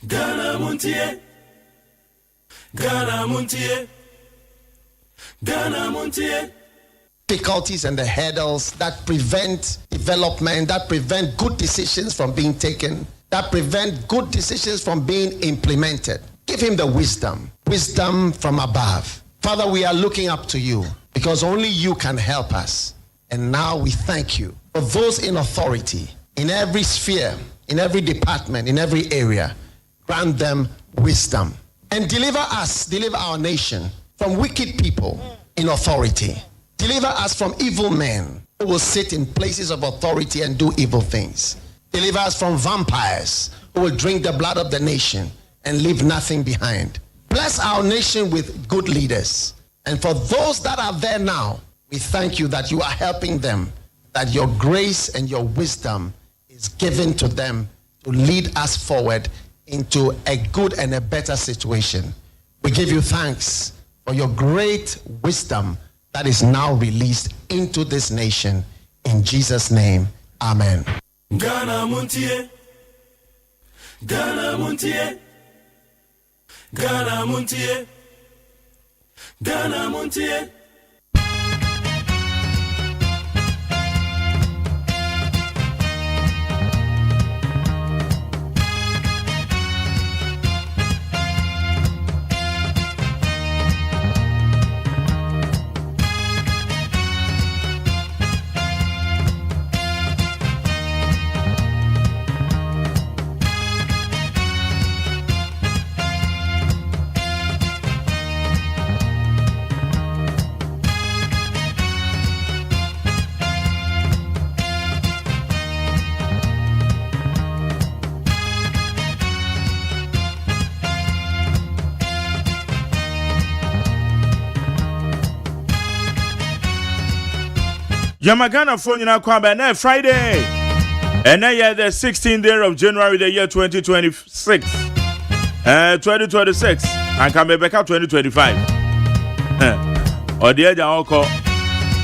Ghana Montie, Ghana Montie, Ghana Montie. Difficulties and the hurdles that prevent development, that prevent good decisions from being taken, that prevent good decisions from being implemented. Give him the wisdom from above. Father, we are looking up to you because only you can help us. And now we thank you for those in authority, in every sphere, in every department, in every area. Grant them wisdom and deliver our nation from wicked people in authority. Deliver us from evil men who will sit in places of authority and do evil things. Deliver us from vampires who will drink the blood of the nation and leave nothing behind. Bless our nation with good leaders. And for those that are there now, we thank you that you are helping them, that your grace and your wisdom is given to them to lead us forward into a good and a better situation. We give you thanks for your great wisdom that is now released into this nation. In Jesus' name, amen. Ghana Montie, Ghana Montie, Ghana Montie, Ghana Montie. Yamagana phone in Aquaba Friday. And now the 16th day of January the year 2026. 2026. And come back out 2025. Or the edge of Oko.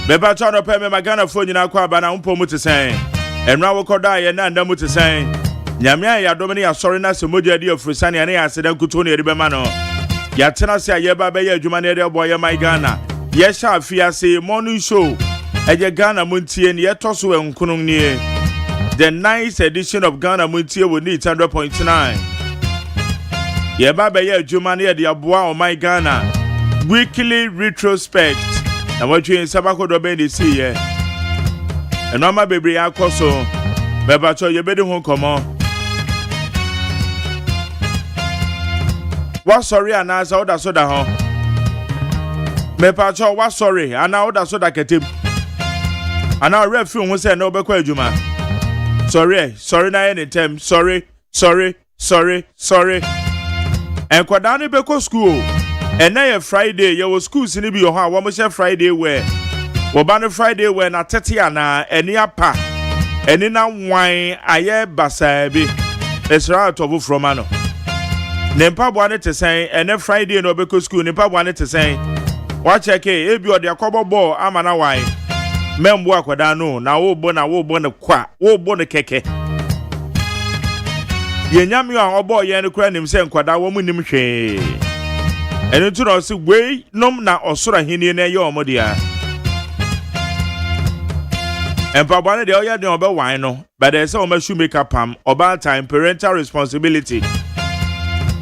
Beba Chano Peme Magana phone in Aquaba na umpo to say. And now we could die and nanda mutu say. Yamia ya domini a sorry na semoja di of Frisani and I said Kutuni Ribemano. Yatena say Yeba Bay Jumanere boy my Ghana. Yes, shall fear say morning show. Ghana Montie and yet also Nkunung near. The 9th edition of Ghana Montie will need 100.9. Yeba Ye Jumania the Abua my Ghana weekly retrospect. And what you in Sabako Dobeni see ye. And Mama Baby Akoso Bebacho you better home come on. What sorry and as out of soda home. Mepacho what sorry and out of soda ketip. And our ref film was said no bekwe juma. Sorry na anytime. Sorry. And kwadani beko school. And now Friday, your school sini bi yo ha wo mo Friday where. Wo ba no Friday where na tetiana eni apa. Eni na wan aye basa bi. Esra to from ano. Nempa bo ane te sen ene Friday no beko school nempa bo ane te sen. Wa check e bi ode akobo ball ama na wan. Membo akwada no na wo bo ne kwa wo bo ne keke yenyame a obo ye ne kura nim se nkwada wo mu nim hwe eno tu no se we nom na osoro hini na ye omodia empa bwane de oya de obe wan no but there say o ma shoe makeup am oba time parental responsibility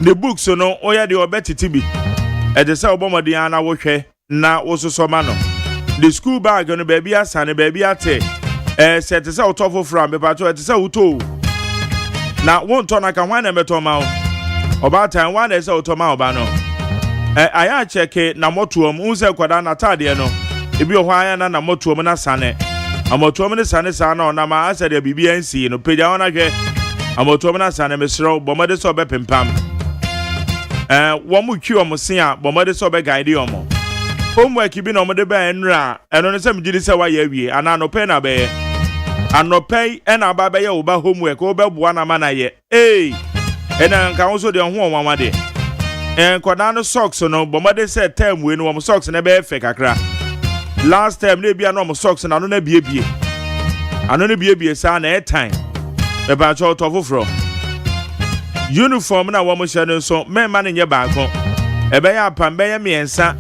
the books no oya de obe titibi e de say obomodia na wo hwe na wo soso ma no. The school bag on the baby asane baby ate set say utofo from be pato et say uto na won to na kan wan na meto ma oba time wan say utoma oba no aya check na motuom unse kwada na tade no ebi o hwan na motuom na sane amotuom ne sane sa na na ma ase de bibia nsi no peja ona hwe amotuom na sane mesro bomode so be pempam wo mu twi o mo se a bomode so be guide o mo homework bi na omode ba enra eno ne sem gidi se wa ya wie ana no pe na be anopai ena ba be ya oba homework oba bua na mana ye ena nka wo so de ho onwa de koda no socks no bomode se term we no socks na be fe kakra last time na bia no socks na no na biebie ano ne biebie sa na time be ba cho to foforo uniform na wo mo hye no so me ma ne nye baako ebe ya apam be ya miensa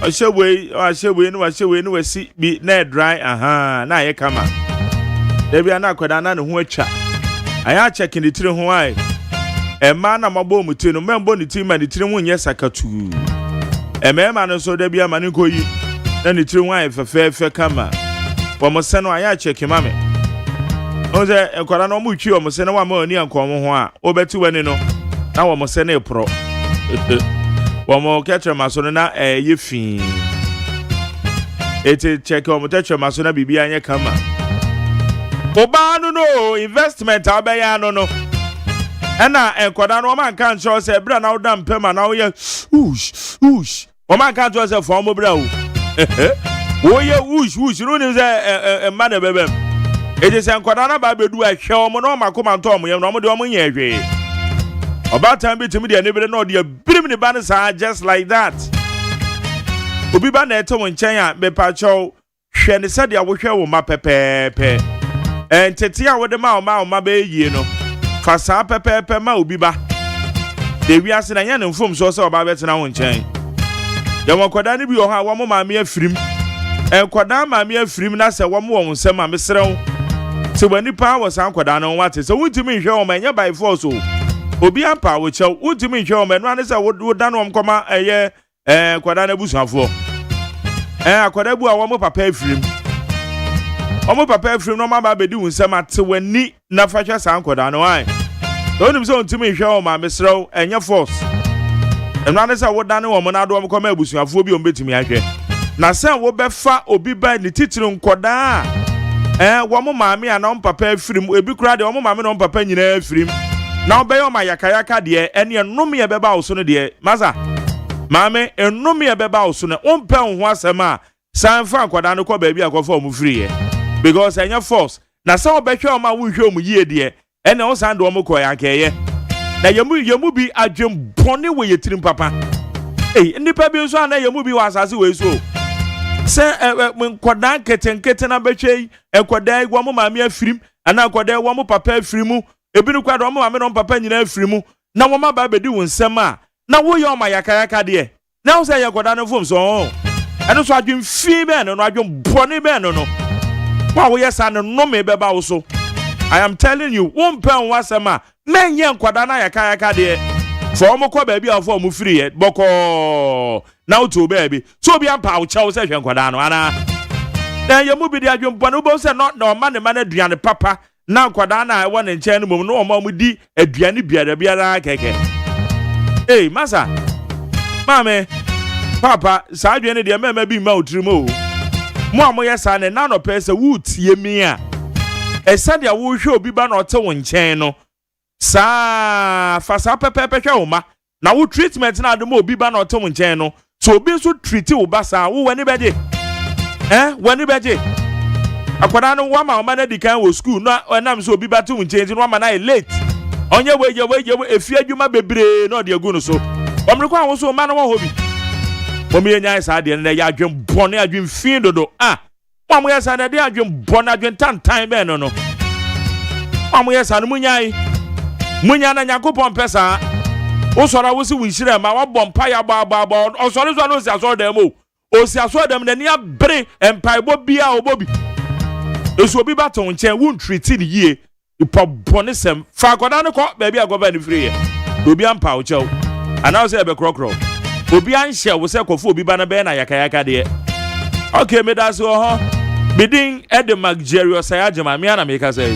ohye we no wasi bi na dry na ye kama debi ana akwada na ne ho atwa aya check ni tire ho ai ema na mabo muti no membo ni tire ma ni tire ho nye sakatu emema no so debi ama ne koyi na ni tire ho ai fefe kama wo mo se no aya check mame Oze ekwara no mu twi o mo se na wa ma oni anko mo ho a obeti wani no na wo mo se na epro wo mo ketre maso na ye fin ete check o mo tetre maso na bibia anye kama oba no investment abaya no ena ekwara no man kan cho se bra na wo da mpema na wo ye ush o man kan cho se fo mo bra wo ye ush no ni se ma na bebem eje se nkwada na ba bedu ahwe omo no makoma nto omo yem no omo de omo nya ahwe oba time bitimi de ne bere no de birim ne ba ne sa just like that obi ba na eto nchen a be pa chow hwe ne se de wo hwe wo ma pepepe entete a wo de ma o ma be yie no fa sa pepepe ma obi ba de wi ase na nya ne mfom so se oba be tena wo nchen de mo kwada ne bi o ha wo mo ma me afirim enkwada ma me afirim na se wo mo wo nsem ma mesrew se wani pa wo san kwada no wate se wuntimi hwe o manya by force o obi ampa wo chew wuntimi hwe o manu ane se wo da no mkoma eye kwada na busuafo akwada bu a wo mo papa afirim o mo papa afirim no ma ba bedi wunsem ate wani na fa hwe san kwada no ai onim se wuntimi hwe o ma mesrew enya force enu ane se wo da no wo mo na do mkoma abusuafo bi o mbetimi ahwe na se wo befa obi ba ni titiri nkoda wo mo maami ana papa afirim ebi kura de wo mo maami no papa nyina afirim na obey o ma yakayaka de ene enum ye beba wo so no de maza maami enum ye beba wo so no ompe ho asem a san fa nkoda no ko ba bi akofa o mu free ye because enya force na se obehwe o ma wo hwe o mu yie de ene o san de o mo ko yakeye na yemu bi adwem bone we yetirim papa nipa bi so ana yemu bi wa asase we so se nkoda ketenkete na betwe nkoda igwa mo maami afirim ana nkoda igwa mo papa afirimu ebi no kwado mo maami no papa nyina afirimu na wo ma ba bedi wo nsem a na wo ye o ma yakayaka de na wo se ye nkoda no fom so eno so adwem fi be no adwem bone be no wa wo ye sa no me be ba wo so I am telling you wo mpa wo asem a menye nkoda na yakayaka de for mo ko ba bi afo mo free ye boko now to baby so be ampa wo chew se hwenkwada no ana na ye mu bi di adwempo no bo se no na o ma ne ma na aduane papa na nkwada na wo ne nchen no mum no o ma mu di aduane biara keke masa mame papa sa aduane de mema bi ma otirimo mo amoye sa ne na no pese wo tie mi a esa de wo hwe obi ba na o te wo nchen no sa fa sa pepepe hwe wo ma na wo treatment na ademo obi ba na o te wo nchen no so obi so treat wo basa wo wani beje wani beje akwada no wa ma na dikan wo school no enam so obi ba to nchen no ma na late onye we efi adwuma bebre na de agu no so omreko awon so ma na wo hobi omi enya sa de na ya adwen bone adwen fin dodo mo ya sa na de adwen bone adwen tantan be no mo ya sa no munya na nyakopon pesa o sora wo si winshire ma wa bompa ya ba o sora so no si aso dem o si aso dem na ni abre empaibo bia obobi esu obi ba ton chen won treat ni yie ipo bone sem fa akoda ne ko ba bia goba ni free ye obi ampa o chew ana o se be krokro obi anhye wo se kofo obi ba na be na yakayaka de okay me da so ho bidin edemagjerio OSEI AGYEMAN me na me ka say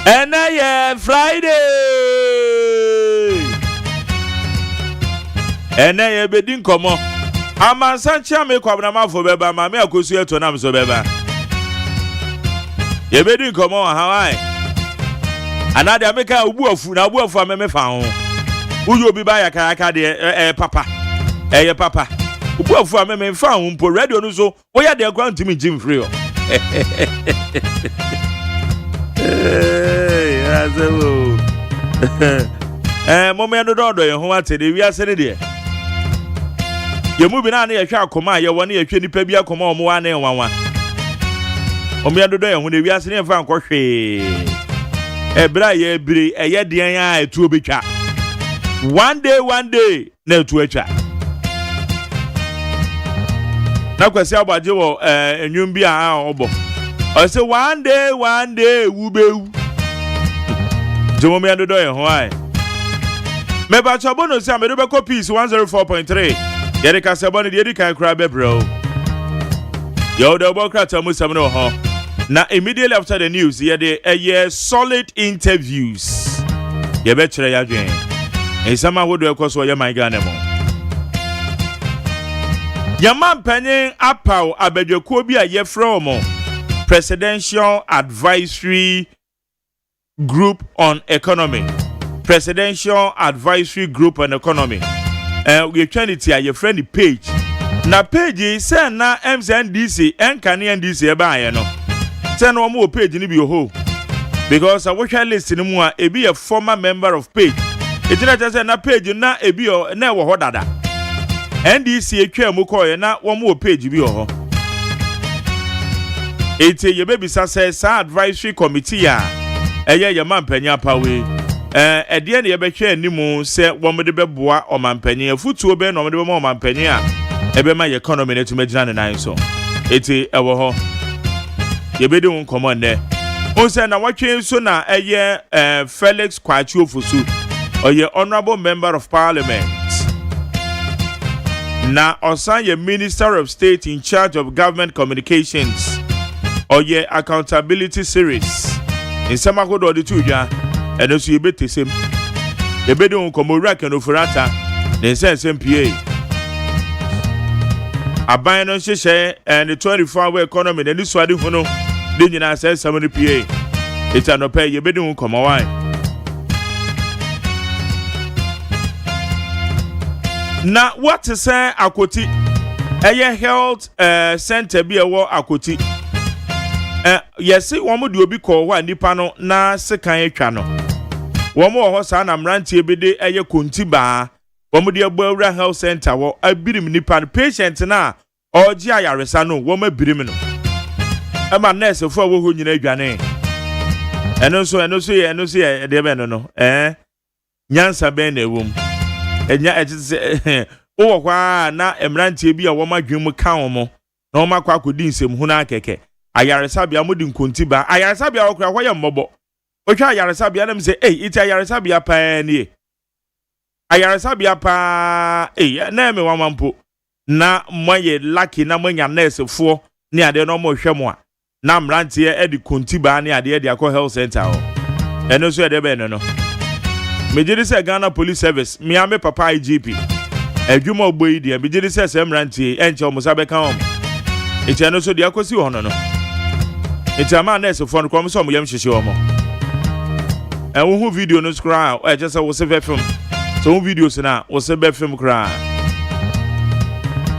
and Friday and bedin komo amansancha me kwabna mafo beba ma me akosu eto na mso beba ye bedin komo hawai anade ameka obuafu na obuafu ameme fa ho uyo bi ba yakayaka de papa ye papa obuafu ameme fa ho mpo radio no so wo ya de akwa ntimi jim free o azewo mo me do ye ho ate de wi ase ne de ye mu bi na ye hwa akoma ye woni ye hwe nipa bi akoma o mo wa na enwanwa o me do ye ho de wi ase ne fa nkɔ hwe ebra ye biri eye den a etu obetwa one day na etu atwa na kwasi abaje wo enwum bi a obo o say one day wubewu jomo me adodo ye ho ai me ba chobo no say me do be copies 104.3 yede ka se boni de yedi kan kra be bro yo de bo kra tamu sam no ho na immediately after the news yede solid interviews ye be kire ya dwen ensama wodo ekoso ye my Ghana mo Yaman penny apaw abedwekuo bi a ye from Presidential Advisory Group on Economy. Presidential Advisory Group on Economy. We trying to your friendly page. Na page say na MSNDC and NDC eba ye no. Say no more page ni bi ho. Because I watch list ni mu a e be a former member of page. E tira say na page na e bi o na e wo ho dada. NDC etwa mu koye na wo mo page bi ho. Ete ye baby sa advisory committee a eye ye mampanya pawe ede ne ye behwe animu se wo mo de beboa o mampanya afutuo be no mo de mo mampanya a ebe ma ye economy na tumagina ne nan so ete ewo ho ye be de won common ne on se na watwe so na eye Felix Kwachi Ofosu oye honorable member of parliament na osan ye Minister of State in charge of government communications oye accountability series in some akodo de tuja eno so ye betesem ye be de nkomo rack no furata ne sense MPA aban no hyehyɛ and the 24-hour economy na niswade hu no de nyina say 70 PA it's an opay ye be de nkomo wan na what is say akoti eye health center bi ewo akoti yes womo de obi ko wa nipa no na sekan atwa no womo ho sa na mrantie bi de eye kontiba womo de abawura health center wo abirim nipa patient na oji ayaresa no womo abirim no ema nurse fo wo ho nyina adwane eno so ye de be no nyansa ben na ewom enya ejise wo kwa na emrantie bi a wo madwem ka wo mo na wo makwa akodi nsem hu na keke ayaresabia modi nkontiba ayaresabia wo kra hwoye mmobo otwa ayaresabia na mse iti ayaresabia pa nie ayaresabia pa na me wamampo na moye lucky na monya nurse fo ne ade no mo hwemo a na mrantie edi kontiba ne ade edi akọ health center ho eno so ede be no mejiri se Ghana Police Service miame papa IGP adwuma ogboyi dia mejiri se semrantie enche omusa be kan om eti eno so dia kosi ho no eti ama nurse fo no kom so mo yam hyehye omo wo hu video no scroll just say wo se be film so hu videos na wo se be film kra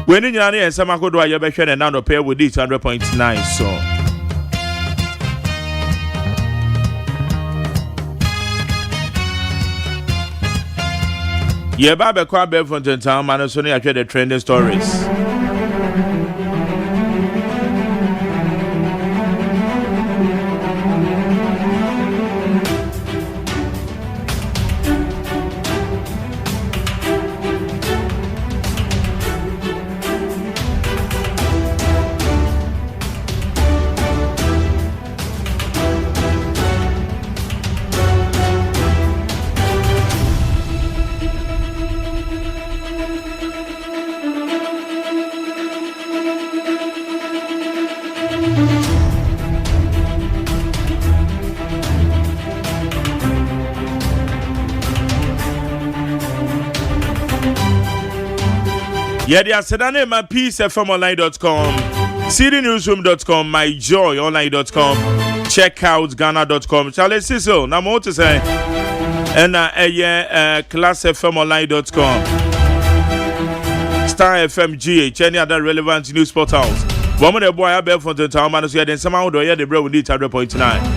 when nyina ne ensem akodo aye be hwe ne na no pay with 100.9 so yeah, Baba Kwabe from Town, Manasoni, I the trending stories. Yeah, the Asedane my peacefmonline.com, cdnewsroom.com, myjoyonline.com, check out ghana.com. Charlie Cecil, now more to say, and classfmonline.com, Star FM GH, any other relevant news portals. One of the boy I bear from the town, man, so then somehow do the bro with 100.9.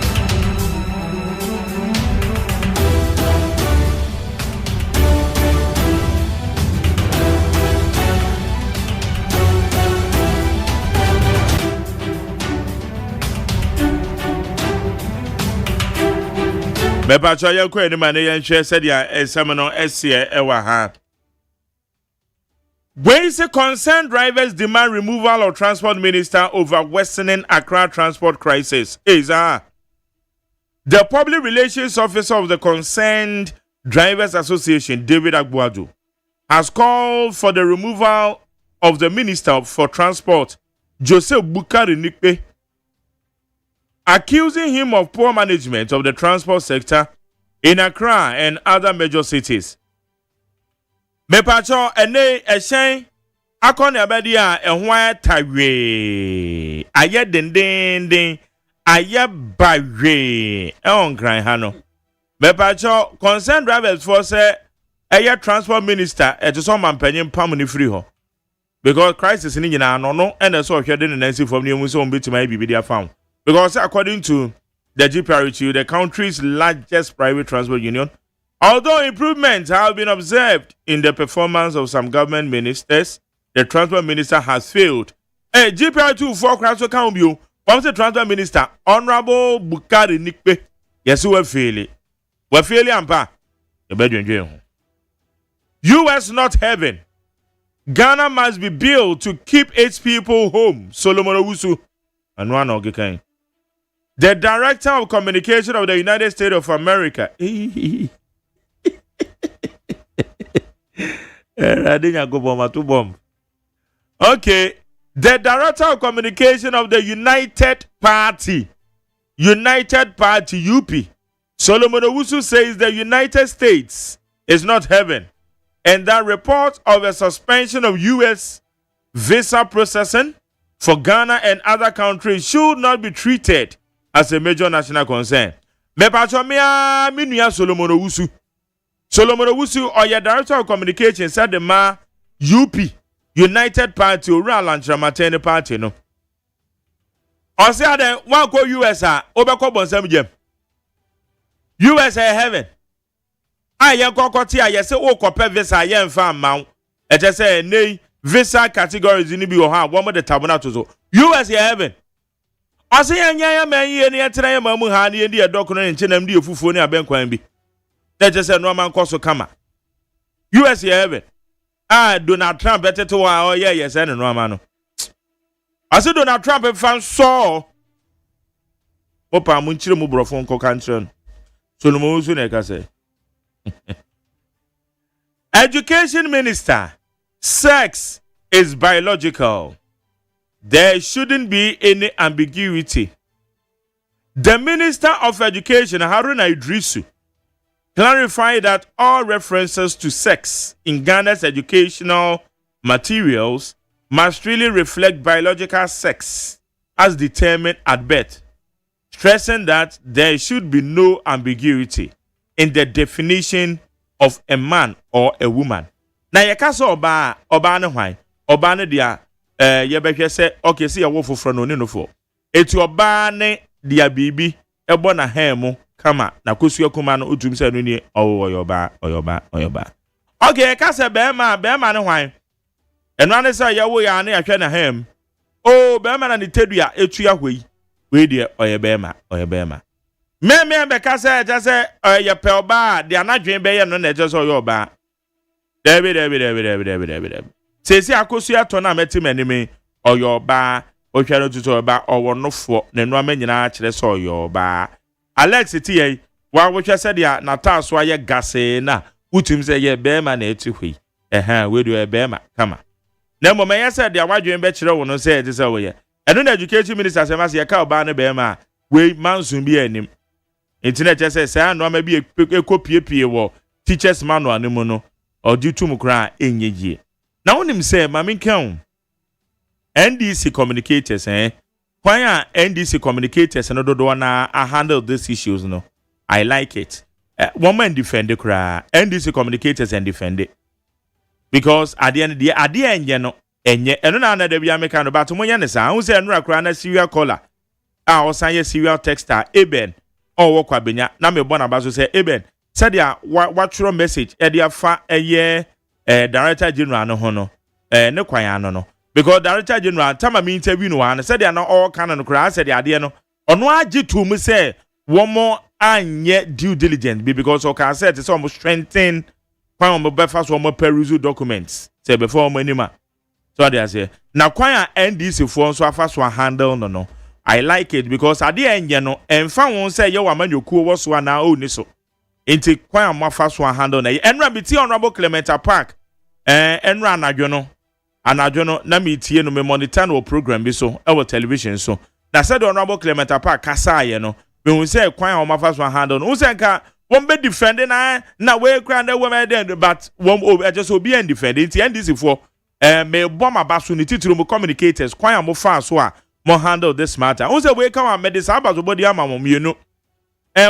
Mepacho yanko eni mane yanhwe said ya esem esie ewa ha. Ways concerned drivers demand removal of transport minister over worsening Accra transport crisis. The public relations officer of the concerned drivers association, David Agbuadu, has called for the removal of the minister for transport, Joseph Bukari Nikpe, accusing him of poor management of the transport sector in Accra and other major cities. Mepacho ene eshen akone abedi a ehwan tawe aye dendenden aye bawe on gran ha no. Mepacho concerned drivers for say eye transport minister etiso mampanyin pam ni free ho because crisis ni nyina no and so hwede ne nansi from ni mu so mbetima bibidi afam because according to the GPRTU, the country's largest private transport union, although improvements have been observed in the performance of some government ministers, the transport minister has failed. GPRTU for Crasso Cambio, once the transport minister, Honorable Bukari Nikpe, yes, we're failing. We're failing, Ampa. US not heaven. Ghana must be built to keep its people home. Solomon Owusu. And one okay. The Director of Communication of the United States of America. Okay. The Director of Communication of the United Party, UP, Solomon Owusu says the United States is not heaven, and that report of a suspension of U.S. visa processing for Ghana and other countries should not be treated as a major national concern. Mepachomia Minya Solomon Owusu. Solomon Owusu, or your Director of Communication, said the UP, United Party, or Lantramatene Party, no. Or say that one go USA, Obako Jem. USA heaven. I am Kokotia, yes, O Copa Visa, I am farm mount. I just say, nay, visa categories in the Bioha, one of the tabernatos. USA heaven. I say, I man, ye near Tray Mamuhani and the document in Chenam Dio Fufunia Benquambi. That just a Roman Coso Kama. USA heaven. Donald Trump better to our yes, and Romano. I said, Donald Trump and found saw Opa Munchimo Brofon Cocantion. Solomon Suneka say. Education Minister, sex is biological. There shouldn't be any ambiguity. The Minister of Education, Haruna Idrisu, clarified that all references to sex in Ghana's educational materials must really reflect biological sex as determined at birth, stressing that there should be no ambiguity in the definition of a man or a woman. Na yekasa oba ne hwan oba ne dia yebehwe se okay se yawo foforo no ne no fo eti oba ne dia bibi ebo na hemu kama na kosu akuma no otum se no ni oyoba okay yekasa be ma ne hwan eno ane se yawo ya ne yahwe na hem o be ma na ne tedua etu ya hwei we de oyebe ma me be kasa ja se ye pe oba de anadwen be ye no na je so oyoba David. Sesi akosu ato na metim anime oyoba ohwere tutu oba owonofo ne no amanyina akire so oyoba Alex tie wa wohwe se dia na taso aye gase na utum se ye be ma na etihwi we do be ma kama na mo me se dia wadwen be kire wo no se eti se wo ye eno na education minister se ma se ye ka oba ne be ma we mansun bi anim internet se se no ma bi ekopie wo teachers manual ne mu no Odutum kra enyegie. Na wonim say mame kan NDC communicators kwan NDC communicators no dodo na handle these issues no. I like it. One man defend the kra NDC communicators and defend it. Because at the end the ade enye no enye eno na na da bia me kan but mo nya ne sa hu say enura kra na serial caller o san ye serial texter eben o wo kwa benya na me bona ba so say eben said ya watchro message dia fa director general no ho no ne kwan ano no because director general tama me interview no an said ya no all can no kra said ya de no ono age to me say wo mo anye due diligence because okay said it's almost strengthen kwan mo be fa so mo peruse documents say before mo anima so they say na kwan NDC for so afa so handle no I like it because ade enye no emfa won say ye wa manyoku wo so na o ni so enti kwan mo afa so handle na enra biti honorable Clementa Park enra anadwo no na me tie no me monitor no program bi so e television so na said honorable Clementa Park kasa ye no me hu say kwan o mafa so handle no hu say nka won be defending na we kran the woman then but won just obi and defending ti NDC for me bom abaso ni titiri mo communicators kwan mo fa so a mo handle this matter hu say we kan wa me this abaso body ama mo mienu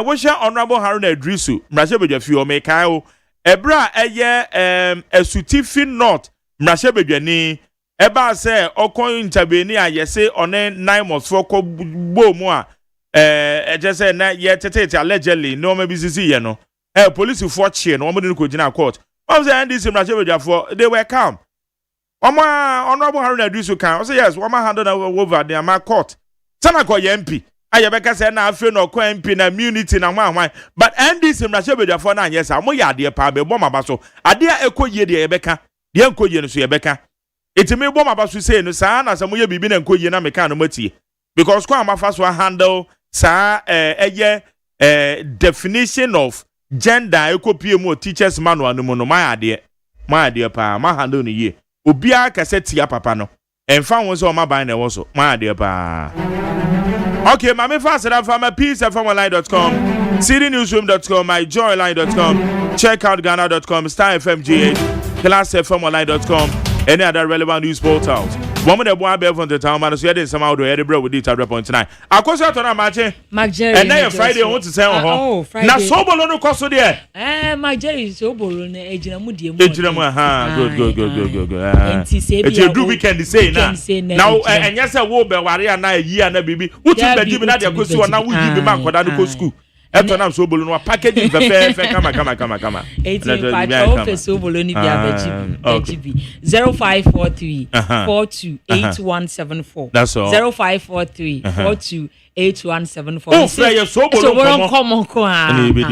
wo hye honorable Haruna Idrisu mrahye bedwafi o me kai o ebra eye Asutifi North mrahye bedwani eba say okon intervene a yese one 9 months for ko bo mu a just say na ye tete allegedly no me BCC ye no police for chie no mo de ko gina court o say NDC mrahye bedwafo they were calm honorable Haruna Idrisu kan o say yes we ma handle over the ma court sana ko ye MP ayebeka say na afi no ko MP na immunity na hwan but NDC mrahye bedwafo na yes mo ya ade pa be bom abaso ade ekoyie de yebeka de enkoyie no so yebeka etime bom abaso say no sa na samo ye bibi na enkoyie na meka no matie because kwa amafa so handle sa definition of gender ekopie mu teachers manual no no my ade pa ma handle no ye obia kaseti ya papa no emfa won so ma ban na wo so my ade pa. Okay, mami fast that from peacefmonline.com, citynewsroom.com, myjoyline.com, check out ghana.com, starfmgh, classfmonline.com, any other relevant news portals. One of the boy be from the town man, so you didn't somehow do any bro with it at the point tonight. I course out on a match, and then Friday I want to say on Friday. Now so below no cost there. My Jerry is so below ejinamudi. Good. It's a do weekend say now. And yes, I will be warrior na year na baby. What you be giving that your school now? We give back for that go school. Eto na so below no packaging fe kama. 18 office so below ni bia BGB 0543 428174. That's all. 0543 428174. Oh, frere so below come on.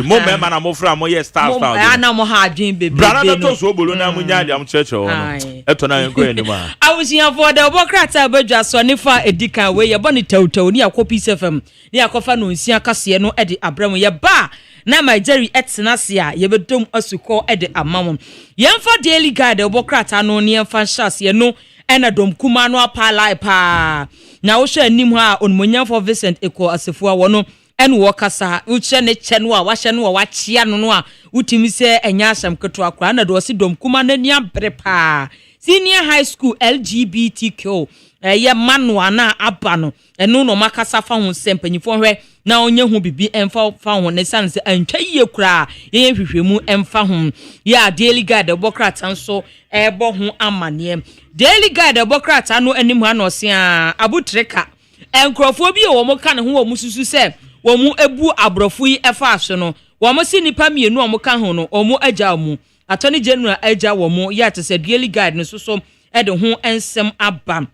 Mo me man am frere mo yes star. Na mo ha adwen bebe. Brother to so below na mo nya am church o no. Eto na enko anima. I was here for the Bokrata Badwa so ne fa edika we ye boni tawtaw ni akopi sefam ni akofa no nsia kase no e de abramu ye ba na my Jerry etnase a ye bedom asuko e de amamom yemfa daily guide Bokrata no ne yemfa hyase no ena dom kuma no apalai pa na wo hwe anim ha onmonyamfo Vincent Eko asefua wo no en wo kasa uche ne che no a wa hye no wa chia no a utimi se enya asam keto akra na do si dom kuma na ni abre pa senior high school LGBTQ ye manwa na aba no eno no makasa fa ho sempanyifo hwe na onye hu bibi emfa fa ho ne sanse antwa yie kura ye hwehwemu emfa ho ya daily guide Bokrata nso ebo ho amane daily guide Bokrata no anim ha no se a abutreka enkrofo bi wo mo ka ne ho wo mususu se wo mu ebu abrofo yi efa aso no wo mo si nipa mienu wo mo ka ho no wo mo agya mu attorney general agya wo mo ya te se daily guide no so e de ho ensem aba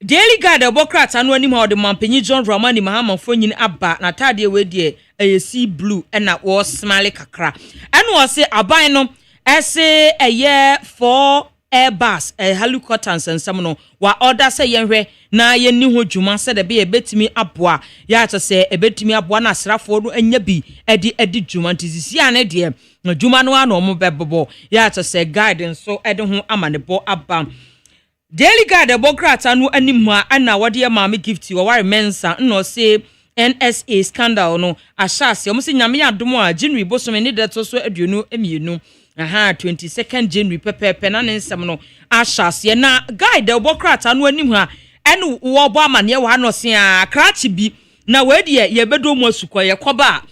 daily guide Bokrata no anim ha de mampanyi John Romani Mahama fonyin aba na tade we de sea blue na wo smile kakra eno wo se aban no ese eye 4 airbus helicopters nsam no wa order se yenhwe na yenni ho dwuma se de be ebetimi aboa ya ta se ebetimi aboa na asrafo no anya bi edi dwuma ntizisi ane de na dwuma no ana omo bebobo ya ta se guide so ede ho amanebo aba daily guide Bokrata no anim ha ana wode maame gift wo ware mensa no se NSA scandal no ashase omo se nyame adom a January bosome ne de to so aduonu emienu 22nd January pepepe na nsem no ashase na guide Bokrata no anim ha ene wo bo amane wo ha no se a krachi bi na we de ye bedo mu asuko ye koba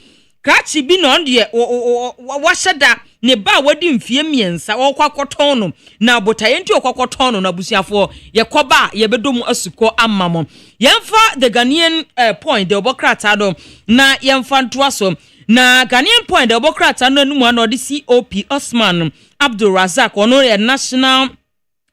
krachi bi no de wo hyeda ne ba wadi mfie miensa wo kwakoton no na botaye nti okwakoton no na busiafo ye koba ye bedom asuko amamo yemfa the Ghanaian point the Bokrata do na yemfa ntoaso na Ghanaian point the Bokrata no anumu na odi COP Osman Abdul Razak ono ye national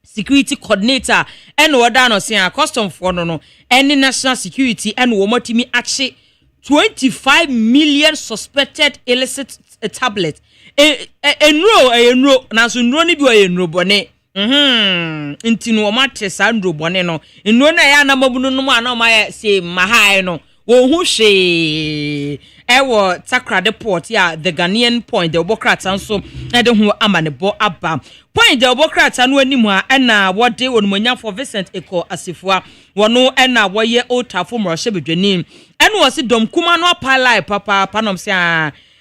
security coordinator and oda no se custom for no any national security and wo matimi ache 25 million suspected illicit tablets. Enro na so nro ni bi o enro bone. Nti no mate sa nro bone no. Enro na ya na mabunu no ma na ma say mahai no. Wo hu hwe ewo Takrade port ya the Ghanaian point the obokrata nso e de hu amanebo aba. Point the obokrata no anim a na wode wonumanya for Vincent Eko Asifua wono na woye otafo mroshe bedwani ene wo se dom kuma no apply papa panom se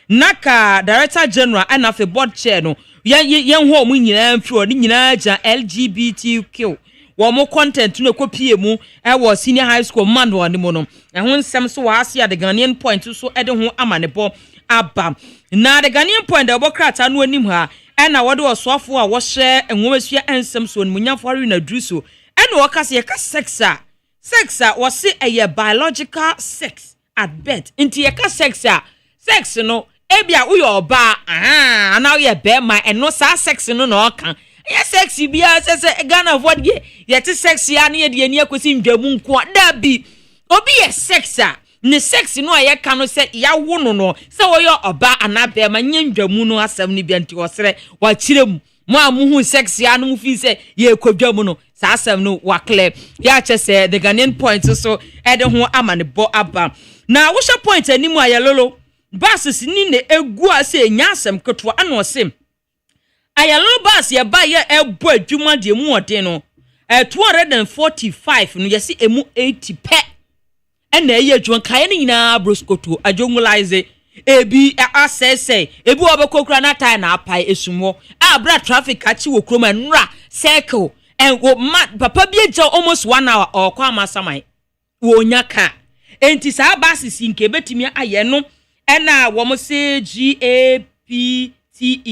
naka director general and of a board chair no yen ho mu nyina mfiri oni nyina ja LGBTQ wo mo content no kopie mu e wo senior high school man wo ne mu no e ho nsem so wa ase the Ghanaian point so e de ho amanebo aba na the Ghanaian point the obokrata no anim ha e na wode osofo a wo hye enwomesua ensem so onmunyafo ari na druso e na wo kase ye ka sex wo se a biological sex at birth inti ye ka sex no ebia uyo oba ana ye be ma eno sa sex no na oka ye sexy bia se Ghana for de ye te sexy ya na ye de ani akosi ndwamu nko da bi obi ye sex ne sex no ye ka no se ya wo no se wo yo oba ana be ma nye ndwamu no asem ni bia nti osere wa kirem mo amuhu sex ya no mu fi se ye kwadwamu no sa asem no wa clear ya che se the Ghanaian point so e de ho amanebo aba na wo hye point animu ayalolo bases ni ne egu ase nya asem keto ana osem ayalolo bas ye ba ye ebo adwuma de mu ode no 245 no yesi emu 80 pe ena ye adwuma kae ni nyina broskoto ajongulaize ebi asese ebi obekokura na tai na apai esumwo abra traffic achi wo kroma nra circle and wo papa bi eja almost 1 hour or kwa masamai wo nyaka enti sa bases nke betimi aye no ena wo mo se GAPTE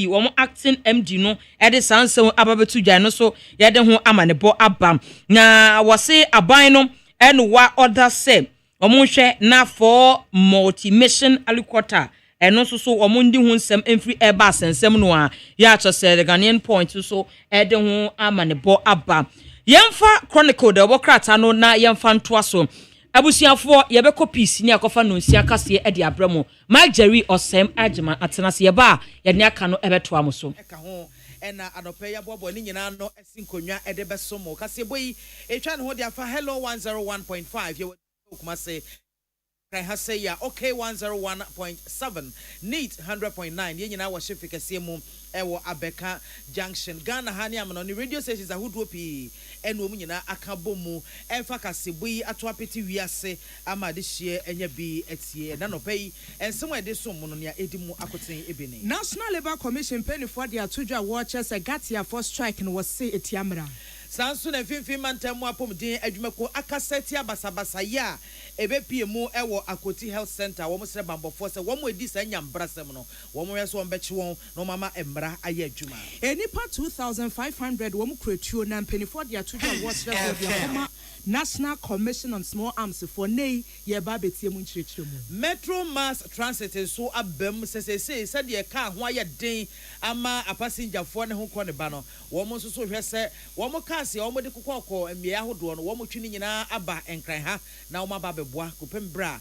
wo mo acting MD no e de sanse ababetu gyan no so ye de ho amanebo abam na wo se aban no eno wa order say wo mo hwe na for multi-mission helicopter eno so wo mo ndi ho nsem emfiri eba sensem no a ya cho say the Ghanaian point so e de ho amanebo abam yemfa chronicle the wokrata no na yemfa ntoa so abusiafo yebeko peace ni akofa no nsia kase e de abramo Jerry OSEI AGYEMAN atenase yeba ye ne aka no ebeto amoso eka ho ena anope ya bobo ni nyina no esinkonwa e de besomo kase boyi etwa ne ho de afa hello 101.5 ye kuma se I say ya okay 101.7 neat 100.9 ye nyina wo hyefe kase mu ewo Abeka Junction Ghana hani amano ni radio stations ahodo pi eno mu nyina akabo mu emfa kasebui ato apeti wiase ama de hye enya bi etie na no pay ensem ede so mu no ne edi mu akoten ebini National Labour Commission penny for the atudwa watchers a gatia for strike no was say etiamra sanso na finfin mantamu apomdin adwumako akaseti abasabasa ya ebepie mu ewo Akoti Health Center wo mo sere bambofo se wo mo edi sa nyambrasem no wo mo yeso mbechi won no mama embra aye adwuma enipa 2500 wo mo kretuo na penny for the atudwa watchers for the National Commission on Small Arms for Nay ye ba betie mu nchirechire mu Metro Mass Transit so abem se said ye car ho aye den ama a passenger for ne ho kɔ ne ba no wo mo so hwɛ se wo mo car se wo mo de kokɔ emia ahodo no wo mo twini nyina aba enkran ha na wo ma ba beboa kopem bra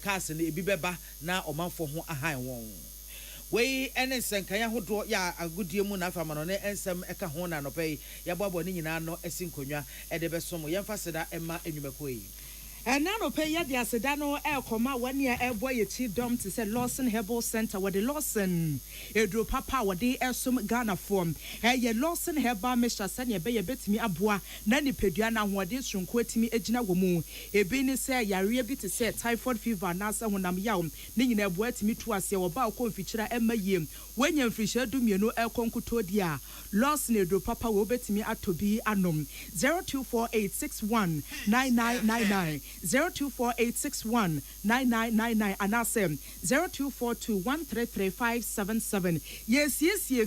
car se ne ebi beba na omanfo ho ahan won we ene senkanya hodo ya agudie mu na afama no ne ensem eka ho na no pay ya boabo ni nyina no esinkonwa e de besom yemfa seda ema enwumako yi and now pay ya the asedano koma 1 year boy ye chi dom to say Lawson Herbal Center where the Lawson edro papa where they esum Ghana form ye Lawson Herbal Mr. Sanya be ye betimi aboa na ni pedua na hoade sunko atimi agina wo mu ebi ni say yare bi te say typhoid fever na sa honam yaw ni nyina aboa atimi tu ase wo ba ko mfikyira ema yiem wenya mfirihyia dumienu konkuto dia Lawson edro papa wo betimi atobi anom 0248619999 0248619999 and asem 0242133577 yes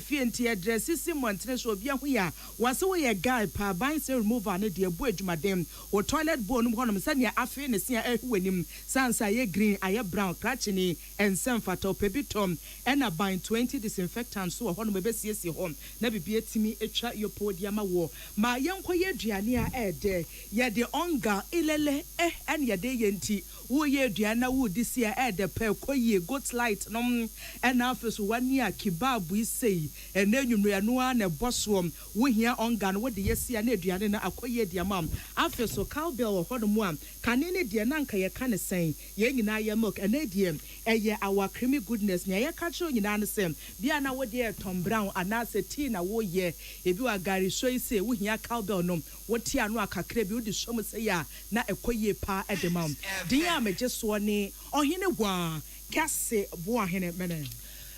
fie nti address Simon so bia ho ya wase wo ye guy pa ban se remover ne de abu adwumadem o toilet bowl no honom se ne afi ne se ehwenim sansa ye green aye brown krachini ensem fata opebitom ena ban 20 disinfectant so honom be siesie hom na bibia timi etwa yo podium wo ma yenkoye aduane a ede ye de onga ilele and ya day yenti, who ye Diana wood this year at the per koye goat light nom and after 1 year kebab we say, and then you know and a boss room, we here on gun what the yes and Diana akoye dear mum. After so cowbell or hodom can any dear nanka ye can say, ye na ya milk and adium, and ye our creamy goodness, near catch you in answer. Diana what dear Tom Brown and I said Tina wo ye, if you are Gary so you say we here cowbell no, what tia no akakrebi di show me say ya na ekoye pa at the mom. Dear me just one or hine wa kase boa hine mene.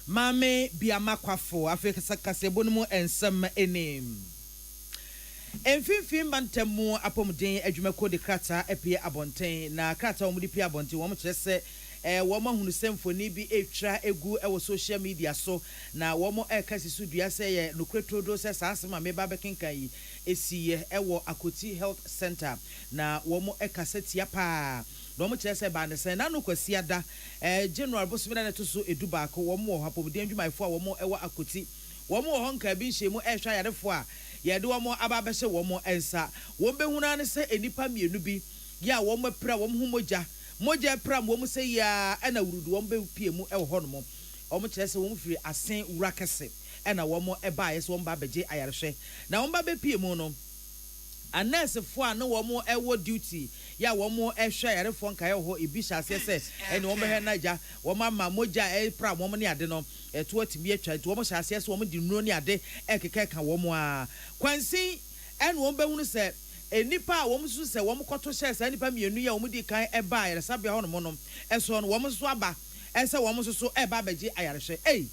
Mame biamakwafo Afrika sakase bonumu ensem enim. Enfimfim bantemu apomden adwumako de krata epie abonten na krata omudi pie abonten wo mo kire se wo ma hunu semfoni bi etwa egu ewo social media so na wo mo ekasi so dua se ye nokretrodo se saasema meba bekenkan yi esiye ewo Akoti Health Center na wo mo ekasa tia pa no mo kire se ba ne se na no kwasi ada general bosomina na to so eduba ko wo mo hapomden adwumaifo a wo mo ewo Akoti wo mo honka bi nhemu ehwa yarefo a ye de wo mo ababehye wo mo ensa wo behuna ne se enipa mienu bi ya wo mo pra wo mo moja pra wo mo se ya ana wurudu wo be pie mu e wo ho no mo o mo kire se wo mo firi asen wura kese ana wo mo e ba ye se wo ba beje ayarehwe na wo ba be pie mu no anese fo a no wo mo e wo duty ya wo mo e hwe ayarefo nka ye ho ebi hyase se ene wo be he naja wo ma moja e pra wo mo ne ade no eto atimi atwa eto wo mo hyase se wo mo di nuro ne ade e keke ka wo mo a kwansi ene wo be hunu se enipa wo mo su se wo mo koto hye se enipa mienu ya wo mo di kan e ba ayaresa ho no mo no eso no wo mo so aba ese wo mo so e ba beje ayarehwe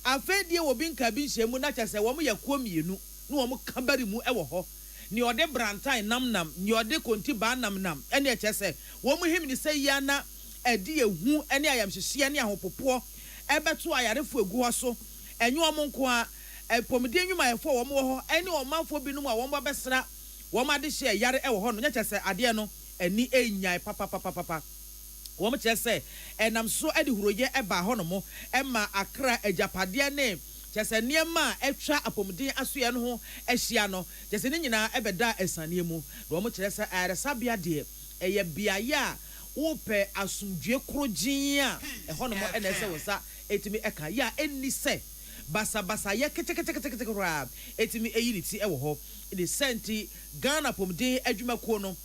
afedie wo bi nka bi nhemu na kyase wo mo yakuo mienu no wo mo kabari mu e wo ho ni ode brantai namnam ni ode konti ba namnam ene kyese wo mo him ni se ya na edi ehu ene ayamhyehye ne ahopopo ebeto ayarefo egu ho so enye wo mo nko a pomde nwuma efo wo mo ho ene wo manfo bi no a wo mo besra wo ma de hye yare e wo ho no nya kyese ade no eni enyai papa wo mo kyese enam so ade huroye e ba ho no mo ema akra ajapade ne kyese niema etwa apomden asoye no ho ehia no kyese ne nyina ebeda esane mu wo mo kyese aresabia de eye biaye a wo pe asumdwe krogin a ho no mo ena se wo sa etimi eka ya eni se basa ye kete kra etimi eyiniti e wo ho the senti Ghana pomden adwumako no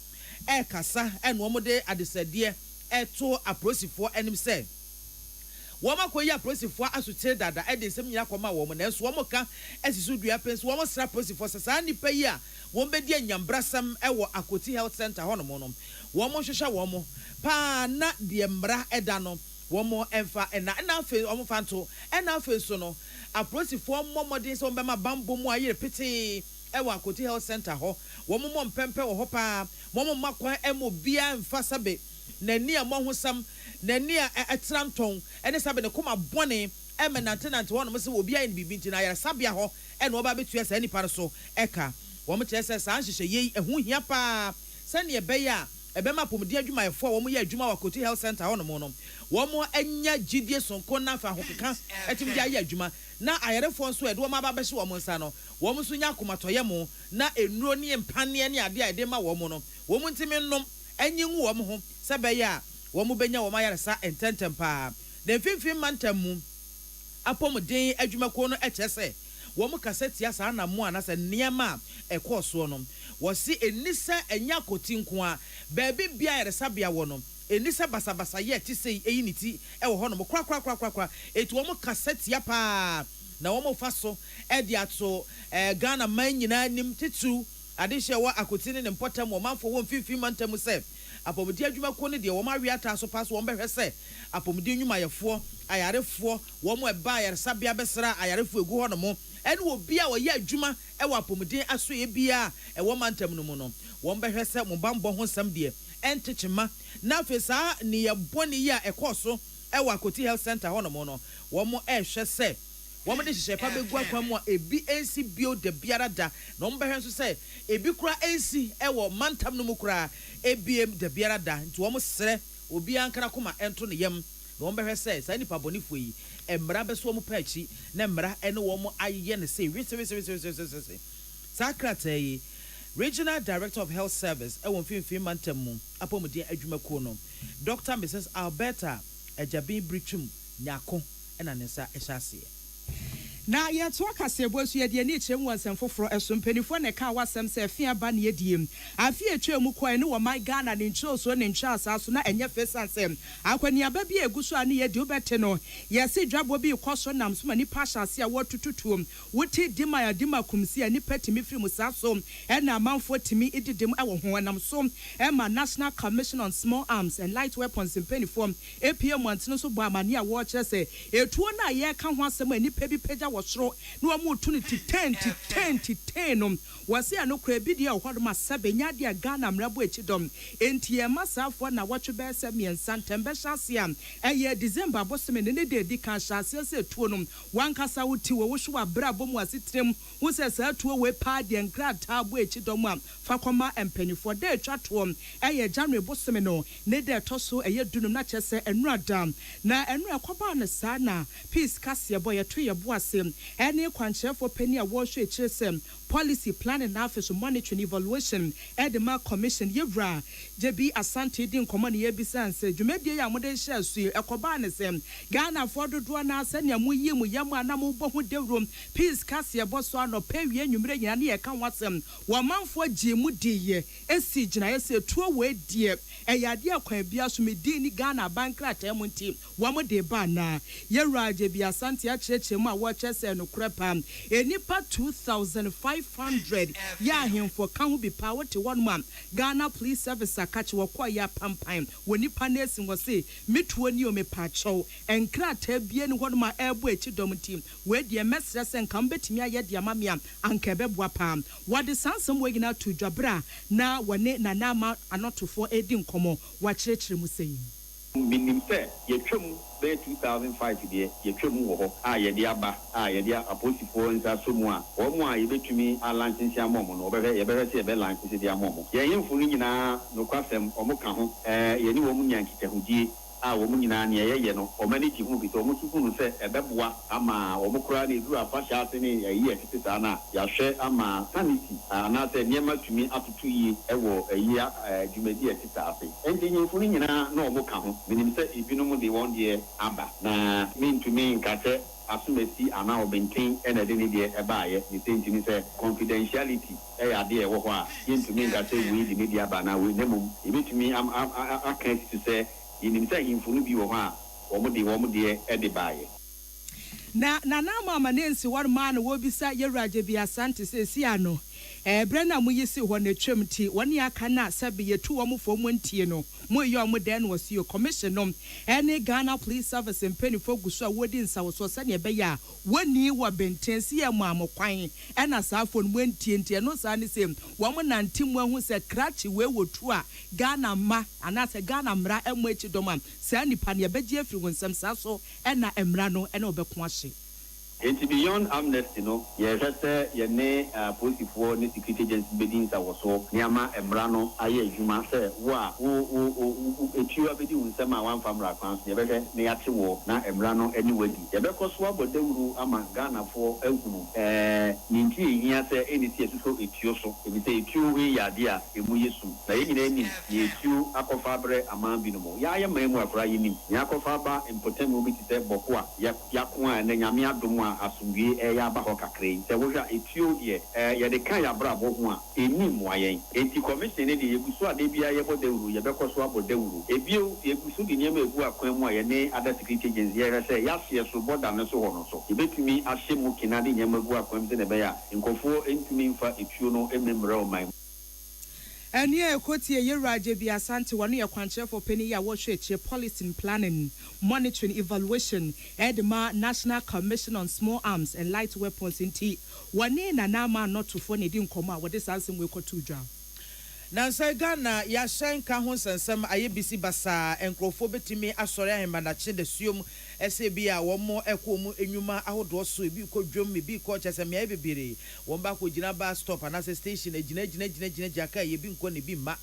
e kasa eno mo de adesade eto aprosifo enim se wo makoyi aprosifo asotire dada e de nsem nyina koma wo mo na so wo mo ka esisu dua pens wo mo sra aprosifo sa nipa yi a wo mbedi anyambrasam e wo Akoti Health Center ho no mo no wo mo hwehwa wo mo pa na de mbra eda no wo mo emfa na afi wo mo fanto na afi so no aprosifo momodin so mbema bambo mu ayere pete ewa Akoti Health Center ho wo mo mpempe wo ho pa mo makwa emo bia mfa sabe na ni a mo hosam na ni a etranton ene sabe ne koma bone eme nantenante wo no mo se wo bia ni bibi ntina ya sabia ho ene wo ba betu esa ni par so eka wo mo kyese sa anhyehyɛ yei ehu hia pa se ne ebeya ebema pomdi adwuma efo wo mo ya adwuma wa Akoti Health Center ho no mo no wo mo anya gidie sonko na fa hokeka etim dia ya adwuma na ayarefo nso edo ma ba behye wo mo nsa no wo mo so nya komatoye mo na enuro ne empane ne ade ade ma wo mo no wo mo ntimi nnom anyi nwu wo mo ho se be ya wo mo benya wo ma yaresa ententem pa den finfin mantam mu apomden adwumako no ekyese wo mo kaseti asa na mo anasa niema ekoso no wo si enisa enya Akoti nko a baabi bia yaresa bia wo no enisa basabasa ye ti sei eyiniti e wo ho no kra etu wo mo kaseti ya pa na wo mo fa so e di ato Ghana man nyina nim titu ade hye wo Akoti ne mpotam wo manfo wo mfifi mantam se apomdi adwumako ne de wo ma wiata so paso wo behwe se apomdi nwumayefo ayarefo wo mo eba ayaresa bia besra ayarefo egu ho no mo ene wo bia wo ye adwuma e wo apomdi aso ye bia e wo mantam no mu no wo behwe se mo bambo ho sam de entechema na fesa ni ye boni ya ekoso e wo Akoti Health Center ho no mo no wo mo ehwe se wo mo de hye pa begu akwamu a ebi ensi bio de biara da na wo behwe so se ebi kura ensi e wo mantam no mu kura ebiem de biara da nti wo mo sere obi ankara koma ento ne yam na wo behwe se sa nipa bonifo yi embra beso wo mo pa achi na embra ene wo mo aye ne se wese sakrata yi Regional Director of Health Service ewon finfin mantemu apomodi adwumakuo no Dr. Mrs. Alberta Agyeman Brichum Nyako ena nesa ehase na yeto akase bosu ye de ni chem wansem foforo eso mpanifo ne ka wasem se afia ba ne yediem afia twemu kwan ne wo my Ghana ne nchoso ne nchasa so na enye fesansem akwani aba bi eguso ane ye de obete no ye se dwabo bi koso nam so mani pasha se a wotututuom wote dima ya dima kumsi ani petimi firi musaso ena amanfo timi ididem ewo ho nam so ema National Commission on Small Arms and Light Weapons mpanifo APM antino so bo amane a wo kire se etuo na ye ka ho asem ani pebi peja wasro no amu tu ni 10 no wase anokra bi dia ohwado ma sabenya dia Ghana mrabo echidom enti e masafo na watwe be se miensa ntembe hyase am eye December aboseme ne de di kan hyase se tuo no wankasa wuti wo hwo abra bom wasitrem wo se sa tuo we pa de nkrata abo echidom am fakoma empanifo de twatoom eye January boseme no ne de toso eye dunum na chese enradam na enra kwaba na sa na peace kase boy to ye boase any kwanchefo pani a wo hwe echirese policy planning office monitoring evaluation edema commission yevra JB Asante din command ye bisanse dwumadie ya mode hye asu ekoba ne sem Ghana for dodo na asania mu yi mu yam ana mu bo hu dewrom peace kase boso ano pewie nwumre nyina ne ye ka wasem wo manfo gye mu diye esi gina ye se tuo we die eyade akwan bia so me din ni Ghana bankrata mu nti wo mo de ba na yevra JB Asante a chereche mu a wo chese no krepa enipa 2500 ya hemfo kan ho bi power to one man Ghana Police Service akachi wo ya pampan woni panesi ngo se metuo ni o me pacho enkrata bie ni hono ma ebo echidom team we de mesre se nka mbetimi aye de amamia anka beboa pam wode sansam we gina to dwabra na wone na nama anotofo edi nkomo wa kirekire mu sei minim se yetwem be 2005 de yetwem wo ho a ye de aba a ye de aposifo nsa so mu a wo mu a ye betumi alantinsi amomo no obere ye bere se be lantinsi de amomo ye yemfu ni nyina no kwasem omuka ho ye ni wo mu nyankita hudie a wo mu nyina ne ye no o mani ti hu bi so mu tufu no se ebeboa ama wo mu kura ne duru afasha ase ne ye etita na ya hwe ama sanity na se niema tumi atutu yi ewo eyi dwumadi etita ase enti nyemfu ni nyina na omuka ho minim se ibinu de won de aba na mintumi nkate asumesi ana obenten ena de ne de ebaaye ni senti ni se confidentiality ya de ewo ho a yentumi nkate wi de media aba na we nemum ibetumi akan ti se inimisa infunu bi wo ha wo de ede baaye na mama nensi war man wo bisa yeraje bi Asante sesi ano brena mu yisi ho na twemti woni aka na sabe yetu wo mfo mu ntie no mo yo mo den wo si commission no any Ghana Police Service mpanifo guso a wodi nsawoso se ne be ya woni wo bentensi ya mu amokwan na saafo no ntie no sa ne sem wo mo nantimu ahu se krachi we wotu a Ghana ma anase Ghana mra emu echidom sa nipa ne begie afiri wonsam sa so na emra no na obeko ahye enti beyond amnesty no ye hwese ye ne posifo ne security agency bedin sa woso niama emra no aye adwuma se wo a wo etua bedi unsem a wan famra kwan so ye behwe ne yache wo na emra no ani wadi ye bekoso abodawuru ama Ghana fo agunu ninti ehia se eniti esuso etuo so ebi se etuo we yade a emu yesu na ye nyina ni ye etuo akofa bre ama binumo ya ye maemu akora yinim ya akofa ba important obi ti se boko a ya ko a na nyame adom asumbi ya ba ho kakre se wo hwa etio de ye de kan ya bra bo ho a eni moayen enti commission ne de yeguso ade bia ye bodewuru ye bekoso abodewuru ebio yeguso de nyema egu akwan mu a ye ne other security agency ye se ya se so boda ne so ho no so ebetumi ahye mu kina de nyema egu akwan se ne be ya nkofo entumi mfa etio no ememra o man eni ekotie yeraje bi Asante wonu ye kwanchefo pani ya wo hwe policy planning monitoring evaluation edema National Commission on Small Arms and Light Weapons nti woni na ma notofo ne di nkomo a wode sansem we kotu dwa na nsa Ghana ya shenka ho sensem ayebisi basa enkrofo betimi asore ahema na che de suom ese bi a wo mo ekomu enwuma ahodo so bi ko dwom bi ko chese me bebere wo ba ko gina ba stop na station agina jaka ye bi nko ne bi ma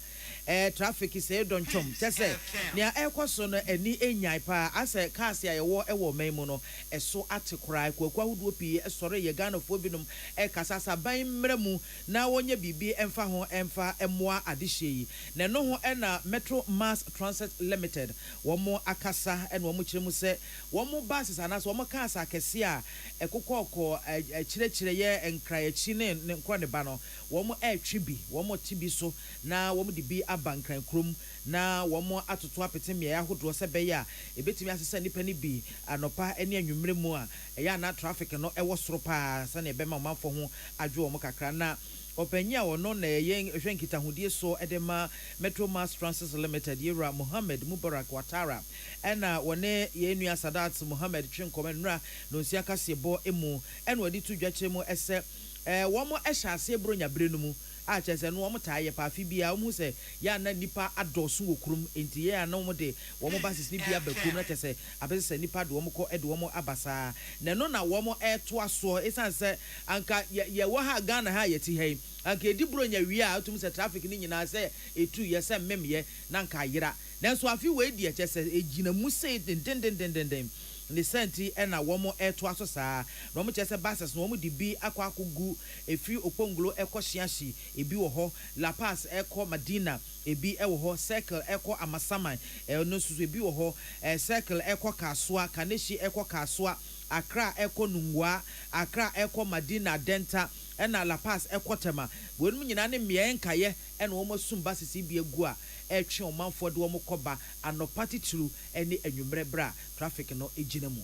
traffic is a don't chum say near air question any enyai pa as a cars ya wo memono e so atekrai kwakwa hudu pi e sore ye Ghana fo binum e kasasa ban mremu na wonye bibi emfa ho emfa emoa adehye yi na no ho e na Metro Mass Transit Limited womo akasa e no mo kiremu se womo buses anaso womo cars akese a ekokoko chire ye enkrayachi ne nkro ne ba no womo twibi womo tibi so na womo de bi abankran krom na womo atoto apete me ya hodo se be ya ebetimi asesa nipa ni bi anopa ene anwumre mu a eya na traffic no ewo soro pa sa na ebema manfo ho adwo womo kakra na openya wono na ye hwenkita hodie so edema Metro Mass Transit Limited Yera Mohammed Mubarak Watara ena wone ye nua Sadat Mohammed Twinkomenra no nsia kasebo emu ena wadi tu dwache mu ese womo ehase bronya brenu mu a chese no womo taaye pa afi bia womo se ya na nipa adoso wokrum enti ye na womo de womo basis ni bia bakrum na chese abese nipa de womo ko ede womo abasa na no na womo to aso esan se anka ye wo ha Ghana ha yeti hei anka edi bronya wi a atum se traffic ni nyina se etu ye se memye na nka yira nanso afi we di chese ejina mu se den ne senti ena womo to aso saa no mo chese buses no mo di bi akwakogu efi oponglo hyiashi ebi wo ho La Paz Madina ebi wo ho Circle Amasaman no susu ebi wo ho Circle Kasoa Kaneshi Kasoa Accra Nungwa Accra Madina Denta ena La Paz Tema wonum nyina ne mie nkaye ena wo mo sum buses bi egu a etwe omanfo de wo mo koba anopati tru ene anwumre bra traffic no ejina mu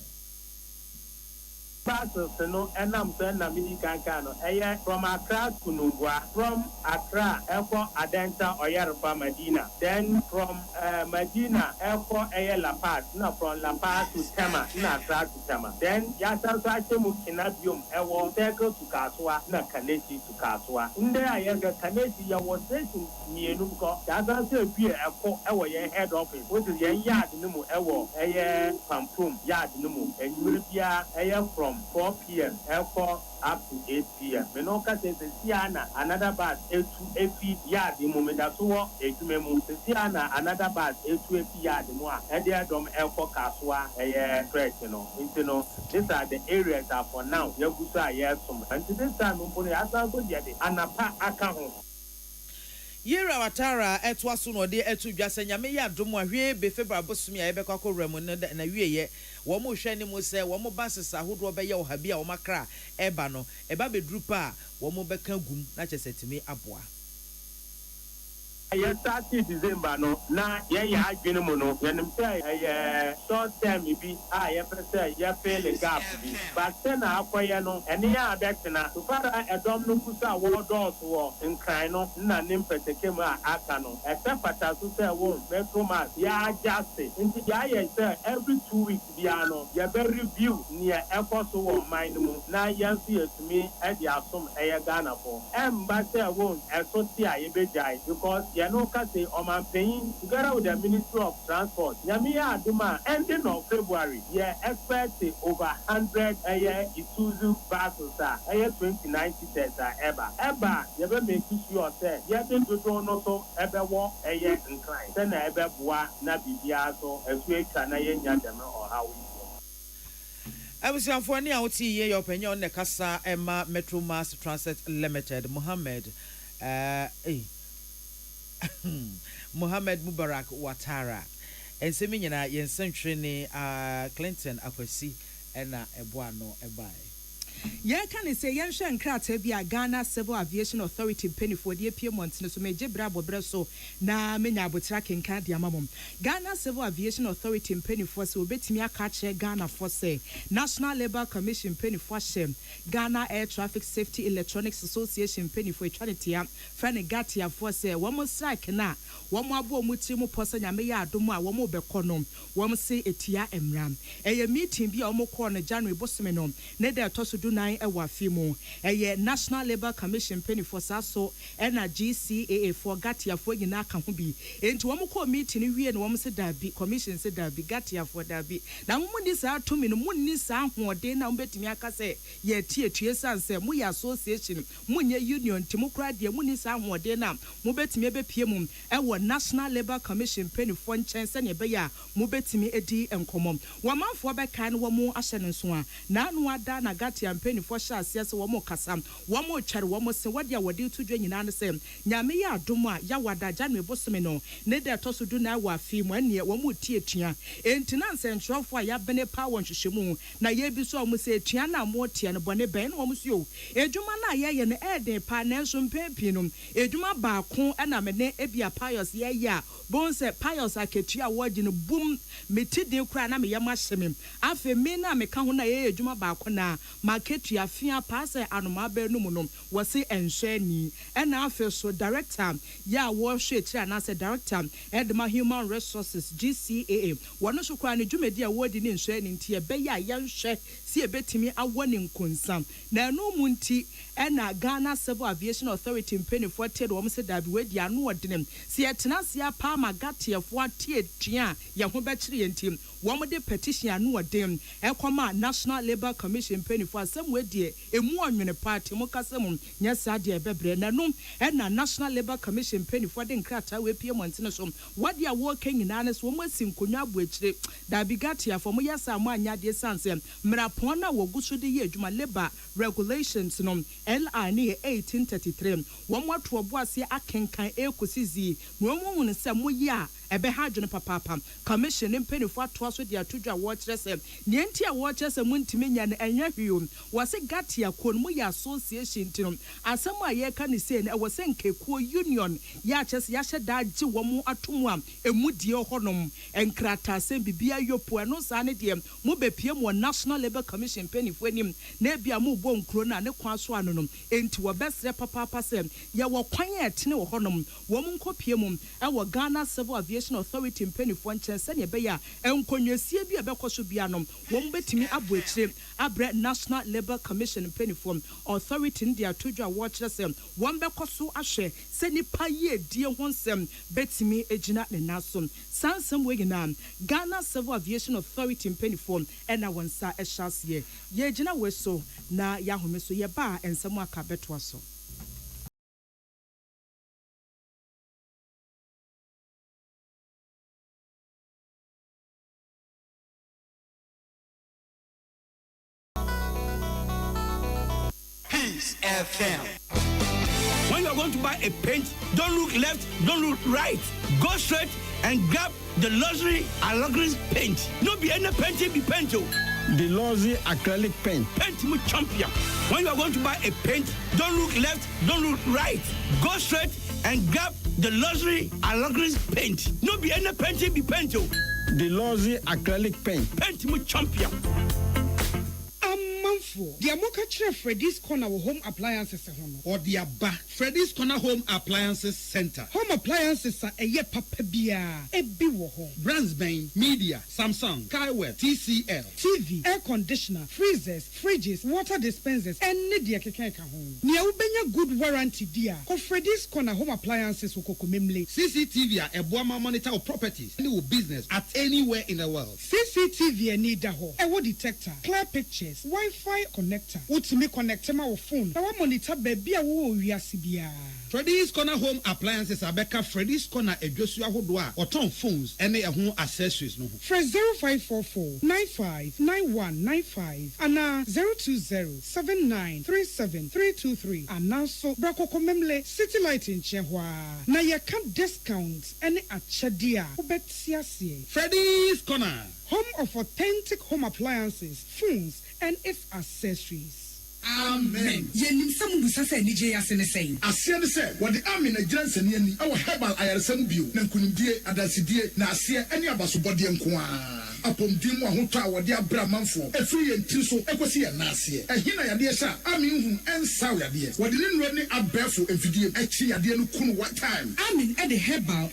buses no enam so na mini kanka no from Accra to Nungwa, from Accra Adenta Oyarpa Medina, then from Medina La Paz, no from La Paz to Tema, na Accra to Tema, then Yasa Sachemu Kinabium Circle to Kaswa, na Kaneshi to Kaswa. Nde ayega Kaneshi ya was station near Nuko, Yasa Sepi head office, which is yard numu Pampum yard numu, and Euripia from 4 p.m. airport up to 8 p.m. Menoka says Siana another bus A2 yard the moment that so Etumemu Siana another bus A2 yard more Ediadom airport Kaswa threat these are the areas that for now Yagusa some and to this time Anapa account Yera Watara etwaso no de etu dwase nyame ya domo ahwe be February bosumi a ebekwa koremu na wieye wo mo hwe ni mo se wo mo bases ahodo be ye wo ha bia wo makra eba no eba be drupa wo mo beka gum na chesetimi aboa I started December no na ye adwene mu no yenim say short term bi ye pressure ye fill the gap bi but then akoye no ene ya abetena so far edom no kusa wo doors wo nkran no na nim peteke mu aka no pata so say wo Metro Mass ya just nti ya ye say every 2 weeks bia no ye be review near effort so wo mind mu na yansi etumi e dia asom Ghana for emba say wo eso ti a ye bejai because you know, Oman paying together with the Ministry of Transport. Yamiya Aduma ending of February, expect over 100 Isuzu buses, 29 seaters Eba, you will make sure that you have been to no so ever walk inclined. Then ever boa Nabibia so as we can or how we Abusianfo ni a woti ye your opinion ne kasa Emma Metro Mass Transit Limited Mohammed Mohammed Mubarak Watara ensemi nyina yensentwe ni Clinton Akwasi ena eboa no ebai Yeah, can say yan shan krata bi a Ghana Civil Aviation Authority penny for the Piedmont no so meje brabo breso na menya abotra kenka dia mamom. Ghana Civil Aviation Authority penny for so betimi aka che Ghana for say National Labour Commission penny for shem Ghana Air Traffic Safety Electronics Association penny for twanitia fane gatia for say womo strike na womo abo muti mu posa nyame ya adomu a womo bekonom womo say etia emram eye meeting bi a womo call no January bosome no ne de toso dunai e wa fi mu National Labour Commission penny for saso ena GCAA for gatia for nyina ka ho bi enti wo mo meeting wie no wo se dabi commission se dabi gatia for dabi na mo ni sa to me no mo ni sa hoode na mo betimi aka se ye tie sanse mo ya association mo nye union ti mo kra de mo ni sa hoode na mo betimi be pie mu e wo National Labour Commission penny for nchen se ne be ya mo betimi edi enkomom wo manfo be kan wo mo ahye ne so a na anu ada na gatia penny for sha ase se wo mo kasa wo mo tware wo mo se wode a wode to dwa nyina ne se nyame ya adom a ya wada January bosome no ne de to so du na wa fi mu ane wo mo tie tua enti na nsentrofo a ya bene pa won hwehwemu na ye bi so mo se tua na mo tie no bone ben wo mo so edwuma na ye ne eden pa na nso mpempi no edwuma ba ko na me ne ebia pious ye ya bon se pious aketua wo gi no bum metide kura na me ye ma hyemem afa me na me ka ho na ye edwuma ba ko na maketua fia pa se anoma ba no mu no wo se enhwe ni na afa so director ya wo hwe tira na se director Edma Human Resources GCAA wono so kwa ne dwumedi a wodi ne nhwe ne ntie be ya yenhwe si ebetimi awone nkonsam na no mu nti na Ghana Civil Aviation Authority mpenifo ted wo mse dabi wedi anu odinem si etena si apa magatiefo atie tua ye ho be kire ntim wo mo de petition anu odem ekoma National Labour Commission mpenifo asem wedi emu onwene party mo kasem nya sade ebebre na no na National Labour Commission mpenifo de nkrata we pie montene so wadi a wo kanyina ne so mo asinkonwa abu akire dabi gatiefo mo yesa mo anya de sanse mrapon na wo guso de ye adwuma labor regulations no LR ni 1833 wo mo ato obo ase akenkan ekosizi mo mo ne se mo ya ebe ha dwene papa commission mpenifo ato so de atodwa wo kire se ne enti a wo kire se mo ntimi nya ne enya hwiom wo se gatia kon mo ya association tino asem a ye ka ne se ne wo se nkekuo union ya kire se ya hye da agi wo mo atomu a emudie honom enkrata asem bibia yopo no sa ne de mo bepie mo National Labour Commission mpenifo anim na bia mo bo nkro na ne kwa so anonom enti wo besre papa se ya wo kwan etene wo honom wo mo nkopie mu e wo Ghana Civil Aviation Authority mpenifo nchen se ne be ya enkonwasie bi ebekoso bia nom wo mo betimi abo akire abre National Labour Commission mpenifo authority ndi atodwa wo kire se wo bekoso ahwe se nipa ye die ho nsem betimi ejina ne naso sansem we gina Ghana Civil Aviation Authority mpenifo ena wonsa ehyasie ye ejina we so na ya home so ye ba ensem aka beto so. Peace FM. When you are going to buy a paint, don't look left, don't look right. Go straight and grab the luxury acrylic paint. No be any paint, be paint. The luxury acrylic paint. Paint me champion. When you are going to buy a paint, don't look left, don't look right. Go straight and grab the luxury acrylic paint. No be any paint, be paint. The luxury acrylic paint. Paint me champion. The Amoka Chere Freddy's Corner Home Appliances or the Abba Freddy's Corner Home Appliances Center. Home appliances are a ye papabia, a biwo home. Brands Bain, Media, Samsung, Kaiware, TCL, TV, air conditioner, freezers, fridges, water dispensers, and Nidia Kekeka home. Nia ubenya good warranty dear. For Freddy's Corner Home Appliances Ukokumimli. CCTV are a Boama monitor of properties, any business at anywhere in the world. CCTV and need a home. A wood detector, clear pictures, Wi-Fi connector. Utimi connect my phone. Now monitor baby a wo wiasibia. Freddy's Corner Home Appliances Abeka Freddy's Corner Ejosua Hodwa or ton phones any home accessories no. Fresh 0544 959195 and 02079373323 and now so Brako Komemle City Light in Chehwa. Na ya can discount any achadia. Ubetiasie. Freddy's Corner, home of authentic home appliances, phones and its accessories. Amen. Yenim some busa say nije ase ne say. Asia ne say, what the army na jiranse ne ani, our herbal ayaresam bio, na nkunimdie, adasidie, na asia eni abasobode nko a. Apomdim wa hoto a wode abra manfo. Efiri enti so ekosi ya naase. Ehina yade sha, ami hu ensa yade. Wode ne nro ne abefo efidie, echi yade no kunu one time. Amin at the herbal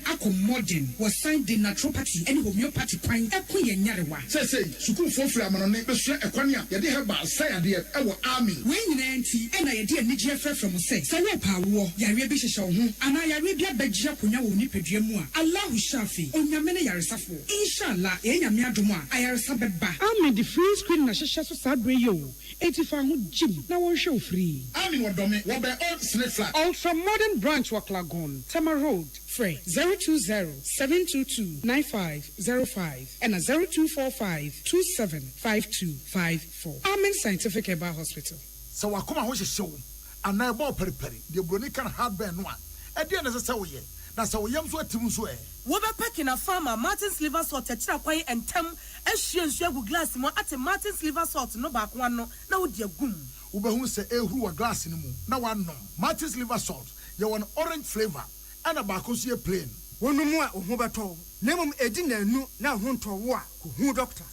modern was signed the naturopathy and homeopathy pine ekuye nyarewa. Say, sukuu fofra amanone besua ekwane a yade herbal say yade ewo amin. When you enti ena yade anigye frɛ from say. Say we pa wo, yare bi hyehyɛ wo ho. Ana yare bi abagye akonya wo nipadua mu a. Allahu shafi, onyame ne yaresafo. Inshallah, enyame adom a ayaresa beba. Amin the free screen na hyehyɛ so sad bring you. 85 ho gym na won show free. Amin wodome, wo be old snake flat. Ultra modern branch Waklagon, Tama Road. Free 020-722-9505 and a 0245-275254. Amen Scientific Herbal Hospital. So wakoma ho hyehyɛ wo ana ebo periperi de broni kan heartburn no a e de na se wo ye na se wo yam so atim so e wo be packing a farmer Martin's liver salt e kira kwan entem ehwie nsu agu glass mo ate Martin's liver salt no ba kwa no na wo de agum wo be hu se ehuru wa glass ni mu na wa nom Martin's liver salt ye won orange flavor ana ba ko so ye plain wonu mu a ohu beto na mum edi nanu na ho nto wo a ko hu doctor.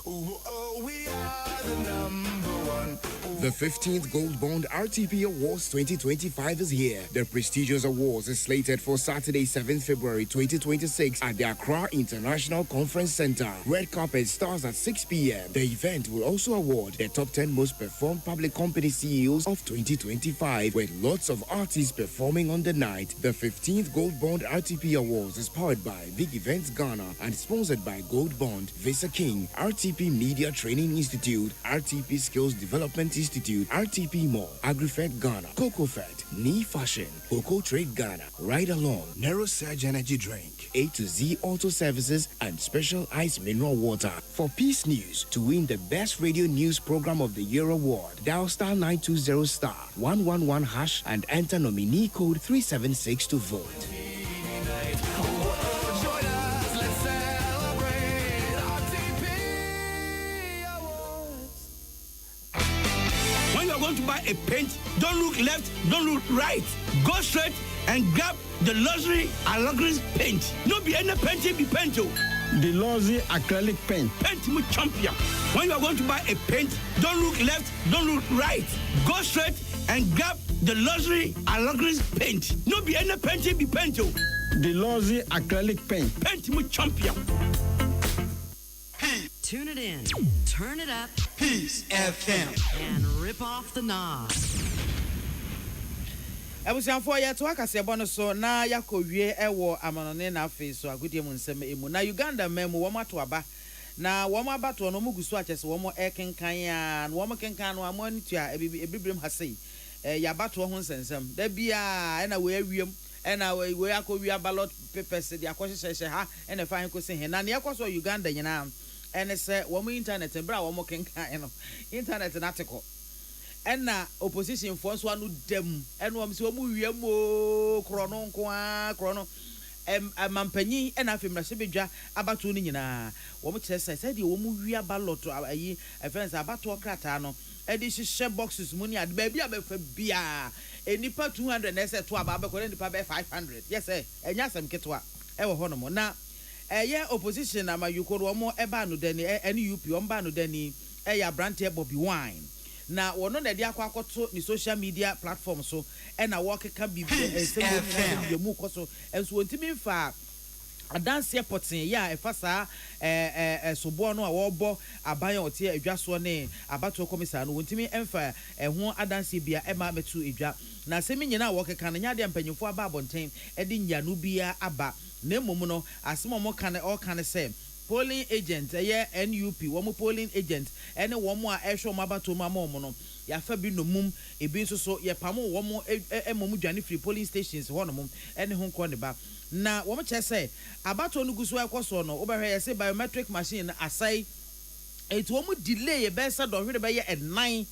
We are the number one. The 15th Gold Bond RTP Awards 2025 is here. The prestigious awards is slated for Saturday, 7th February 2026 at the Accra International Conference Center. Red carpet starts at 6 p.m. The event will also award the top 10 most performed public company CEOs of 2025 with lots of artists performing on the night. The 15th Gold Bond RTP Awards is powered by Big Events Ghana and sponsored by Gold Bond, Visa King, RTP Media Training Institute, RTP Skills Development Institute, RTP Mall, AgriFed Ghana, CocoFed, Knee Fashion, Coco Trade Ghana, Ride Along, Narrow Surge Energy Drink, A to Z Auto Services, and Special Ice Mineral Water. For Peace News, to win the Best Radio News Program of the Year award, dial star 920 star 111 hash and enter nominee code 376 to vote. To buy a paint, don't look left, don't look right. Go straight and grab the luxury Alagris paint. No be any paint, be paint. The luxury acrylic paint. Paint mu champion. When you are going to buy a paint, don't look left, don't look right. Go straight and grab the luxury Alagris paint. No be any paint, be paint. The luxury acrylic paint. Paint mu champion. Tune it in, turn it up, Peace FM, and rip off the knob. Ebusianfo ye to akase bono so na yakowie ewo amanone na afi so agudie mu nsem emu na Uganda memu wo mato aba na wo mabato no mugusu akese wo mo ekenkan a na wo mo kenkan no amonitu a ebibrem hasei ya bato ho nsensem da bia na we awiem na we akowia ballot papers de akohyehyehye ha na fa ko se he na ne yakoso Uganda nyina ene se wo mo internet bra wo mo kenkan no internet na teko ena opposition for so anu dem eno wo se wo mu wiem o krono nko a krono mampanyi ena afemra se bedwa abato ni nyina wo mo kyerese se de wo mu wia ballot ayi friends abato krata no edi hye boxes mu ni ade ba bia be fa bia enipa 200 na se to aba be ko enipa be 500 yes enya asem ketwa e wo hono mo na eye opposition ama yukoro wo mo eba no dani NUP wo mba no dani ya brand Bobby Wine na wono na dia akwakoto ni social media platform so na workeka bibia mu koso enso wontimi mfa adanse potin ya efasa sobo no a wobo aban otie adwaso ne abato komisa no wontimi emfa ho adanse bia ema metu edwa na semi nyina workeka na nyade mpanyimfo aba abonten edi nyanu bia aba na emom no asemo mo kan all kan say polling agent NUP wo mo polling agent ene wo mo a ehwe mo abato mo amom no ya fa bi no mum ebi nso so ye pam wo mo emom dwane free polling stations ho no mum ene ho nko ne ba na wo mo chese abato no guso ekoso no obehwe ye say biometric machine asai etu wo mo delay ye be sa do hwere be ye 9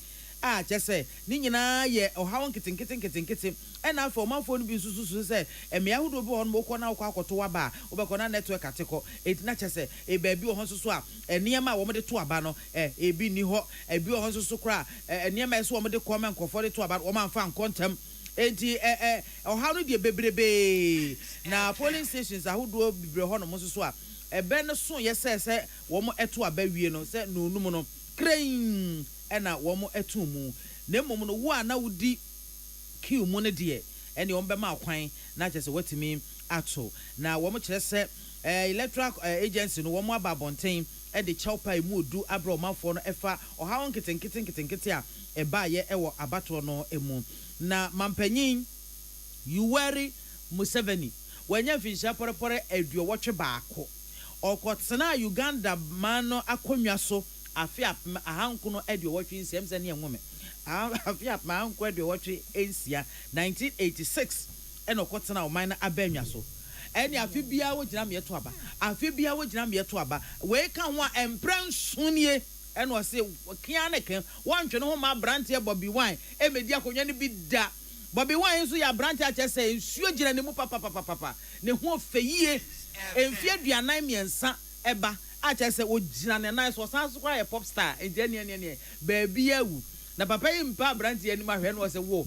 chese ni nyina ye ohawo nketinketi ena for man phone bi susu say emia hudo bi on moko na akwakoto waba obekona network ateko etina chese e baabi o honso a enema wo mede to aba no ebi ni ho ebi o honso kra enema eso wo mede comment nkofo de to aba wo man fa nkontem enti oha no de bebrebe na polling stations ahodo bibre ho no mo so a ebe no so yesese wo mo eto aba wie no se no num no krain ena wo mo eto mu na mmom no wo ana wudi kill mu ne de ene wo mbema akwan na chese watimi ato na wo mo kire se electoral agency no wo mo aba bonten e de chaupa emu odu abro manfo no efa oha won kitenkete a eba ye ewo abato no emu na mampanyin Yoweri Museveni wanya finsha porepore eduo wotwe baako okotsena Uganda mano akonwa so afia ahanko no eduo wotwe nsem se ne enwome afia ahanko eduo wotwe ensia 1986 eno okotsena oman na abanwa so eni afi bia wo gina me to aba afi bia wo gina me to aba we ka ho empransunie eno ose kia ne kan wantwe no ho ma brante Bobby Wine emedi akonwa ne bi da Bobby Wine so ya brante a chese nsuo gina ne mu papa ne ho feyie enfie aduanan miensa eba a chese o gina ne nice so san so kwa ye pop star enti ne baabi awu na papa yi mpa brante ani ma hwe no ose wo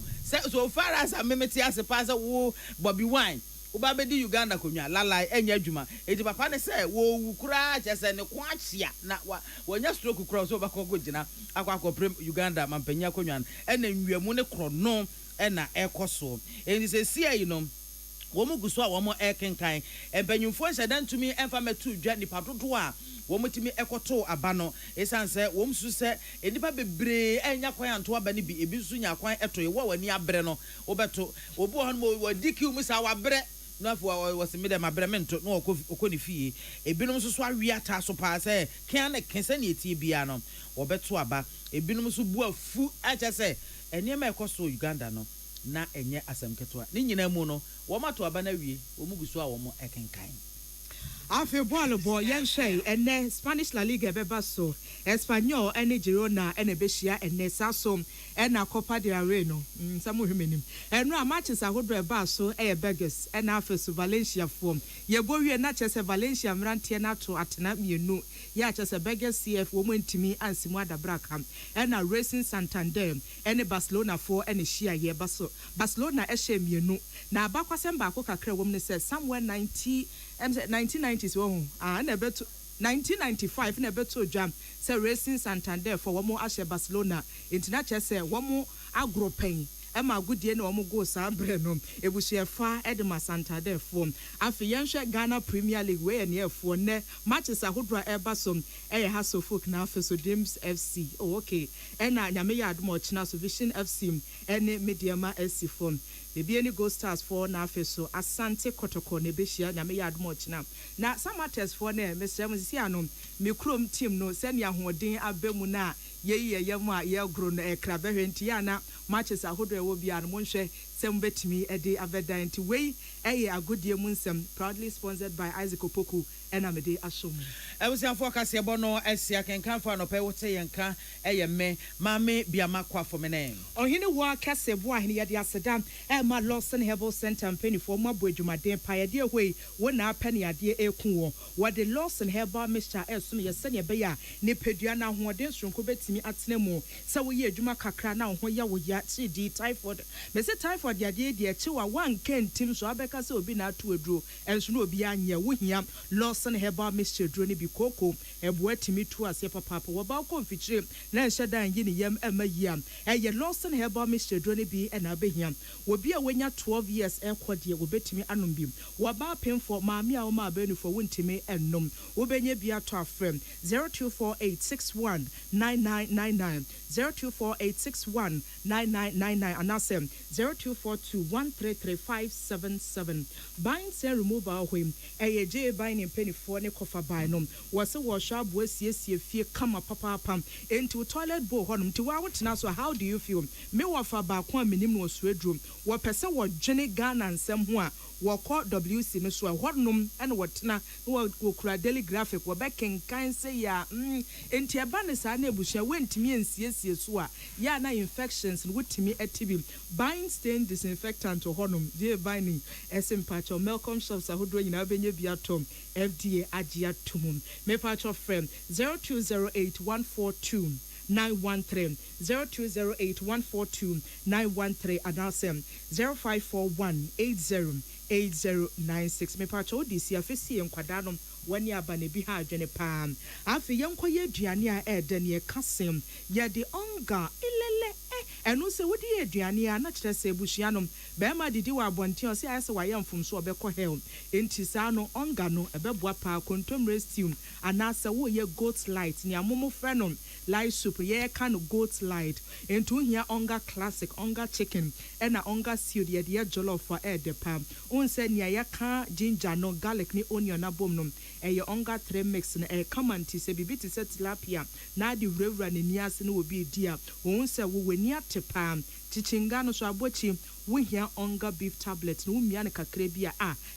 so far as amemeti ase pa se wo Bobby Wine uba bedi Uganda konwa lalai enya adwuma eti papa ne se wo wukura chese ne kwa chia na wonya stroke kura so bakọ gina akwa prem Uganda mampanya konwa ena nwiamu ne krono ena ekoso eni se sia yi no wo mu guso a wo mo ekenkan empanyumfo nsadan tumi emfa metu dwa nipa dodo a wo mutimi ekoto aba no esanse wo msu se enipa bebre enya kwan anto aba ne bi ebi su nya kwan eto ye wo wani abre no obeto obu ho no wadiki mu sa wabre no afo was me dem abre mento no okoni fie ebinom so awi ata so pa se kan na kense ne etie bia no obeto aba ebinom so bu afu acha se eniema ekoso Uganda no na enye asem ketwa ni nyina mu no wo mato aba na wie wo muguso a wo mo ekenkan Afi ball boy yen shay ene Spanish La Liga beba so Espanyol ene Girona ene behia ene sasom ena Copa del Rey no samu hwemenim eno a matches ahodro eba so Beges ena afeso Valencia form ye bowie na chese Valencia mrantie na to atena mienu ya chese Beges CF wo ntimi ansimu adabraka ena Racing Santander ene Barcelona for ene hia ye baso Barcelona ehye mienu na abakwasem ba ko kakra wo ne se somewhere 1990s wo na beto 1995 na beto jam say Racing Santander for wo mo ashe Barcelona international say wo mo agropen ema agudie na wo mo go sambre no ebuhie fa Edema Santander form afi yenhwe Ghana Premier League we ne efo ne matches ahodra ebasom haso folk na afeso Dims FC okay ena nyame ya admo china so Vision FC ene Mediama SC form Bebi any Gold Stars for na afeso Asante Kotoko ne behia nyame ya admo china na Samatters for ne Mr. Mzisi ano mikrom team no senia hoden abemu na ye yemu a ye gro no ekra behwenti ya na matches ahodro ewo bia no monhwe sembetimi ede avedan ti wei agodie mu nsem proudly sponsored by Isaac Opoku enamede asom ewusia forecast yebo no esia kenkan fa no pe wote yenka me mame biama kwa for mene ohini wa kase bo ahini yede asedan ma Lawson Herbal Center mpeni for mabo adwumaden pa yede hwei wona apani ade ekun wo de Lawson Herbal mixture esum yesene be ya ne pedua na hoden sonko betimi atene mu se wo ye adwuma kakra na ho ya wo ya chidi typhoid me se typhoid yade de echiwa wan kentim so abeka se obi na ato aduro enso no obi anya wo hia Lawson Herbal mixture duro ne bi koko eboa timi to ase papa wo ba ko mfikyire na nhyedan yi ne yam emayiam eye Lawson Herbal mixture duro ne bi na abehia obi a wenya 12 years ekode wo betimi anom bi wo ba pemfo maami a wo ma abenu fo wontimi ennom wo benye bi ato afrem 0248619999 0248619999 anasem 0242133577 bind say removal hwem eye bind in penny for ne kofa buy no wose wo sha bo asiesie fie kama papa pam into toilet bowl honum ti wa wotena so how do you feel me wo fa ba ko aminim no suedrum wo pese wo dwene Ghana nsem ho a wo call WC no so honum ene wotena wo kura daily graphic wo be kenkan say ya enti eba ne sa na ebusha wentimi ensiesie so a ya na infections no wotimi atibi bind stain clean disinfectant to honum the binding SM patch or Malcolm shops ahodo nyina benye bia tom FDA agia tumum me patch of friend 0208142913 0208142913 and also 0541808096 me patch this year fesi enkwada when ya ba ne bi ha adwene pam afi yenko ye aduane a eden ye kasem ye de onga ilele enu se wodi aduane a na kire se busuanom be ma didi wa abonte o se ayese wa yemfum so obekọ hell enti sa no onga no ebeboa pa kontomre stew anase wo ye goat light ni amomo frɛ no light soup ye kan goat light enti hia onga classic onga chicken ena onga stew ye de jollof for ede pam unse nia ye ka ginger no garlic ni onion na bom no eye onga 3 mix na kamanti se bibi ti set tilapia na di wura ne niase no obi dia unse wo weni atepa chichinga no so abochi wo hia onga beef tablet no umia ne kakra bia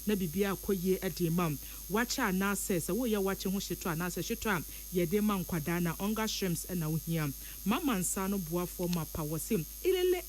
na bibia akoye ede mam wacha na se wo ye wache ho hyeto na se hyeto ye de ma nkwada na onga shrimps na wo hia mama nsa no boafo mapa wosim ilele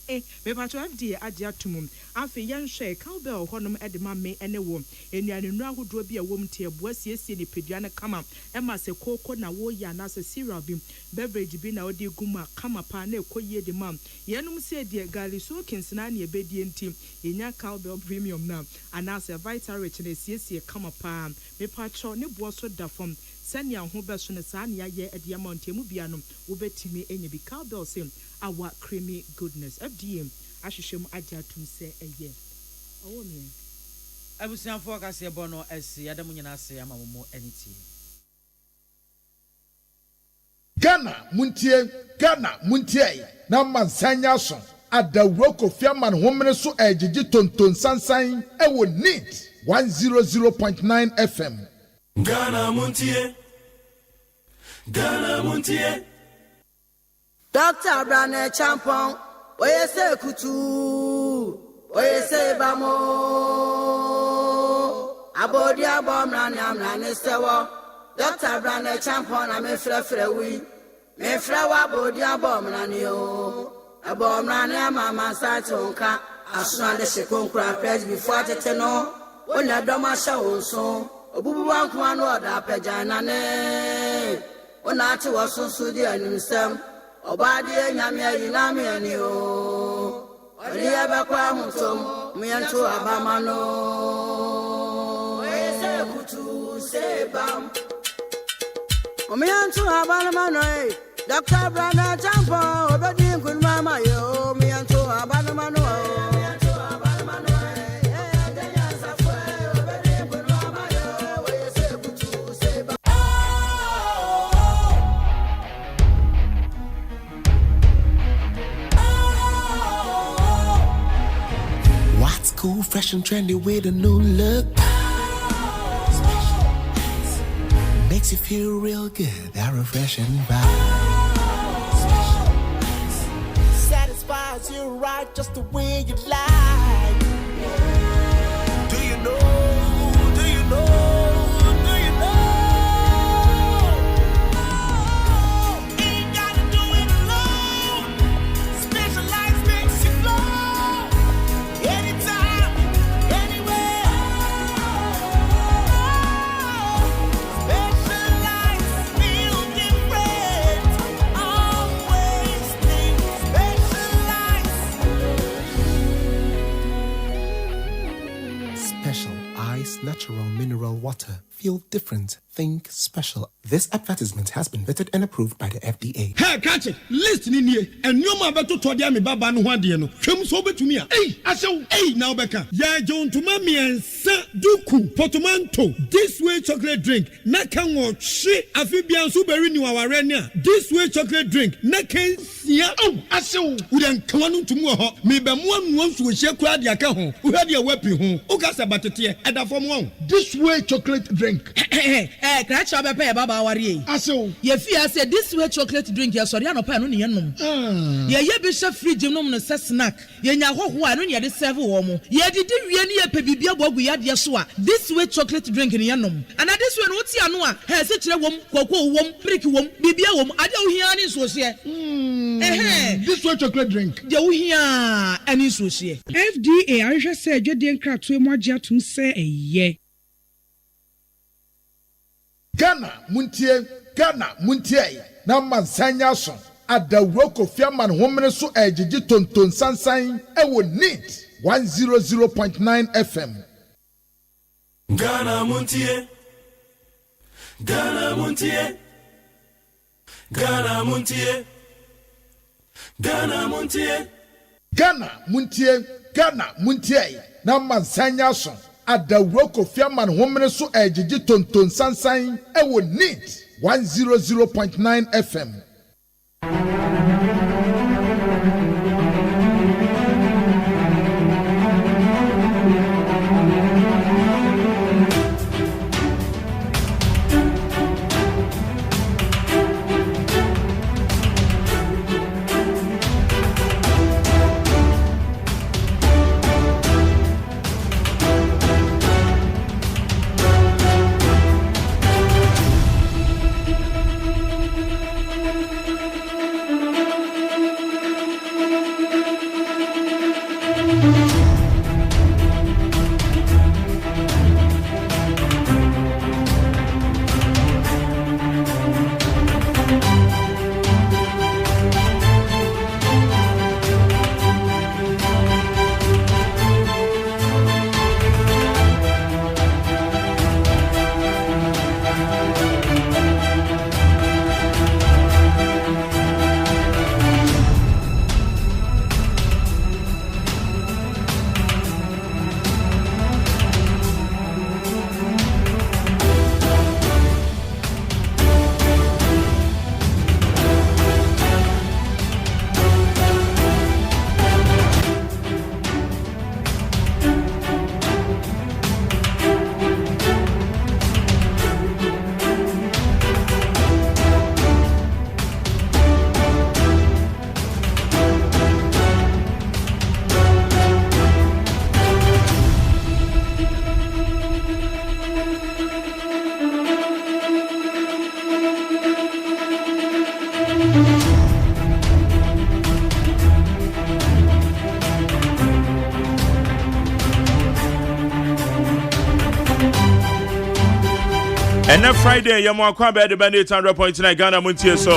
me pato FDA agia tumum afi ye nhwe cowbell honom ede ma me ene wo enuane nu ahodo bia wom tie boasiesie ni pedua ne kama ema se koko na wo ya na se cereal bi beverage bi na odi guma kama pa na ekoye de mam yenum se de gali so kinsina na ebedie ntim enya cowbell premium na anase vital rich na siesie kama pa me pato ne boaso da fom sanya ho beso ne sa na ye ede amount emu bia no wo betimi enye bi cowbell sim our creamy goodness FDM ahwehwem agia tum se eye owo me abusianfo akase bono esi adamu nyina ase amamomo aniti Ghana muntie na mansanya so adawro kofiaman homene so ejiji tonton sansan ewo neat 100.9 FM Ghana muntie Dr. Brane Champon oye se kutu oye se bamo abodi abomra ni amra ni sewo Dr. Brane Champon na me frefre wi me frewa abodi abomra ni o abomra ni mama sa tonka asuna de shekonkura press before tete no onya doma sha wonso obubu wanku anu oda pejana ne ona ati wosunsu di animsem obadi enyame ayina me ani o ori ebekwa hutom mianto abamano ese kutu sebam mianto abamano Dr. Brana Jampo obadi kun mama yo mianto abamano mianto abamano denya safwe obadi kun mama yo ese kutu sebam What's cool, fresh and trendy with a new look? Makes you feel real good, that refreshing vibe. Satisfies you right just the way you like. Do you know? Ain't gotta do it alone. Specialized makes you flow. Anytime, anywhere. Specialized feel different. Always think specialized. Special Ice Natural Mineral Water. Feel different. Think special. This advertisement has been vetted and approved by the FDA. Hey, catch it. Listen in here. And you ma beto to dia me baba no hwade no. Hwem so betumi a. Hey, asew. Hey, now beka. Ya jon to ma miensa duku portmanteau. This way chocolate drink. Na kan wo hwe afibian so beri ni waware ni a. This way chocolate drink. Na kan sia. Oh, asew. We dan kan no tumu ho. Me be mo anu so hye kura dia ka ho. Wo hwade a wapi ho. O ka sa batete e da fom ho. This way chocolate drink. Cracha Bepe Baba Wari. Aso. Ye fear said this way chocolate drink, your Soriano Pan, Ye Bishop free genome snack. Ye Yaho, one year the several woman. Ye did really a pebibia bob we had Yasua. This way chocolate drink in Yanum. And at this one, what's Yanua? Has such a woman, Coco, wom, pricky wom, Bibia wom, I don't hear any social. This way chocolate drink. You hear any social. FDA, I just said, you didn't crack to more to say a ye. Ghana Muntie na mansanya so adawro kofiaman homene so ejiji tonton sansan e wo NEET 100.9 FM. Ghana Muntie Ghana Muntie Ghana Muntie Ghana Muntie Ghana Muntie na mansanya so adawro kofiaman homene so ejiji tonton sansan e wo NEET 100.9 FM. And then Friday, you more come back the band 800.9 Ghana Muntie so.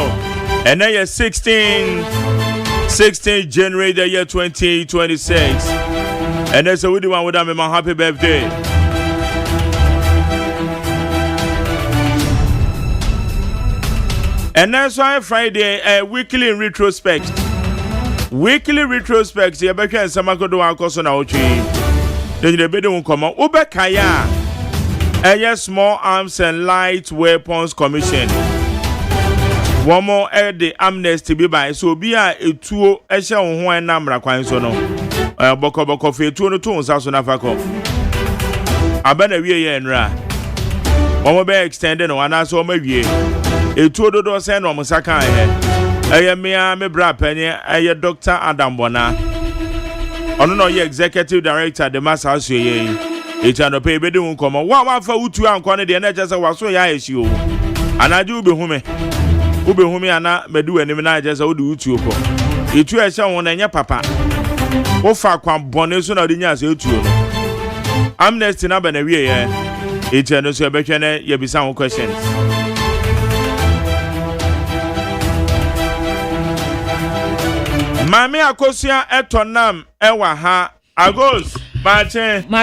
And then 16 January the year 2026. And then so we do one with them, my happy birthday. And that's why Friday, weekly in retrospect. Weekly retrospect, you better and some go do our course on our tree. Then the bid won't come out. Ubekaya. A Small Arms and Light Weapons Commission. One more at the amnesty be by so be a 2 eshel one number kwan so no. Boko fe 2 no 2 so na fako. Abana wie ye nra. One more be extended no ana so ma wie. E 2 dodo se no mo saka he. Me bra penye Dr. Adam Bona. Ono no ye executive director the mass house ye. It's an pay bedroom come on. What for you and Connie the NHS was so ya issue. And I do be home. Ube home and medu and even I just do you. It was someone and your papa. What for quam bonus or the years you two? Amnesty number a year. It's an observation. You be some questions. Mammy Akosia etonam ewa ha agos. Mark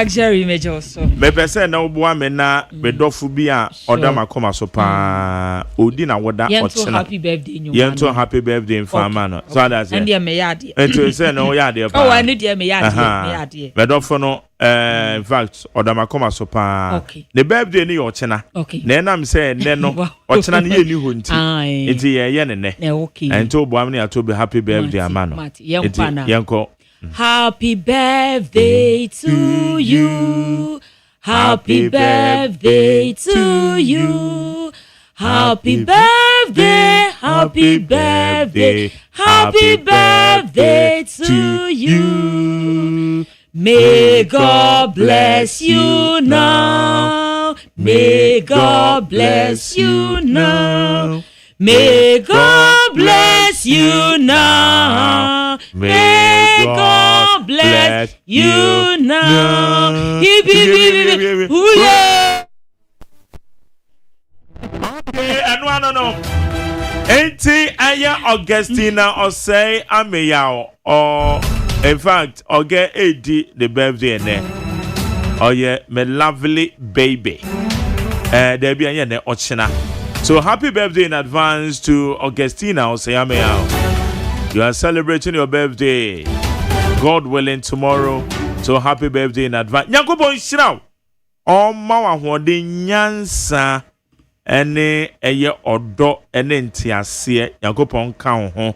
Jerry Major also. Me pese na obo ame na bedofu bi a odama koma so pa odi na woda otena. Happy birthday nyu. Yento happy birthday mfama no. So that's it. And dey me yade. Ento say no yade pa. Oh, I need dey me yade. Bedofu no in fact odama koma so pa. The birthday ni ochena. Na na me say ne no ochena ne ye ni ho nti. Enti ye ne ne. Ento obo ame na to be happy birthday amano. Enti yenko Happy birthday to you. Happy birthday to you. Happy birthday, happy birthday, happy birthday to you. May God bless you now. May God bless you now. May God bless you now. May God bless you now. Hip, hip, hip, hip. Hooray! Okay, and no. Enti aya Augustina OSEI AGYEMAN or in fact oge edi the birthday ne. Oh yeah, my lovely baby. There be aya ne ochina. So happy birthday in advance to Augustina OSEI AGYEMAN. You are celebrating your birthday. God willing tomorrow. So happy birthday in advance. Nyankopon shiraw. O ma wa hode nyansa ene eye odo ene ntiase Nyankopon kan ho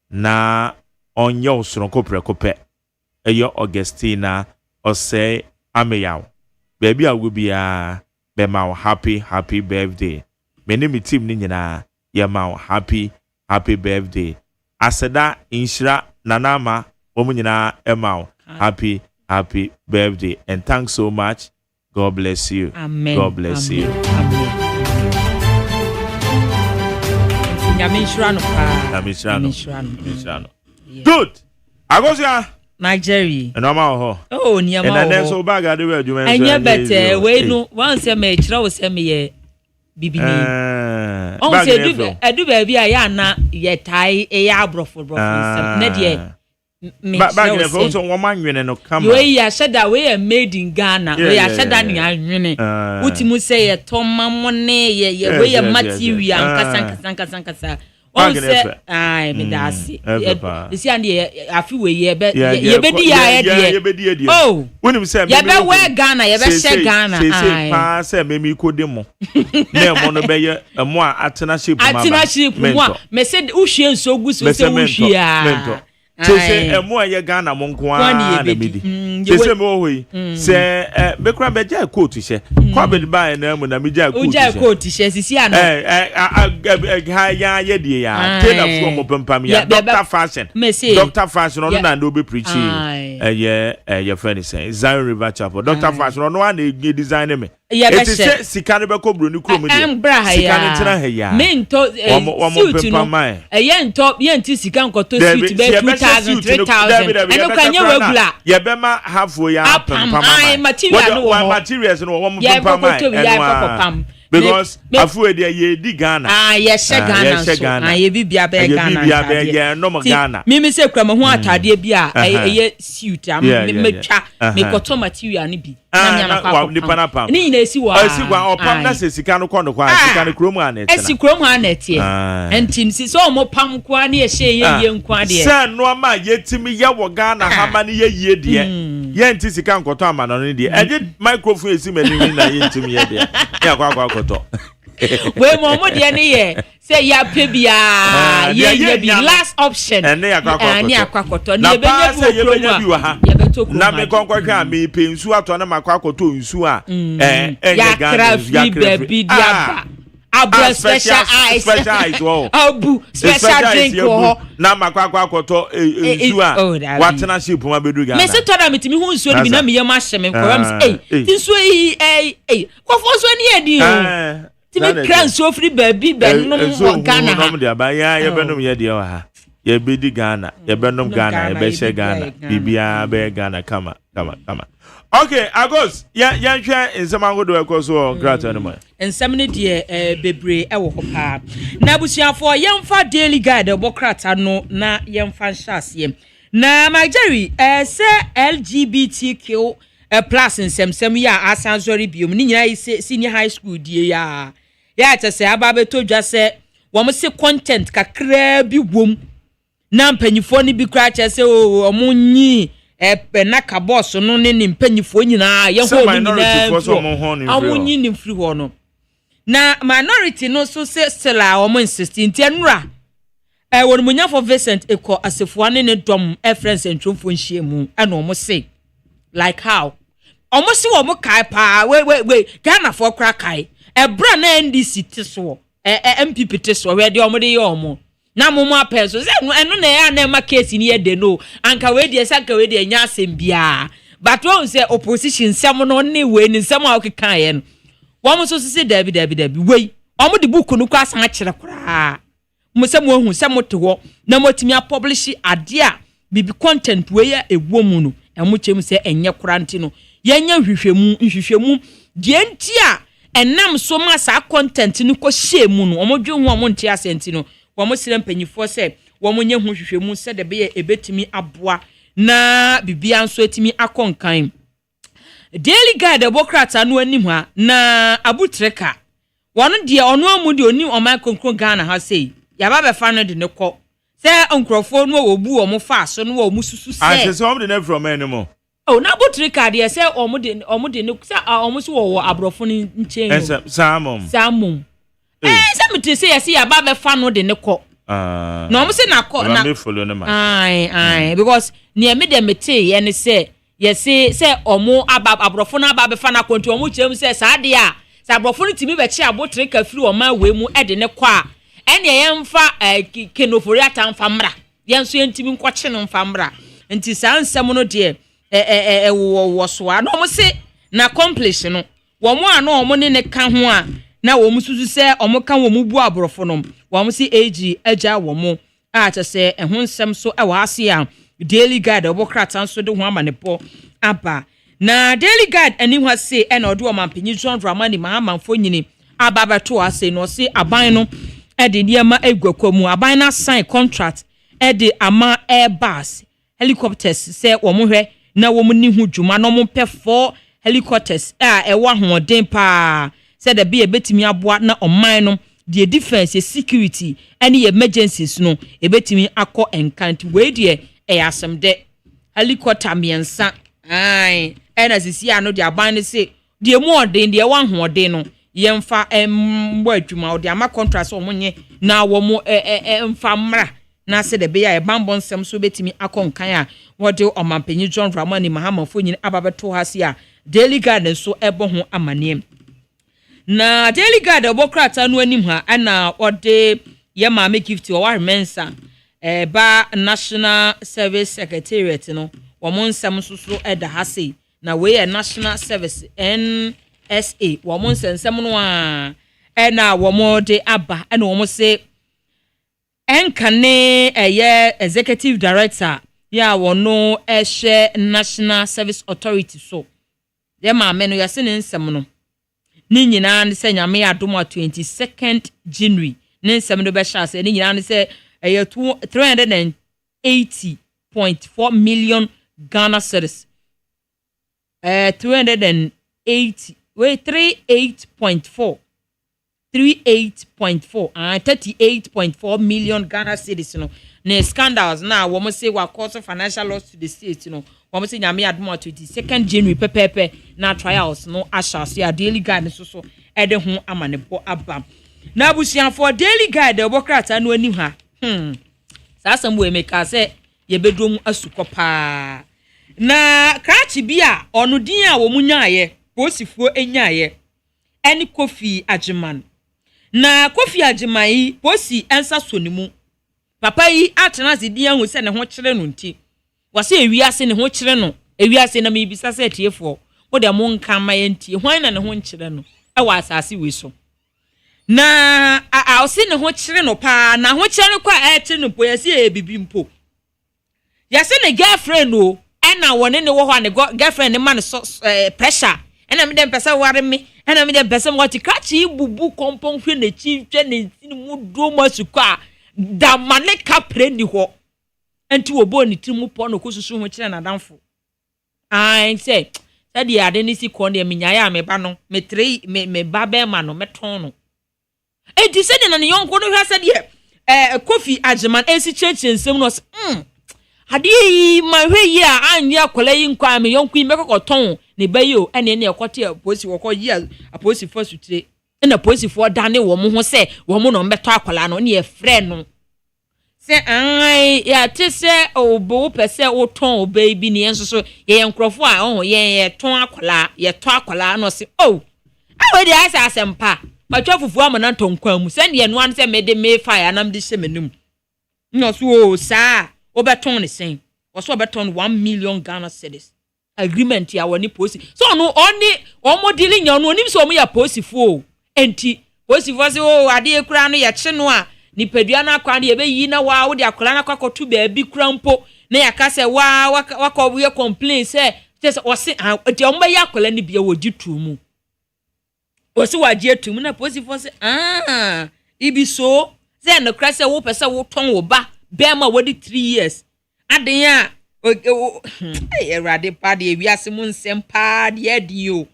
na onye osronko prekope eye Augustina OSEI AGYEMAN. Baby awu bia be ma happy birthday. Many me team ni nyina ye ma happy birthday. Aseda inshira nanama omu nyina ema happy birthday and thanks so much. God bless you. Amen. God bless you. Amen. Good. Agosia Nigeria. Normal ho. Oh, niama. And then so bag ade we adwuma. Enya better we no once me kira wo se me ye bibini. On se edu ba bi aya na ye tai e ya abrofo na de bag ne for so woman nwene no come. We ya sheda we made in Ghana. We ya sheda ni anwene. Utimu se ye toma mone ye we ye material nkasa. On say ai me dasi. Isi ande afi we ye be di ya de. Oh, wonim say ye be we Ghana, ye be she Ghana. Ai. Pa say me mi ko de mo. Na mo no be ye mo a atena shape ma ba. Atena shape mo. Me say uhwie nso gusu say uhwie a. Say emo ye Ghana mo nko a na medi. Say me wo yi. Say be kra be ja coat she. Kwa be ba na mu na me ja coat she. Ja coat she sisi ana. Ha ya ye die ya. Tell of from pempam ya. Dr. Fashion. Dr. Fashion no na do be preaching. Your friend say Zion River Chapel. Dr. Fashion no na design me. It is sika ne be ko bro ni kro mu de. Sika ne tena ha ya. Me nto suit no. Ye nto ye nti sika nkoto suit be 2,000 3,000. Eno kanye regular. Ye be ma half ya pam. Ai material no wo. Materials no wo pam. Because afu de ye di Ghana. Ye she Ghana so. Ye bibia be Ghana. Ye no mo Ghana. Me say kra me ho atade bia ye suit am me twa me koto material ne bi. Na pam. Ni na esi wa. Esi wa opam na se sika no kondo kwa sika no krom ha na etina. Esi krom ha na etie. Entin si so mo pam kwa na ye she ye nkwa de. Se no ma yetimi ye wo Ghana ha ma ne ye de. Ye nti sika nkoto ama no ne de. Eje microphone esi mani na ye ntimi ye de. Ya kwa koto. We mo de ne ye say ya pe bia ye bi last option. Ene ya kwa koto. Ni ye benya bi wa ha. Na me konkwa hwa me pe nsu ato na makwa koto nsu a ya krafi baby dia abra special eyes wow abu special drink wo na makwa koto nsu a watena ship ma bedu Ghana me se to da metimi hu nsu ni bi na me yema hye me koram nsu kwofo so ni edi o ti kran so free baby benum Ghana no de aba ya benum ye de wa ha ye bedi Ghana ye benum Ghana ye be she Ghana bibia be Ghana kama okay agos ya hwe nsem agodo ekoso grato no mo nsem ne de bebre e wo pa na busuafo yemfa daily guide obokrata no na yemfa nhase na Nigeria se LGBTQ plus nsem ya asansori biom ni nyina senior high school die ya tese ababeto dwa se wo se content kakra bi wom na mpanyifo ni bi kra che se omunyi na ka boss no ne mpanyifo nyina ye ho nyina amunyi ni free ho no na minority no so se stella o insist ntianura won munya for Vincent eko asefo ne dom friends entwomfo nhie mu na o mo say like how almost see what kai pa wait Ghana for crack kai e bra na NDC tiso MPP tiso where the omode yomo na momo apeso say eno na ya na ma case ni e de no anka we de sanka we de nya asem bia but won say opposition sem no ne we ni sem a okekan ye no wo so say dabi we omo de book no kwa san akere kra mo se mo hu se mo te ho na mo timi a publish ade a bibi content we ya ewo mu no e mo chem se enye kra nti no yenya hwehwemu de nti a enam so ma sa content ni ko hye mu no omo dwe hu omo nti asenti no wo mo sire mpanyifo se wo mo nye hu hwehwemu se de be ebetimi aboa na bibia nso etimi akonkan Daily Guide Democrats anu anim ha na abutreka wono de ono amu de oni o man konkron Ghana ha sei ya ba be fa no de ne kɔ se nkrofo no obu o mo fa so no o mu susu se I say om de ne from anymore oh na abutreka de se o mo de ne se o mo so wo abrofo ni nchen samom se mete se ya se ya ba be fa no de ne kɔ no mo se na kɔ na me follow no man ai because ne me de mete ye ne se yesi se omo abrofo na aba be fa na kontu omo chem se saade a sa abrofo no timi be che abotre ka firi o ma we mu ede ne kwa a ene ye mfa kenofori atamfa mra ye nso yentimi nkwoche no mfa mra nti sa nsem no de wo so a no mo se na accomplish no wo mo ano omo ne ka ho a na wo mu susu se omo ka wo mu bu abrofo no wo mo se ag agya wo mo a che se ehun nsem so e wa ase a Daily Guide Democrats anso de ho amanepo aba na Daily Guide ani ho ase e na odo omampanyi John Dramani Mahamanfo nyini aba beto ase no se aban no e de niema egwakomu aban na sign contract e de ama Airbus helicopters se wo mo hwe na wo mo ni hu dwuma no mo pe 4 helicopters e wa hoden pa se de be betimi aboa na oman no the defense security any emergencies no ebetimi akọ enkant we de asem de helicopter miensa ai ena sisi ano de aban ne se de mu odin de wa hoden no yemfa mbo adwuma de ama contract o monye na wo mo mfa mra na se de be ya bambo nsem so betimi akonkan a wode omampanyi John Dramani Mahamanfo nyine ababeto hase a Daily Guide so ebo ho amane na Daily Guide Democrats anu anim ha ana wode ye maame gift o wa mensa ba National Service Secretariat no wo mo nsem so eda hase na we National Service NSA wo mo nsem no a na wo mo de aba na wo mo se enkane executive director ya wono ehwe National Service Authority so ye maame no yase ne nsem no ni nyina ne se nyame adom 22nd January ne nsem no be sha se ni nyina ne se 380.4 million Ghana cedis 38.4 million Ghana cedis no ne scandals na wo mo say wa cause financial loss to the state no wo mo say nyame adom 22nd January pepepe na trials no ashase a Daily Guide so ede ho amanebo aba na abusian for Daily Guide Democrats anu ani ha sasa mwe meka se yebedom asukopa na krachi bia onu din a wo munyaaye posifuo enyaaye eni Kofi Agyeman na Kofi Agyeman yi posi ensa sonimu papa yi atena zidi ahu se ne ho kire no nti wase ewiase ne ho kire no ewiase na mebisa se tiefo wo de mo nka ma ye nti hwan na ne ho nkire no e wa asase we so na a osi ne ho kire no pa na ho kire kwa ete no po yesi ebibi mpo yesi ne girlfriend no ena wone ne wo ho ne girlfriend ne man so pressure ena me dem pesa ware me ena me dem pesa what krachi bubu kompon hwe ne chi hwe ne mu do masuka da mane kapre ni ho enti wo bo ni timu po no kosusu ho kire na danfo ai say sadi ade ni si ko ne minyaya me ba no me trei me ba be ma no me ton no enti se na ne yonko no hwa sadi Kofi Agyeman esi cheche nsem no ade yi ma hwe yi a anye akola yi nkwa me yonko yi mekokoton ne bayo ene ne ekote aposi woko yi aposi fo sutire na aposi fo dane wo mo ho se wo mo no mbeto akola no ne e frɛ no say ai ya te say obo pese wo ton baby ni enso so ye nkrofo a oh ye ton akola ye to akola no se oh awe dey asa asempa matwa fufu amana tonkwan mu send ye no an say me de me fire anam de hyemenum no so o sa obeton ne sen wo so obeton 1 million Ghana cedis agreement ya woni posi so no oni omo dealing ya no onim so omo ya posifo enti posifo se o ade ekura no ye kye no a nipadua na akwa de be yi na wa wo de akola na kwakotu be bi kura mpo na ya ka se wa wakọ we complain se o se enti omo ya akola ni bia wo gitu mu o se wa je tu mu na posifo se ibi so se no kra se wo pese wo ton wo ba be ma wo di 3 years aden a erade pa de wiase mu nsem pa de adio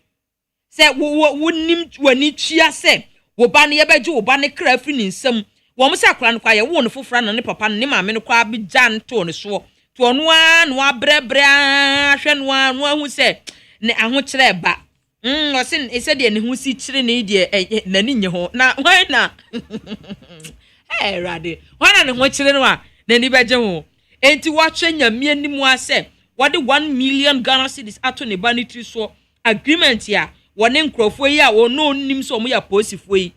se wo nim wani tua se wo ba ne ye beje wo ba ne kra fi ni nsem wo mo se akra no kwa ye wo no fofra no ne papa no ne maame no kwa bi jan to ne so to no a no abrebre hwe no a no ahu se ne aho kire ba o se e se de ne hu si kire ne de na ni nye ho na hwan na erade hwan na ne ho kire no a na ni beje ho enti watche nyamie nimu ase wade 1 million Ghana cedis ato ne banitri so agreement ya wone nkrofo yi a wono nim so mo ya posifo yi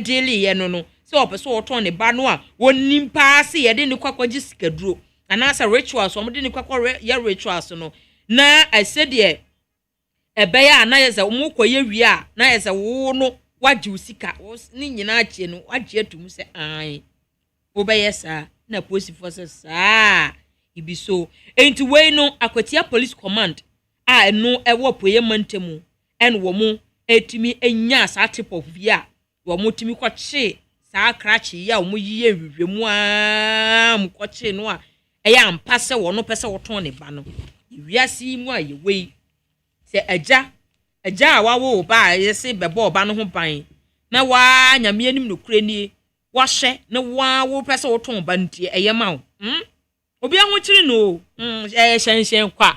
daily ye no so opeso oton ne ba no a wonim paase ye de ne kwakwaji sikaduro anasa rituals so mo de ne kwakwa ye rituals no na I said ye ebe ya na ye ze mo koye wi a na ye ze wo no waji usika ni nyina ache no waji atum se ai obaye sa na posifo se sa ibiso enti we no akwatia police command a no ewo poye mantemu en wo mu etimi enya sa type of via wo mu timi kwache sa krachi ya wo mu yiye hwehwemu a mu kwache no a eya ampase wo no pese wo ton ne ba no wiase mu a ye we se aja a wawo ba yesi bebo ba no ho ban na wa nyame anim no kure ni wahye na wa wo pese wo ton ba ntie eye ma wo obi aho kiri no hyen kwa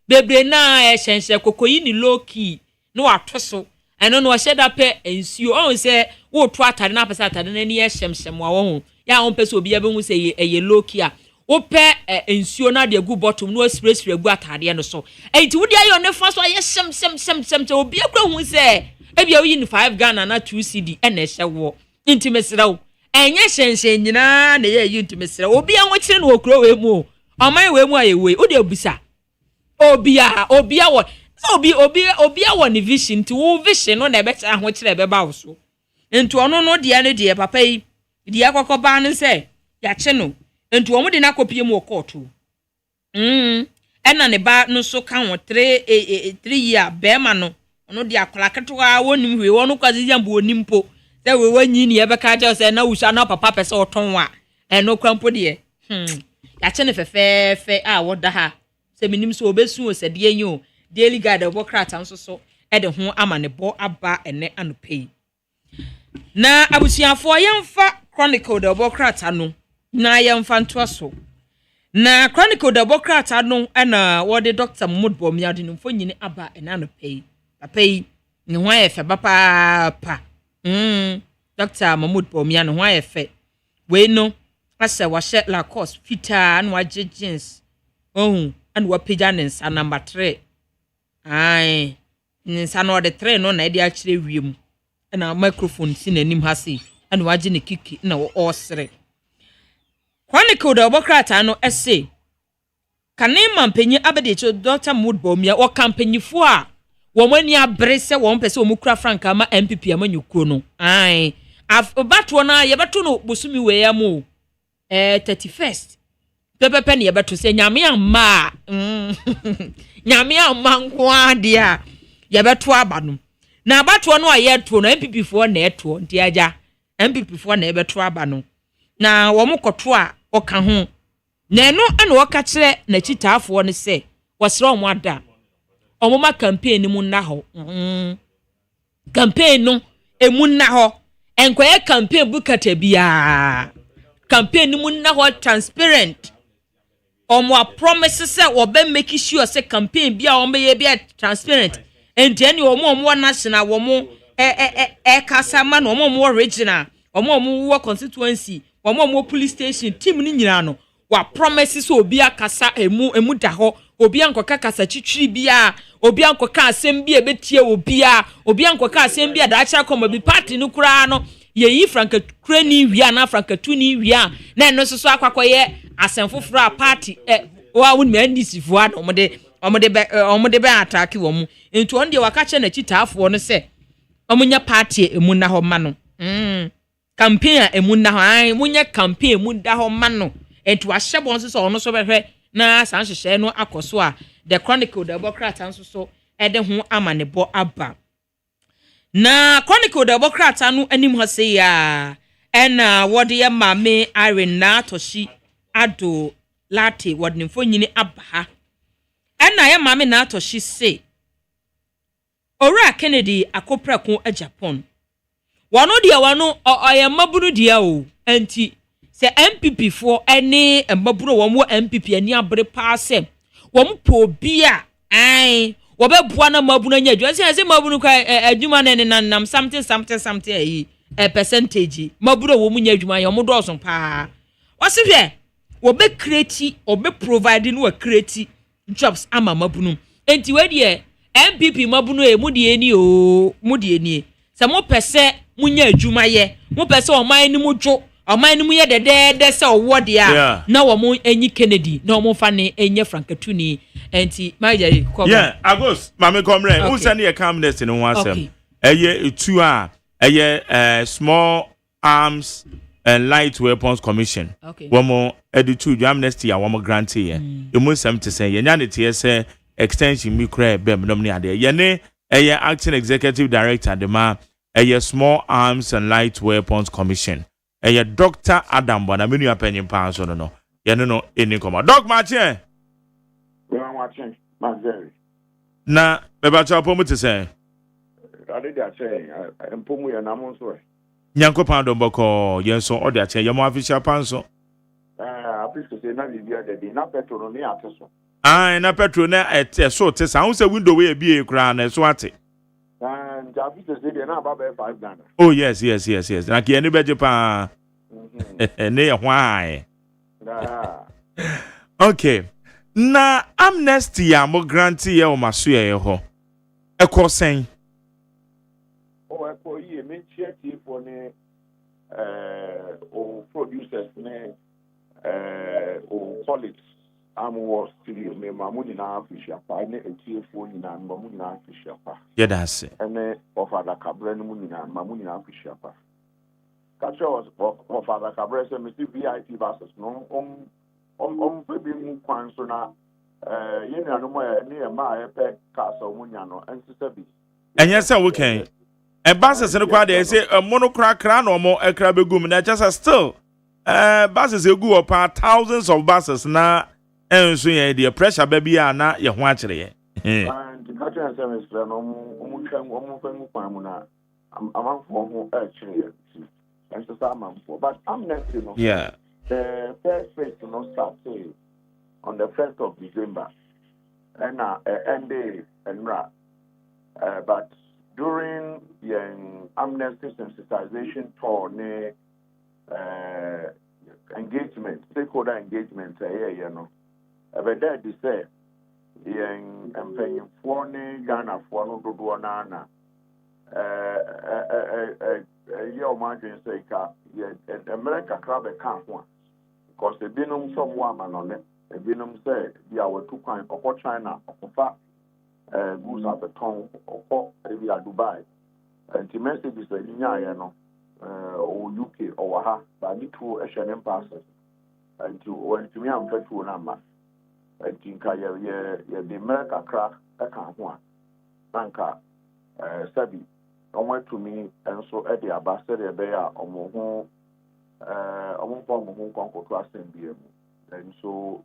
bebre na hyen kokoyi ni low key no atoso eno no hye da pe ensuo on se wo to atade na pese atade na ni hyemhyem wa wo ho ya on pese obi abehu se eye low key a wo pe ensuo na de gu bottom no spray gu atade no so enti wo de ayo ne fa so aye hyem obi akwa hu se ebia wo yi ni 5 Ghana na 2 CD ena hye wo enti mesrawo enye hyen nyina na ye enti mesra obi anwo kire no okro we mu oman we mu aye we wo de abusa obi wo so obi wo ni vision ti wo vision no na be cha ho kire be ba wo so enti ono no de ne de papa yi de akokọ ba ne se ya che no enti wo mu de na kopie mu okoto ena ne ba no so ka ho 3 year be ma no ono de akola ketwa wonim hwe wono kwazi yambo onimpo se we wanyi ni ebe ka je se na wusa na papa pese oton wa eno kwampo de ya che ne fefefe a woda ha se minim so obesu o se de enyo daily guide obokrata nso so e de ho ama ne bo aba ene anopei na abusuafo yemfa chronicle de obokrata no na yemfa nto so na chronicle de obokrata no na wode Dr. Mudbo miade no fo nyine aba ene anopei papei ne ho ayefe papa Dr. Mahmoud Pomia no wa yefe we no asa wa she la course fita an wa jeans an wa pija nensa number 3 ai nensa no de 3 no na de a kire wiem na microphone si nanim ha si an wa je ne kiki na wo osre chronicle de obokrata no ese kanema mpanyi abede cho Dr. Mahmoud Pomia o kampanyifo a womani abrese won pese omukura franka ma MPP amanyukuo no ai abato na yebeto no bosumi we ya mo 31st pepepe ne yebeto se nyame amma nyame amma nko dia yebeto aba no na abato no ayeto no MPP fo na eto nti aja MPP fo na yebeto aba no na womukoto a oka ho na eno ana woka kire na chitaafo ne se wasra omo ada omoma campaign ni mu na ho campaign no emu na ho enkoye campaign bukata bia campaign ni mu na ho transparent omo promises say wo be make sure say campaign bia omo ye bia transparent and then omo national omo kasa ma no omo original omo wo constituency mo police station team ni nyina no wa promise so obi akasa emu da ho obi ankoka kasa chichiri bia obi ankoka asem bia betie obi ankoka asem bia da acha koma bi party no kura no ye yi franka krani wia na franka tuni wia na eno so akwakoye asem foforo a party wa won me ndisi fo a omode be attack wo mu entu on de waka che na chitaafo no se omunya party emu na ho ma no campaign emu na ho ai munya campaign emu da ho ma no entu ahyebo nso so ono so behwe na san hyehye no akoso a the chronicle the democrat nso so ede ho amanebo aba na chronicle the democrat anu anim ho se ya ena wode ye mame Irene na toshi ado late wode nimfo nyini aba ha ena ye mame na toshi se Ora Kennedy akoprakon a Japan wano dia wano oye mabunu dia o enti se MPP for any maburu wo MPP ani abre paase wo mpo bia ai wo be bua na mabunu anya adwa se mabunu kwa adwuma ne nam something ayi percentage maburu wo munya adwuma ye mo do so pa wose hwe wo be create wo be provide no create jobs ama mabunu enti we die MPP mabunu mudie ni o mudie ni se mo pese munya adwuma ye mo pese oman ni mudwo oman ni mu ye de se owode a na wo mo enyi Kennedy na wo fa ne enye Frankatuni enti majari ko agos mame komre who send your cabinet in one sem eye etu a eye small arms and light weapons commission wo mo editu amnesty a wo mo grant ye emu sem te say ye nya ne te say extension mi kra bem nom ne ade ye ne eye acting executive director de ma eye small arms and light weapons commission eye Dr. Adam Bona menu apenyin pa so no ye no eni koma doc mache we wan watching mazeri na beba cha pomu te say ade dia say empomu ye na mo so nyankopan do boko ye so ode ache ye mo official panso appreciate say na bibia de na petrol no ate so na petrol na so te sa say window we bia kura na so ate and appreciate say na about 5 Ghana oh yes na ki eni beje pa ne hwai okay na amnesty ya mo grantee ye o maso ye ho ekosen o eko yi me cheti for ne o producers ne o college amwo studio me mamuni na afisha pa ne etiefo ni na mamuni na afisha pa ye da se ene ofada kabre no muni na mamuni na afisha pa kacho was ofada kabre se me VIP versus no pebi mu kwan so na ye na no mo ne ma e pe ka so munya no ensese bi enye se we kan e bases no kwa de say mono kra no mo ekra begum na just still bases egu opa thousands of buses na enso ye the pressure baby na ye ho akire ye and the kacho service no mu twan mu fan kwan mu na amanfo ho akire ye ensese amanfo but amnesty no the first phase will not start on the 1st of December and end but during the amnesty sensitization tour engagement, stakeholder engagement, but that they say for Ghana for no do na imagine say America crab can't one. Because the binum someone on it, the binum say, we are 2 kind of China, of goods at the tongue, or maybe Dubai. And the message is or UK or ha, but need to Asian passes. And to me, I'm faithful number. I think the America crack, I can't one. Nanka, Sabi, on to me, and so at the ambassador there, on and so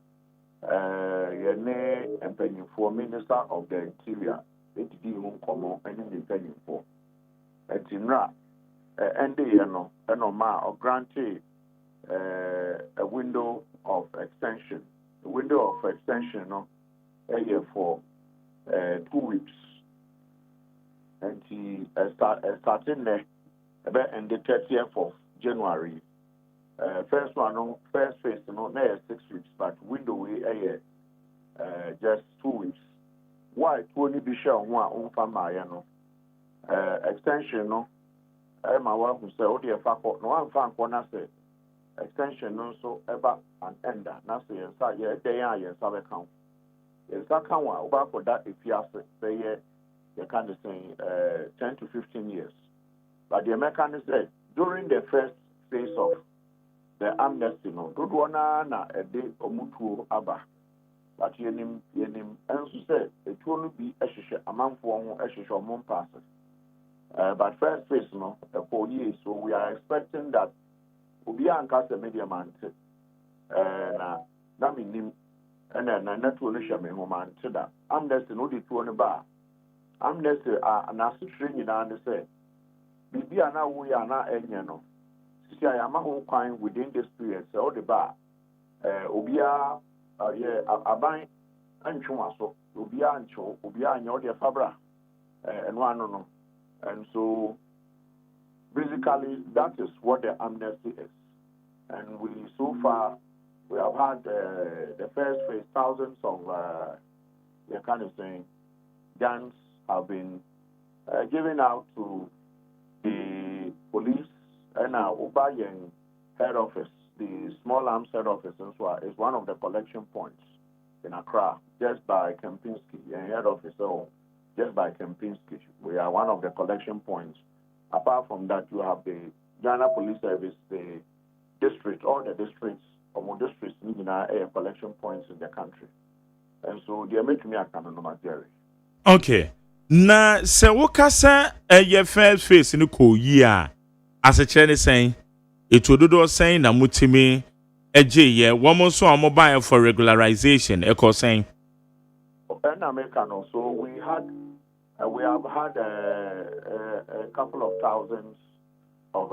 for Minister of the Interior, it did come and penny for and or granted a window of extension. The window of extension a year for 2 weeks. And he started there and the 30th of January. First one, no, first phase, no, 6 weeks, but window we just 2 weeks. Why 20 be sure one on extension, no, my wife will say, oh, dear, fuck, no one found one, I say, extension, no, so ever an ender, not say, yes, they are, yes, I account. Yes, I can't want for that if you have to say, you can't say 10 to 15 years. But the American said, during the first phase of the amnesty, no, good one, na a day or mutu abba. But yenim, and so said, it will be a month for a shisha month passes. But first phase, no, 4 years, so we are expecting that we'll be on cast a media man. That means him, and then I not to share me home to that. Amnesty, no, the 2 on the bar. Amnesty, and as to train you down the say, we are now, we are not, no. See, I am a whole kind within this period, so the bar, Obia, Abai, and Chumaso, Obia and Cho, Obia and Yodia Fabra, and one no. And so, basically, that is what the amnesty is. And we, so far, we have had the first phase, thousands of, the kind of saying, guns have been given out to the police and Ubayan head office, the small arms head office, is one of the collection points in Accra, just by Kempinski, and head office, so just by Kempinski. We are one of the collection points. Apart from that, you have the Ghana Police Service, the district, all the districts, or districts, air collection points in the country. And so they make me a canon material. Okay. Na se wokasa ye first face no ko yi a asechene saying it would do saying na mutimi eje ye womo so amobile for regularization e ko saying in America also we have had a couple of thousands of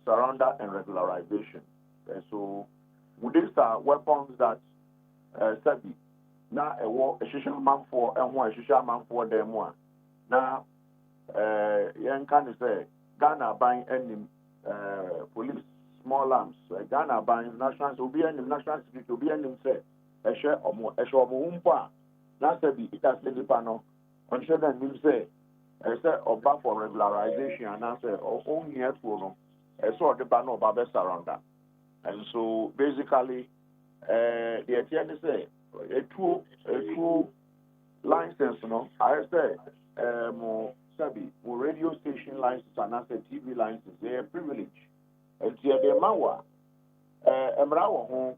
surrender and regularization. And so these are weapons that Sabi na a war a shisha man for and one shisha man for them one. Now young can say Ghana buying any police small arms, Ghana buying national will be any national security will be any say a share or more a share of umpa. Now Sabi it has the panel on sure that you say I say or back for regularization and I say only here for no I saw the panel of Babes around that. And so basically the attorney say a true license, no. I say more Sabi, radio station license and I say TV license, they are privilege. And here the mawa Emrawa home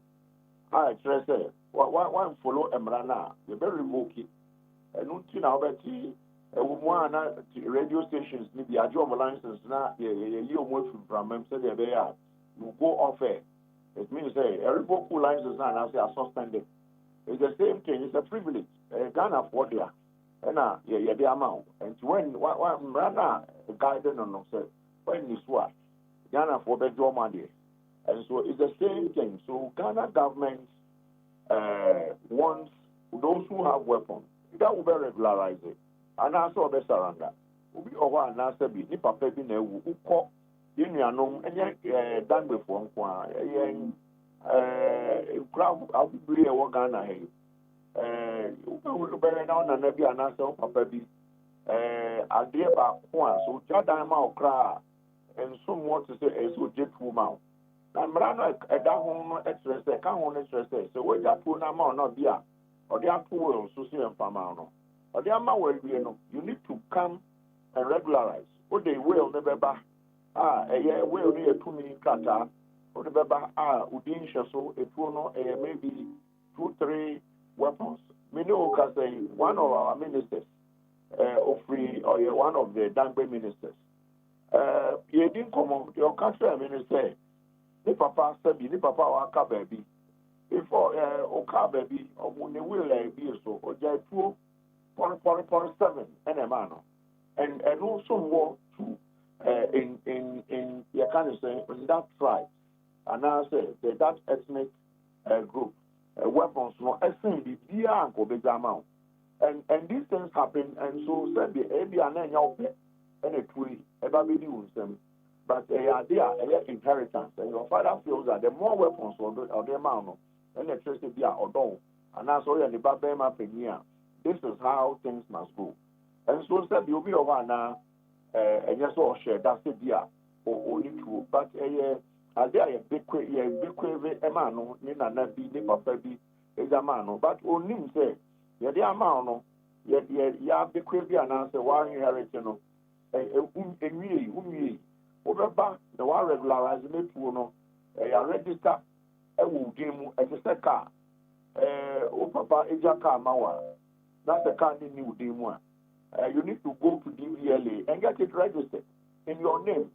I say one follow Emrana, they very revoke it. And until now betty one radio stations need the job license now you move from them say they are you go off air. It means every book license now and I say are suspended. It's the same thing. It's a privilege. Ghana for there, and the amount. And when Rana guided on us, when this what Ghana for the job money, and so it's the same thing. So Ghana government wants those who have weapons that will be regularized, and also be surrender. We over and answer be ni papa bi na ewu ukọ yenuanom enye dan before nkwa crowd abubiri e wo Ghana he ubere na ona na bi anasa papa bi ade ba ko a so jadan ma okra enso mo to say eso jetu ma na mra no eda ho no express ka ho no express so we jatu na ma no bia ode ato we so se mfama no ode ama we no you need to come and regularize what they will never ba eye will ni etumi kata what the beba udin so etu no maybe 2-3 weapons many can say one of our ministers of free or one of the Dangbe ministers he didn't come on your country minister ni papa sabi ni papa wa ka baby before oka baby omo ne will be so oja 2.7 and and also war to in you can say in that tribe and I say that ethnic group weapons no SND and go big amount and these things happen and so said the ABN and a tweet about but they are inheritance. And your father feels that the more weapons or the amount, and the trace be or don't, and that's all the Babema Penia. This is how things must go. And so said you'll be over now, and yes, all share that's it, yeah, or only true. But a big emano, Nina Nabi, Nipa Fabi, is a man, but only say, yeah, the amount, yeah, big and answer why inheritance. Over the one regularizing it to register a wood game as a car. Papa Ejaka Mawa. That's a car in new demo. You need to go to DVLA and get it registered in your name.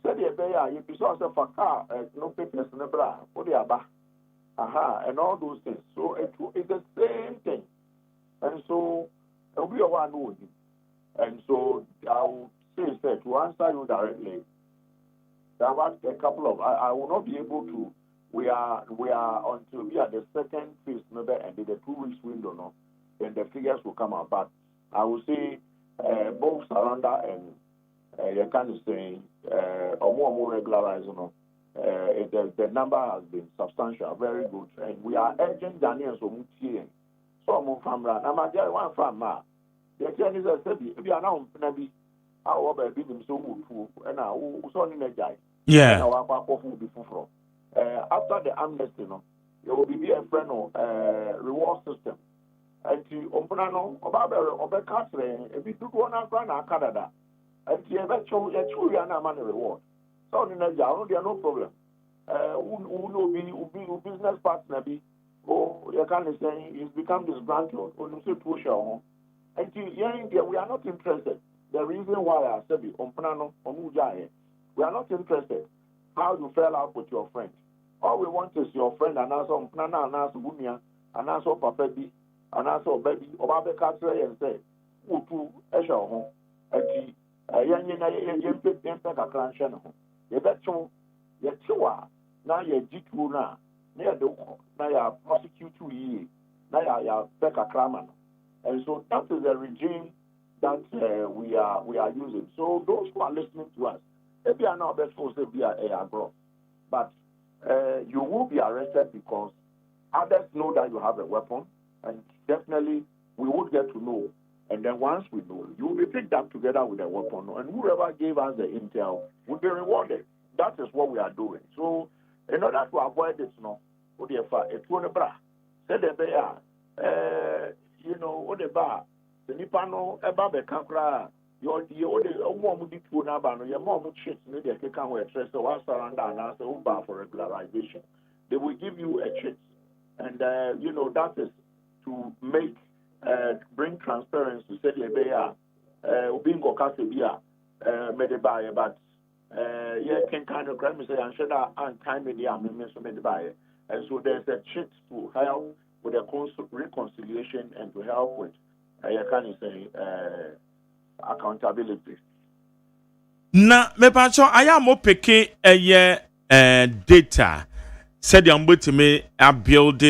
Said the bear, you be source of a car, no papers, no bra, for the Abba. And all those things. So it's the same thing. And so we are one wood. And so I will say to answer you directly, there was a couple of I will not be able to. We are until we are the second phase number and the 2 weeks window now, then the figures will come out. But I will say both Saranda and you can say or more regularized, the number has been substantial, very good, and we are urging Daniel so MONTIE. So I'm from one from the Chinese said, if you are now maybe our baby so good and I saw in a guy. Yeah. After the amnesty, there will be a friend of reward system. And to Ombrano, Oba Catherine, if you do one Afrana Canada, and you have a true money reward. So in a jar, there are no problem. Who will be business partner be, or you can say he's become disgruntled, or you say to show. And we are not interested. The reason why I said it, we are not interested how you fell out with your friend. All we want is your friend and also Umpanano and also Bumia and also Papa B and also Baby or Babe Catray and say, Utu, Esha home, and a clanshano. You bet you, yet you are now you're G2 now, near the now you prosecute 2 years, now you Becca Kraman. And so that is the regime that we are using. So those who are listening to us, if you are not supposed to be a grow, but you will be arrested because others know that you have a weapon, and definitely we would get to know. And then once we know, you will be picked up together with a weapon, and whoever gave us the intel will be rewarded. That is what we are doing. So in order to avoid this, it's one bra. Say the bear. The bar, the Nipano, about the Kankra, your mom did to Nabano, your mom shit, maybe a can wear dress or one surrender and ask a bar for regularization. They will give you a check. And, that is to make, bring transparency, say the bear, Ubingo Casabia, Medibaya, but, can kind of crime say, and should I time in the army, Medibaya. And so there's a check to help with the reconciliation and to help with, accountability. Na mepacho aya mo peke data said you to me a build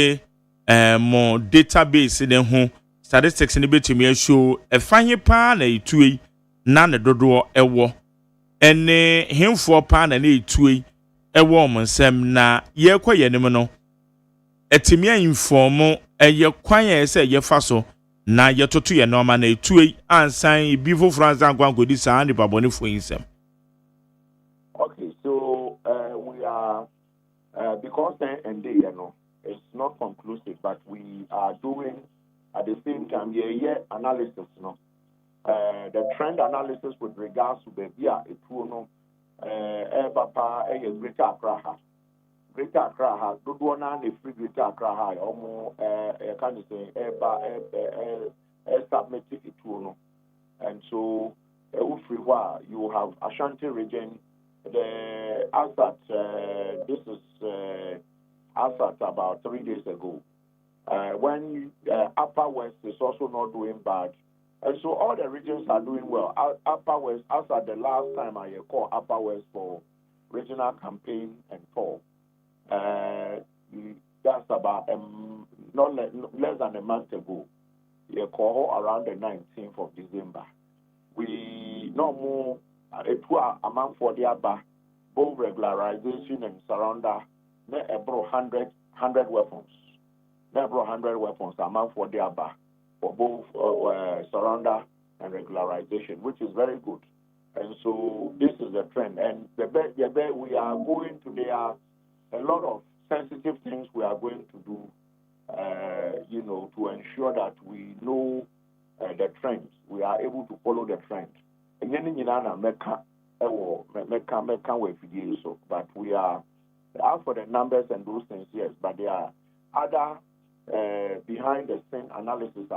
more database in ho statistics in bit me show a fine pan a two na ne dodo ewo ene him for pan and a two ewo monsem na ye kwa ye no etimia informo eye kwan ye se ye fa so na ye toto ye normal na etue ansan bifo France angwan godi sa ni baboni fo insem. Okay, so we are because and it's not conclusive, but we are doing at the same time year analysis, the trend analysis with regards to the papa Greater Accra. Greater Accra has Dudwana, free Greater Accra, almost can you say, submitted it to. And so, you have Ashanti region, the Assat, this is Assat about 3 days ago. When Upper West is also not doing bad. And so all the regions are doing well. Upper West, Assat, the last time I called Upper West for regional campaign and tour. That's about less than a month ago. You call around the 19th of December. We no more a tour amount for the Abba both regularization and surrender, ne ebro 100 weapons. Ne ebro 100 weapons amount for the aba for both surrender and regularization, which is very good. And so this is the trend. And we are going to, there are a lot of sensitive things we are going to do, to ensure that we know the trends. We are able to follow the trend. But we are out for the numbers and those things, yes. But there are other behind the scene analysis.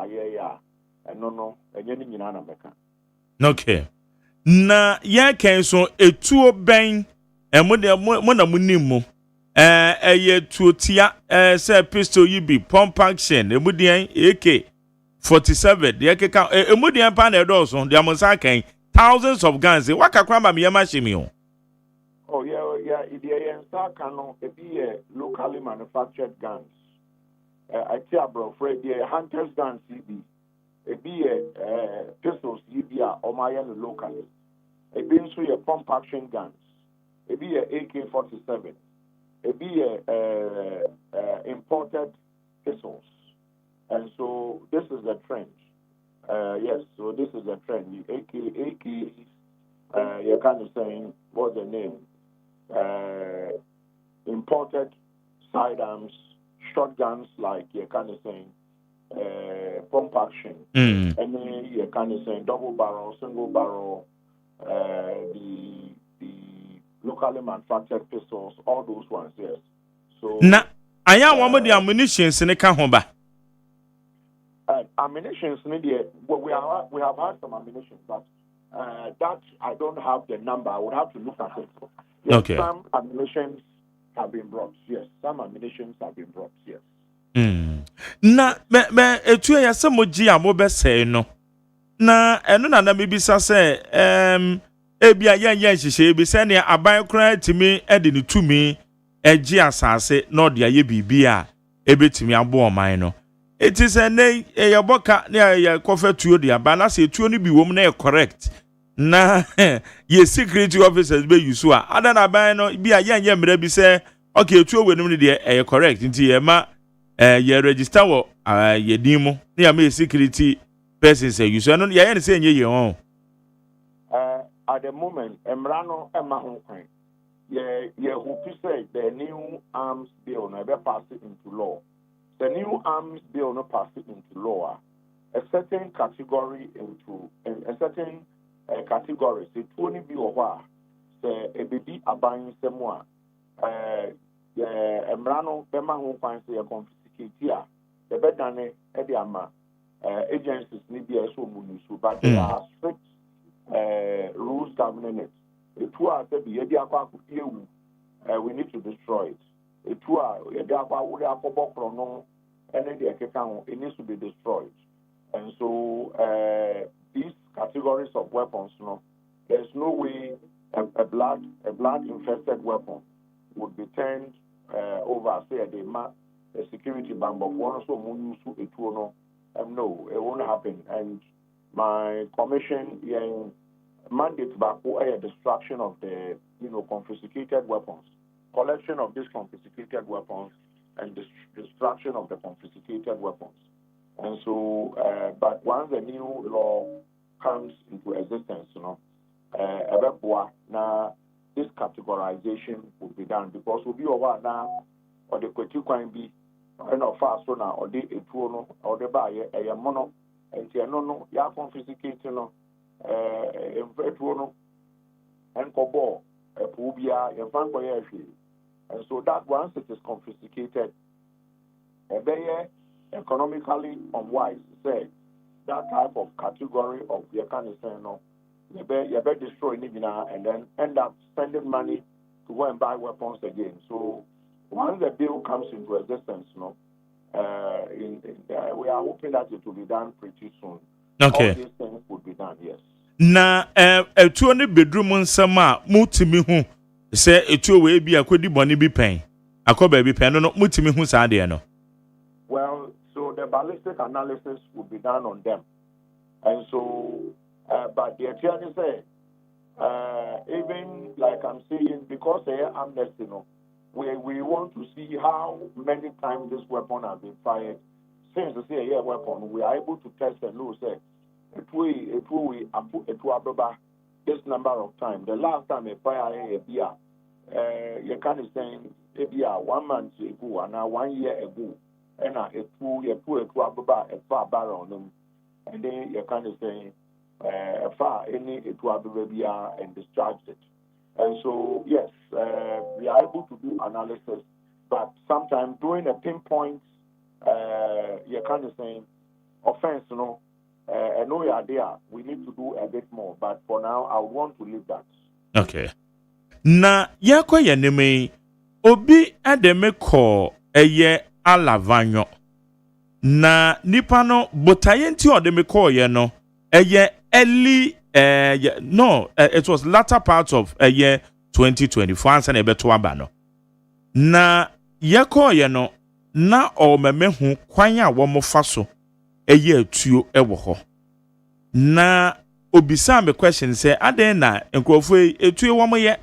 Okay. Na ya ken so etuo ben mo na munimu eye tuotia say pistol yibi pump action emudian AK-47 de keka emudian pa na edoso de amonsa kan thousands of guns wakakra ma me machine o. Oh yeah the Kano be locally manufactured guns. I tell bro Fred the hunters guns CB be pistols CB or my locally. It be so your pump action guns. It be AK-47. It be imported pistols. And so this is the trend. Yes, so this is the trend. AK, you're kind of saying, what's the name? Imported sidearms, shotguns, like you're kind of saying, pump action. And then you're kind of saying double barrel, single barrel, the locally manufactured pistols, all those ones, yes. So na aya one of the ammunitions in the kahomba. Ammunitions, well, we have had some ammunition, but that I don't have the number. I would have to look at it. Yes, okay. Some ammunitions have been brought. Yes, some ammunitions have been brought. Yes. Na me etu ya se moji amobe say no. Na eno na mebisa say ebia yen hihye ebi se ne aban kran timi e de ne tumi eji asase na ode aye bibia ebetimi abo oman no. It is a nay a boka near coffee to the abana say 20 be woman correct. Na ye security officers be you so other than abano be a young maybe say okay 2 when they correct into ye ma ye register wo ye demo near me security person say you so no ye say ye own. At the moment Emrano Emma Hong Kong ye who say the new arms bill never pass it into law. The new arms bill not pass it into law. A certain category a certain category. Say 20 be or say a baby abang semua. Emrano Bema Hong Kong say a confiscate here. The bedane ediama agencies need be so munusu, but there are strict rules governing it. The two are said the we need to destroy it. It needs to be destroyed. And so these categories of weapons, there's no way a blood infested weapon would be turned over, say a security bomb of one or so no, it won't happen. And my commission mandates back a destruction of the confiscated weapons. Collection of these confiscated weapons and destruction of the confiscated weapons. And so, but once the new law comes into existence, now this categorization will be done because we'll be over now, or the critical be fast now, or the etuono, or the buyer, a mono, and no, ya confiscated, etuono, and cobo, a pubia, a fanboy. And so that once it is confiscated, economically unwise, say that type of category of the kind of you better destroy it and then end up spending money to go and buy weapons again. So once the bill comes into existence, we are hoping that it will be done pretty soon. Okay. All these things would be done, yes. Na etu oni bedroom nsama mutimi hu se etu we bi akodi boni bi pen akoba bi pen no mutimi hu sa de no. Well, so the ballistic analysis will be done on them. And so but the attorney say even like I'm saying, because they are amnesty, we want to see how many times this weapon has been fired. Since the say a weapon, we are able to test and know say it will this number of times. The last time a fire a beer, you can say a beer 1 month ago and now 1 year ago, and it will a far barrel on them, and then you can say far any it will be and discharged it. And so yes, we are able to do analysis, but sometimes doing a pinpoint, you can say offense, I know you are there. We need to do a bit more, but for now, I want to leave that. Okay. Na yakwa yeneme obi ademe ko eye alavanyo. Na nipa no botaye nti odeme ko ye no eye early no it was latter part of year 2024 ansa na ebeto aba no. Na yakwa ye no na o memehu kwan a wo mo fa so eye atuo ewo ho. Na obisa me question say aden na enkrofo etuo wo mo ye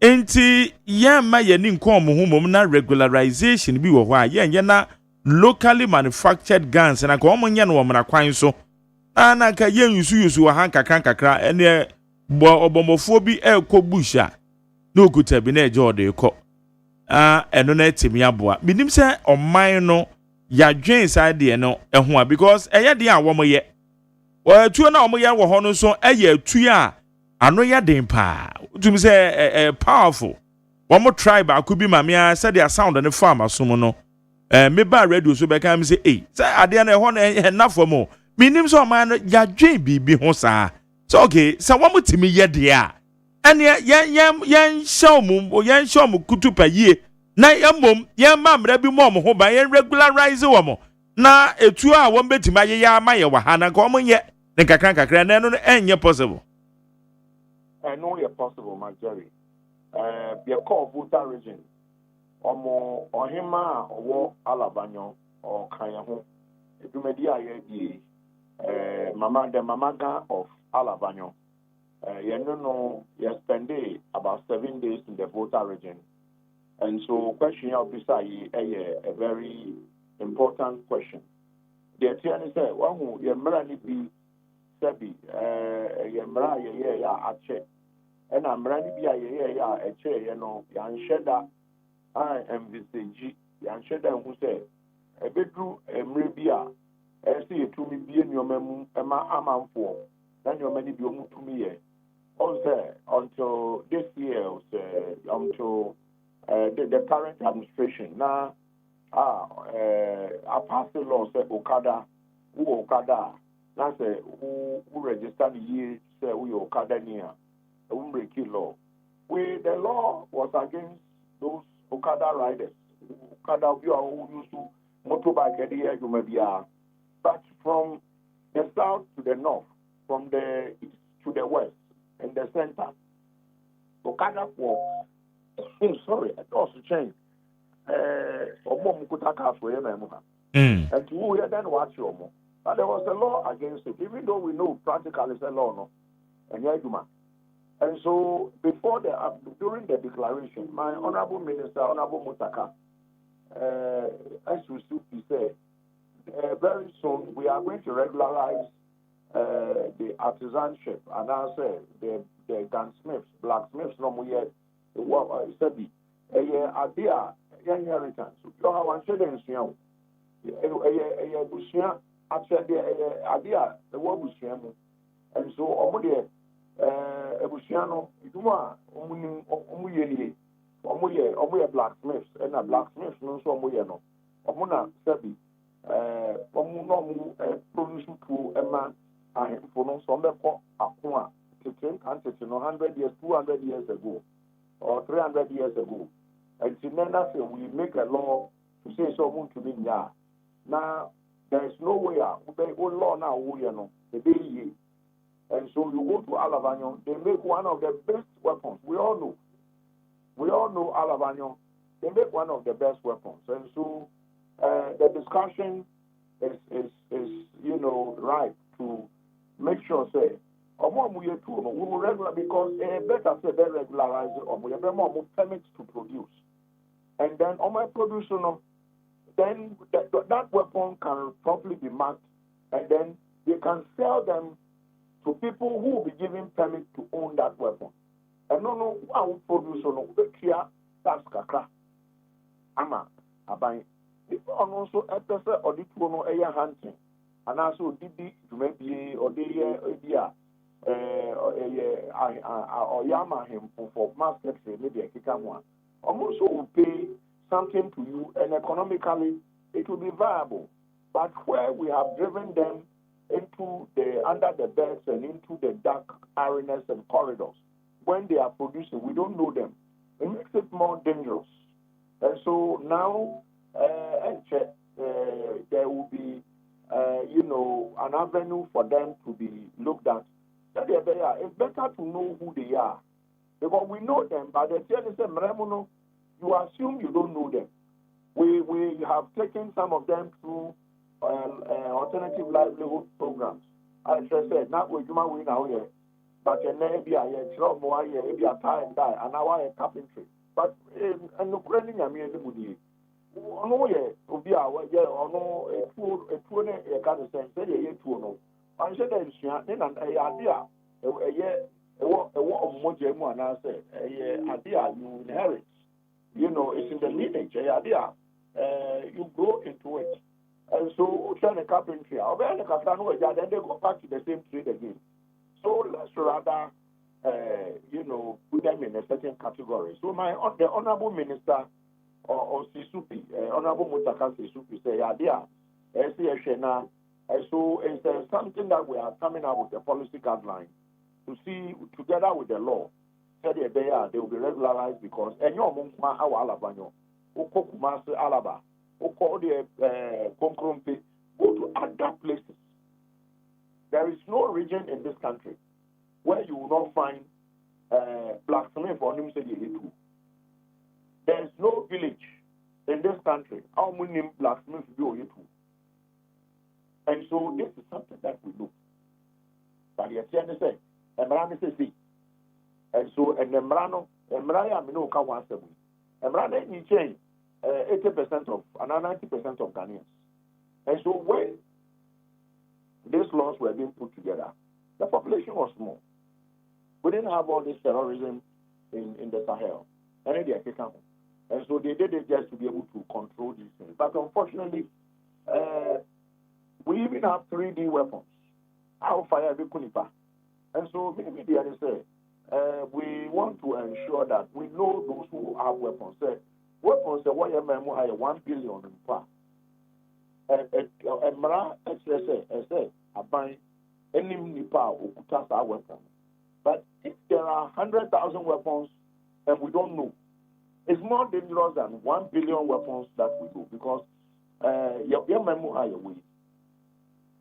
enti ya ma ye ni nkom ho mom na regularization bi wo ho a ye na locally manufactured guns na ko mo nye no wo mra kwan so ana ka ye yusu wo han kakra ene obomofo bi ekobusha na okuta bi na eje ode ko eno na etimi aboa minim se oman no ya dwen side no eho a because eye de a wo mo ye tuo na wo ye wo ho no so eye atu a ano ya den pa tumi se powerful wo mo tribe akubi mamia said their sound and farm asom no me ba radio so be kan me say say ade na ho na na fo mo minim so man no ya dwen bibi ho saa so okay so wo mo timi ye de a ene yen show mu kutupa yie na yemom yen mamra bi mo ho ba yen regularize wo mo na etu a wo betima ye ya ma ye wa ha na ko mo ye ne kakra na no enye possible. I know you're possible, my Jerry. Be a call voter region. Omo ohima owo alabanyo or kanyaho. Edumedia ye mama gang of Alabanyo. You spend about 7 days in the voter region. And so question officer a very important question. The attorney said, well, who you be Sebi, Yamra, ya ache, and I'm running be a chair, yan shedda, I am VCG, yan shedda who said, a bedroom, a mribia, see to me be in your memu, Emma Amam for, then your many be to me. Also, until this year, until the current administration, now, I passed the law, say Okada. That's who registered the year, say we Okada near, the law. The law was against those Okada riders. Okada who used to motorbike at the edge of Mabia. But from the south to the north, from the east to the west, and the center, Okada was, sorry, it also changed. And to who then watch your more. But there was a law against it, even though we know practically it's a law, no? And so, before during the declaration, my Honorable Minister, Honorable Mutaka, as we said, very soon we are going to regularize the artisanship, and I say the gunsmiths, blacksmiths, no more yet. Sebi, idea, inheritance. You have one children, a actually, idea, the word was and so Omude, Ebusiano, Iduma, Omuye blacksmiths, and a blacksmith, no so Muyano, Omuna Sebi, Omuno produce to a man, I for no some Aqua, 100 years, 200 years ago, or 300 years ago. And so we make a law to say someone to be now. Now, there is no way out. They own law now, the day. And so you go to Alavanyo, they make one of the best weapons. We all know Alavanyo. They make one of the best weapons. And so the discussion is right to make sure, say, We will regular because better say they regularize more permits to produce. And then on my production, then that weapon can properly be marked, and then they can sell them to people who will be given permit to own that weapon. And no, I will produce on that's kakra. Ama abai. If also a person or the two no air hunting, and also did to maybe or the or yama him for market maybe a kikamu. Also will pay something to you, and economically it will be viable. But where we have driven them into the under the beds and into the dark arenas and corridors, when they are producing, we don't know them. It makes it more dangerous. And so now, there will be, an avenue for them to be looked at. It's better to know who they are, because we know them. But the thing is, you assume you don't know them. We have taken some of them through alternative livelihood programs. I just said, not with Juma we now here, but maybe I job more here, maybe a time die, and now I carpentry. But and no training, I mean, anybody. No, yeah, be our yeah, or no, a two kind of sense, say, yeah, two no. I said, then an idea, a year, a walk of Mojamo, and I said, a idea you inherit. It's in the lineage, idea. You grow into it. And so, trying a carpentry, then they go back to the same trade again. So, let's rather, put them in a certain category. So, the Honorable Minister or Sisupi, Honorable Mutaka Sisupi, say, idea, so it's something that we are coming out with a policy guideline to see, together with the law, they will be regularized because your Munkma Alabanyo, Okokumas Alaba, Oko the Konkrompe, go to other places. There is no region in this country where you will not find blacksmith or Nimsedi. There is no village in this country how many blacksmiths do you too. And so this is something that we do. But you say, Emrano says, and so, and Emrano, Emraya Minoka once a week. Emrano, you change 80% of, and 90% of Ghanaians. And so when these laws were being put together, the population was small. We didn't have all this terrorism in the Sahel. And so they did it just to be able to control these things. But unfortunately, we even have 3D weapons. Our fire be kunipa. And so maybe they say we want to ensure that we know those who have weapons. Weapons the YMM 1 billion in power. Mra say aban any nipa okuta sa weapon. But if there are 100,000 weapons and we don't know, it's more dangerous than 1 billion weapons that we do, because YMM higher way.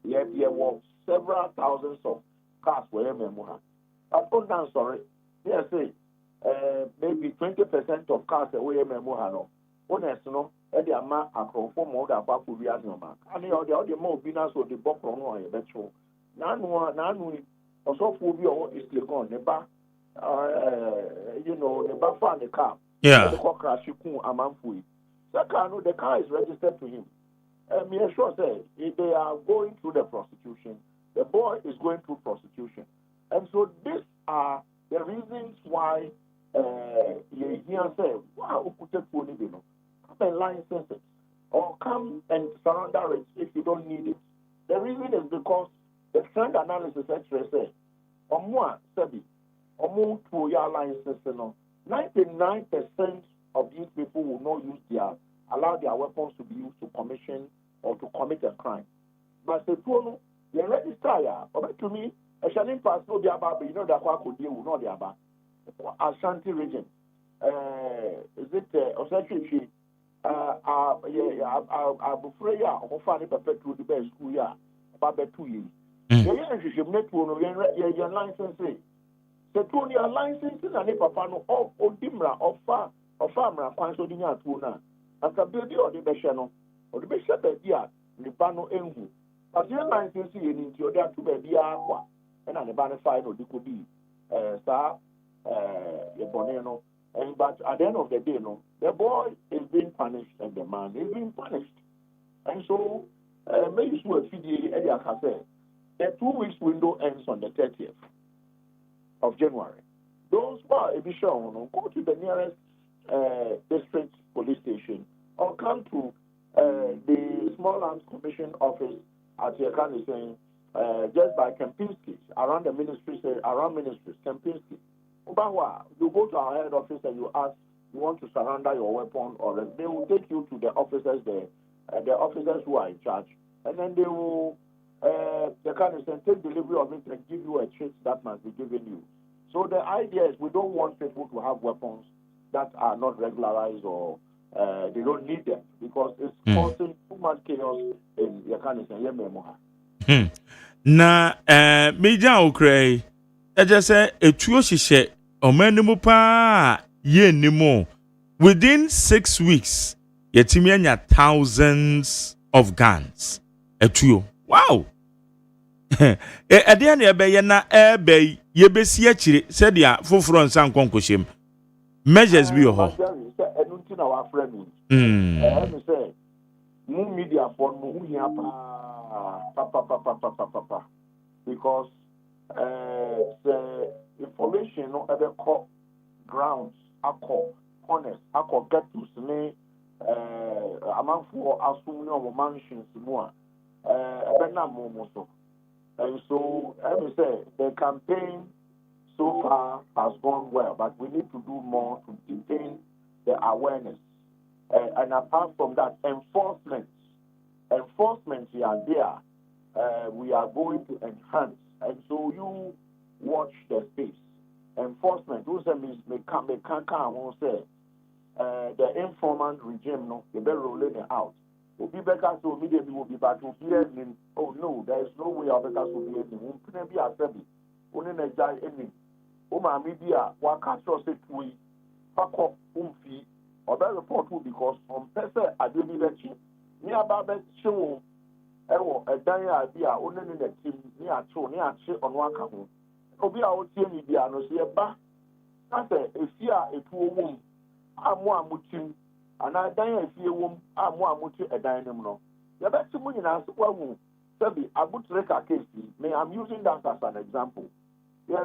There were several thousands of cars where Memoha. But I'm sorry, yes, maybe 20% of cars away Memoha. No, honest, no, and the amount are conform more than Bapu Riazoma. And the other more Venus or the Bokron or a metro. Nanu, also for is the gone, the bar, the buffer and the car. Yeah. The car crash, you can amount for it. The car is registered to him. Me sure say if they are going through the prostitution, the boy is going through prostitution, and so these are the reasons why you hear say, "Wow, come and license it, or come and surrender it if you don't need it." The reason is because the trend analysis actually says, "Omwa sebi, omu to your license, 99% of these people will not allow their weapons to be used to commission or to commit a crime." But the two, you register to me, a Shannon pass no the Abba, you know that one could deal with no the Abba. Ashanti region. Is it Osachi? Abufreya, or Fanny Perpetual the best school year, about 2 years. You should make your license. The two your license and a papano or Dimra or farmer, Pansodinia Tuna. And the baby or the Beshano, or the Bishop, the Bano Engu. But your license in your dad to be aqua. and the benefit or could be and but at the end of the day, no, the boy is being punished and the man is being punished. And so maybe sure the 2 weeks window ends on the 30th of January. Those who are go to the nearest district police station or come to the Small Arms Commission office at Yakani saying just by Kempinski, around the ministry, around ministries, Kempinski. You go to our head office and you ask, you want to surrender your weapon, or they will take you to the officers there, the officers who are in charge, and then they will take delivery of it and give you a check that must be given you. So the idea is we don't want people to have weapons that are not regularized or they don't need them because it's causing too much chaos in Yakani. Na meja okrai eje say etuo hihye omanimu pa ye nimo within 6 weeks yetimi anya thousands of guns etuo wow ade na ebe na ebe yebesi akire said dia foforo nsan konkohyem measures bi ho enunti na wa frame me say mu media for mu hia pa because the information no other call grounds akọ honest akọ get to me amanfo asum ne o mansions mu a ebe na mo so. And so let me say the campaign so far has gone well, but we need to do more to deepen the awareness. And apart from that, enforcement here and there, we are going to enhance. And so you watch the space. Enforcement, those means the informant regime, no, they better rolling it out. Will be better so immediately will be back to fear. Oh no, there is no way of better to be any. Won't be a service. Only a giant ending. My media, what can't you say to we? Fuck up, fee. Or that report will because on Pesa, I do need a chip. Near Babet show. A dire idea only in the team near chip on one couple. Obi a wotie ni bia no se ba na se efia etuo wom amu amutim ana dan efie wom amu amuti edan nim no ye beti mu nyina so kwahu sabi abutre ka case me I'm using that as an example ye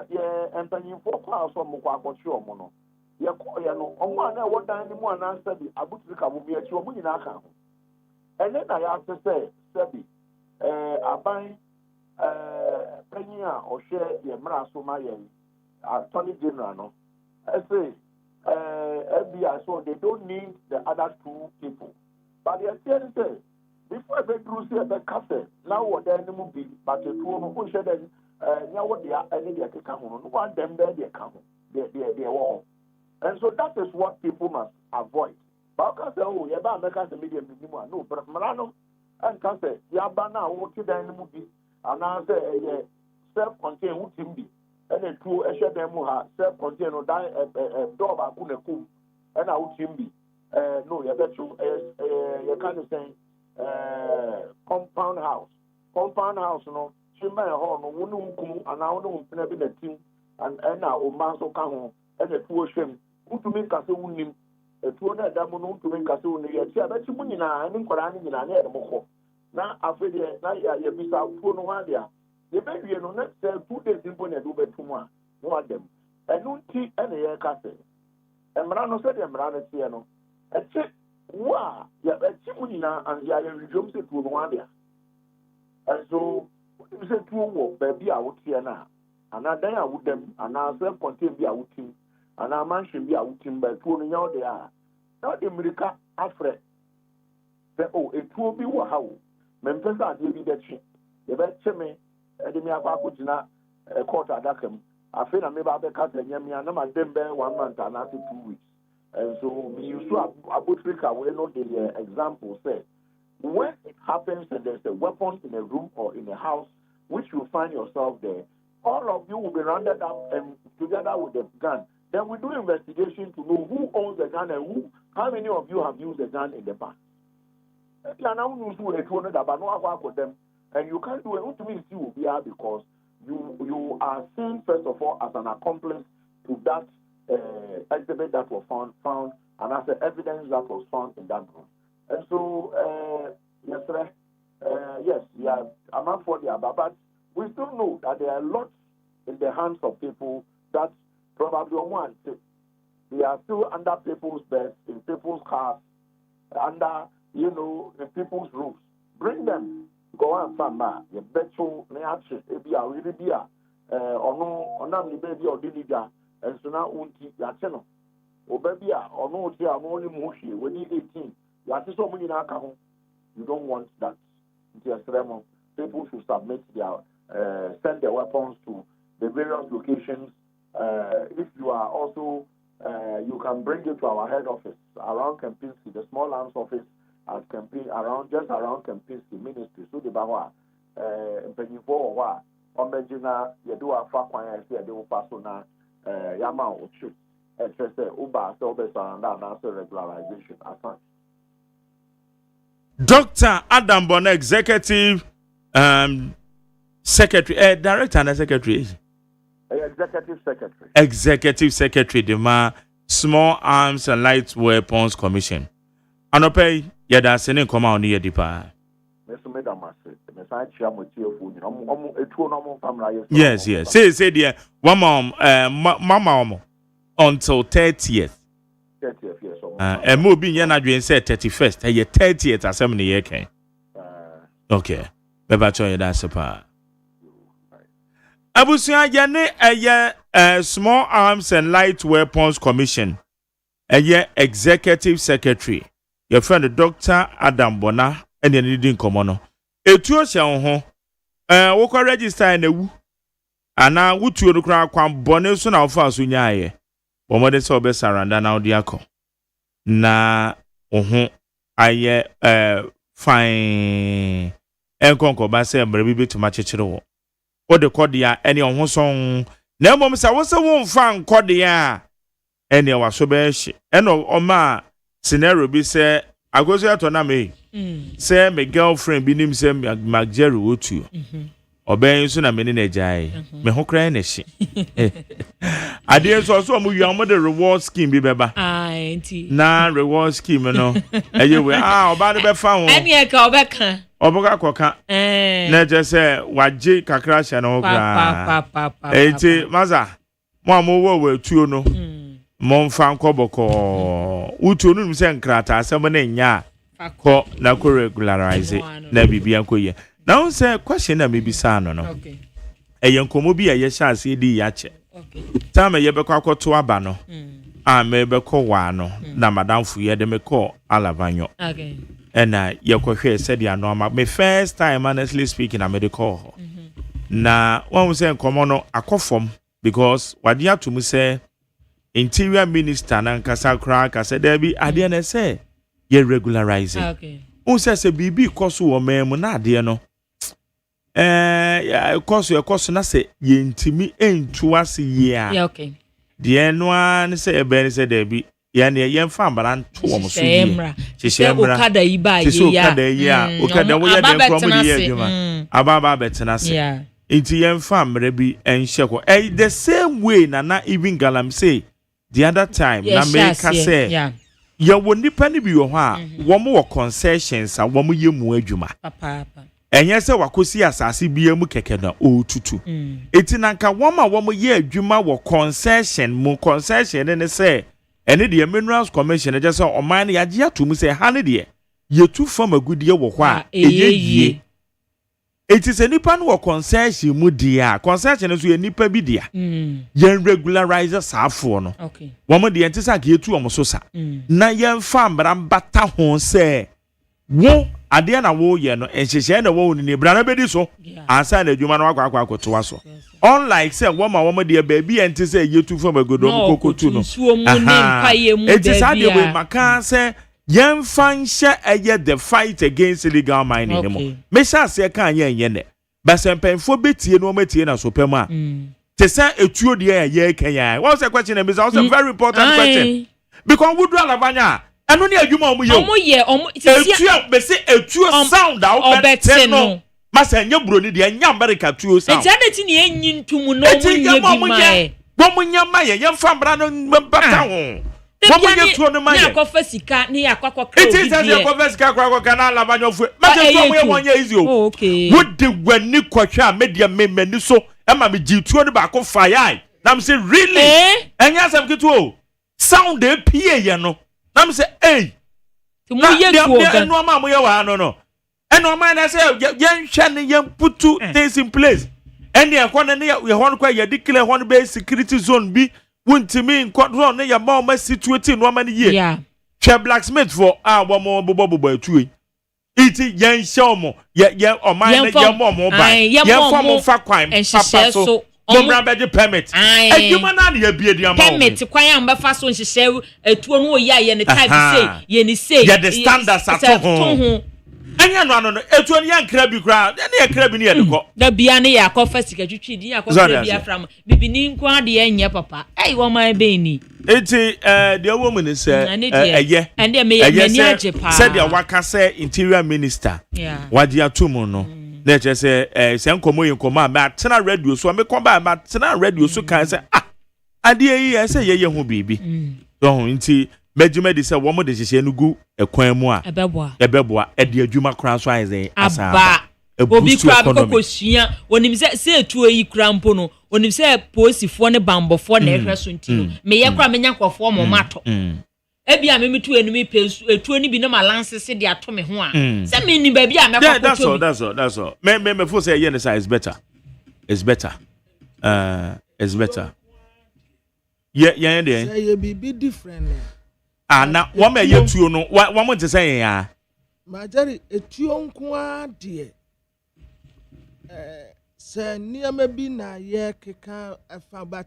empanyin for kwa so mo kwa akọchi omo no ye ko ye no omo ana wo dan nim ana sabi abutre ka wo bi echi omo nyina aka ho ene na ya se sabi aban Kenya or share the Marasoma Attorney General. No, I say FBI, so they don't need the other two people. But they are saying, before they do say the castle, now what they be, but the two of them said, now what they are, any they come on, one them there they come, they war. And so that is what people must avoid. But I say, oh, you're about to make us a medium, no, but Marano and can say, Yabana, what you then movie. And now say self-contained would be and a true self-contained or die a dog I couldn't cook and I would be no, you bet you kind of saying compound house, no, she may have no and I don't know the team and now Maso Kaho and a true shame who to make us him a true that moon to make us only a bet you money now and in Korani in an animal. Now, after the night, you miss out for no idea. The baby, you know, next 2 days in Bonia do better one. No one them. And no tea and a air castle. And Marano said, Marano Tiano. A check, wow, yeah, a chimuna and the other resumes it to one idea. And so, you said 2 walk, baby, I would see now. And I then I would them, and I self contain be out him, and I mention be out him by 2 years they are. Now, the America, Alfred. Oh, it will be what how. Mempesa de bi de chi ye be cheme e de mi akwa akujina court adakam afi na me ba be ka nyamia na ma dem be 1 month and after 2 weeks. And so we used to Abutrika we know the example say when it happens and there's a weapon in a room or in a house which you find yourself there, all of you will be rounded up and together with the gun. Then we do investigation to know who owns the gun and how many of you have used the gun in the past. And you can't do it to me see will be because you are seen first of all as an accomplice to that exhibit that was found, and as the evidence that was found in that room. And so, yes, sir. Yes, yeah, I'm not for the above, but we still know that there are lots in the hands of people that probably want to. They are still under people's beds, in people's cars, under, in people's roofs. Bring them. Go and find ma. You bet you, Neachi, Ebia, Ribia, Onam, baby, or Diliga, and so now, Unti, Yacheno. Or baby, or no, I'm only Mushi, when you 18. You are so many alcohol. You don't want that. People should submit their, send their weapons to the various locations. If you are also, you can bring it to our head office around Kempinski, the small arms office at just around Kempinski Ministry. So the Bawa, Penifo or Omegina, Yadua Fakwa, Yadu Pasona, Yama Uchu, and Uba, Sobesa, and answer regularization. Dr. Adam Bonner, Executive Secretary, Director and Secretary. Executive Secretary, the Small Arms and Light Weapons Commission. Anope, yada sene come on here, Dipa. Yes. Say, dear, one mom, Mama, until 30th. And moving yan adwin said 31st, and 30th as many year can. Okay. Beba choy da sepa. Abusia yane a Small Arms and Light Weapons Commission. A year Executive Secretary. Your friend Dr. Adam Bonner and the leading commoner. A two shall ho. Woko register in a woo. And now would you look around bonnet soon out fast when ye. Bomade so be saranda now diako. Na aye fine enkonko ba se mbre bi to ma chechire wo de kodia ene ho son na mom sa wo se wo mfa nkodia ene wa so be hye ene o ma scenario bi se agozo ato na me se me girlfriend bi nim se magjeru otu oben so na me na jai me ho kra na hye ade so mu wi the reward scheme bi beba na reward scheme no eye we oba no be fa ho ene ka obeka oboka koka na je se waje kakra hye no kra eti maza mo wo tuo no mo mfa nkoboko utuo no se nkrata asem na nya ko na ko regularize na bibia koye now say question na maybe sa no okay eyenkomo bi ye hyase di ya che okay time ye be kwakoto aba no me be ko wa no na madamfo ye de me ko alavanyo okay ena ye kohwe said ya no ma me first time honestly speaking I made a call na one say nkomo no akofom because wadi atum say interior minister na nkasa kra ka say there be ade na say ye regularizing okay say bibi koso wo mem na ade no koso na say ye ntimi entu ase ye a yeah okay de no an say e be say there be ya na ye mfa mbara nto wo so ye sheshemra okada yi ba ye ya okada yi a okada wo ye de nkomo de ye adwuma ababa betena se yeah inti ye mfa mbara bi enhye ko the same way na even galam say the other time na make say yeah ya wo nipa ni bi wo ha wo mo concessions a wo mo ye mu adwuma papa enye se wakosi asase bia mu keke na otutu eti nanka wo ma wo mo ye adwuma wo concession ne se ene de minerals commission je se oman ya je atum se ha ne de ye tu fam agudie wo ho a eye eti se nipa no wo concession mu dia concession so ye nipa bi dia ye regularize saafo no okay wo mo de enti sa ka yetu wo so sa na ye mfa mbra mbata ho se wo ade na wo ye no enhyehyɛ na wo ni bra na bedi so ansa na adwuma na wakwa akoto so unlike say wo ma wo mo de baabi enti say yetu fam agodo mo kokotu no enti sa de we maka say yen fanhye eye the fight against illegal mining no me sha se kan ye ne basempenfo betie no matie na so pam a te say etuo de ye kenya what was the question and was a very important question because we do alabanya eno ne adwuma omo ye etuo be say etuo sound out better no Masa nya broni de nya America tuo sound. Ejade ni enyi ntumu no mu ye bi mae. Bomunya maye yemfa mbra no mbata ho. Bomunya tuo no maye. Ni akofa sika ni akwakwa kro. It is as akofa sika kwakwa kana labanyo fu. Masa tuo mo ye wonye easy o. Okay. Wodi gwani kwahwa media memani so e ma me gi tuo no ba ko fire. Nam say really? Enya sam kituo. Sound de pie ye no. Nam say eh. Tu mu ye tuo ga. Eno ma mo ye wa no. Eno ma na say yen hwe ne yen put things in place. Ene e kwon ne ye hon kwa ye declare hon be security zone bi wuntimi nkwadro ne ye ma o ma situate no ma ne ye. Yeah. Che blacksmith for wo mo bobo atuwe. Iti yen hye ye o ma ne ye mo ba. Ye fo mo fa kwan papa so. Momra be permit. Adwuma na ne abie dia ma. Permit kwan am be fa so nhyehyɛ etuo no ye ne type say ye ni say. Ye the standards at home. Anya no etuo ne yankra bi kra ne yakra bi ne ye de kɔ. Da bia ne yakofa sika twitwi di yakofa bia from bibini nko ade anya papa. Ai wo man be ni. Eti the woman is eye. And there me many ajepa. Said the waka say interior minister. Yeah. Wadi atumu no. Na che say se nkomo yenkoma ma tena radio so me komba ma tena radio so kan say ade yi say ye ho bibi. So nti medjuma di say wo mo de hihye no gu ekwan mu a ebeboa e de adwuma kran so ayen asa aba obi kra bi kokosua onim se etuo yi kra mpo no onim se posifo ne bambofo na ehwe so nti no me ye kra menya nkofo mo mato ebia me metu enumi pesu etuo ni bi na malanse se de ato me ho a se me ni ba bia me kwakoto that's all me for say yen is better it's better yeah there say you be different na wo me yetuo no wo mo te say ya majari etuo nko ade se niam bi na ye keka afa but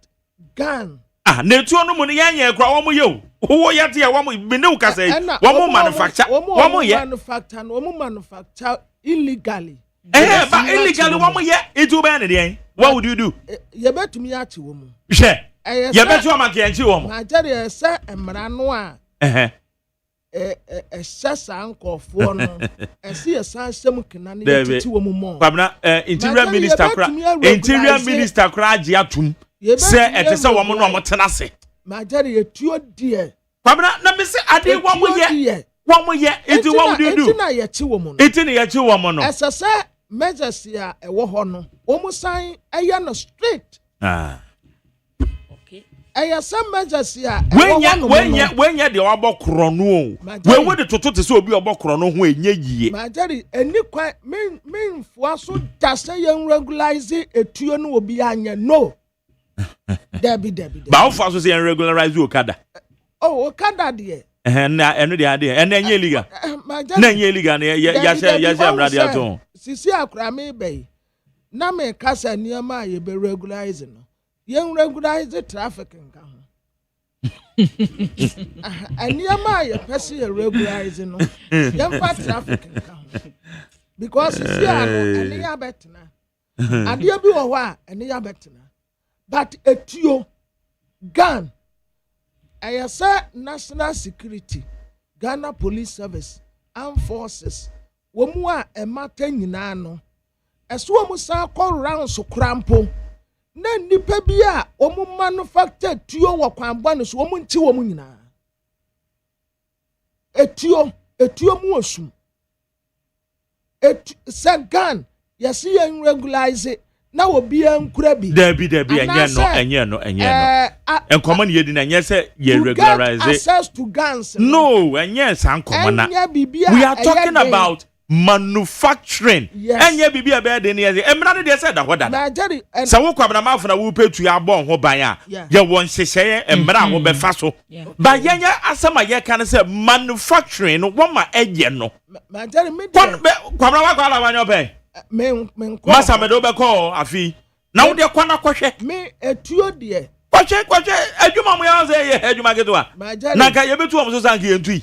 gan na etuo no mu ne yen kra wo mo ye wo ye te wo mo me ne uka say wo mo manufacture wo mo ye manufacture illegally but illegally wo mo ye etu ba ne de what would you do ye betumi achi wo mo hwe ye betu amake enchi wo mo majari se emra no a sasa nkofo no esi esansem kena ne titi wo mo kwabna interior minister kra agi atum se etese wo mo no mo tena se majari etuo die kwabna na me se ade wo mo ye enti what would you do na ye chi wo mo no enti na ye chi wo mo no esese measures ya ewo ho no wo mo san eye no straight aya some measures ya when ya de obokro no we we de toto te se obi obokro no ho enye yie majari eni kwa men fo so just yen regularize etuo no obi anya no debi ba o fo so se yen regularize okada okada de na eno de ade eno enye liga na enye liga na ya se amrade ato sisi akura me be na me kasa niama ye be regularize no yen regularize traffic nka ho aniama ye pese ye regularize no yen fa traffic nka ho because see ano ani ya betena ade bi wo ho a ani ya betena but etuo gun ayasa national security Ghana Police Service Armed Forces wo mu a emata nyina no eso wo mu sa call round so krampo na nipa bi a omu manufacture tuo wo kwanbɔ no so omu nti wo mu nyina etuo mu osum sagan yesi yen regularize na obi ankura bi dabi enye no enkomo ne yedi na enye se ye regularize access to guns no enye san komo na we are talking about manufacturing enye bibia be de ne ye emra ne de se da hoda sa wo kwabna mafo na wo petu ya bo ho ban a ye won hyehye emra wo be fa so ba yenye asema ye kan se manufacturing wo ma eye no majari me kwabna wa kwala banyo be masa me do be call afi na wo de kwana kohwe me etuo de kwache adwuma mo ya ze ye adwuma gedoa na ka ye betu om so san ka yentui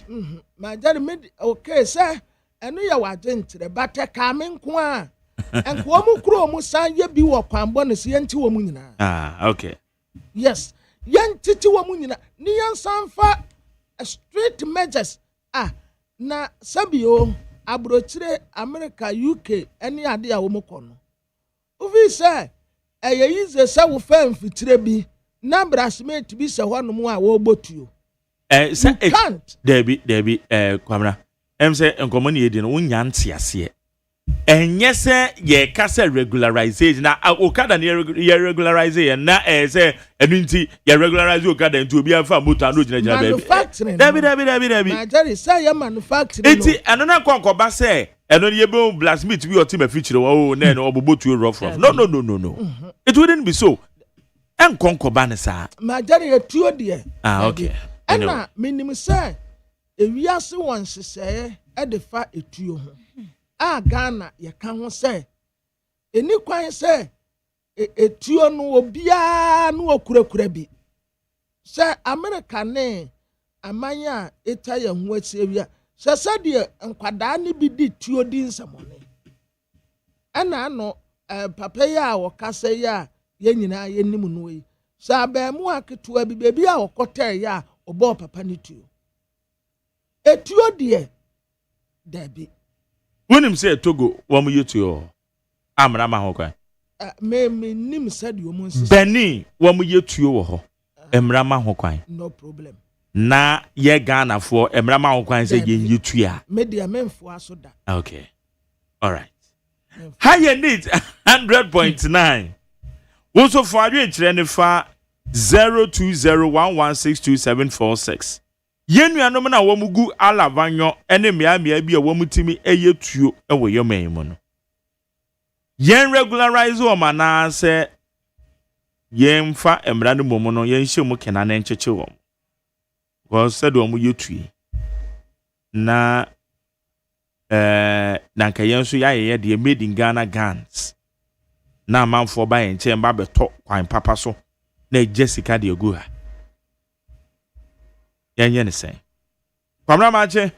majari me okay sir enu ya wajentre bate ka me nko a enko mu kuro mu san ye bi wo kwanbɔ no se yenti wo mu nyina okay yes yenti wo mu nyina ni yan san fa street measures na sabio abrochire America UK any ade a wo mokọ no uvi say eye yize se wo fa mfitire bi na brashmate bi se honom a wo botuo say Debbie kwamra say enkomo ne yedi no wonya ntiase enye se ye ka se regularization na okada ne ye regularization na say enu nti ye regularize okada nti obi afa motor no gina Debbie Nigeria say ye manufacturing enti eno na konkoba say eno ye be blacksmith bi oti ma feature wo na no obobotu rough no it wouldn't be so en konkoba ne sa Nigeria tuo de okay ena minim say ewiase won hyehyɛ e de fa etuo ho a Ghana ye ka ho say eni kwan say etuo no obia no okurakura bi say America ne amanya eta ye ho achiewia say de nkwada ne bi di tuo di nsamone ena no papa ya wo kasa ya ye nyina ye nim no yi say ba mu aketua bi bebi a wokotai ya obo papa ne tuo etuo de Debbie wonim say Togo wo mu yetuo amra ma ho kwa me nim said you mun Benin wo mu yetuo wo ho emra ma ho kwan no problem na ye Ghana for emra ma ho kwan say ye yetua media menfo aso da okay all right higher need 100.9 also for adwe kire ne fa 0201162746 yenuanom na wo mugu alavanyo ene mia bi a wo mutimi eyetuo ewo yeman mu no yen regularize o mana se yen fa emra no momo no yen hyemu kena na ncheche wo go said wo mu yetue na na nka yen so yaye de made in Ghana guns na manfo ba yen che mba beto kwan papa so na Jessica de egu ha yenye ne say kwamra mache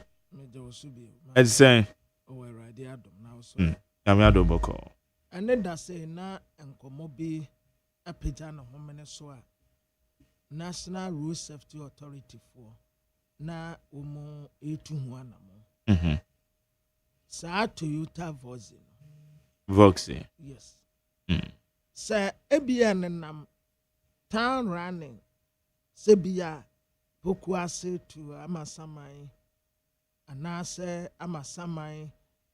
it's saying I'm not boko and then that say na enkomo bi apeja na homene so a National Road Safety Authority for na omo etu ho anamo sa Toyota Voxy yes sa ebia nenam town running se bia Pokuase to Amasamai, Anase Amasamai,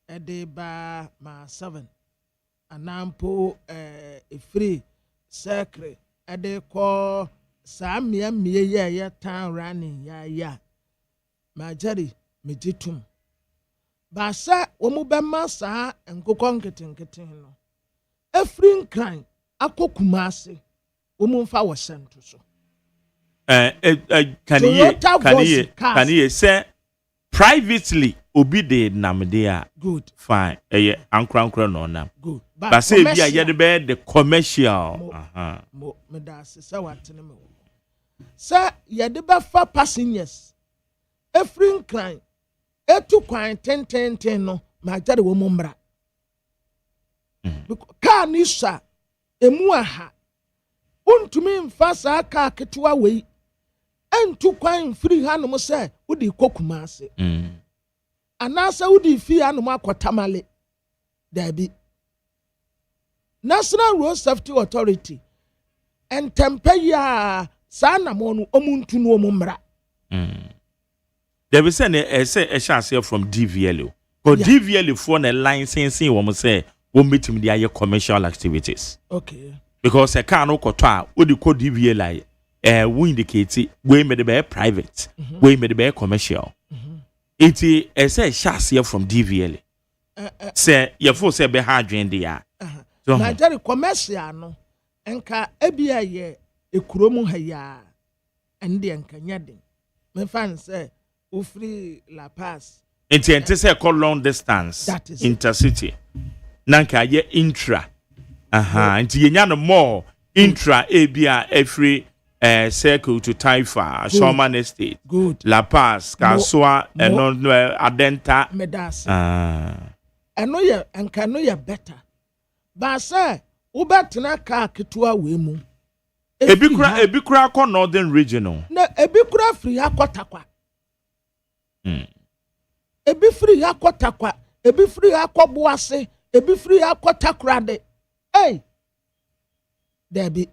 Edeba ma 7, Anampo a free circle, Ede call Samia Mia town running ya Majari Mejitum. Basa Omubema sa and Kokonketin Ketino. A free crime, Akokumasi, Umumfa was sent to so. Can you say privately obi de namdea good fine ankra no nam good but say bia ye the commercial mo me da se watene me say ye de ba fa passengers efrin kran etu kwan ten no ma jare wo mumbra car ni sha emu aha untumi mfa sa car ketewa wei entu kwan free hanom se udi kokuma ase anasa udi fi hanom akotamale dabi National Road Safety Authority and tempeya sana monu omuntu no omumra there be say a chance from DVLO because DVLO for a licensing wo say wo meeting their commercial activities okay because a car no koto a odi ko DVLO we indicate we made be private we made be commercial it is a chance from DVLO say your for say be hard dwen dia so Nigeria commercial no enka ebia ye ekuromu ha ya ende enka nyade me fan say ofri La Paz enti say call long distance intercity nanka ye intra enti yenya no more intra ebia every circle to Taifa Shoman Estate good La Paz Kaswa eno Adenta medas eno ye enka no ye better ba say ubetena ka ketua we mu ebikura ko northern regional na ebikura free akotakwa ebi free akotakwa ebi free akɔboase ebi free akɔtakrade hey Debbie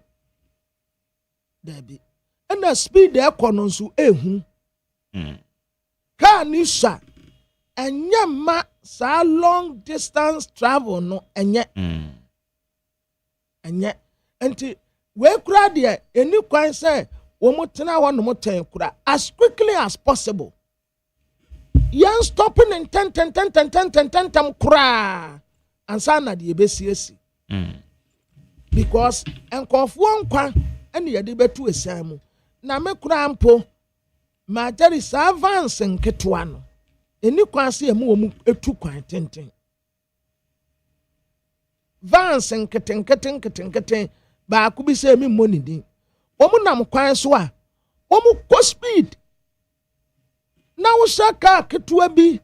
and the speed the no nso ehu car ni sha enye ma sa long distance travel no enye enti we kura de eni kwan say wo mo tena wo no mo ten kura as quickly as possible yan stopping in ten kura ansa na de ebesiesi because enkofuo nkwan ene yede betu esian mu na me kura mpo ma jeri sa avance nketwa no eni kwan se emu wo mu etu kwan tenten vance nketen ba ku bi se mi money din wo mu nam kwan so a wo mu ko speed na wo shaka ketwa bi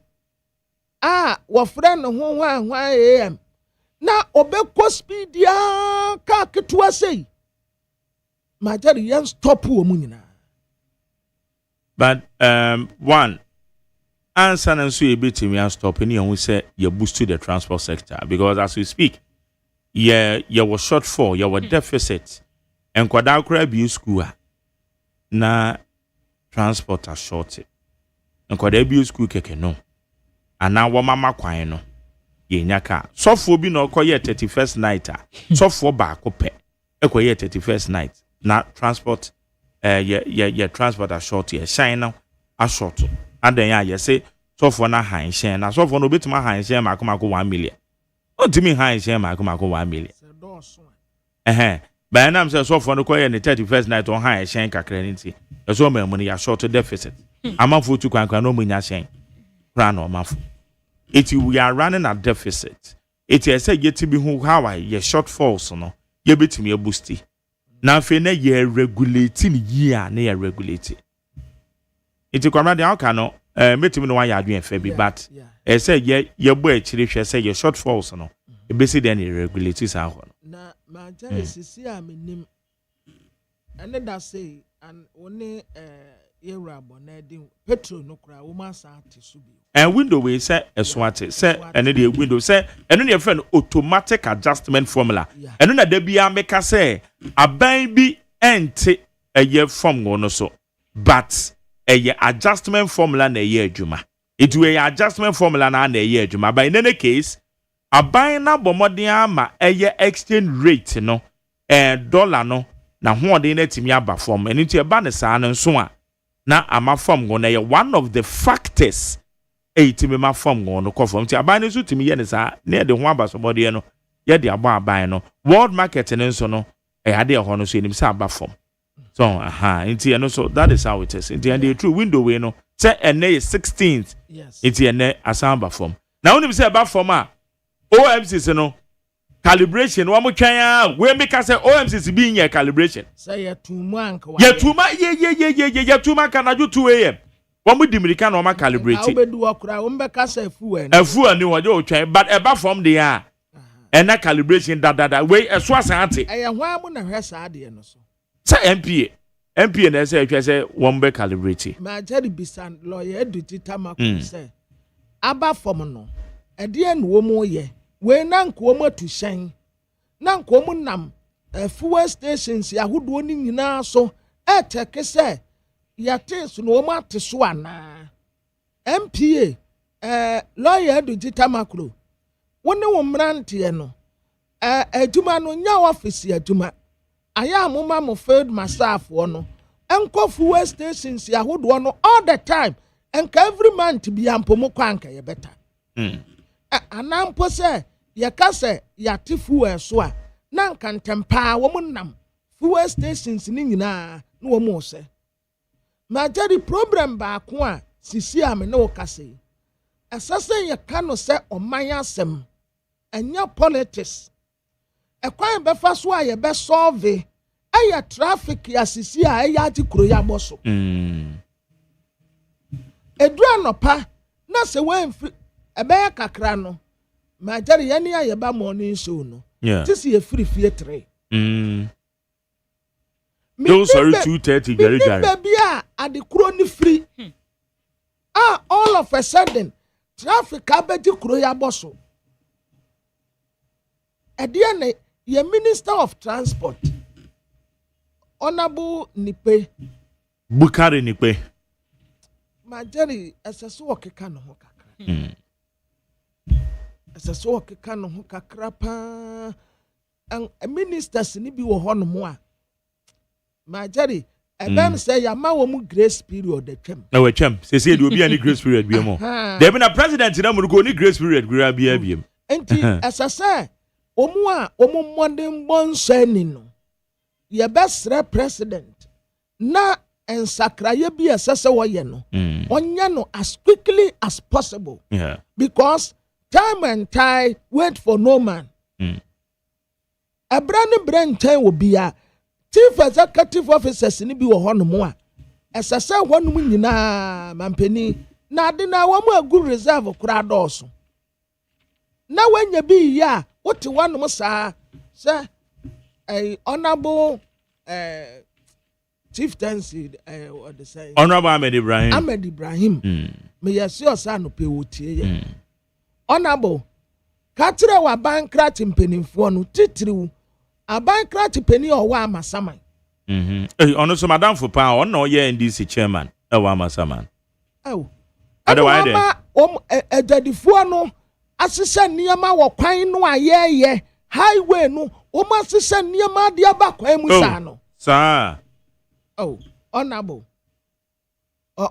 wo friend ho hwan am na obekɔ speed ya ka ketwa sei majari yan stop wo munyina but one answer and so ebetimi an stop any who say you boost the transport sector because as we speak you was shortfall you were deficit and kwada kra bi school na transport are short and kwada bi school keke no ana wo mama kwan no ye nyaka sofo bi na okoye 31st night sofo ba ko pe ekoye 31st night na transport transport are short ye shine now a short and then ya say sofo na han shine na sofo no betima han shine makomako 1 million ontimi han shine makomako 1 million by na am say sofo no koye ne 31st night on han shine kakra nti so ma mu ya short deficit amafo tu kwan no munya shine kra no amafo we are running a deficit. It is a yet to be who how ye shortfalls no ye betimi a boosty. Now fe na ye regulating year na ye regulating. It is kwama de aka no metimi no one ya adwen fa bi but say ye bo a chire hwe say ye shortfalls no e besi den ye regulate sa ho na ma jare sisi a menim ene da say and one Yerabo na din petrol no kra wo ma sa ate so bi and window we say eswate say ene the window say ene the friend automatic adjustment formula ene na da bia meka say aban bi ente eye form no so but eye adjustment formula na eye adwuma it we adjustment formula na eye adwuma but in any case aban na bomodin ama eye exchange rate no dollar no na hoodin na timi aba form ene ti e ba ne sa no so a na ama form go na ye one of the factors timi ma form go no ko form ti aban ne so timi ye ne sa na de ho aba so body no ye de aba aban no world market ne so no ade ho no so enim sa aba form so nti no so that is how it is nti and the true window we no say ene 16th nti ene asamba form na onim say aba form a OMCC no calibration wa mo twan we make say OMCC bi nye calibration say ya tumu anka ya tuma ye tuma kana ju 2 am wa mo dimirika na o ma calibrate obedu okura o mbeka say afu ani wo je o twan but eba from the a ena calibration da we eso asante eye hwan mo na hwe sa de no so say MPA na say hwe say wo mbe calibrate ma jari bisan lawyer eduti tamako say aba from no ede en wo mo ye we na nko mo tu shen na nko mo nam fuel stations yahodo ni nyina so eteke se yate so no mo ate so ana MPA lawyer digital macro woni wo mrante no aduma no nya office aduma aya amoma mo field myself no enko fuel stations yahodo no all the time and every month bi ampomo kwanka ye better anampo se yakase yate fuel so a na nkantempa wo munam fuel stations ni nyina na wo mo se ma jari problem ba ko a sisi ame na wo kase asase yaka no se oman asem enya politics ekwan be fa so a ye be solve aya traffic ya sisi a aya ti kuro ya boso edura no pa na se we ebe kakra no ma jari yani ya ba morning show no tisi ye free fie 3 those are 2:30 gari baby a ade kuro ni free all of a sudden traffic abedi kuro ya boso edia ne ye minister of transport honorable Nipe Bukari Nipe Majeri eseso okeka no ho kakra eseso okeka no ho kakra pa an ministers ni bi wo ho no mo a Majeri Eben say yama wo mu grace period atwam. Na watwam. Say dey obi any grace period bi mo. Dey be na president na mu go ni grace period gra bi abiem. Enti asase omu a omu modern bonsani no. Ye besre president na ensakraye bi asase wo ye no. Onye no as quickly as possible. Yeah. Because time and tide wait for no man. Abrani brenten wo bia Chief Executive Officers ni bi wo ho no mo a esese ho no nyina mampeni na ade na wo mo agu reserve kura dooso na wanya bi ya wote wano mo saa se honorable chieftaincy what they say Honorable Ahmed Ibrahim me yes your son no pe wotie ye honorable katre wa bankrat mpenimfo no titiriw Abankrat penny or wa masaman. Ono so madam for pa on no ye NDC chairman e wa masaman. Oh. Otherwise edadifo no asese niema wo kwan no ayeye highway no o ma asese niema de aba kwan mu sa no. Sir. Oh, honorable.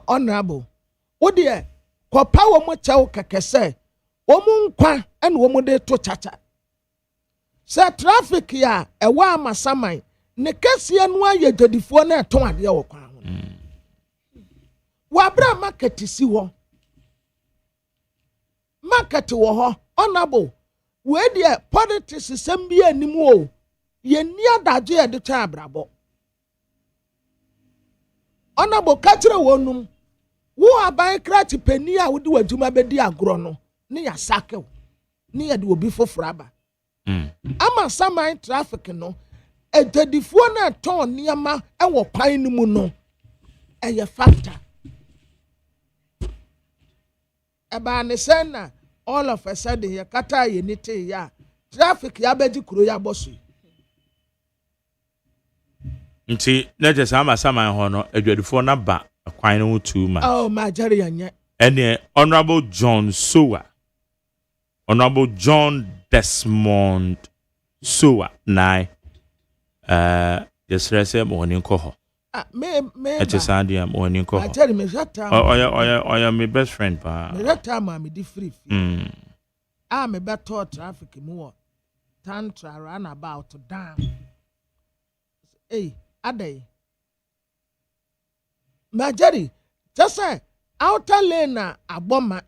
Honorable. Wo de kopa wo mo chew kekese. Wo mu nkwa ene wo mo de to chacha. Say traffic ya ewa amasaman ne kese no aye dodifo na eton ade wo kwan ho. Wa bra market si ho. Market wo ho honorable we de politics sem bi anim o ye ni adaje ye de twa abrabo. Honorable katre wonum wo aban krati pani a wo de waduma be di agro no ne ya sakew ne ya de obi foforo aba. Ama saman traffic no edadifo na ton niama ewo kwan no mu no eye factor eba ne sena all of a sudden ye kata ye nite ya traffic ya bedi kuro ya boso nti na je sama saman ho no adwadifo na ba kwan no too much. Oh my jari anye ene honorable John Sowa Honorable John Desmond Sowa nai yesrese morning koho me etesandi am morning koho I tell me jata oya my best friend pa me jata ma me di free me better traffic mu tantra run about down adai majari just say outer lane na aboma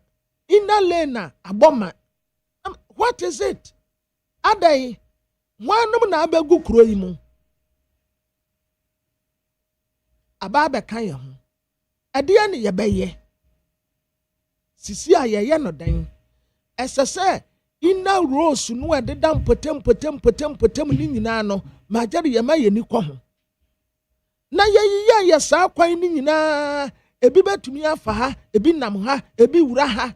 inner lane na aboma. What is it? Adai, wanum na abegu kuro yi mu. Aba be kan ye ho. Ade ne ye beye. Sisi a ye no dan. Esese ina rose no ade dam potem ni nyina no, majari ye ma ye ni kɔ ho. Na ye saa kwan ni nyina, ebi betumi afa ha, ebi nam ha, ebi wura ha.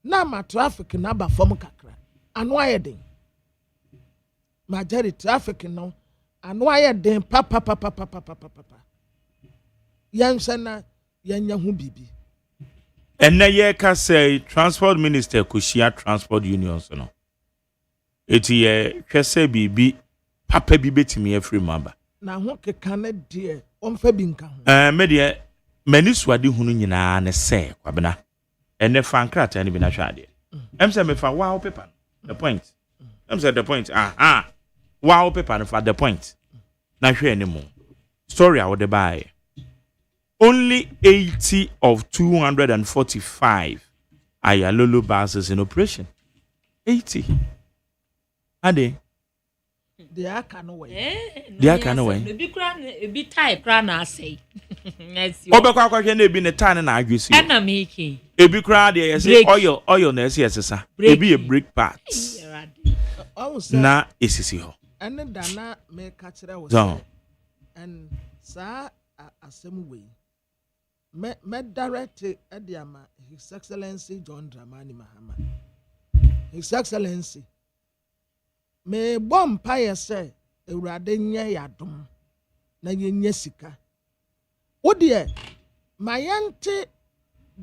Na ma traffic na ba fom kakra anu ayeden majari traffic no anu ayeden pa yansana yanya hu bibi enne ye ka say transport minister kushia transport unions no eti ye hwese bibi papa bi betimi afri maba na ho keka na de omfa bi nka ho me de mani suade hunu nyina ne se kwabena ene fankrata ni bi na hwade em say me fa wow paper the point em say the point wow paper for the point na hwe ni mo story I would buy only 80 of 245 Ayalolo buses in operation 80 ade they are can away Ebi kra ebi tie kra na asay obekwa akwahwe na ebi ne tie na agwesi na make ebi kra de yes oil na esi esesa ebi a brake parts na esisi ho ene dana me ka kire wo and sa asem we me direct Ediama, His Excellency John Dramani Mahama. His Excellency, me bomb pie say, a radenya yadum, na yenye sika. Odie, my auntie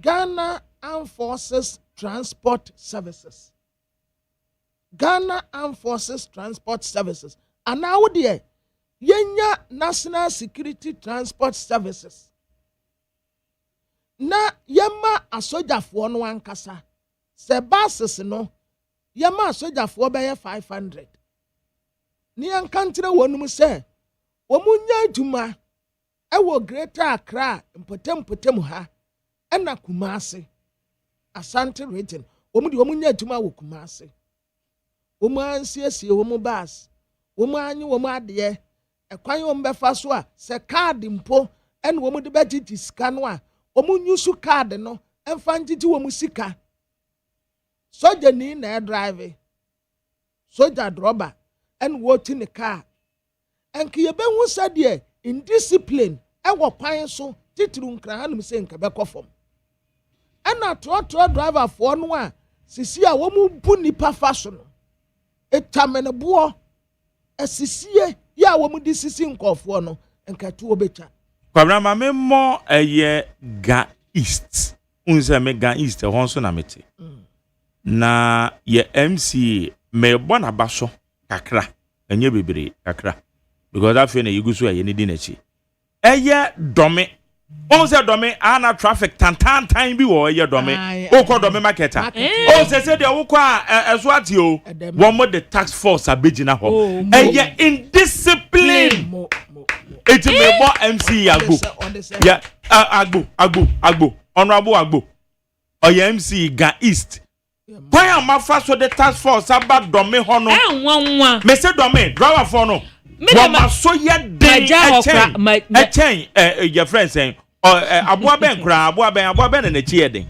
Ghana Armed Forces Transport Services. Ghana Armed Forces Transport Services. And now odie, yenya National Security Transport Services. Na yema asogyafoɔ no ankasa sɛ bases no yema asogyafoɔ bɛyɛ 500 ne yankantere wɔnum sɛ wɔmunya adwuma ɛwɔ Greater Accra mpotem ha ɛna Kumasi Asante region wɔmunya adwuma wɔ Kumasi wɔmu ansiesie wɔmu bas wɔmu anyi wɔmu adeɛ ɛkwan wɔmu bɛfa so a sɛ card mpo ɛna wɔmu de bɛgye sika no a omunyusu card no emfanjiji wo musika soja ni na drive soja droba and what in the car and kiyebe hu sadie indiscipline e wo kwan so titru nkran hanum se nka be kofom ana to driver for no a sisi a wo mu bu nipa fa so no etamene bo asisie ya wo mu di sisi nkofo no nka tu obecha Kwabra ma me mo Ga East. Unse me Ga East honso na mete. Na ye MC me bona baso kakra. Enye bebre kakra. Because that feel na yigusu ye ni di na chi. Dome. Onse dome ana traffic tan bi wo dome. Oko dome marketa. O se de wo kwa eso ati o. Wo mo the tax force abegina ho. Indiscipline. Eti me bo MC Agbo. Yeah, Agbo. Honorable Agbo. Oya MC Ga East. Why am I fast for the task force about dome hono? Me say dome, driver for no. Wa so ye dey a chain your friend saying aboa ben kra aboa ben na chi eden.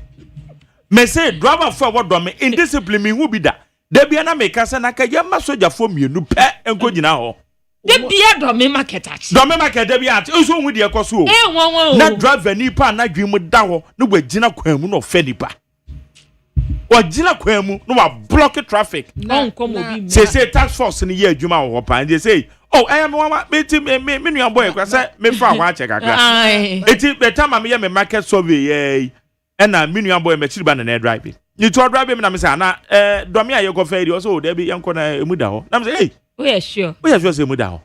Me say driver for what dome indiscipline me hu bi da. Da bia na me kasa na ka ye ma soja fo mienu pe enko gina ho. De bia dome market at. Dome market de bia at. Oso hu de ekoso o. Na driver nipa na dwimu da ho no gba gina kwan mu no fe nipa. Wa gina kwan mu no wa block traffic. No nkom obi. Say task force ni ye adwuma wo pa. They say, "Oh, I am one me nua boy kwa say me fa wa check akra." Eti better ma me ye me market survey eh. Na me nua boy me chiriba na drive. Ni to drive me na me say na dome aye go fa edi so de bi yanko na emu da ho. Na me say, "Hey, we are sure say mu da ho."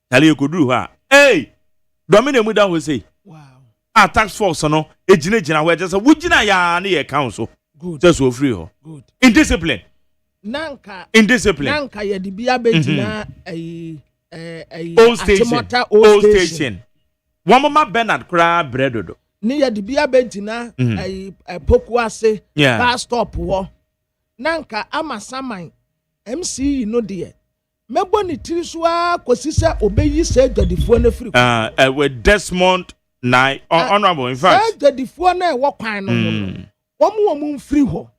Tale ekoduru ha. Hey, dome na mu da ho say. Wow. Tax force no ejina we just say wugina ya na ye council. Good. Just so free ho. Good. Indiscipline. Indiscipline. Nanka ye di bia betina old station. One mama Bernard kra bredodo. Ni ye di bia betina pokuase bus stop wo. Nanka ama saman MC no de. Mebo ni tiriswa kwasisa obeyi se dwadifo na free. With Desmond Nai honorable in fact. Dwadifo na wo kwan no. Womu free ho.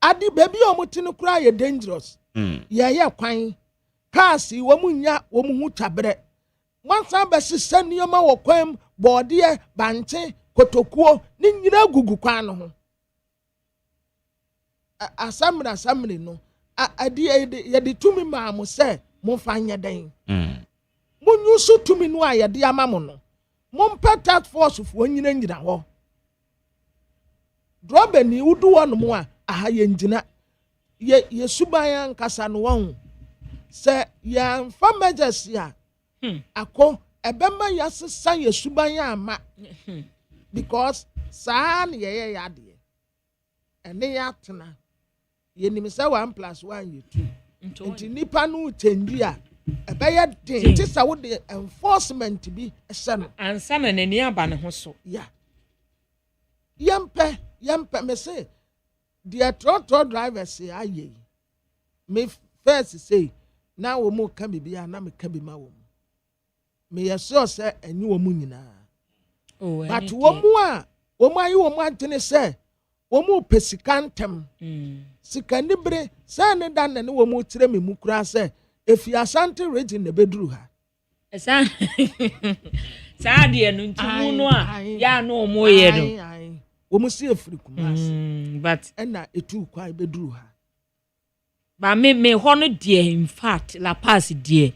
Adi baby omutinu kura ye dangerous. Ye kwan. Kasi womunya womu tabre. Wansa besi senioma wo kwam bode bante kotokuo ni nyina gugu kwan no ho. Asamre no. Adi ye de tumi ma mo se mo fanya den. Munyusu tumi no aye de amamo no. Mo task force fo nyina ho. Drobe ni udu wonu mu a aha ye njina ye subaya nkasa no won se ya mfa majesty a akọ ebema ya sesa ye subaya ama because saa na ye ya de ene ya tena ye nim se 1+1 ye 2 nti nipa no change a ebeye de tisa wo de enforcement bi ehye no ansa na nani aba ne ho so ya yempe me say the trotro driver say aye me first say na wo mu ka bibia na me ka bi ma wo me yeso say enyi wo mu nyina but wo mu ayi wo mu antene say wo mu pesikantem sikanibre say ne dan ne wo mu tire me mu kura say efi Asante region ne beduru ha saa de no ntimu no a ya no omo ye no wo mu see free Kumasi but na etu kwai beduru ha ba me ho no de in fact La Paz de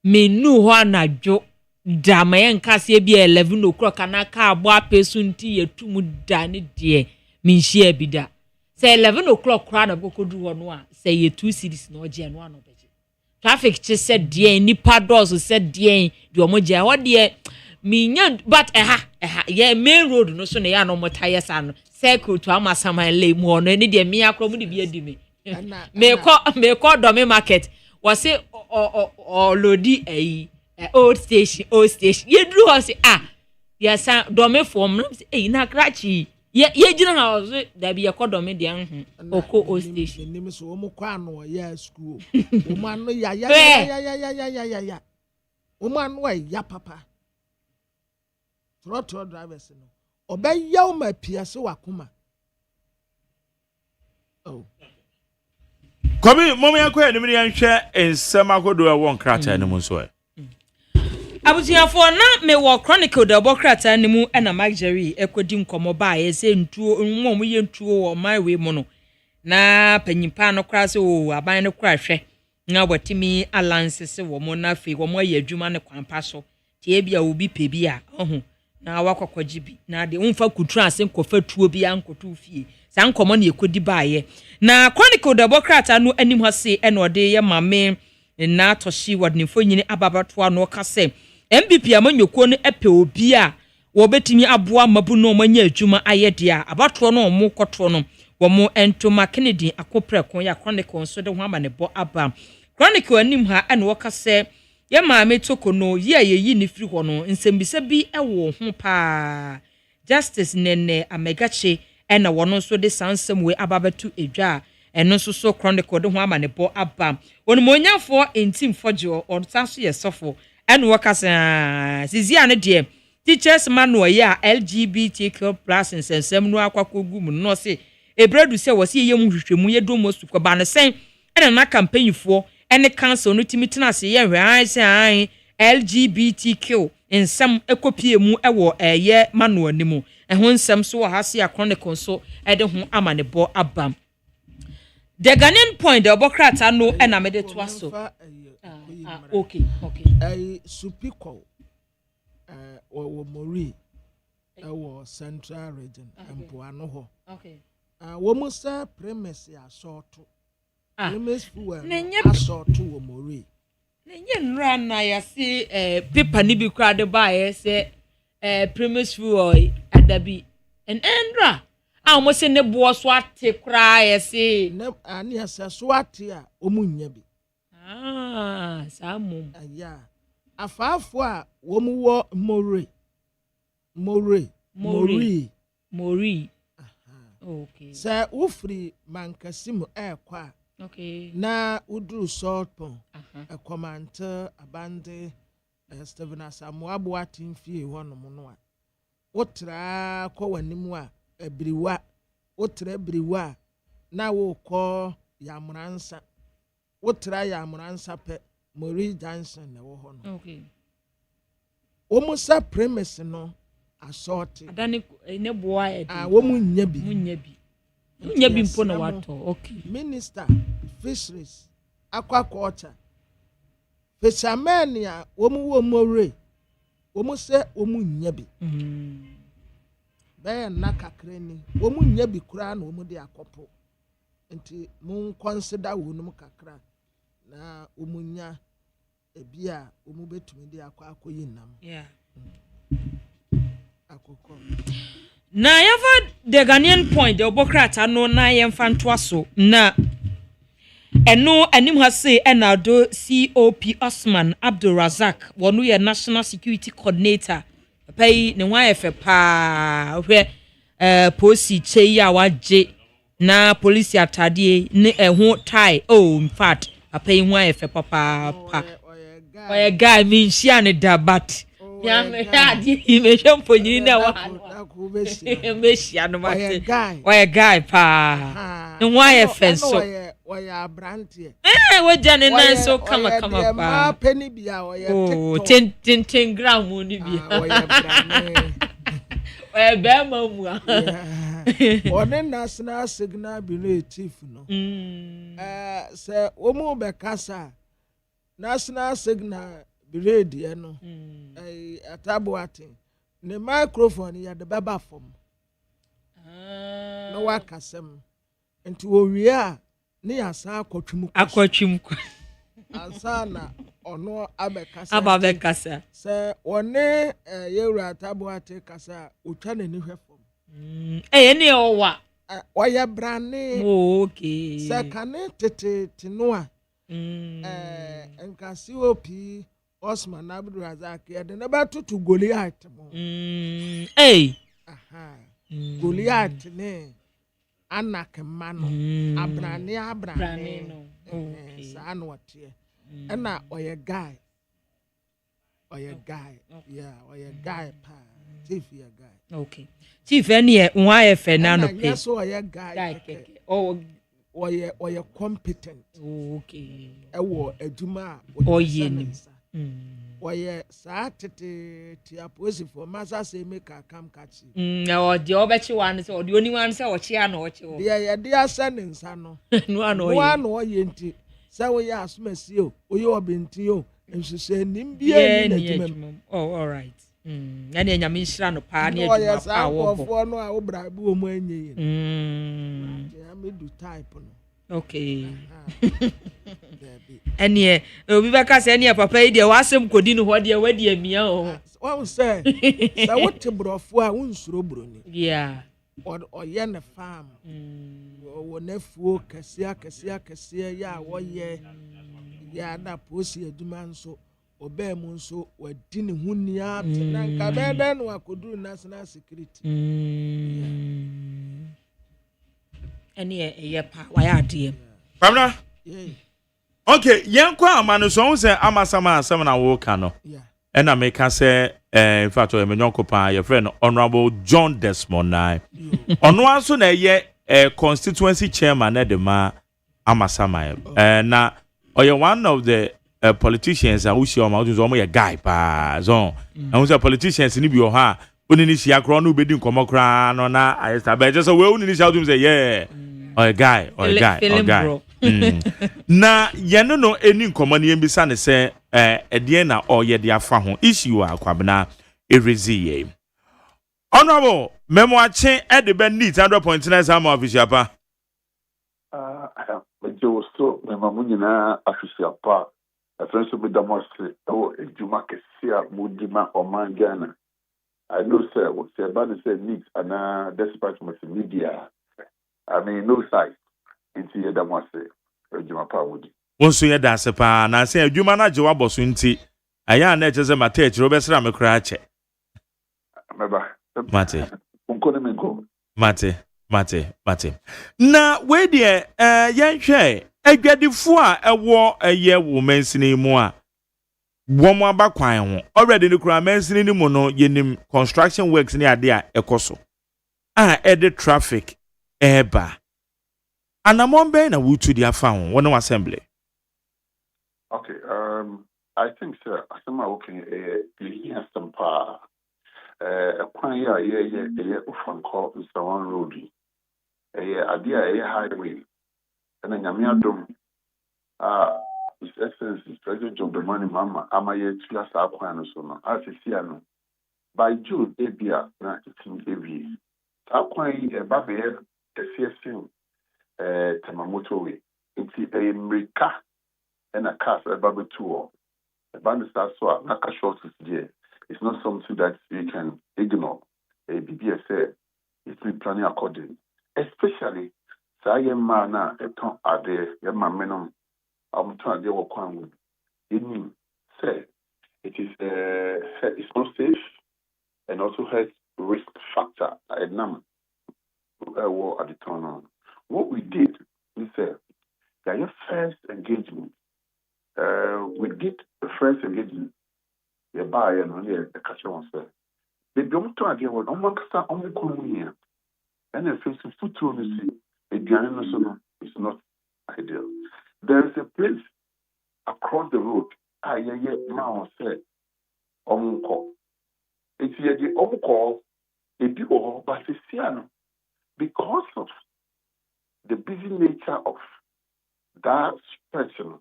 me nu ho anadwo da ma yen kase bi 11 o'clock na ka abo apesu nti yetumu da ne de me nhia bi da say 11 o'clock kra na bokodu ho no a say ye 2 cities na oje no ano beje traffic che said de nipa doors said de omo je ho de me nya but yeah main road no so na ya no mo tires ano circle to amasama le mu ono ni de me akro mu de bi adi me me ko do me market was say o lodi old station ye dru ho say yes do me form na krachi ye gina ha so da bi ye ko do me de oko old station ni me so mo kwa no ya school o man no ya o man no ya papa throttle drivers no obeyaw ma piase wakoma oh Kobi momo yakọ enim ya nhwe ensem akodo e won krata enim so e abusiafo na me wo chronicle de bokrata enim na magjery ekodi nkomo ba ye se ntuo nwo ye ntuo wo my way mu no na panyimpa no kra se o aban no kra hwe na watimi alliance se wo mo na fe wo mo ye adwuma ne kwampa so tie bia obi pebi a ohu na wakokwaji bi na de umfa kutu ase nkofa tuo bi ankoto fie san komo na ekodi baaye na chronicle de bokrata no anim ha se eno ode ye mame na toshi wadnifo nyini ababato no ka se MPP amanyoko no epe obi a wo betimi aboa mabu no manya adwuma ayede a abato no mo koto no wo mo entoma Kennedy akoprekon ya chronicle so de ho amane bo aba chronicle anim ha eno ka se ye maame toko no ye yeyi ni firi ho no nsembisa bi ewo ho pa justice nene amegache ena wono so de sansem we ababatu edwa eno so so chronicle de ho amane bo aba wonu monyafo entim fojo ontaso ye sofo ena wakasa sizia ne de teachers manual ya LGBTQ+ nsensem no akwakogu mu no se ebredu se wose ye mu hwehwemu ye domo sukwa ba ne sen ena na campaign fo ene council no timitena se ye hwe LGBTQ nsem ekopie mu ewo ye manual ni mu ehun nsem so wa hase a chronicle so ede ho amane bo abam the Ghanaian point the obokrata no ena mede to aso okay supiko wo mori ewo central region empoano ho okay wo musa premise ya sorto premise fuwa asorto wo mori nenye nra na ya si paper ni bi kra de ba ye se premise fuwa adabi enra mo se ne bo so ate kra ye se ne ani asa so ate a omunya bi samum aya afafo a wo mu wo mori okay sa ufri mankasim ekwa okay na udru solpon ekomante abande Steven Asamu abo atimfie honom no a wotra ko wanimu a ebriwa wotra briwa na wo ko yamransa wotra yamransa pe Mori Johnson na wo ho no okay wo musa premise no assorted adane ne boa e wo munya bi mpo na wato okay minister fisheries aquaculture fishermen ya wo mori wo mu se wo munya bi be na kakra ni wo munya bi kura na wo mu de akopo nti mun consider wo num kakra na wo munya ebia wo mu betumi de akoyi nam akoko na yava the Ghanaian point the obokrata no na yemfa ntoaso na eno anim ha se enado COP Osman Abdul Razak wonu ye national security coordinator pay ne wa efe pa hwe police chei a waje na police atade ne eho tie in fact pay wa efe papa oye guy me nshia ne dabat Ya me adi me shempo nyini na wa no. Me shia no mate. Why guy pa. No why fence so. Why abrantie. We jane na so kama pa. Ma penny bia why oh 10 gram mu ni bia. Why brane. Why be ma mu. One national signal below chief no. Say omo be kasa. National signal below no. Atabuate. Ne microphone ya de baba fom. No wakasem. Nti owie a ne asa akotwum ansa na ono abekasa se one yewura Atabuate kasa otwa nani hwefom ne owa oye brane okay se kane tete no a nkasi opi Osman Abdulrazak ya de na batutu Goliath mo Goliath ne anak mano abrane no sa no tie na oye guy yeah oye guy pa chief ya guy okay chief ene nwa ye fe na no pe so oye guy oye competent okay ewo aduma oye ni oye sa tete aposifo masa say make am catch o de obechi wan say o de oni wan say o chia na o chi o de ye de asane nsa no no ano oye nti say we ya asomasi o oye obenti o nhwehwe nim bia ni na oh all right na ne nyame nhira no pa na aduma pa wo bo no a obra bi o mu anyi ya me do type no okay ene obi baka se ene papa yi de wasem kodi no ho de wadi amia o won say sa wote brofo a unsuro broni yeah o ye ne farm wo na fuo kase ya wo ye ya na posi aduma nso obem nso wadi ne hunia tenanka beda no akoduru national security ene ye pa wa ya de Pamna okay yenkwa amanu so say amasama asem na wo ka no ena me ka say in fact o emenyonko pa your friend Honorable John Desmond Nai ono anso na ye constituency chairman na de ma amasama na oye one of the politicians a usi o ma so ye guy pa so na say politicians ni bi o ha oni ni sia kro no be di nkomokra no na ayesta be just we oni ni sia do say yeah or guy na yeno no eni nkomo ne yembisa ne se edie na oye de afa ho issue akwabena erezi ye honorable memoache e de be neat 100.9 sama official pa mejo so memamu nyina official pa afrenso be damostre o ejuma kesia mudima omangana I know sir what say about say neat and despite my media I mean, no size. Into your damase. Ejuma pa wudi. Wonso ye dase pa na se adwuma na je waboso nti aya na eche ze mate eche obesra me kra ache. Meba. Mate. Unkone menko. Mate. Na we de yenhwe adwadifo a ewo eye wo mansini mu a womo abakwan ho. Already ne kra mansini ni mu no yenim construction works ni ade a ekoso. Ede traffic eba anamombe na wutu dia faun won assembly okay I think sir asema okay here some pa kwan ya ye ufanko Sawan road ade highway na nyame adom his excellency president of the money mama amaye tia sa kwan no so no asisia no by June ebia na itin evi sa kwan ba be CSC Tamamoto way. It's a America and a cast a bubble tour. The band is that so not a short is it's not something that you can ignore. A BBS it's been planning accordingly. Especially say mana eton ade ya mamenom amuton ade wo kwan wo. Enim say it is it's not safe and also has risk factor at nam. War at the turn on. What we did, we said, your first engagement. We did the first engagement. buy and only a catch on say. They don't try to get one on the colony. And a face of foot to see a Ghana is not ideal. There is a place across the road. Now said, Omco. It's here the Omco, a people, but it's because of the busy nature of that person.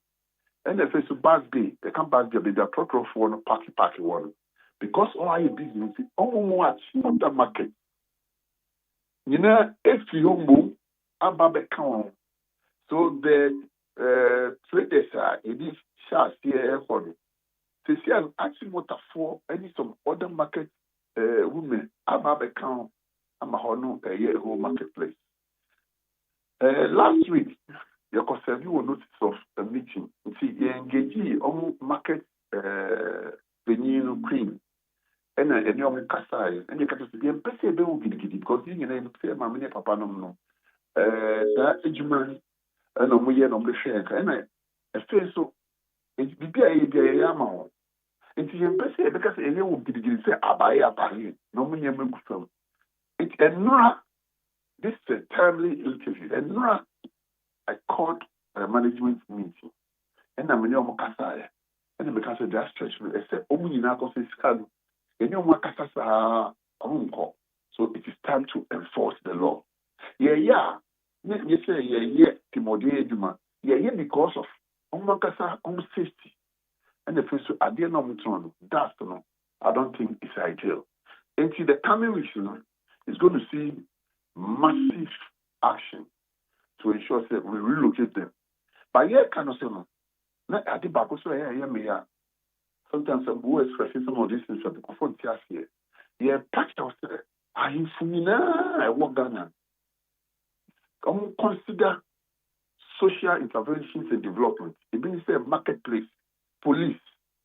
And if it's a bad day, they come back there, they are total for one party one. Because all I business, almost not the market. You know, if you move, I'm count. So the traders are in this shall see for me. They see I'm actually what for any some other market women. I'm count. I'm a honor a year whole marketplace. Last week, your conservative will notice of a meeting. See, you engage on market venue cream. And your Kasai, and you can just be a better because you know, say, my many papa no. That Agyeman, and a million of the share, and I feel so. It's be a yammer. It's your best because any will be say, Abaya, no million film. It's a Nora. This is a timely interview. And Nora, I called a management meeting, and I'm in your Kasai, and because of that stretch, I said, oh, you know, so it is time to enforce the law. Yeah. You say, Timothy Juma. Yeah, because of Omakasa safety. And the first, I didn't know that's no. I don't think it's ideal. Into the coming weeks, is going to see massive action to ensure that we relocate them. But yeah, kind of say no. I did back also yeah. Sometimes I'm always expressing some of these things at the confront here. Yeah, patch house there. I work Ghana. Consider social interventions and development. It means a marketplace, police,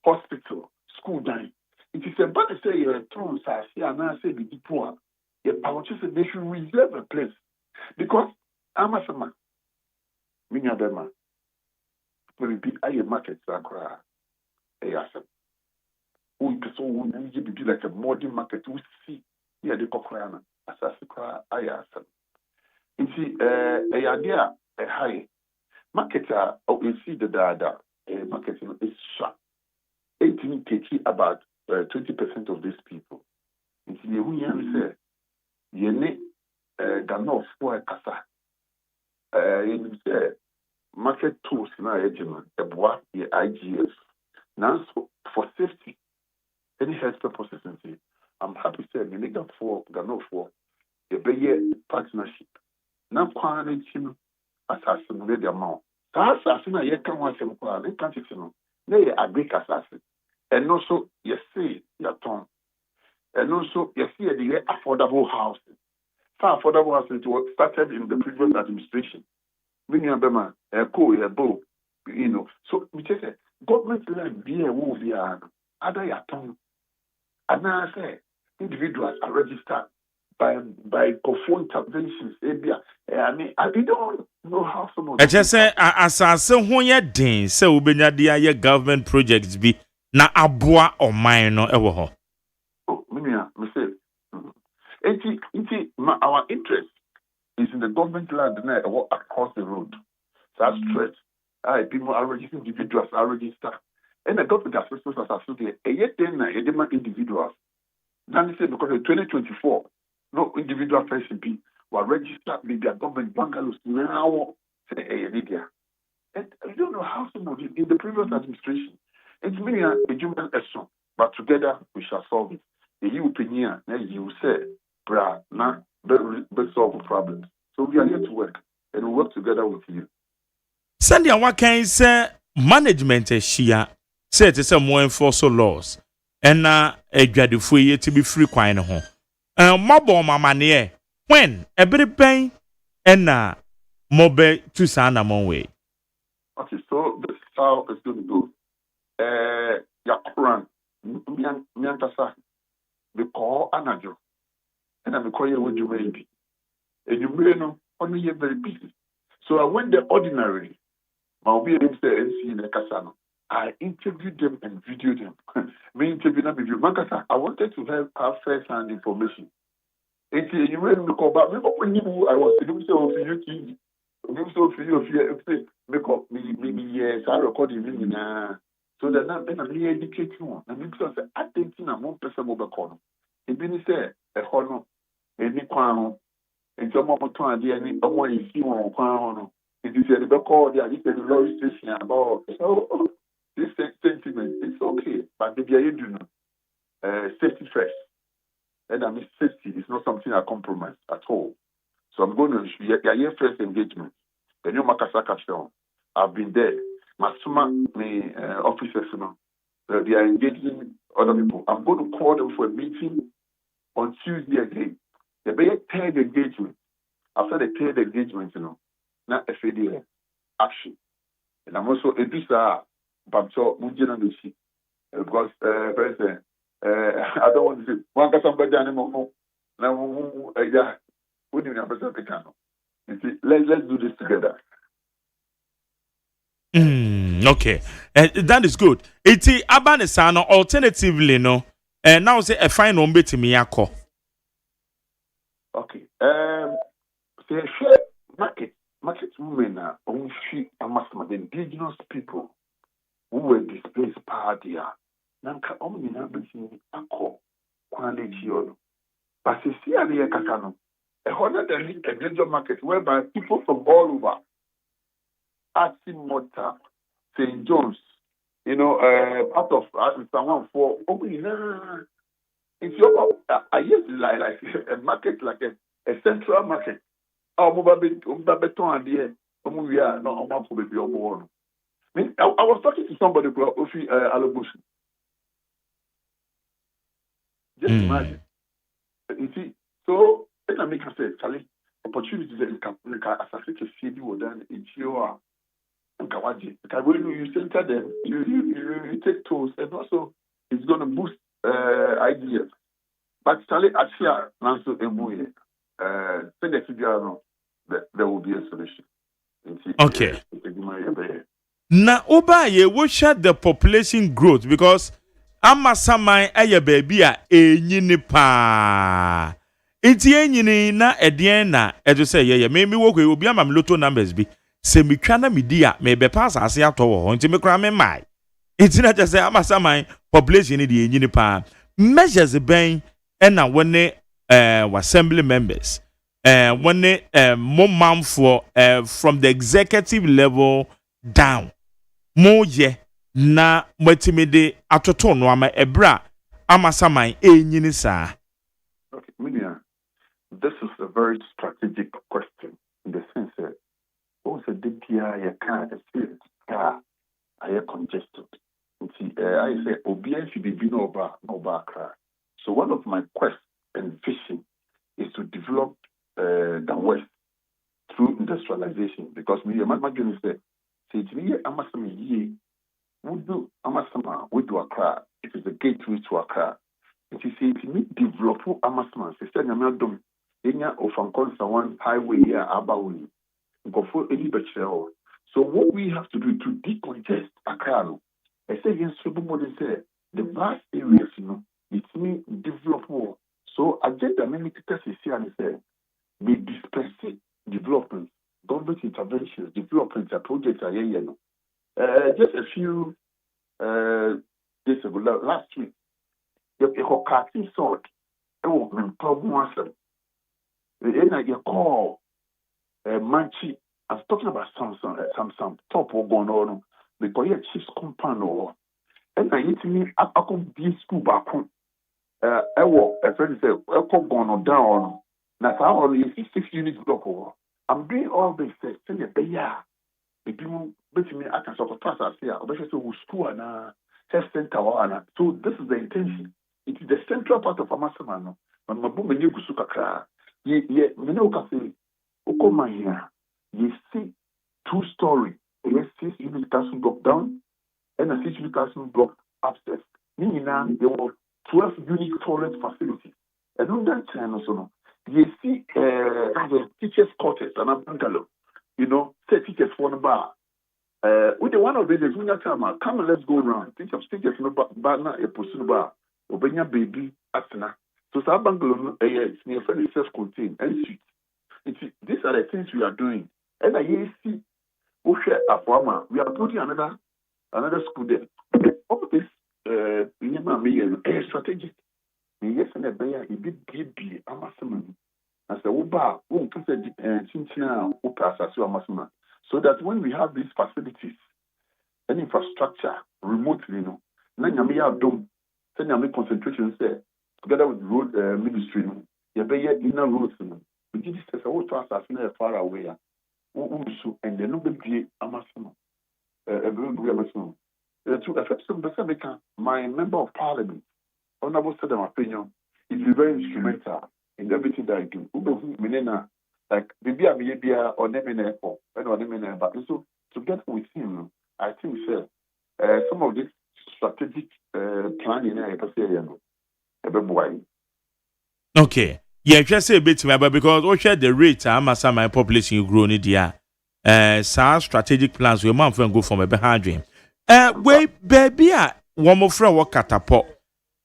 hospital, school dining. It is about to say you're a throne, and I say the poor. Your politicians, they should reserve a place. Because I'm a man. Many other man. Will be a market, yes. Who be like a modern market. We see here the Cochrane, Assassin, Ayasan. You see, a idea, a high marketer, we see the data, marketing is shot. 18 kg about 20% of these people. You see, we say, Yene, Ganof, for a Casa. You say, market tools now, Agyeman, a bois, the IGS. Now, for safety, any health purposes, I'm happy to say, the legal for Ganof for a partnership. Now, quality, assassin, the amount. Assassin, I can't want some quality, can't you know? They agree assassin. And also, you see, your tongue. And also, you see, the affordable housing. Affordable housing started in the previous administration. When you have a co, a bow, you know. So, we just say, government land be a woo, be a other your tongue. And now I say, individuals are registered by phone interventions. I mean, I don't know how someone. I just say, as when you're doing, so when you're government projects be na abua or minor ever. Oh, me say, our interest is in the government land across the road. So that's threat. People are registered, individuals are registered. And the government has resources associated. And yet, then, individuals. Now, they say because in 2024, no individual person be were registered with their government bungalows now. Say, and I don't know how somebody in the previous administration, it's many a human essence, but together we shall solve it. You opinion, you say, bra, now, solve the problems. So we are here to work, and we work together with you. Sandy, what can say management is shia, say it is a more enforceable laws, and a graduate to be free quine home. Mobile mama near when a bit pain and mobile to sound among way. Okay, so this is how it's going to go. Yakuran, Miantasa, we call Anajo, and I'm calling what you may be. And you may know, only you're very busy. So I went there ordinarily. I'll be able to say NC in the Casano. I interviewed them and videoed them. Me interview them video. Mankasa, I wanted to have first-hand information. You read me call back. When you I was doing so for you, so for you, make up me yes, I record you now. So that now then I'm here educate you. And because I think I'm one person over corner. It been say a honor, any crown, and some more time, the any one you see one crown. It is a call the law station about so this sentiment. It's okay, but maybe you do not safety first. And I mean, safety is not something I compromise at all. So I'm going to your first engagement. The new Makasaka show. I've been there. Masuma, my officers, they are engaging other people. I'm going to call them for a meeting on Tuesday again. They be a third engagement. After the third engagement, not a FADA action. And I'm also a visa, Bamso, Mujina Lucy. Because, President, I don't want to say, one got somebody anymore. Now, yeah, we need a person to come. Let's do this together. Okay, that is good. It's Abanesano alternatively, no, and now say a fine number to me. Okay, say share market women are on sheep and the indigenous people who were displaced party. Nanka omni na bisi ako kwande chiono. But see the kakano. A honor the indigenous market whereby people from all over Asimota, St. John's, part of someone for it's your I used like a market like a central market. Oh, beton and the we are not on for baby on. I was talking to somebody who Ofi Alobushi. Just imagine. You see, so I make us say, Charlie, opportunities that you can associate a city or then in your when you center them, you take tools, and also it's going to boost ideas. But Charlie, actually, Nancy Ebuye, there will be a solution. Okay. Now, Obaye, we share the population growth because Amasamai aya baby a enyini pa. Iti enyini na ediena ejo say yeah maybe work we obi am lotto numbers bi. Se mi twa na media me be pass ase ato wo nti me kra me mai iti na just say Amasamai population ni de enyini pa. Measures ben na wone assembly members when more man for from the executive level down more ye na matimide atoto no ama ebra Amasamai enyini saa. Okay, Minia, this is a very strategic question in the sense that also the DPI you can't experience are congested. I say OBN should be over cry. So one of my quests and vision is to develop the West through industrialization because me imagine say me Amasama ye would do Amasama we do Accra. It is a gateway to Accra. It is to me develop Amasama. Say nyame enya ofankonsa one highway here Abawi. Go for any betrayal. So what we have to do to decongest Accra, I say against modern say the vast areas, it's me develop more. So I get the many cases here and say we dispense development, government interventions, development projects are here. Just a few days ago, last week, the cartoon sort and problem was you call Manchi. I was talking about some top going on because you chief's company and I hit me I could be school back home. I walk a friend said, "Well, gone or down." Now, how only 6 units block over. I'm doing all this. Say, yeah, the people between me, I can sort of pass us here. Obviously, we school and health center. So this is the intention. It is the central part of Amasamano. When my boom and you go suka kra, ye me no ka say, "Okoma here." You see 2-story. Yes, 6 units classroom block down, and a 6 unit classroom block upstairs. Meaning now there were 12 unique toilet facilities. And on that time also, you see the teachers' quarters and a bungalow. Say teachers for the bar. With the one of these days, when you come and let's go around. Think of stages no banner a person bar, Obenya baby asana. So South Bangalore, it's near fairly self-contained and sweet. These are the things we are doing. And I see, we are putting another school there. All this, strategic. Yes, and a bear, he did be a masterman. As a Uba, who can say, Chinchina, Upas, as your masterman. So that when we have these facilities and infrastructure remotely, then you may have done, then you may concentration there, together with road ministry, you may have inner roads. We did this as a whole to us far away. And then nobody a maximum. To affect some Besamica, my member of parliament, Honorable said my opinion, is very instrumental in everything that I do. Like maybe I'm here or Nemine or Nemine, but so together with him, I think some of this strategic planning I can say okay. Yeah, just say a bit to me, but because we share the rate, my population you grow in the strategic plans, we might go from a behind dream. Wait, baby, one more friend what catapult.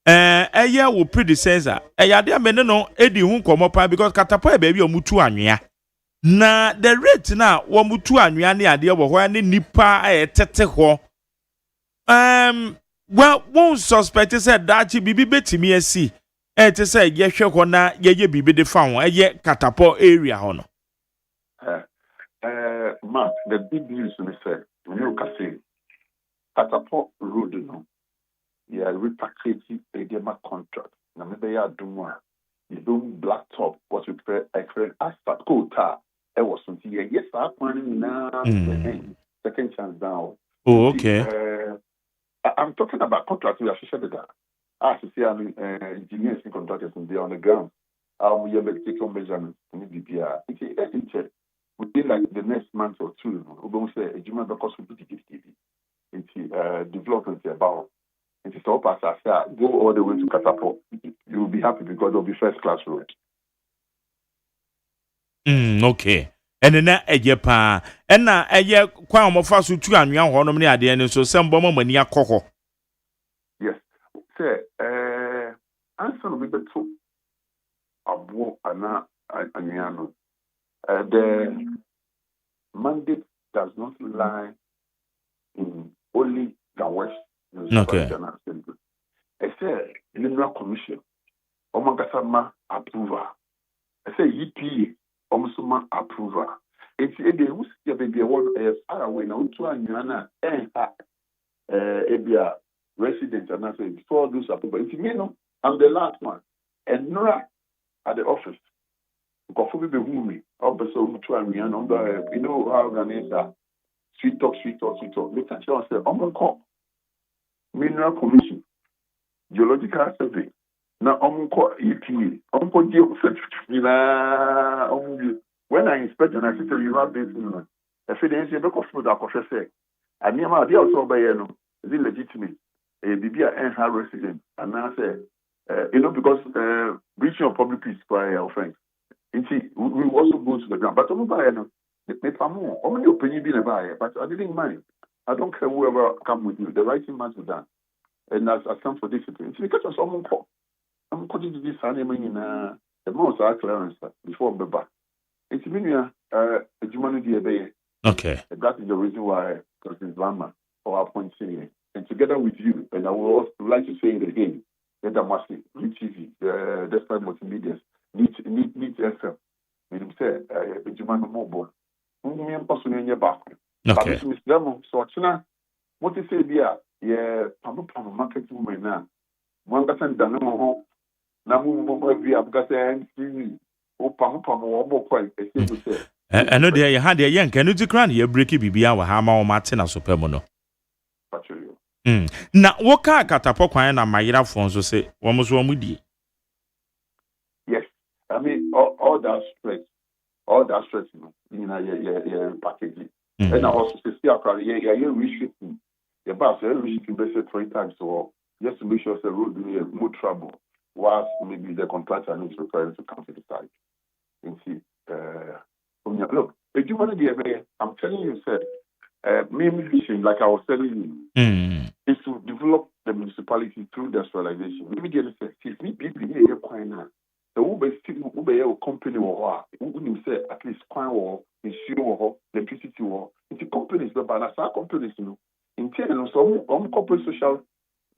Yeah, will predecessor. Yeah, there may no Eddie who come up because catapult baby or mutu anya. Na the rate now, one mutu anya ni idea when nipa tete ho. Well, one suspect said that she be betting me see. To say, yes, sure, na ye be the found, ye catapult area hono. Mark, the big news we said, you can say, catapult road, yeah, repackaging a dema contract. Now maybe you do more. You do black top, what we create asphalt coal tar. It was something, yes, I'm planning now. Second chance down. Oh, okay. I'm talking about contracts we associated with that. As you see, I mean, engineers and contractors and they're on the ground. We have taken measurements in the BPR. It's within like the next month or two, we're going to say a human because we development about. It is all past us. Go all the way to Catapult. You will be happy because it'll be first class road. Okay. And then a year pa. And now a year quite more fast to 2 and young honor at the end, so some bomber when you are Yes. Say, answer will be the two. Abu Anna Aniano. The mandate does not lie in only the West. Okay. I say Mineral Commission, Omagasama approval. I say EPA, Omusuma approval. It's a day who's the baby one far away now to Anna and Abia residents and I say before those approval. It's me, no, I'm the last one. And Nora at the office. Because for me, also to Anna, you know how Ganesa sweet talk. Look at yourself. I'm going to call. Mineral Commission, Geological Survey. Now, EPA. When I inspect and I see you have this, evidence you look for that say. And near my dear also by is it legitimate? A BBA and her resident. And I say, because breaching of public peace by offense. We also go to the ground. But I'm by more. How many opinion being about but I didn't mind. I don't care whoever come with you. The right thing must be done. And as I stand for discipline. It's because of someone call. I'm going to do this animal in the most clearance before the back. It's meaning a humanity obey. Okay. And that is the reason why President Lama or our point saying. And together with you, and I would also like to say it again, that I must need TV, despite multimedia, need FM. Meaning say a human mobile. Okay. So what you say there? Yeah, Pam market woman now. One person done no na mu be because TV. O Pam wo mo kwai e say. I know there you had the young can you cran here break bibia wa ha ma o Martin asopemo no. Na wo ka katapọ kwan na mayira fon so say wo mo so wo di. Yes. I mean all that stress you know yeah packaging. And I also say yeah restricting. The bus restricting best 3 times so just to make sure the road will more trouble whilst maybe the contractor needs required to come to the site. And see look, if you want to be I'm telling you said main vision, like I was telling you, is to develop the municipality through industrialization. Maybe the other say, me people here quite now. The Uber company or who say at least quite or issue or electricity or it's companies, but as our companies, you know, in turn, some corporate social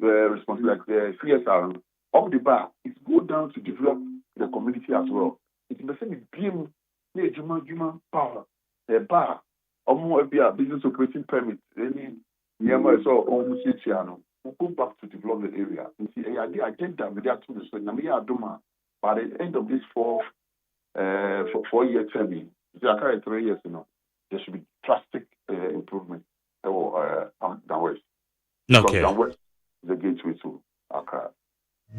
responsibility, like CSR, of the bar, it go down to develop the community as well. It's the same beam, human power, the bar, or business operating permit, any Yama so almost we'll go back to develop the area. You see, the agenda with that too. So, by the end of this 4-year term, I carry 3 years, you know, there should be drastic improvement downwards. Okay. Downwards is the gateway to Accra.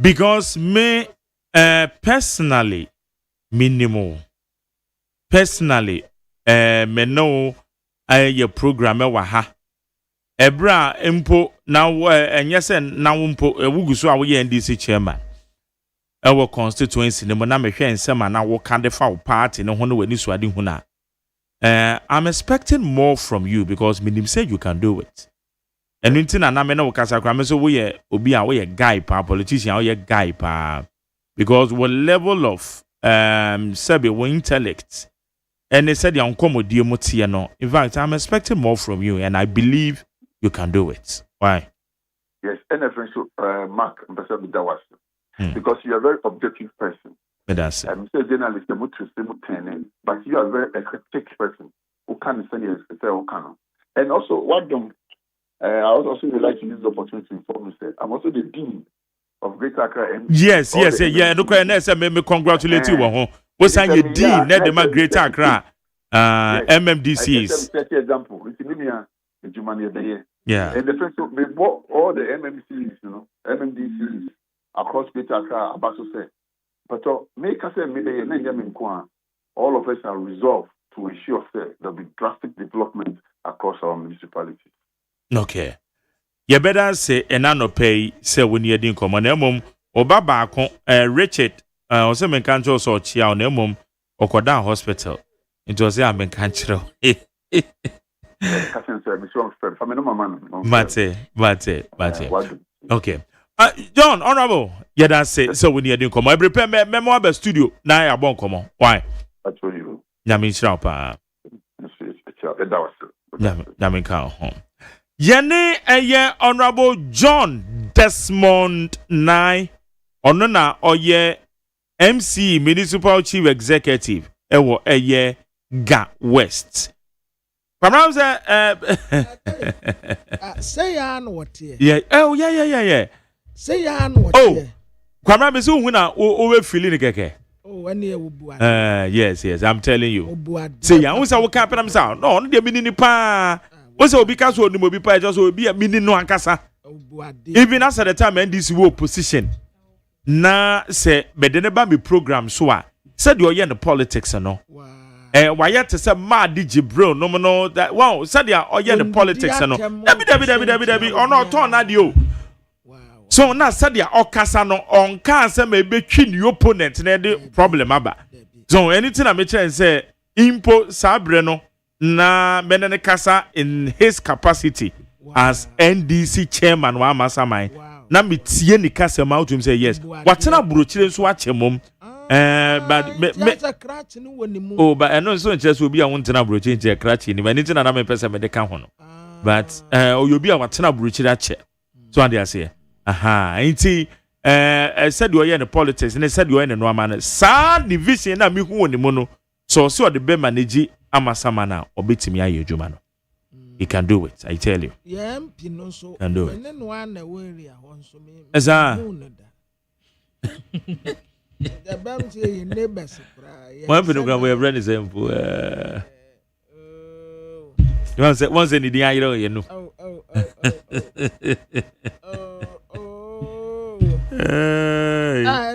Because me, personally, minimal. Personally, me know a program waha. Ebra impo now and yes and now impo wugusu awoye NDC chairman. Our constituency no na me hwe nsema na wo kan de fa party no hono wani so ade huna. I'm expecting more from you because minim say you can do it. And until na me na wo kasa kra me so we obi a we guy pa politician we guy pa because what level of sabi we intellect and they said you nkomodie motie no. In fact, I'm expecting more from you and I believe you can do it. Why? Yes, and so Mark, because you are a very objective person. That's it. I'm a journalist, but you are a very eclectic person who can say yes, and also what I also would like to use the opportunity to inform you that I'm also the dean of Greater Accra. Yes. Look, me congratulate you. What's on your dean? Net the Greater Accra. MMDCs. Example. Yeah. And the first, we bought all the MMCs, you know, MMDCs across Greater Accra, Abaso say. But make us say, all of us are resolved to ensure there'll be drastic development across our municipalities. Okay. You better say, and I no pay, say when you're doing common, Oba Bako, Richard, or some cancer or Chia on Emum, or Kodan Hospital. It was there, I'm cancer. Mate. Okay. John, honorable. Yeah, that's it. So when you're doing come, I prepare memoir studio. Now I won't come on. Why? I told you. Yamin Shrapa. Yamin Cow home. Yene a honorable John Desmond Nye. Onona oye MC Municipal Chief Executive. Ewo eye Ga West. Perhaps say an what here? Yeah. Oh yeah. Say an what here? Kwamra me so huna o feeling keke. Oh, when you yes, I'm telling you. Say ya, who say we can pay say no dey mini ni pa. Who say obi ka so ni obi pa just obi a mini no ankasa. Even as at the time NDC wo position. Na say bede ne ba me program so a said you the politics no. Why yet to say mad Jibril no that wow said ya the politics no. Debi or not turn adio. So now said ya okasa no on can say me between your opponent na the problem aba. So anything I mention say impo sabre no na menene kasa in his capacity as NDC chairman wa masamai. Na me tie ni kasa ma to say yes. What na burochire so achemom. But I know so just will be a one to number change a cratchy, but anything another person may come on. But you'll be a watching bridge that chair. So I say, ain't he? I said you are in the politics, and I said you are in the normal. Sad division, and me who on the mono. So the be manage Amasamana or beat me a Jumano. He can do it, I tell you. Yeah, so can do it. As the bounty in neighbors. One program we have run is once in the idea, you know.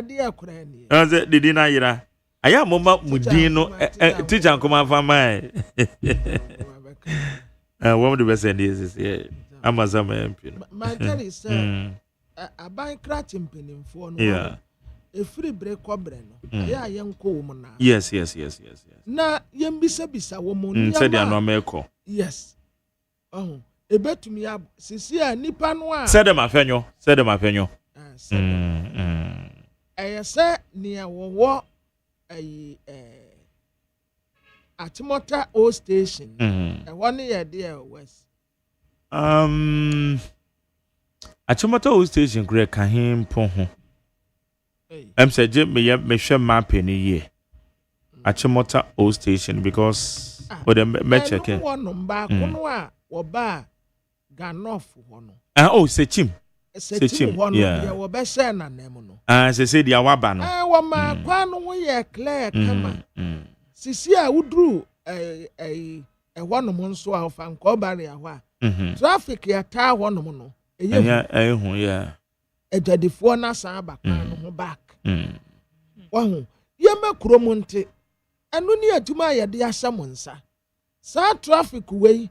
Dear Cranny. I said, the dinner. I am Mama Mudino, teacher, come on for my. One of the best ideas is Amazon. My daddy said, I buy cratching penny for no. A free break cobreno. Yeah, young woman. Yes. Na yembisa woman. Said ya no meko. Yes. Oh, ebetumi ab sisi a nipa no a Said them afenyo. Say near wo Atimota O station. And 1 year there west. Atimota O station great kahim pon. Said Jim me share map in a year. Atimota O station because with the check in. One back one wa Ganoff one. Oh, say chim. Yeah, we be say na name no. Say dia waba no. Wa ma kwa no ye clear kama. Sisi a udru one mo nso a fa nko bare a ho a. Traffic ya ta ho no no. Eye hu yeah. Ejadifo na san ba kwa no ho back. Wa hu ye makuro mo nte. Anu ni adwuma ye de asam nsa. Sa traffic way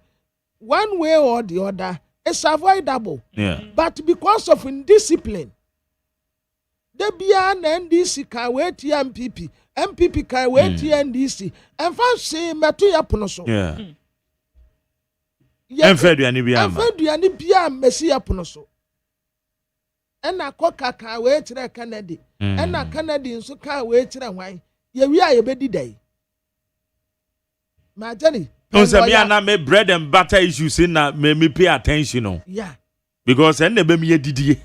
one way or the other is avoidable. Yeah. But because of indiscipline, the BN and NDC can wait MPP can wait NDC, and first say Matuya Punoso. Yeah. And Fedriani Bia Messia Punoso. And a coca can wait to Kennedy, and a Canadian so can wait to wine. Yeah, we are a beddy day. My Jenny. No, say me and me bread and butter issues in na me pay attention no. Yeah. Because and be me didie.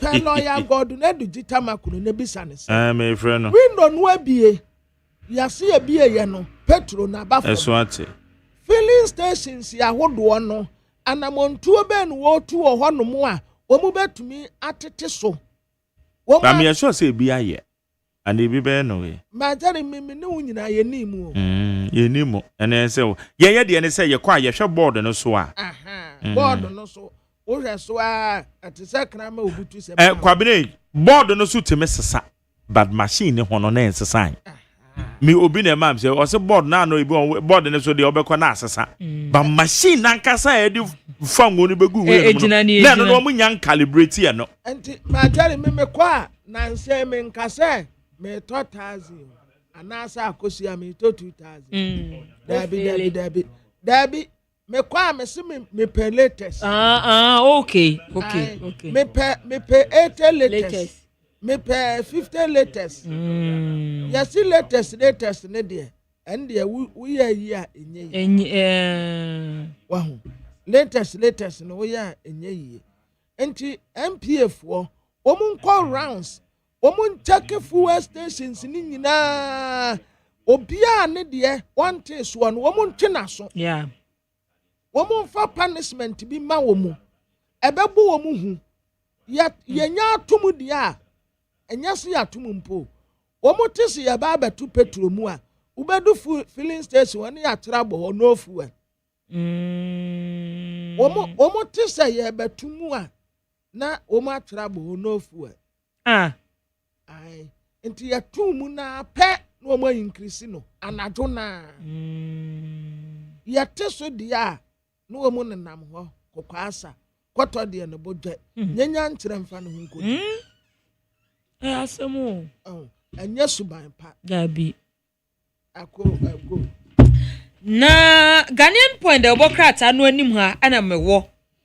Pen lawyer God na do jitama kunu na bisa ne se. Me friend no. We no no abie. Ya se abie ye no petrol na ba fo. Eso ate. Filling stations ya hodo no anamontuo be no wo tu wo ho no mo a wo mu betumi atete so. Wo ma me sure say bi aye. And it be better no way. Ma jare me no nyina ye ni mu. Ye ni mu. And say ye de ne say ye kwa ye hwe board no so a. Board no so. O hwe so a ati sakra ma obutu se. Kwabene board no so teme sesa. But machine ne hono na ensesa. Me obi na mam say o se board na no ibi board no so de obekọ na asesa. But machine na nkasa e di fango no begu we no. Na no mo nya calibrate ye no. Enti ma jare me kwa na nse me nkasa me 2,000 anasa akosia me 2,000 Dabi me kwa me se me pay latest okay me pay 80 latest me pay 50 latest yes latest ne de and there we year enye wa hu latest no we year enye enti MPF wo omun call rounds Omun check fuel stations ni nyina obia ne de one thing so no omun twena so yeah omun fa punishment bi ma wo mu ebebu wo mu hu ye nya atum de a enya se atum mpo omun tisi ye ba betu petrol mu a ubedu filling station woni ya trabo no fuel omun tisi ye betu mu a na omun atrabo no fuel Nti ya tumu na pe no mo increase no anajo na ya teso dia no mo nenam ho kokwasa kwato de no bodwe nyanya nkyere mfa no hunko asemu anya suban pa gabi ako na Ghanaian point de obokrata no anim ha ana mewo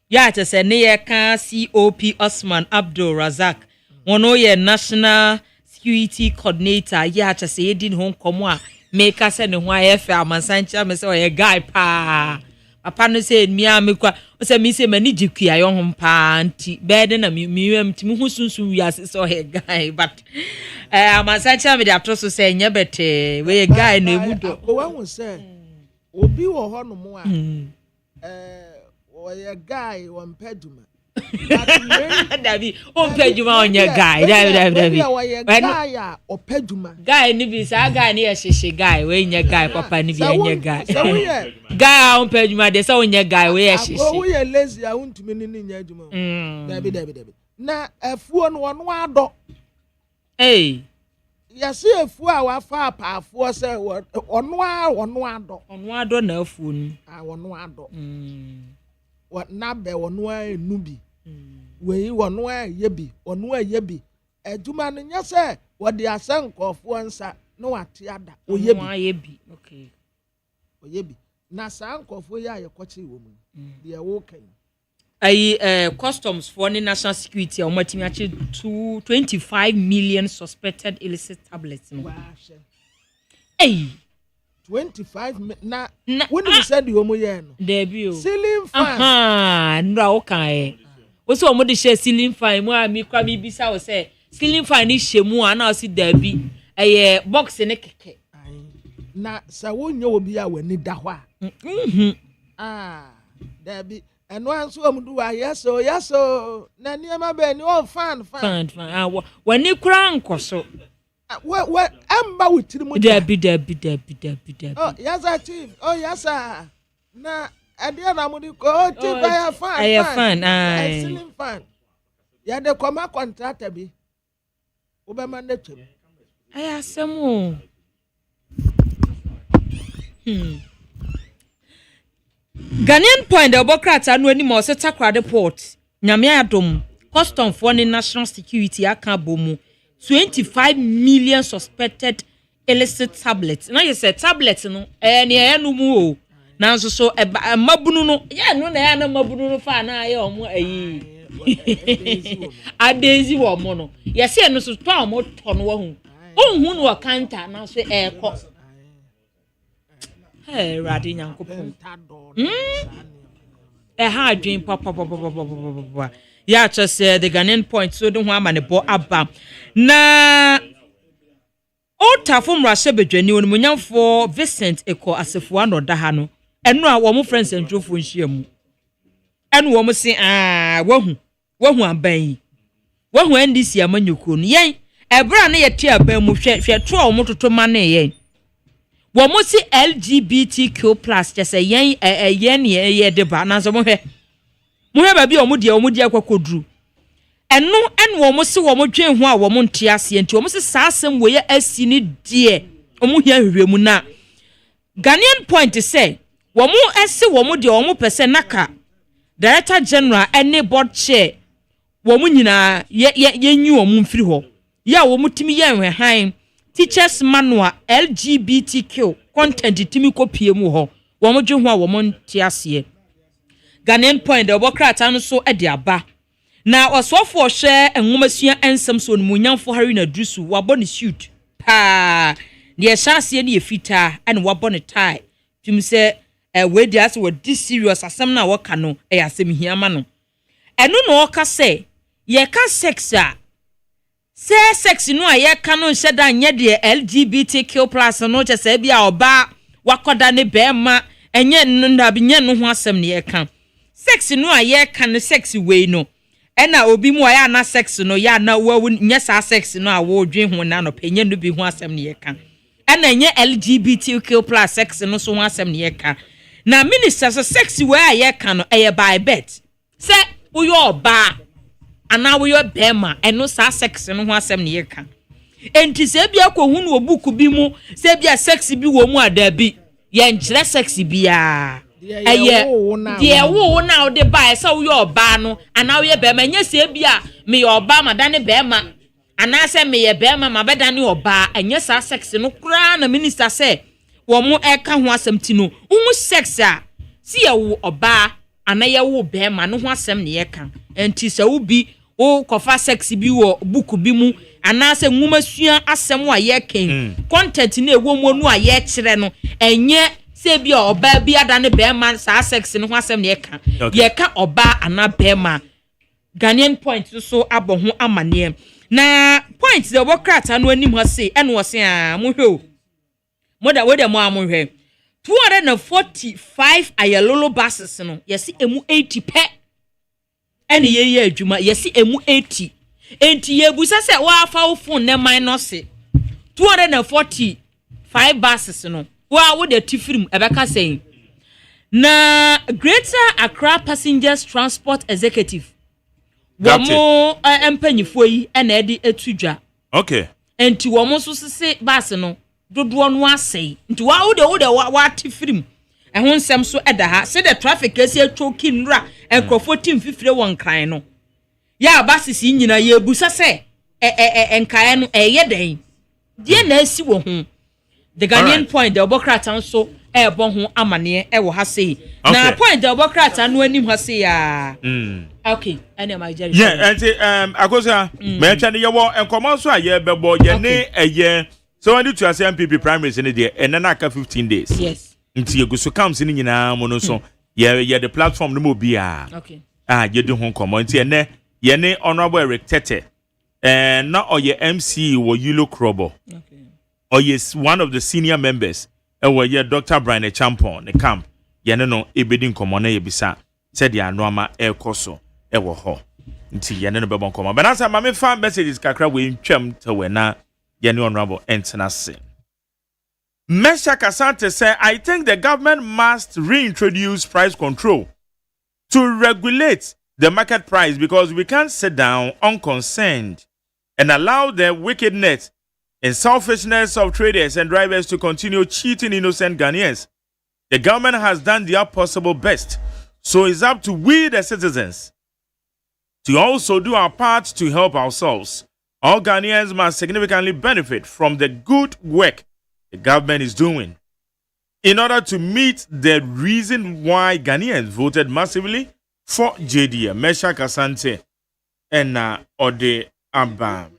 ya atese ne ye ka COP Osman Abdul Razak Wono ye National Security Coordinator ya cha say din hon komo a make say ne ho ayefe amansancha me say o ye guy pa papa no say mi am kwa o say mi say mani jikua yo ho pa anti bed na mi am hu sunsun wi ase so he guy but amansancha me dey atroso say nya bete we ye guy na ebudo ko wa hu say obi wo ho no mo a o ye guy wo mpeduma Dabi opejuma onye guy Dabi guy opejuma guy ni bi sa guy ni yesheshe guy we nye guy papa ni bi nye guy guy opejuma de sa onye guy we yesheshe wo ye lazy a untumi ni nya adwuma Dabi na afuo no wono ado yesi afuo a wafa apaafo se wono ado na afuo ni wono ado na be wono enubi we wono yebi wono yebi aduma no nya se wode asankofo nsa no wate ada oyebi okay oyebi na saa nkɔfo yi a yɛkɔkye wɔ mu deɛ wɔka yi customs for the national security or actually 25 million suspected illicit tablets. Hey, 25 na when you said you omo debut ceiling fan no okay also omo de share ceiling fan mo ami kwa mi bisa o say ceiling fan ni shemu ana o si dabi box ne keke na sa wonyo obi a wani da ho a dabi and one so do yes so na niema be ni o fan when you kura nkoso what amba witiri mu dabi oh yes chief oh yes na adia na mu di ko chief I fan ceiling fan ya de koma contractor bi obema na twem aya asemo Ghanaian point the Bokrata no any more Takrade port nyame adom custom for the national security aka bomu 25 million suspected illicit tablets na you say tablets no ne no mu o na so mabunu no ya no na ya na mabunu no fa na ya omo ayi adezi wo mo no yes e no so to omo to no hu ohun no kanta na so ko hey radi nyankopon ha dream papa ya just the Ghanaian point so don't want manebo aba na otafo mrashe bedwani onumunyamfo Vincent Eko asefo anoda ha no eno a wo mo friends and trofo nhia mu eno wo mo se wahu aban wahu NDC amanyoko no yen ebra na yete aban mu hwe to wo toto ma na yen wo mo si LGBTQ+ just yen ye de ba na so mo hwe ba bi o mo dia kwakoduru eno wo mo se wo mo dwen ho a wo mo nte ase enti wo mo se saasem wo ye asi ni de o mo hia hwehwemu na Ghanaian point say wo mo ase wo mo de wo mo pese naka director general any board chair wo mo nyina ye nyi wo mo mfiri ho ya wo mo timi ye hwehan teachers manual LGBTQ content timi kopie mu ho wo mo dwen ho a wo mo nte ase Ghanaian point the Bokrata no so e de aba na osofo hwe enwomasua ensem so no munyamfo hari na drusu wabo ne suit pa de chance ne efita ene wabo ne tie tum se we dey as we this serious asem na woka no e asem hiama no eno no oka se ye ka sex a sex no a ye ka no hye da nye de LGBTQ+ no che se bia oba wakoda ne bema enye ndabi nye no ho asem ne ye ka sex no a ye ka no sex we no ena obi mu ya na sex no ya na wo nye sa sex no a wo dwen ho na no penye no bi ho asem ne ye ka ena nye LGBTQ+ sex no so ho asem ne ye ka na minister so sex we a ye ka no e by bet se wo yo oba ana wo yo bema eno sa sex no ho asem ne ye ka enti se bia ko hu no obuku bi mu se bia sex bi wo mu adabi ye nkyere sex bia eye die wo na o de ba se wo yo ba no ana wo ye be ma nya se bia me yo ba ma dane be ma ana se me ye be ma ma be dane oba anya sa sex no kura na minister se wo mu e ka ho asem ti no wo sex a si ye wo oba ana ye wo be ma no ho asem ne ye ka enti se wo bi wo kofa sex bi wo book bi mu ana se nwumasua asem a ye ken content na ewo mu onu a ye kire no enye se bia oba bia da ne be man sa sex no ho asem ne ye ka oba ana be ma Ghanaian point so abo ho amane na point the Bokrata no anim ha se ene wo se a mo hwe o moda we de mo amhwe 245 ayalolo buses no yesi emu 80 pe ene ye adwuma yesi emu 80 enti ye busa se wa fa wo phone ne minus 245 buses no wa wo de tifrim ebeka say na Greater Accra Passengers Transport Executive wo mo empanyifo yi ena edi etudwa okay enti wo mo so sese bus no dodo no asei nti wa wo de wa tifrim ehun nsem so eda ha se the traffic esi atwoki nra enkrofo tim fifire won kran no ya buses nyina ye busa se enkae no eye den die na asi wo ho the Ghanaian point the Obokrata so bon ho amane e wo ha sei na point the Obokrata no anim ha sei okay ene my Jerry akosa me twa ne ye wo enkomo so aye bebo ye ne eye so when to say MPP primaries in there and then aka 15 days yes nti ye go so comes ni nyina mo no so ye the platform no mo bia okay ye do ho enkomo nti ene ye ne honorable Eric Tete na oye MC wo Yulo Krobo okay or yes, one of the senior members, were Dr. Brian Champon, the camp, Yanano, Ebedin Common, Ebisa, said ya norma air coso, ever ho. Until Yanano Babon Common. But as a mammy fan messages, Kakra will chum to wena, Yanu Honorable Entenasi. Mesha Kasante said, I think the government must reintroduce price control to regulate the market price because we can't sit down unconcerned and allow the wickedness and selfishness of traders and drivers to continue cheating innocent Ghanaians. The government has done their possible best, so it's up to we the citizens to also do our part to help ourselves. All Ghanaians must significantly benefit from the good work the government is doing. In order to meet the reason why Ghanaians voted massively for JDM, Mesha Kasante and Ode Abba.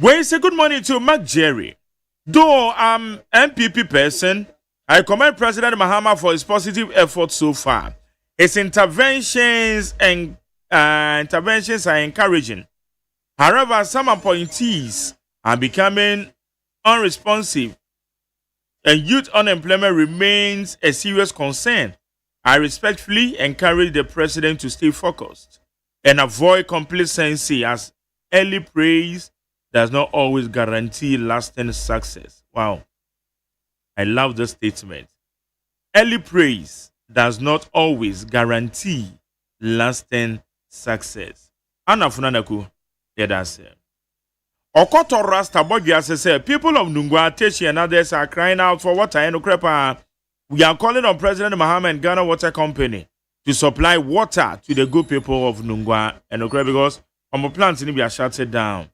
Well, say good morning to Mark Jerry. Though I'm MPP person, I commend President Mahama for his positive efforts so far. His interventions are encouraging. However, some appointees are becoming unresponsive, and youth unemployment remains a serious concern. I respectfully encourage the president to stay focused and avoid complacency, as early praise does not always guarantee lasting success. Wow. I love this statement. Early praise does not always guarantee lasting success. Anna Funanaku, that's it. Okoto Rasta Bogia says, people of Nungwa, Teshi and others are crying out for water and Ukrepa. We are calling on President Mahama and Ghana Water Company to supply water to the good people of Nungwa and Ukrepa because our plants need to be shut down.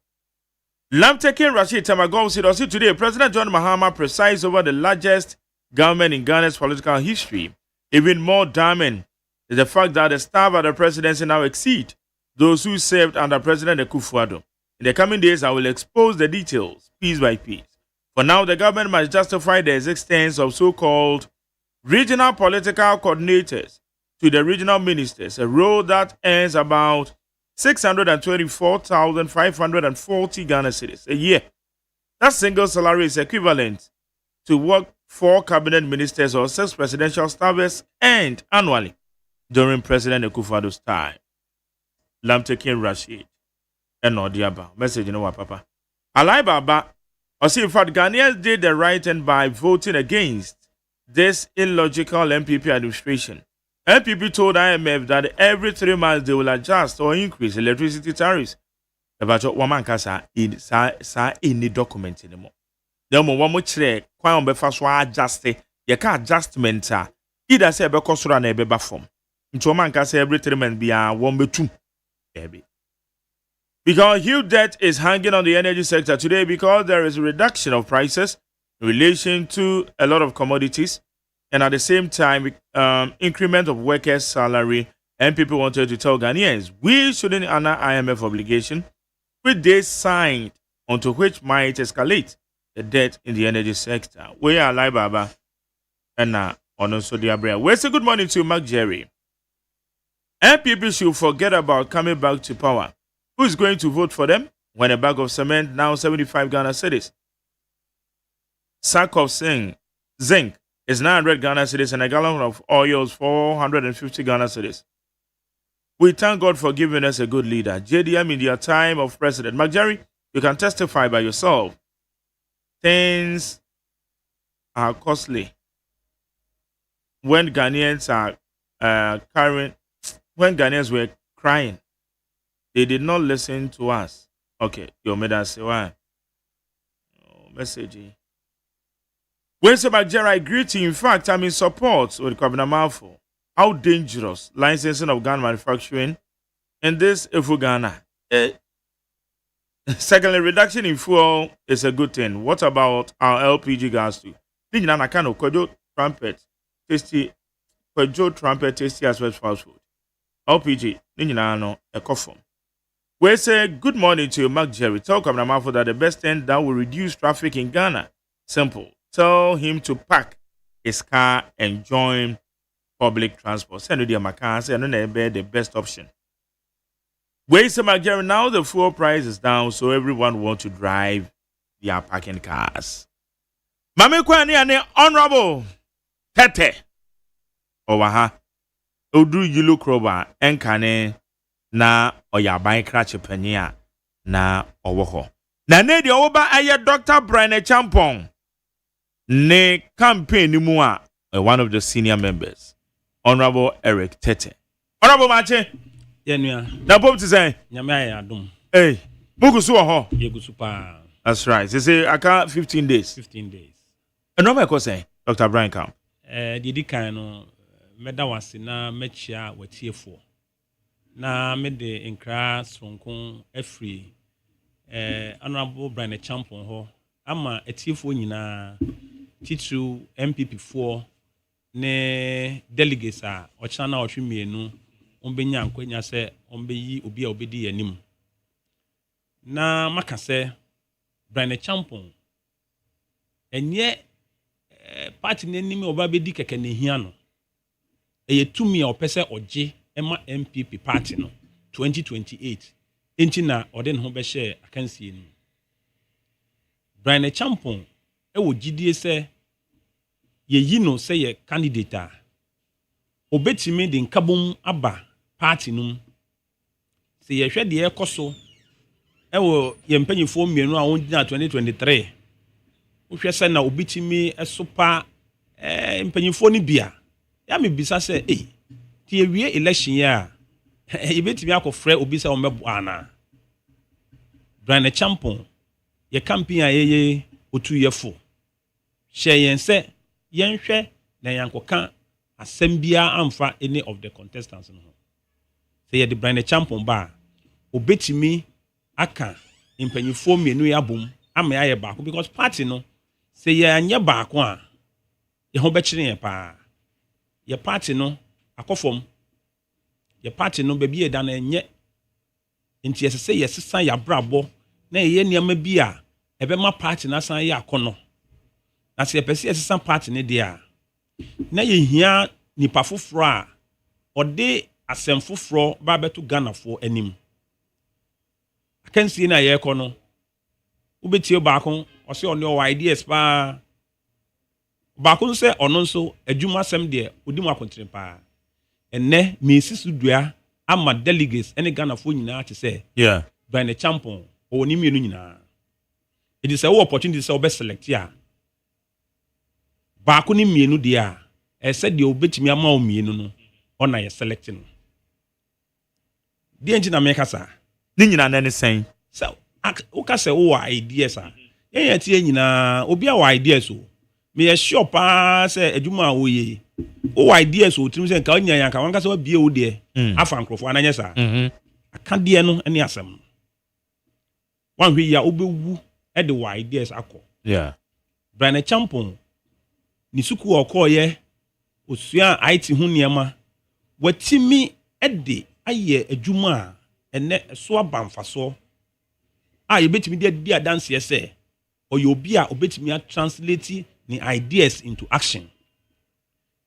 Lamtekin Rashid Tamagov said also today, President John Mahama presides over the largest government in Ghana's political history. Even more damning is the fact that the staff at the presidency now exceed those who served under President Akufo-Addo. In the coming days, I will expose the details piece by piece. For now, the government must justify the existence of so-called regional political coordinators to the regional ministers, a role that earns about 624,540 Ghana cedis a year. That single salary is equivalent to what 4 cabinet ministers or 6 presidential staffers earned annually during President Akufo-Addo's time. Lamtekin Rashid and Odiaba. Message, you know what, Papa? Alai Baba, or see, in fact, Ghanaians did the right thing by voting against this illogical MPP administration. MPP told IMF that every 3 months they will adjust or increase electricity tariffs. About woman kasa in any document anymore. The one more check, quite on the first one adjust it. You can't adjustment. Either say because run a baby form. Into woman kasa every 3 months be a 1 by 2. Baby. Because huge debt is hanging on the energy sector today because there is a reduction of prices in relation to a lot of commodities. And at the same time, increment of workers' salary, and people wanted to tell Ghanaians, we shouldn't honor IMF obligation, which they signed, onto which might escalate the debt in the energy sector. We are live, Baba, and on also the Abrea. We say good morning to Mark Jerry. MPP should forget about coming back to power. Who is going to vote for them when a bag of cement now 75 Ghana cedis? Sack of zinc is 900 Ghana cedis and a gallon of oil is 450 Ghana cedis. We thank God for giving us a good leader. JDM in their time of President. Marjorie, you can testify by yourself. Things are costly. When Ghanaians were crying, they did not listen to us. Okay, you made us say why? Message. When Marjorie, I agree to you. In fact, I'm in support with Governor Malfo. How dangerous licensing of gun manufacturing in this Ghana. Secondly, reduction in fuel is a good thing. What about our LPG gas too? I kind of Kwajo trumpet tasty as well as fast food. LPG, no a coffin. We say good morning to Mark Jerry. Tell Kamramafo that the best thing that will reduce traffic in Ghana. Simple. Tell him to pack his car and join public transport. Send you my car. Say no, the best option. We say Mark Jerry. Now the fuel price is down, so everyone wants to drive their parking cars. Mame Kwani ane honorable Tete. Owaha. Odu Yulu Kroba enkane na oyaban krache pania na owoho. Na ne de oba aye Dr. Brian Champong ne campaign ni mu a one of the senior members, Honorable Eric Tete. Honorable Mache. Yenua. Na pom ti say. Nyame aye adum. Hey, bugusu oho. Yegusu pa. That's right. They say I can't 15 days. 15 days. And no me say Dr. Brian Camp. Didi kan no meda wase na mechia watiefo. Na me de nkra sonkon afri Honorable Brian Champon ho ama atiefo nyina titru MPP 4 ne delegates a ochana na otwemienu ombenya ankwanya se ombeyi obi a obedi anim na maka se Brian Champon enye party n'anim oba bedi keke ne hia no eyetumi a opese oje ema MPP party no 2028 enti na ode ne ho be share akansie ni Brian Champon wo gidie se yeyi no se ye candidate a obetimi de nkabom aba party num se ye hwede ye koso wo ye mpanyifo mienu a wongyina 2023 wohwe se na obetimi esopa mpanyifo ni bia ya me bisa se ti ewie election ya ye betimi akofre obi se o mebo ana Brian Champon ye campaign a ye otu yefo hye yen se yen hwe na yankoka asembia amfa any of the contestants no se ye de Brian Champon ba obetimi aka impanyifo mienu ya bom ama ya baako because party no se ye anye baako a ye ho be kire ye pa ye party no akofom ye party no be bie da na enye enti se ye sesa ya brabo na ye niam bi a ebe ma party na san ye akono na se pese ye sesa party ne dia na ye hia nipa foforo a ode asem foforo ba beto Ghana fo anim akansi na ye kono ubetie baako o se ono ideas pa baako se ono nso adwuma sem de odimu akontre pa enne mesi sudua ama delegates ene Ghana fo nyina te se Brian Champon o ni mienu nyina it is a opportunity se obe select ya baako ni mienu de a ese de obetimi ama o mienu no ona ye select no de engine America sa ni nyina na ne sen so uka se wo ideas a ye tie nyina obi a wo ideas o me ye sure pa se adwuma wo ye wo ideas o trim se nka onya yanka wanka se bie wo de afa nkrofo ananye sa aka de no ene asem wan hwi ya obewu e de wo ideas akọ Brian Champon ni suku okoye osua IT hu niema watimi e de aye adwuma a ene so abamfaso a yebetimi de dia dance ese oyo obi a obetimi a translate ni ideas into action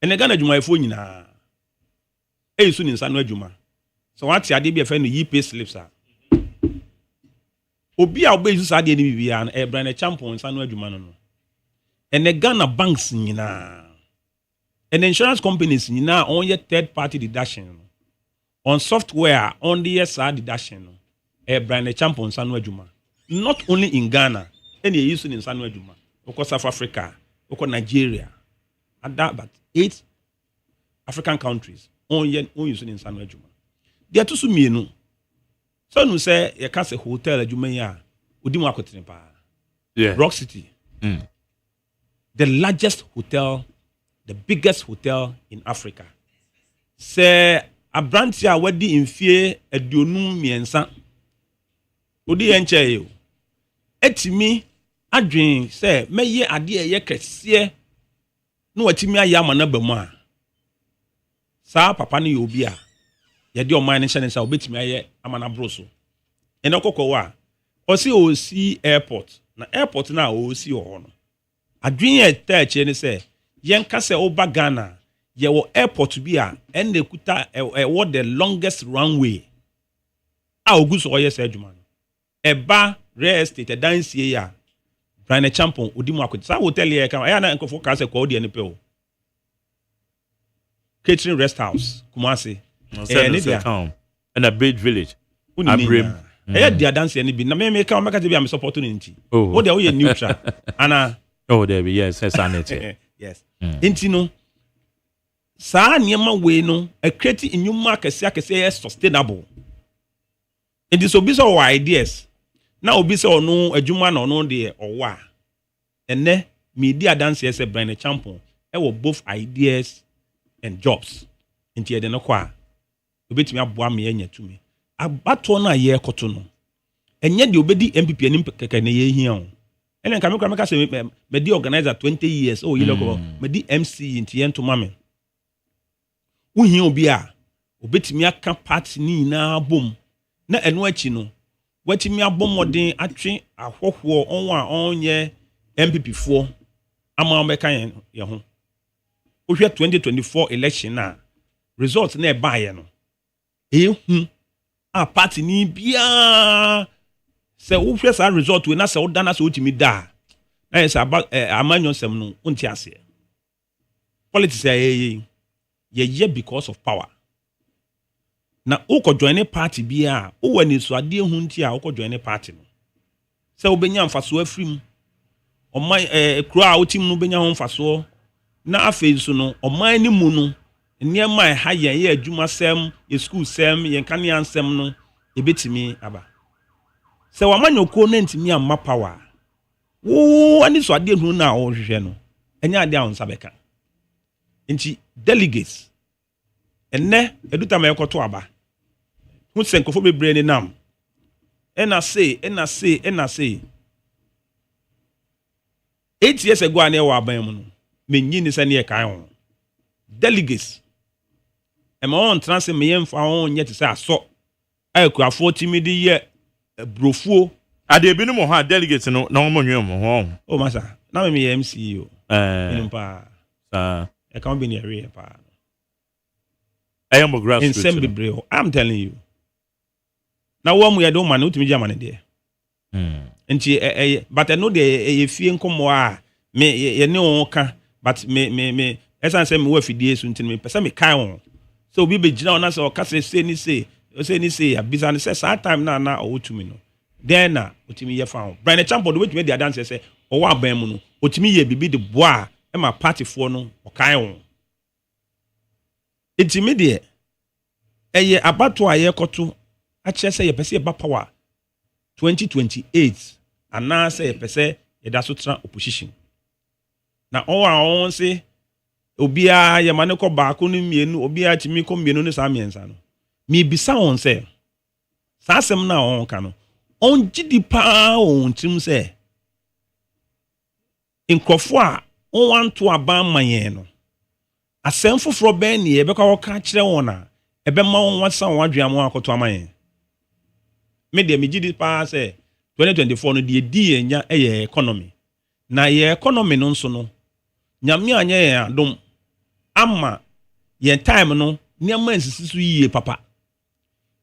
ene Ghana adwuma efo nyina eyisu ni nsa no adwuma so what ade bi efe no yi pay slips a obi a obeyisu sa ade ni bibia na Brian Champon nsa no adwuma no ene Ghana banks nyina ene insurance companies nyina on ye third party deduction on software on the SR deduction Brian Champon nsa no adwuma not only in Ghana ene eyisu ni nsa no adwuma oko South Africa oko Nigeria but 8 African countries on use in nsa no adwuma they to su mienu so no say ye ka se hotel adwuma ya odi mu akotene pa Rock City the largest hotel, the biggest hotel in Africa. Say a branch ya wadi in fear a dionum miensa. odi enche yo etimi adwen say meye ade eye kese no watimi ayama na bamu a sa papa ne obi a ye de o man ne hyene sa obetimi aye amana broso ene kokko wa osi airport na airport na osi ho no adwen ye tache ne say yen ka say oba Ghana ye wo airport bi a ene kuta what the longest runway a oguso oye say adwuma no eba real estate dansie ya Brian Champon odimu akwete sa hotel ye ka ya na nkofo ka say kwa odi ene pe o catering rest house Kumasi ne dia and a big village Abrim dia dansie ne bi na me ka o meka te bi am support no nti o dia o ye neutral ana there be yes sanity yes nti no saa niema we no a create inyuma akese sustainable it is obi so ideas na obi so no adwuma na no de owa ene media dance say Brian Champon e wo both ideas and jobs nti e de no kwa obetumi aboa me anya tumi abato na ye koto no enye de obedi MPP anim keke na ye hia o ene nka me ka say me di organizer 20 years oh yiloko me di MC nti ye ntoma me wohia obi a obetumi aka party ni na bom na eno achi no watimi abomodin atwe ahwohwo onwa onye MPP fo ama omeka ye ho ohwe 2024 election na result na e baaye no ehu a party ni bia se ohwe sa result we na se odana se otimi da na ye sa amanyo sem no onti ase politics ye because of power na uko join party bia o wani so ade hu nti a uko join party no se obenya mfaso afrim oman kura a otim no benya ho mfaso na afei so no oman ni mu no niema ha ye adwuma sem ye school sem ye kane ansem no ebetimi aba se wamanya ko na ntimi amma power wo ani so ade hu na o hwehwe no enya ade a onsa beka nti delegates enne eduta ma ekoto aba hu senkofo bebre ni nam ena say 8 years ago ane wa aban mu no menyi ni sane e kan ho delegates e ma on trans me yemfa on nyete say aso akuafo timidi ye brofuo ade bi no mo ha delegates no na mo nwe mo ho o masa na me MC o nimpa e kan bi ni area pa I am a grassroots. I'm telling you. Now, one we don't man to me German there. And she, but I know the fee and come me ye no can, but me as I say, me worth ideas until me person me kind. So we be general answer or case say ni say a business says that time na or to me no. Then na utimi ye found. Brian Champon the way to make the dance say o wa ban mu no utimi ye bibi de boa e ma party for no o kind. Intimidate eye abato aye koto a che say ye pese ba power 2028 ana say ye pese ye da so tra opposition na on say obia ye mane ko ba ko no mienu obia timi ko mienu no sa miensa no mi bisa on say sa asem na on ka no on gidi pa on tim say nkofo a on want to aban mayen no asem foforo ben ne ebe kwa ka kire won a ebe ma won wasa won adua mo akoto amayen me de me gidi pa say 2024 no de di enya eye economy na ye economy no nso no nyame anya ye adom ama ye time no niam ansisisu yiye papa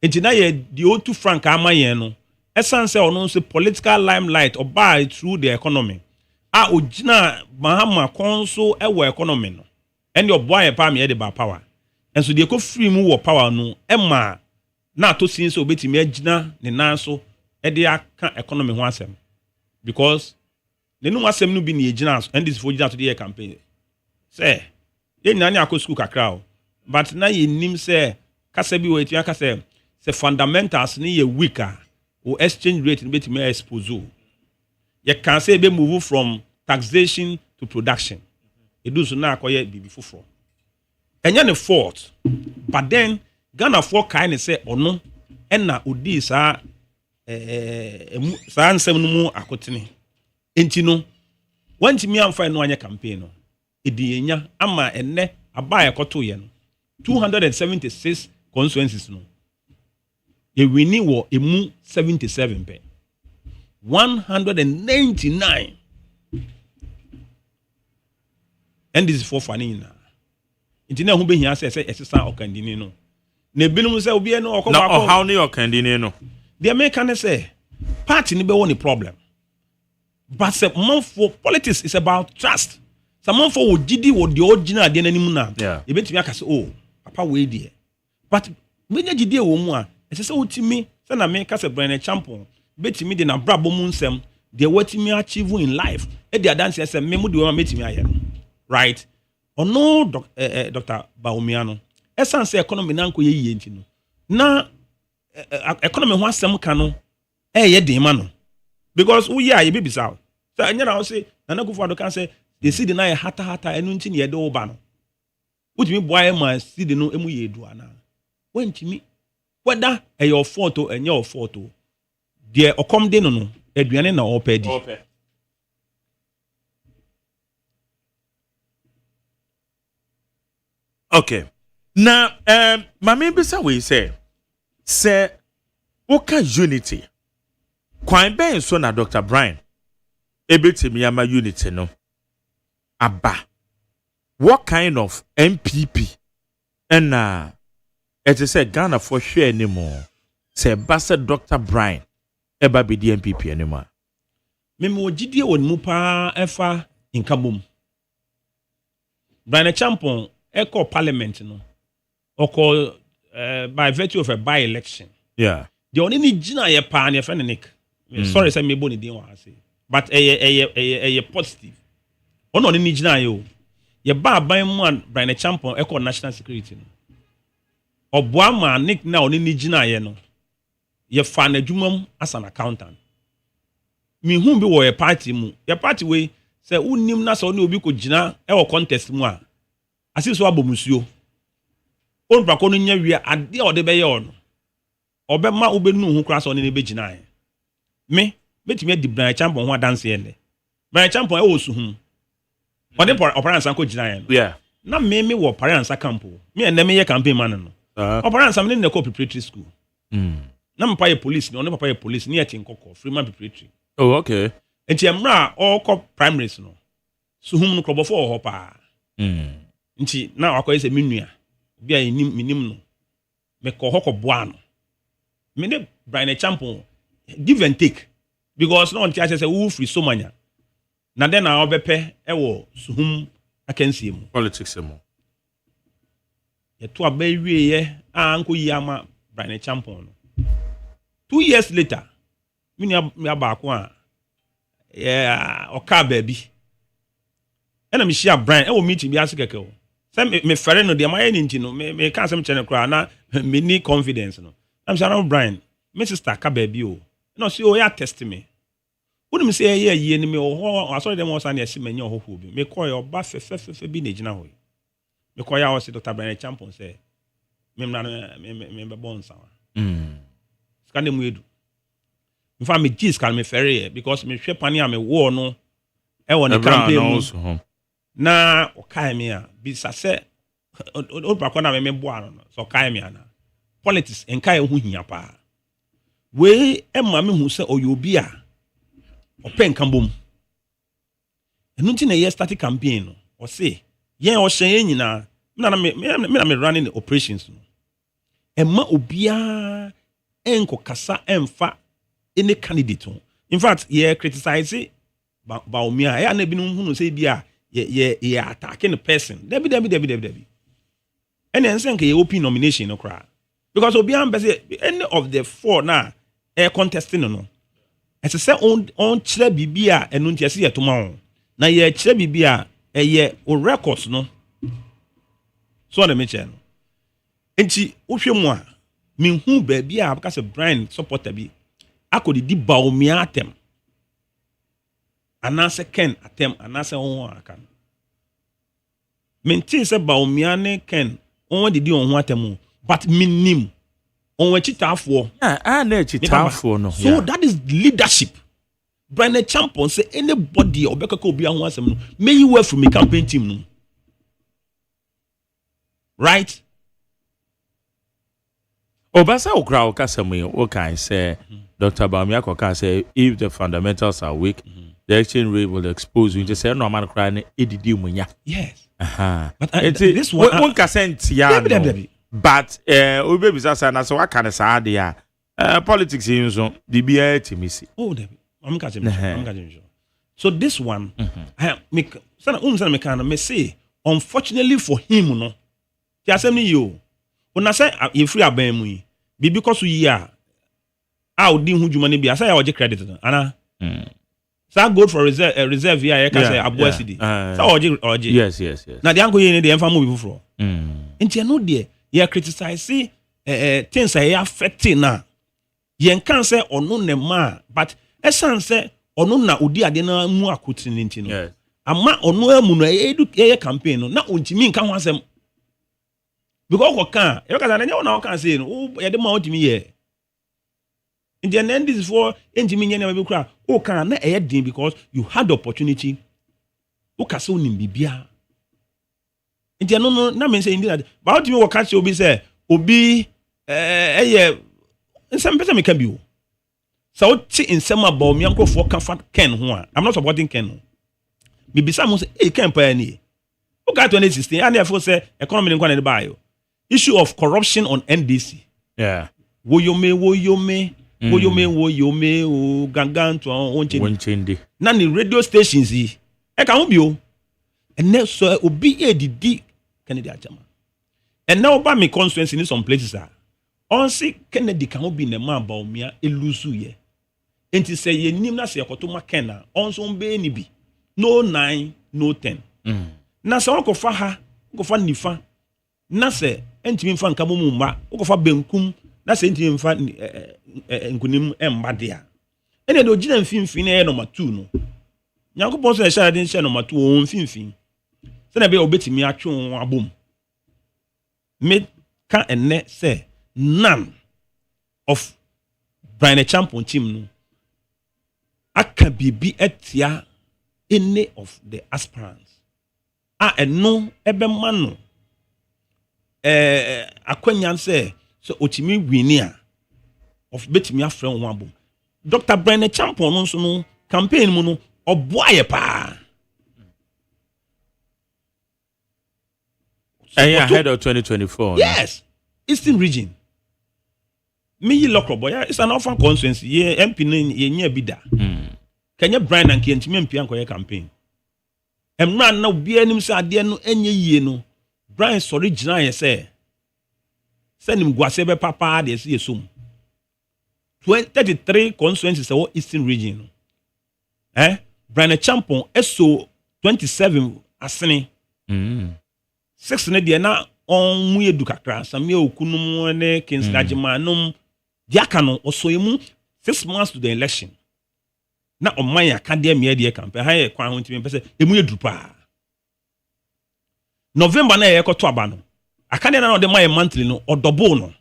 enti na ye di otu frank amayen no esan say ono nso political limelight oba through the economy a ogina mahama konso ewo economy no and your boy pa me de ba power and so de ko free mu wo power no ema na to sin so obetimi agina ne nan so e de aka economy ho asem because ne no asem no bi ne agina and this for agina to the campaign say ye nyane akọ school kakra o but na ye nim say kasa bi we ti aka say fundamentals ne ye weaker o exchange rate ne betimi expose ye can say be move from taxation to production. It does not acquire bibi fufro. And yan fault. But then Ghana for kind say or no, and na udi sa saa nsɛm no mu akotene enti no wantimi amfa no anya campaign no edi yenya ama enne aba ekoto ye no 276 constituencies no ye wini wo emu 77 pe 199 and this is for funny na enti na hu behia se esesa okandini no na binum se obi no okọ ba ko how ne okandini no the American say party ni be one problem but say man for politics is about trust. Someone for wo gidi wo the original de nanim na e betimi aka say oh papa we dey but menya gidi e wo mu a e say wotimi say na me ka say Brian Champion betimi de na brabo mu nsem de watimi achieve in life e de dance say me mu de wo metimi aye right or no Dr. Baumiano essence say economy na nko ye yie ntino na economy ho asem ka no ye den ma no because we are ye bibisa so anya na say na Kufuor do kan say they see the na hata enu nti ne ye de oba no utimi boy ma see the no emu ye du ana wentimi whether your photo and your photo de okom de no aduane na opedi okay na mama bisa we say oka unity kwan ben so na Dr. Brian ebetimi ama unity no aba what kind of MPP and it is a Ghana for sure anymore say Bassa Dr. Brian eba be the MPP anymore memo gidie won mu pa efa inkabom Brian Champion echo parliament no oko by virtue of a by election yeah the only gina ye pa na friend Nick sorry say me boni din wa say but a positive ono ni gina yo ye ba ban mu an Brian Champion echo national security no oboa ma Nick na oni ni gina ye no ye fa na adwumam as an accountant mi hu bi wo ye party mu ye party we say unim na so oni obi ko gina e wo contest mu a asiso abomusuo on bra ko no nya wi ade o de be ye ono obema ubenu hu kra so oni ne be gina ye me betimi di Brian Champion ho dance ye ne Brian Champion e wo su hu o de operansa ko gina ye no yeah na me wo operansa camp me en me ye campaign man no operansa me ne ko preparatory school na mpa ye police no papa ye police ni etin kokko freeman preparatory oh okay enti emra o ko primaries no so hum no krobofo ho pa nti na akoye se menua bia minim no me ko hoko boa no me ne Brian Champion give and take because no nti ase se wo free so manya na den na obepe e wo suhum akansie mu politics mu ye to abawie ye anko yi ama Brian Champion no 2 years later me abako a yeah oka baby ena me share Brian e wo meeting bi ase keke o say me fere no de my nti no me kan sem chene kra na me need confidence no am say Brian me sister ka baby o no see o ya test me wonu me say ye ni me o asori dem o sa na ese manye ohoho bi me call your ba fe bi na gina ho me call ya o say Dr. Brian Champion say me me be bon sa scan dem edu in fact me gis kan me fere because me hwe pani a me wo no e won the campaign mu na o kai me a bi sa se o pa na me bo ano so kai me ana politics en kai hu hia pa we e ma me hu se oyobi a o pen kambom enu nti na ye start campaign no o se ye o hyen nyina me running the operations no e ma obia enko kasa emfa any candidate. In fact, ye criticize Baumia. I never been who say be ye attacking the person. Debbie. And then say ye open nomination no cry. Because Obian say any of the four now contesting no. As I say on chere bibia and unti see tomorrow. Na ye chere bibia ye o records no. So na me che no. Enti wohwe mu a me hu ba bia because Brian supporter bi akodi di Baumia atem anase Ken atem anase won aka menti se Baumia ne Ken won didi on ho atem but minim on when chitafoɔ no so that is leadership. Brian Champon say anybody obeka ko obi ahun asem no may you work from a campaign team no right Obasa okra okasem okay say Dr. Bamiako can say if the fundamentals are weak the exchange rate will expose you just say no man cry na edidi munya yes but this one percent ya but obi bisa na so aka na sa de a politics yin so bibia timisi I'm catching so this one I make me say unfortunately for him no ti asem ni yo una say you free aban mu yi because we are out din hu juma ni bia say ya oje credit ana sa go for reserve here ya ka say abo cd sa oje yes na the anko ye ni the emfa mu bi fufuro nti no de ya criticize things are affecting na yen kan say onu ne ma but esan say onu na odi ade na mu akotini nti no ama onu amu no e campaign no na ontimi nka ho asem because ko kan e ka na na kan say no ye de ma ontimi ye in the end this is for entimi nye na be kura o kan na e din because you had the opportunity o ka so nim bibia nti no na me say indi na ba ontimi wo ka say obi say obi eye nsem pese me ka bi o so what in some about me uncle for comfort Ken ho I'm not supporting Ken. Me bisa mo say e Ken pa ni. O got 2016 and therefore say economy nkwa na buy. Issue of corruption on NDC. Yeah. Woyome o gangan to onchendi. Na ni radio stations yi. E ka ho bi o. And so obi edidi Kennedy Ajama. And now ba me constituency in some places are. On see Kennedy can be the man about me elusu ye. Enti say ye nim na say ekoto makena onso mbe ni bi no 9 no 10 na say onko fa ha onko fa nifa na say entimi mfa nka mo mumba onko fa benkum na say entimi mfa nkunim emba dia ene de ogina mfimfin na number 2 no nyankopon so e sha de number 2 o mfimfin se na be obetimi atwe abom me ka enne say none of Brian Champion team no aka bibi etia any of the aspirants eno ebe mano akwanyan say so otimi winia of betimi afre ho abom Dr. Brian Champion no so no campaign mu no oboaye pa ahead of 2024 yes Eastern region me yi lokro boy it's an offer constituency ye MP ye nya bida Kenya Brian and Kentimi MP ankoye campaign emra na obi anim se ade no enye yie no Brian sorry gina ye say nim guase be papa de se yesum 33 constituencies o Eastern region Brian Champon eso 27 asene 6 ne de na on mu edu kakra samia okunum ne Kingsley Agyeman diaka no osoyemu 6 months to the election na oman academy de campaign ha ye kwan ho ntimi pese emu edu pa November na ye koto aba no academy na de my monthly no odobo no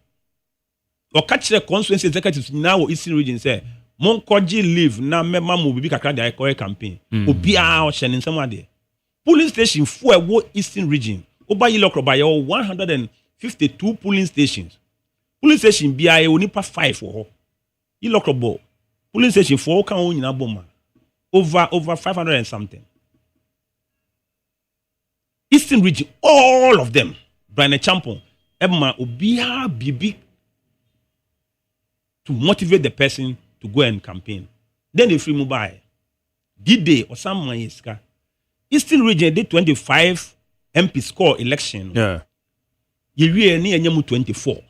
o ka kire constituency executives na wo Eastern region say mon koji leave na mema mo bibi kakra de akoye campaign obi a o hye nsem ade polling station fo ewo Eastern region oba yi lokro ba ye 152 polling stations. Polling station bia ye onipa 5 for ho. Yi lokro bo. Polling station 4 kan o nyina boma. Over 500 and something. Eastern region all of them. Brian Champon Ebma obia bibi to motivate the person to go and campaign. Then they free mobile. D-Day or some yeska. Eastern region did 25 MP score election. Yeah. You ni enyamu 24.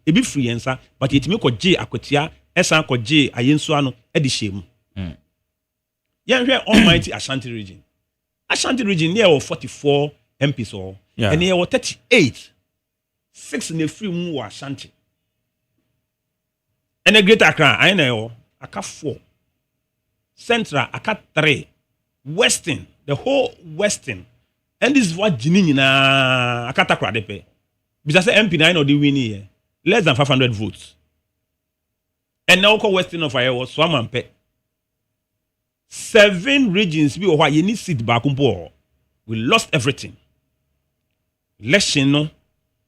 Ebi free answer, but it me ko J akotia, esan ko J ayenso ano edi shemu. Yan hwe almighty Ashanti region. Ashanti region near 44 MPs or and near 38. 6 in the free mu Ashanti. And a greater Accra, I know, aka 4. Central, aka 3. Western, the whole Western. And this is what Jini na akata kwa depe. Because MP9 or the win here. less than 500 votes. And now Western of Iowa was Swamampe. 7 regions we were you need seat back on board. We lost everything. Election no,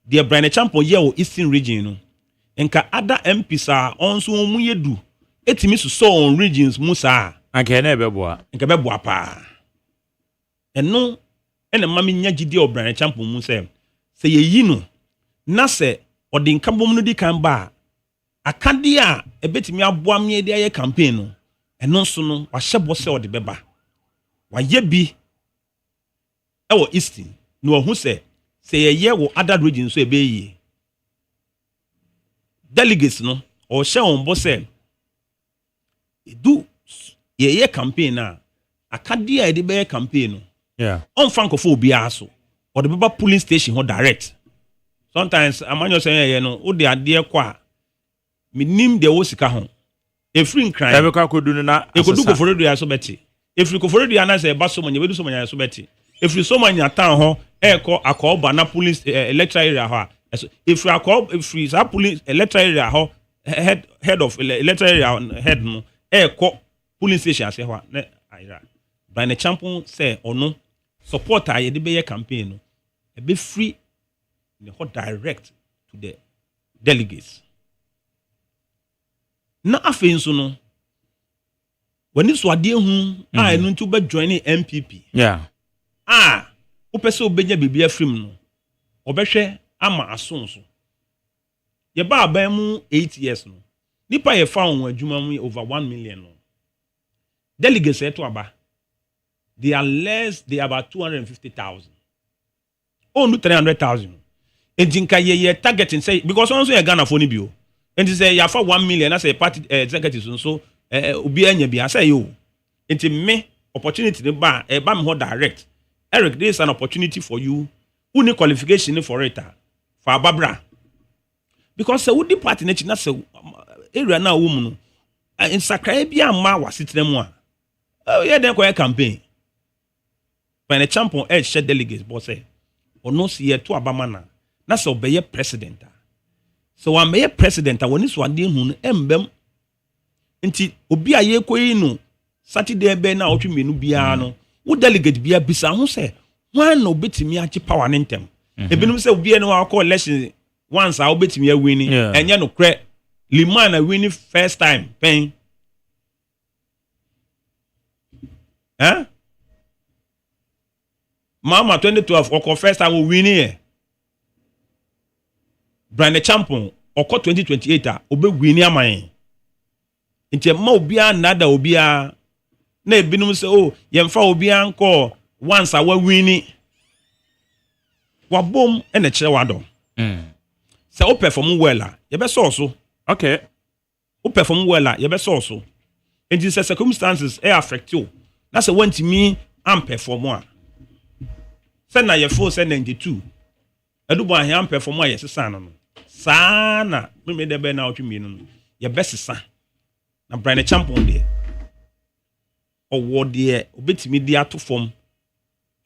the Brian Champo ye Eastern region no. Enka other MPs are also mu yedu. Etimi so on regions musa. Anka na beboa. Enka beboa pa. Eno ena mami nya gidi o Brian Champo mu se ye yi no na se odi nka bom no di kan ba akade a ebetimi aboa me de aye campaign no eno so no wa hyebo se odi beba wa ye bi ewo Eastern no ohu se ye wo other regions so ebe yi delegates no o hye on bo se do ye campaign na akade a de be campaign no yeah on frankofo obi aso or the Baba polling station ho direct. Sometimes amanyo say ye no wo de ade kwa minim de wo sika ho. Efri nkran. Ebe kwa kodu na ekodu ko foro do so beti. Efri ko foro do na say ba so manya bedu so manya so beti. Efri so manya tan ho eko akoba na police electoral area ho. Efri akob efri sa police electoral area ho head of electoral area head no eko polling station say ho na ayra. By the champion say ono support a ye de be campaign no e be free the hot direct to the delegates. Na afi nso no when this wade hu a enu ntu be join MPP. Yeah. O pese obenya bibia frim no obehwe ama asonso. Ye ba aban mu 8 years no. Nipa ye fa won adwuma mu over 1 million no. Delegates eto aba. They are less, they are about 250,000. Oh, no 300,000. And jinka ye targeting say because also a Ghana for bio. And say you have 1 million as a party executives so obi anya bi say you. It me opportunity to buy a bam ho direct. Eric, there is an opportunity for you. Uni qualification for it for Barbara. Because the woody party na say area na woman in Sakra bia ma wasitire mu a. Oh yeah then kwa campaign. When a champion edge shed delegates, but say, or no see to Abamana, that's obey president. So I'm a president, when this one deal hun embem until Obia ye no Saturday be na otu menu biano, would delegate be a bisa who say, one no bit me achi power and intem. If you say be no call election once I'll bet me a winning, and ya no cre Liman a winning first time, pain. Huh? Mama 2012 oko first time we win here. Brian Champion oko 2028 obe win aman. Nti ma obia nada obia na ebinum se oh yemfa obia nko once a we win. Wa bom e na kire wado. Se o perform well a ye be so. Okay. O perform well a ye be so. Nti se circumstances e affect you. Na se want me am perform a send na your phone send 92 edubo ahia perform a yesesa no saa na me de be na otwemi no ye besesa na Brian Champion de owo de obetimi de ato form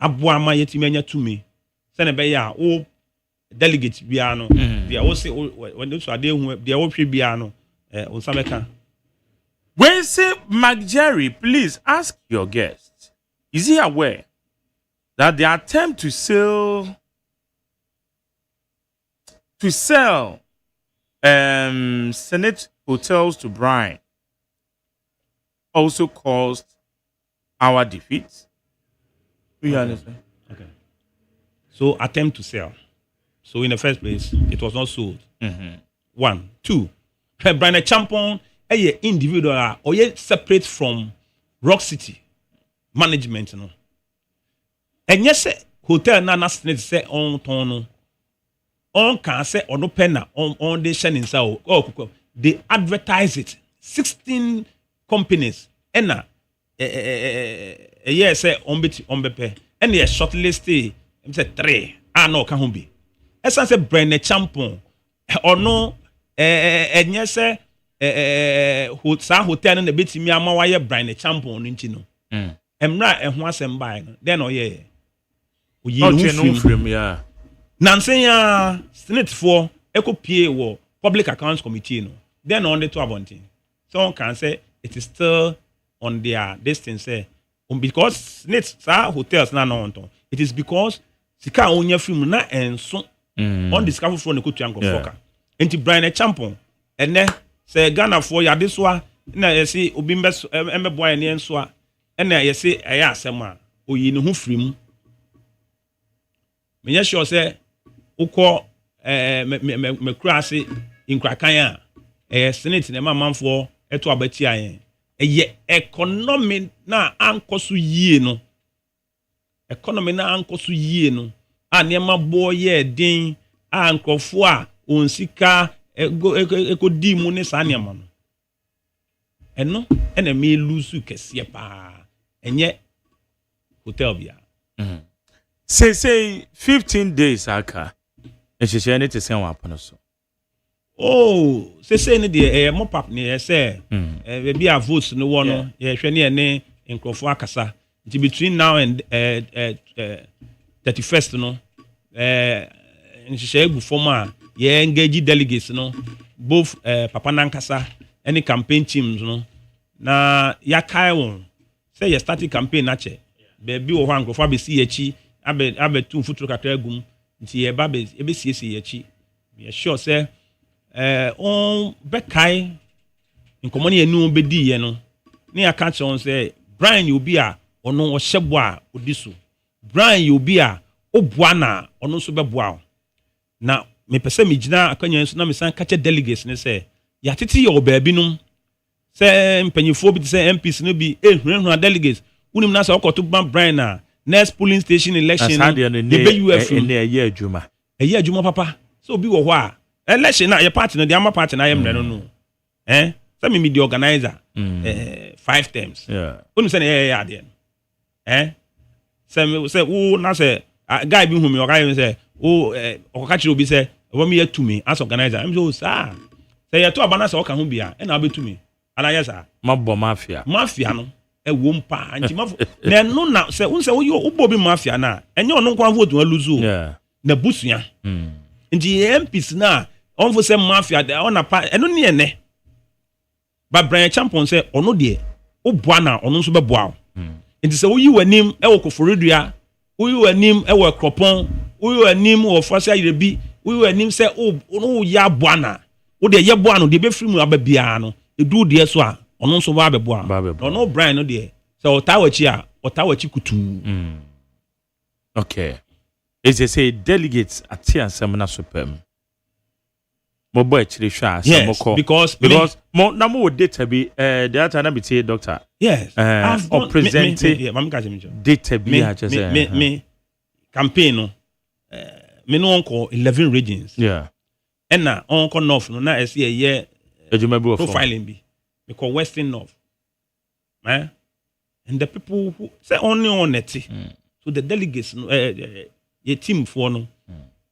abo ama yetimi anya tumi send be ya o delegate bia no bia wo se when so ade hu bia wo hwe bia no o sameka. When say Mark Jerry, please ask your guest, is he aware that the attempt to sell Senate hotels to Brian also caused our defeat? You understand? Okay. So attempt to sell. So in the first place, it was not sold. 1, 2. Brian Champion, a individual or yet separate from Rock City management, no. And yes, hotel na Senate say on tono. On can say on open on the shining so they advertise it. 16 companies and yes on bepe and they shortlisted say 3 no can be. Esa say Brian Champion or no and yes hotel na betimi ama wa ye Brian Champion nti no. Emra ehho asem bai no. Then oye yeah. Nansen ya Senate for ekopie wo public accounts committee no then on the to abonting someone can say it is still on their distance say because net hotels na no onto it is because sika onya film na enso on discover for the kutu anko foka enti Brian Champon ene say Ghana for ya this one na yesi obi mbebo ya ne enso a ena yesi eya asema oyi ne ho firim me sure say ukọ me krase inkrakan a senate na manfo eto abati ayen eye economy na ankoso yie no economy na ankoso yie no a nema boye din a nkofo a onsika ekodi mu ne sa nema no eno ena me lusu kese pa enye hotel bia say 15 days aka ehihie ne te sen wa pono so oh say ne de mop up ne say we be a votes no one no ye hwe ne ne nkrofo akasa between now and 31st no nhihie egu form a ye engage delegates no both papa nankasa any campaign teams no na ya kai won say ye start campaign na che be wo hwan nkrofo abesi echi abe tu futuro kakra gum nti ye ba be siesie echi ye sure say on bekai nkomoni enu bedi ye no ne aka che on say Brian yobi a ono ohyebo a odiso Brian yobi a obua na ono so beboa na me pese me gina akanya nso na me san kache delegates ne say ya tete ye oba binum say mpanyifo bi say MPs no bi ehunhuna delegates unim na say okoto Brian na next polling station election the BUF in the year adwuma papa so obi wo ho a election na your party no the ama party na yem no say me the organizer 5 times unu say na ade say wo na say guy bi hu me guy say wo okoka chiro obi say wo me to me as organizer am so say you to abana say oka hu bia na abetumi ana yes sir mabo mafia no ewo mpa anti mafo na no na se unse wo ubo bi mafia na enye ono kwa vote wa luzu na busua nti MPs na onfo se mafia de ona pa eno ne ene ba Brian Champon se ono de oboa na ono nso beboa nti se wo yi wanim e wo koforedua wo yi wanim e wo kropon wo yi wanim wo fosia yerebi wo yi wanim se ono ya boa na wo de ye boa no de be firi mu ababia no edu de so a ono nso ba beboa no Brian no de so otawachi kutu okay is say delegates atia semina superm mo boy chiri hwa samoko because mo na mo data bi the other na be say doctor yes or present data bi ha just me campaign no me no onko 11 regions and na onko north no na ese ye profiling bi we call Western North. And the people who say only on it. So the delegates, your team for no,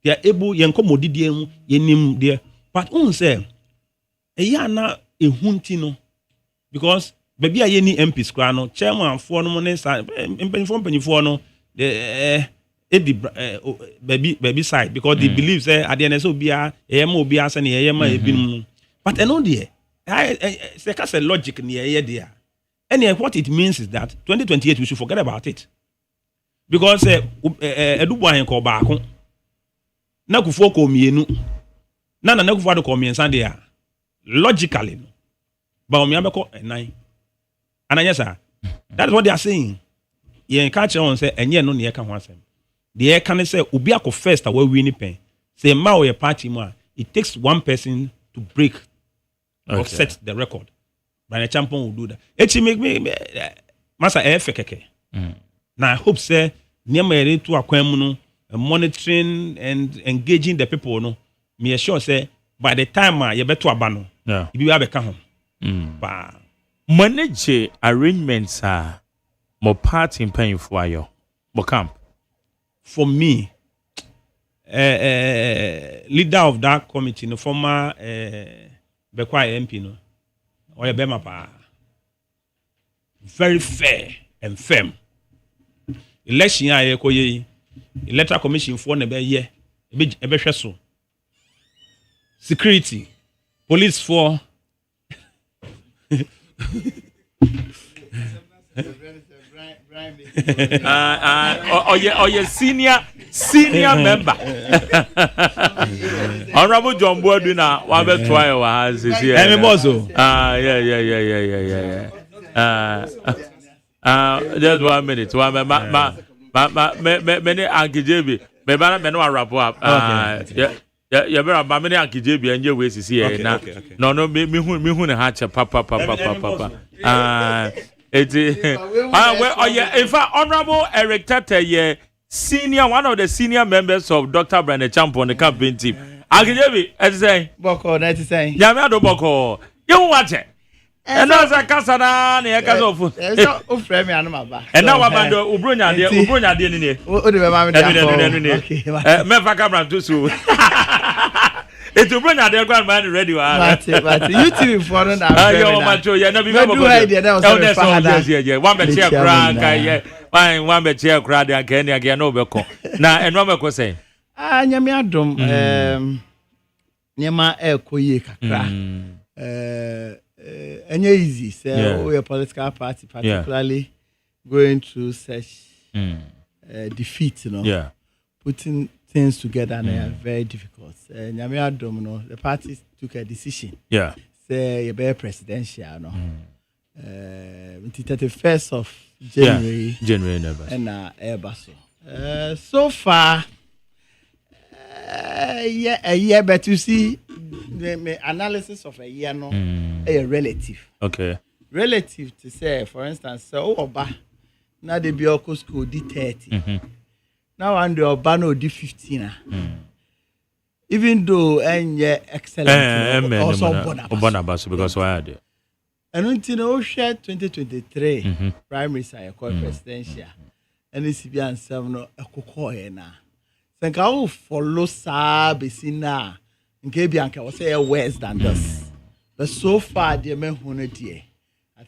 they are able, you come nim there. But on say, a yana a huntino because baby, I any MPs crano, chairman for no money side, and for no, the baby side because they believe say at the NSO be a MOBS and a but I know dear. I say logic near here. And what it means is that 2028 we should forget about it. Because Edubo en ko ba ko. Na kufo ko mienu. Na kufo do ko miensa de a. Logically no. Ba o mi abeko 9. And yes sir. That is what they are saying. Ye catch on say enye no ne ka ho asem. The can say obi akọ first a we win pen. Say ma o ye party mu a it takes one person to break or set the record. Brian Champon will do that. It make me masa keke. Now I hope say near to akwamu monitoring and engaging the people no. Me sure say by the time you better abano. You be able home. Ba manage arrangements are more part in paying for your camp. For me, leader of that committee, no former Bekwai MP no. Oya bema pa. Very fair and firm. Election ya ko ye. Electoral commission for ne be ye. Ebe hwe so. Security police for senior member. Honorable John Boaduna, Wabet Twile has his here. And just 1 minute. Many Uncle JB, Bebana Menua wrap up. Yeah, but many Uncle JB and your ways is here. No, me who hatch a papa. In fact, Honorable Eric Tate, one of the senior members of Dr. Brandon Champ on the campaign team. Uncle JB, as say, Boko, that's saying, Yamado Boko, you watch it. And now I can't say and now I'm under Ubrunya, it's to bring out their grandmother ready. But you two foreign one chair crank, one chair crowd and Kenya again over. Now, and Robert was saying, Nyamiadum, Nyama Koye Kakra. Easy, so we a political party, particularly going through such defeat, putting things together and they are very difficult. The party took a decision. Say you be presidential, no. 31st of January. And Airbus. So far, a year, but you see, the analysis of a year, no, a relative. Okay. Relative to say, for instance, so Oba, now the Bioko school did 30. Now under Obano did 15. Even though and excellent also Bonabasu because why are they? And until 2023 primary side presidential and it's be an seven a cocoa na. Think I will follow Sabisina in Gabianca was say worse than this. But so far the men who I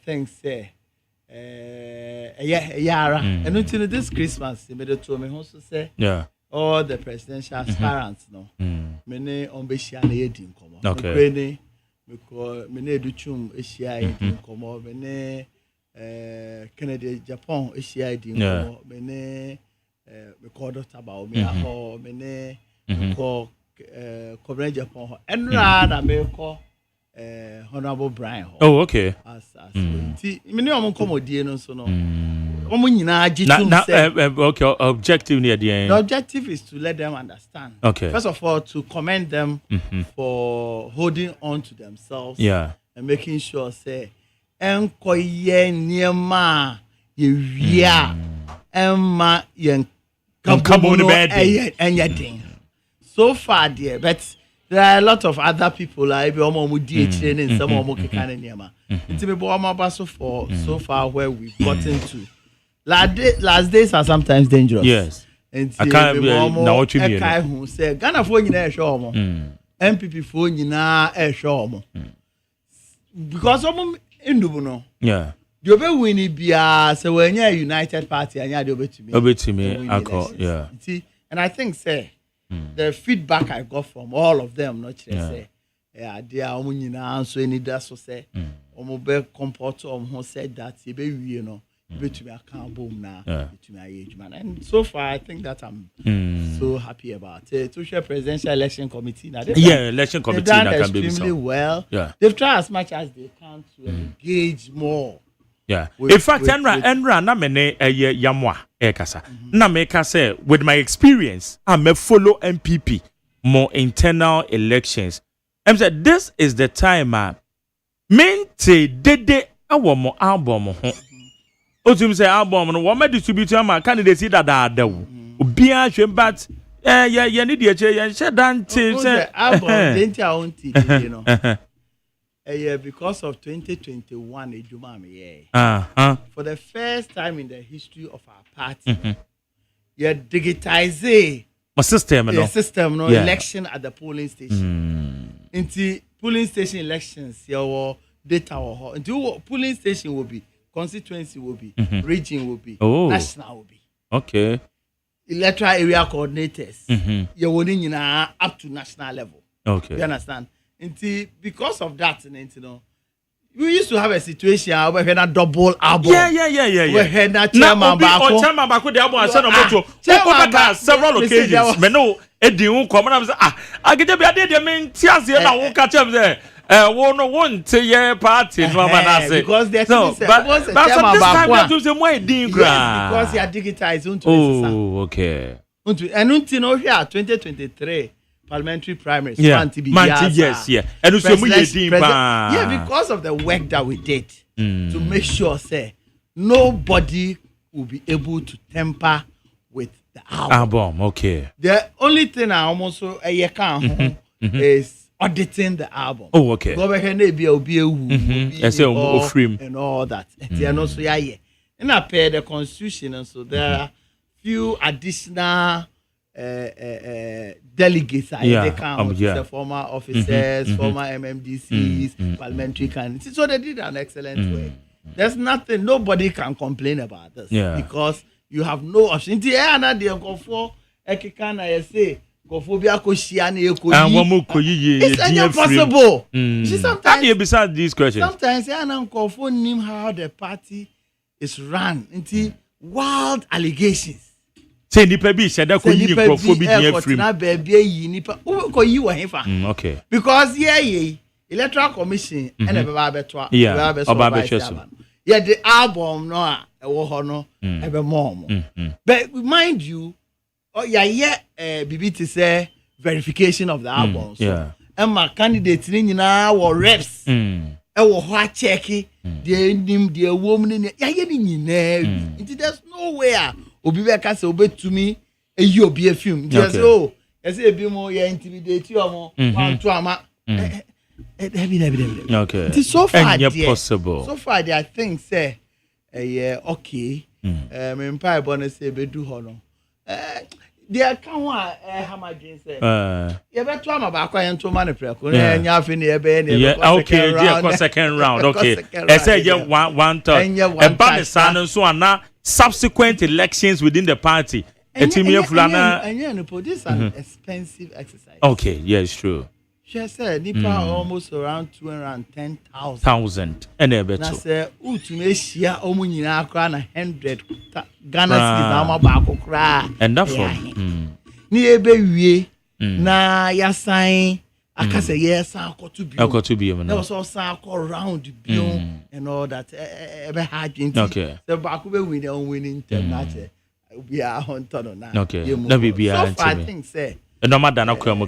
think say Yara and until this Christmas they made it to me also say all the presidential aspirants no many on Beshian Edin come okay because many Duchum Asia Edin come many Kennedy Japan Asia Edin come many record about me many call Korean Japan and rather me call Honorable Brian. Oh, okay. As many of them come with no so no. Okay, objective near the end. The objective is to let them understand. Okay. First of all, to commend them for holding on to themselves. Yeah. And making sure say, enkoye niema yewia emma yen kabono anything. So far, dear, but there are a lot of other people like training some of so far where we've gotten to. Last days are sometimes dangerous. Yes. And I can't now what you mean. Who say Ghana for you show mo. MPP for you na show mo. Because some indubuno. Yeah. You be winning bia so when you United Party and you be to me. Yeah. See, and I think say the feedback I got from all of them, not just say, they are so any that so say, be comport who said that you know, to me account boom now, to my age man. And so far, I think that I'm so happy about it. To share presidential election committee now. Election committee they've done extremely well. Yeah. They've tried as much as they can to engage more. Yeah. In fact, Enra na mene yamwa kasa. Na meka say with my experience, I may follow MPP more internal elections. I'm saying this is the time mente dede awo mo album ho. Otum say album no wo ma distribute am candidates that da wo. Obi a hwe but ye need ye che ye she dante say album denti a on TV no. Because of 2021, for the first time in the history of our party, you digitize the system, election at the polling station. Into polling station elections, your data into polling station will be, constituency will be, region will be, national will be. Okay. Electoral area coordinators, you're winning up to national level. Okay. You understand? Because of that, you know, we used to have a situation where we had a double album. Yeah. We had a chairman back. Chairman back with the album. I said no several occasions. Me no, Eddie come and I was I get to be a day. I mean, tears here now. Won't catch up there. Won't say yeah party. No man, say because there's no. But this time we do some way deep. Because you are digitized. Oh, okay. And until now here 2023. Parliamentary primaries. Manti, yes. And because of the work that we did to make sure, say, nobody will be able to tamper with the album. Okay. The only thing I almost is auditing the album. Oh, okay. And all that. And also, and I pay the constitution, and so there are few additional delegates, they count the former officers, former MMDCs, parliamentary candidates. So they did an excellent work. There's nothing, nobody can complain about this because you have no option. It's impossible. Sometimes besides these questions. Sometimes how the party is run into wild allegations. Say nipa bi said that you microphone be near free. Okay. Because electoral commission and the album but mind you, BBT say verification of the album. And my candidates now were reps. What checking the woman there's nowhere. Obibeka say obey to me a you be a film. Just I say a bit more intimidate you or one to ama. Okay. It is so far possible. So far I think say okay. Empire bonus say be do hono. There can one Hamadin say. You better to am back and to man pre ko nya fi na okay, second round. Okay. I say you one third. And ban the so na subsequent elections within the party. This is an expensive exercise. Okay, yeah, it's true. She said, Nipa almost around 210,000. And a bit. I said, Utumeshia, Omunina, 100 Ghana cedis, cry. And that from near baby, na ya sign. I can say yes, I got to be. There was also around the bill and all that. Okay. The Bakube winning term. We are on tunnel now. Okay. Let me be so far, I think, say. No matter now, come.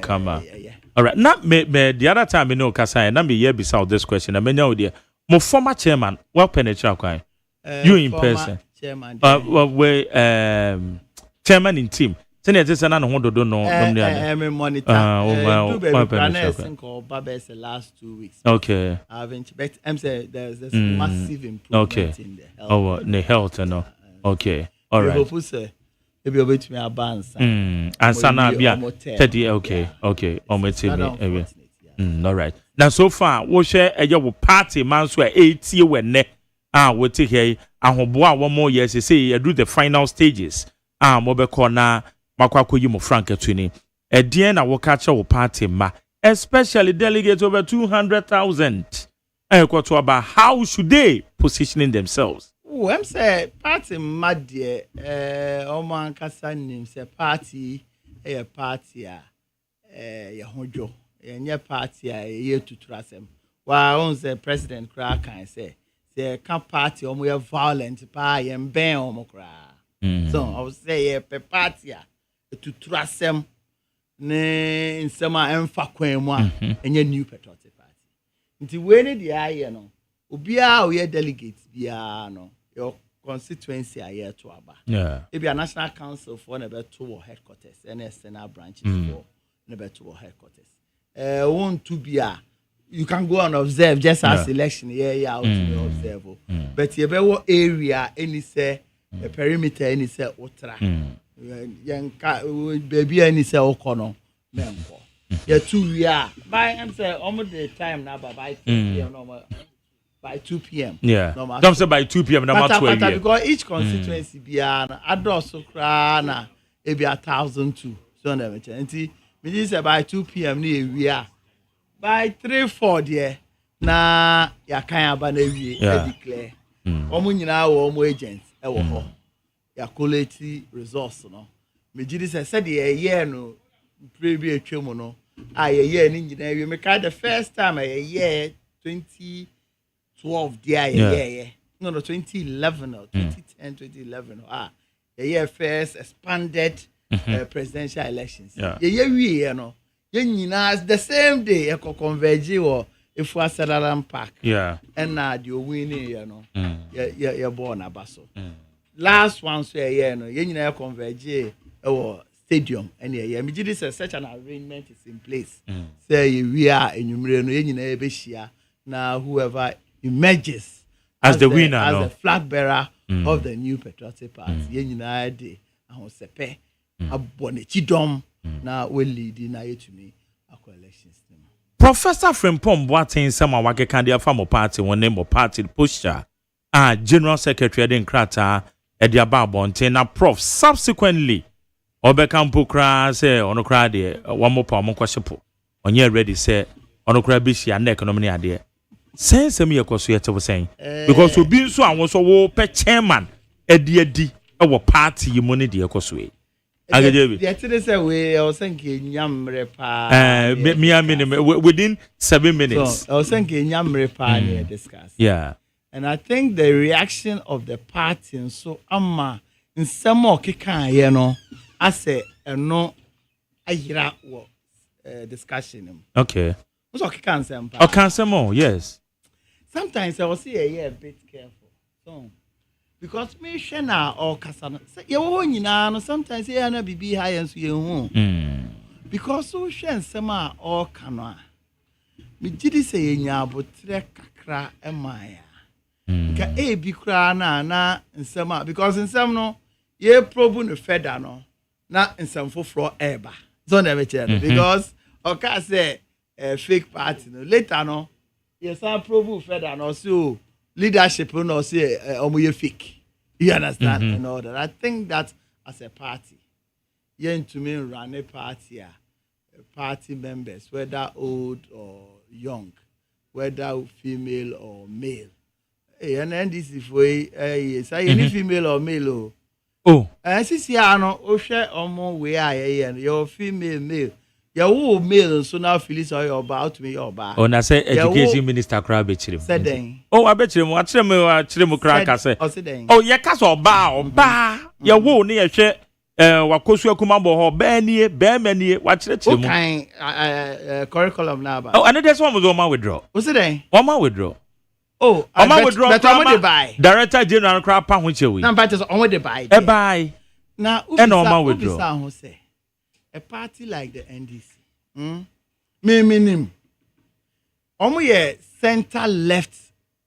All right. Now, me the other time we know Kasai, and me here beside this question. I mean, now dear, my former chairman, what penetrate you in person? Chairman. Chairman in team. Senior just an who don't know. I'm a monitor. The last 2 weeks. Okay. I haven't, but I'm saying there's massive improvement in the health. Oh, the health, no. Okay. All right. Maybe over to me advance. And sana bia 30. Okay. All right. Now so far, we share a party man so 80 when ne we take here and one more years say you do the final stages. Mobe corner makwako you mo frank twini. E dear na we catch our party ma, especially delegates over 200,000. About how should they positioning themselves? Oh, I'm say party mad dear. Oman kasa name say party a party hojo. Nye party ye to trust him. While on the president cry can say can party we are violent pa and ben omokra. So I would say party to trust him ne in some emfa kwenwa enye new patriotic party. Nti we ne dia ye no obia we delegates bia no your constituency are to aba. Yeah. If you are national council for never two headquarters and external branches for never two headquarters. Want to be you can go and observe just as election out to observe. But you be what area any say a perimeter any say ultra. Baby any say okono member. Yeah, 2 years. By I'm say almost the time now by 2 p.m. By 2 p.m. Yeah. Don't say by 2 p.m. Number 12. Because each constituency be an adoso krana it be 1,002. So never change. Me say by 2 p.m. we are by 3-4 there na ya kan aba na wie declare omo nyina wo omo agents e wo ho ya collect resource no me gidi say de ye no prebi atwam no ye ni nyina wie me ka the first time ye 2012 there no 2011 or 2010 2011 ye first expanded presidential elections ye wie no ye nyina the same day e converge wo if we Sararam Park, and now the winning, you know, you're born a basso. Last one, so you converge our stadium, and yeah, such an arrangement is in place. Say we are in Numerian now, whoever emerges as the winner, as the flag bearer of the new patriotic party, United, and Sepe, a bonetidom now will lead in to me a elections. Professor Frimpong Boateng sama wake kandia famo party one name of party posture General Secretary den krata ediaba bonte na prof subsequently obekampo kra say onokra de one more pa omokwashepo onye ready say onokra bishia na economy ade sense me yekoso yete wo sen because obi nso anwo so wo pe chairman edi e party yimu ne de yekoso e the say we I was thinking nyamre pa within 7 minutes. So I was thinking nyamre pa discuss. Yeah. And I think the reaction of the party and so amma in some more kika you know I say no ayira discussion. Okay. So kika some pa. Okay, some more. Yes. Sometimes I will see a bit careful. So because me shena or kasana you nyina no sometimes you na bibi high and so you because so shen sema or kanwa me gidi say nya abotre kakra emaya ka e bi kra na nsema because nsem no ye probu no feather no na nsem foforo eba so na me chere because oka say fake party no later no ye say probu feather no so leadership no say omo fake. You understand? And all that. I think that as a party, you to me run a party, party members, whether old or young, whether female or male. Hey, and then this is way, yes, any female or male. Oh, and see, I know, share omo way I and your female male. Your male so now Phyllis or your about me or bar. Oh, na say education minister crab chim. Oh, I bet you watch them crack say. Oh, ya kaso oba. Ya wo ni ehwe wakosu akumabo ho ba nie ba manie watch chim. Okay, curriculum now ba. Oh, and this one was on my withdraw. What's it then? On my withdraw. Oh, on my withdraw. But on the buy. Director General crab pa hu chewi. Na but on the buy. E buy. Now, and on my withdraw. A party like the NDC, meaning, omo center left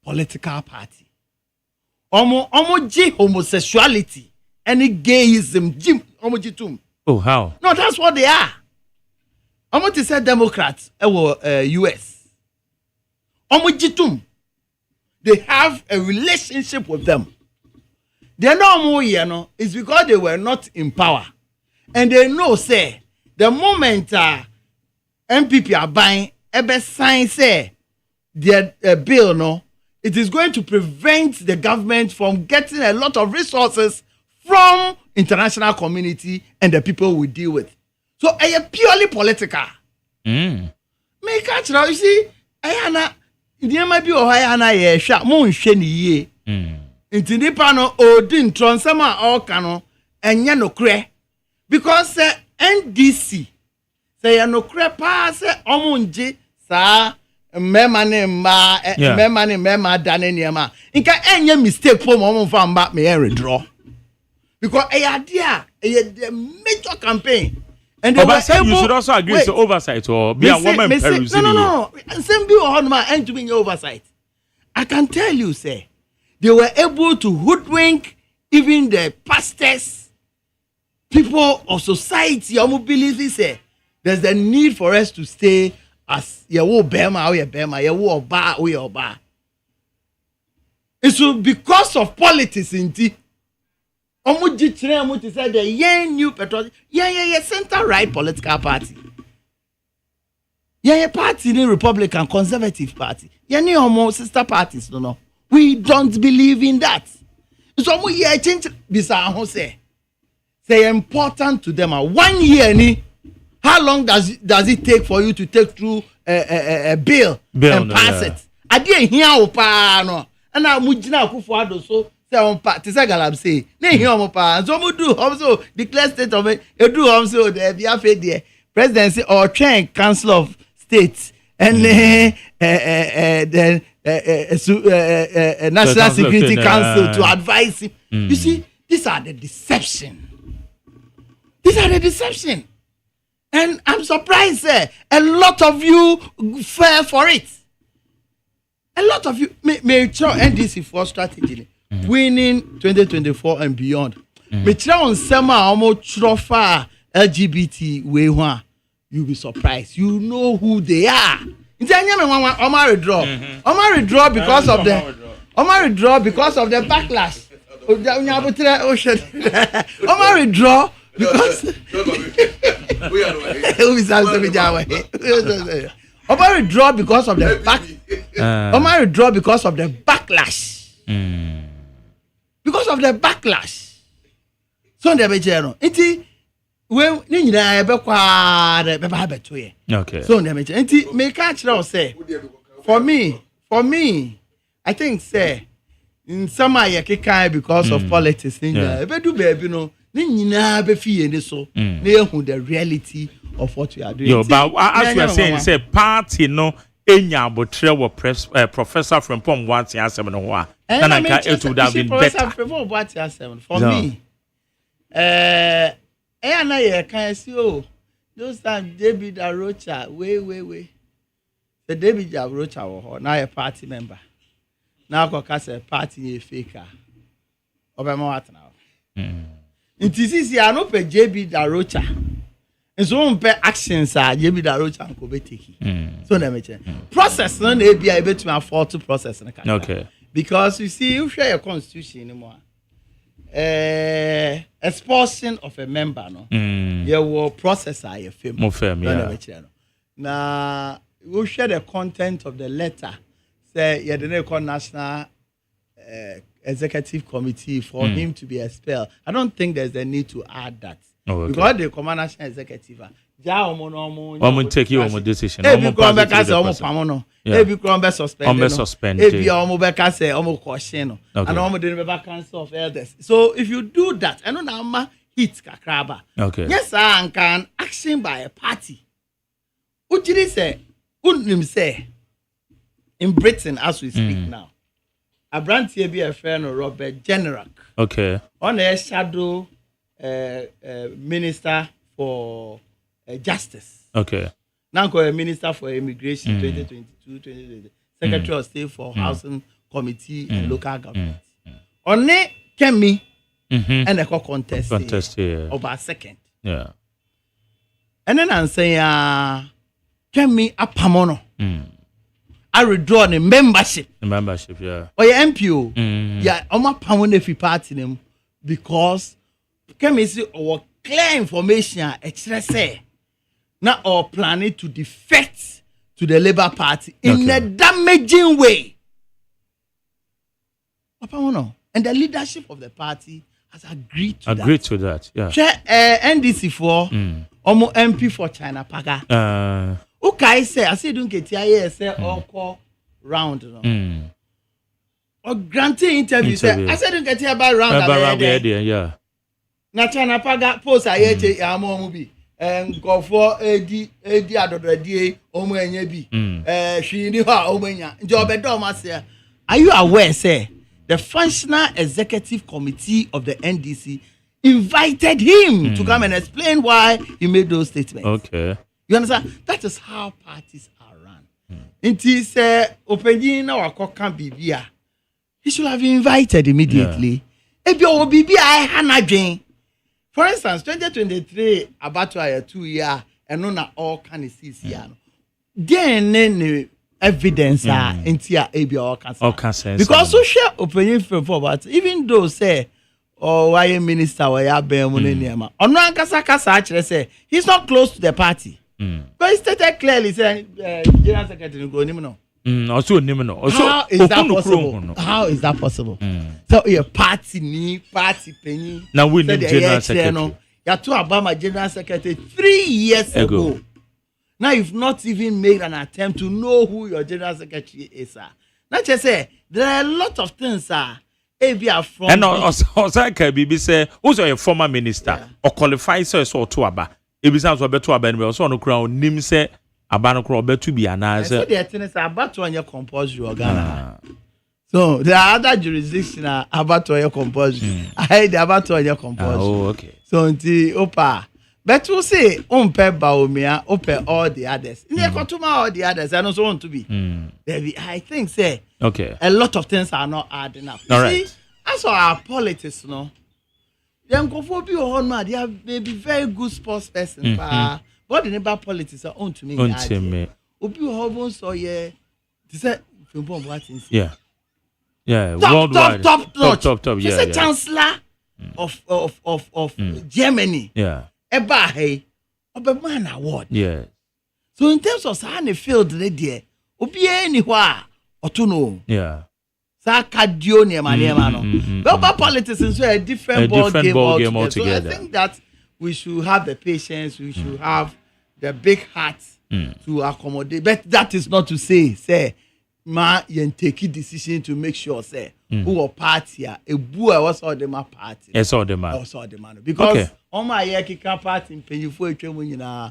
political party. Omo G homosexuality, any gayism, Jim omo G tum. Oh how? No, that's what they are. Omo to say Democrats, US. Omo G tum. They have a relationship with them. They are not more here, no. It's because they were not in power. And they know, say, the moment MPP are buying, ebe sign say their bill, no, it is going to prevent the government from getting a lot of resources from international community and the people we deal with. So, I am purely political. Make catch now, you see, I might be Ohayana ye sha moon sheni ye. Inti nipa no odin tronsama all kano enya no kre. Because NDC say no crepa say omunji sa memane ma memane dane niema inka enye mistake for mo fa mba me redraw because the major campaign and they were able, you should also agree to oversight or be a woman perusing. No same be on my end to be oversight. I can tell you say they were able to hoodwink even the pastors, people of society, or mobility say there's a need for us to stay as yawo bema or bema, yawo oba or oba. It's because of politics in tea. Omuji Omuji said the young new petrol, center right political party. Yeah, party in Republican Conservative Party. Yeah, ni almost sister parties, no. We don't believe in that. So we change bisa say important to them. 1 year ni. How long does it take for you to take through a bill and pass it? I didn't hear opa no. And I mujina Akufo-Addo so say on party say galam say. Ne hear opa. So we do also declare state of it. You do also the biafe there. Presidency or train Council of States and then National Security Council to advise him. You see, these are the deception. And I'm surprised a lot of you fell for it. A lot of you may try NDC for strategy. Winning 2024 and beyond. May try on some almost trophy LGBT way one. You'll be surprised. You know who they are. Omar withdraw because of the backlash. Omar withdraw because Omar withdraw because of the backlash. Because of the backlash. So they be general. Well, okay. So me catch now say for me, I think say in some year because of politics do baby no so the reality of what we are doing. But as we are saying, say party no enya botre wo Professor Frimpong what answer no ho a na it would have been better. For me and I can see those times David Arocha, way. The David Arocha was now a party member. Now because a party a faker. Obama what now? It is I no pe JB Arocha. And so on pe actions are JB Arocha and Kobetiki. So let me check. Process no na be able to afford to process in the okay. Because you see you share your constitution anymore. Expulsion of a member no you will process a film now we share the content of the letter say you the national executive committee for him to be expelled. I don't think there's a need to add that because the command national executive take you decision suspend question and council of elders. So if you do that, I know hit kakraba. Okay. Yes, I can action by a party. Uchiri say, in Britain as we speak now. A brand here be a friend of Robert General. Okay. On a shadow minister for justice. Okay. Now a minister for immigration 2022-2023. Secretary of State for Housing Committee and Local Government. On it Kemi and a contest over second. Yeah. And then I'm saying Kemi Apamono. I withdraw the membership. The membership, yeah. Or your MPO. Yeah, I'm a Pamono if you party them because Kemi is our clear information say now our planning to defect to the Labour Party in a damaging way. And the leadership of the party has agreed to that. Yeah. NDC for Omo MP for China Paga. Okay, I say don't get here say all call round. Or granting interview say I said don't get here by round. Yeah. Na China Paga post aye amo movie. Go for edi adododie omo enye bi hwi ni ha omo nya nje obedo ma say are you aware say the functional executive committee of the NDC invited him to come and explain why he made those statements. Okay, you understand? That is how parties are run. Inti say opening na wakoka bibia he should have been invited immediately. Ebi o bibia I hanadwen. For instance, 2023 about 2 years, and no all can see here. Then evidence into ABI all cancer. Because social opinion for about even though say why minister or ya be money or no kasa actually say he's not close to the party. But he stated clearly saying General Secretary go no. Also nimino. How is that possible? How is that possible? So your party penny. Now we need General Secretary. You to Obama General Secretary 3 years ago. Now you've not even made an attempt to know who your General Secretary is, sir. Not just say there are a lot of things, sir. If you are from and also can be say who's your former minister or qualifies so to aba. If it's also better aba and we also no crown nim say abano crown better be an answer. So the things about to your compulsory organ. So there are other jurisdictions about to your compulsory. I heard about to your compulsory. Oh, okay. So until opa. But we'll say umpe baumia ope all the others. All the others I don't want to be. I think say okay. A lot of things are not adding up. All See, right. as for our politics, no. Them go for be they are maybe very good sports person, but the neighbor politics are on to me. Obi ho so yeah. They say yeah. Yeah, top, top. Yeah, he's a chancellor of Germany. Yeah. Eba hey, Oberman award. Yeah. So in terms of Sahane field, there, Obi anywhere or to know. Yeah. Sakadio no. But politics is a different ball game altogether. So I think that we should have the patience. We should have the big heart to accommodate. But that is not to say, ma yen take a decision to make sure say who a party a boo was all the party. Yes, all the man. Also the man. Because on my yekika party in pay you for a training na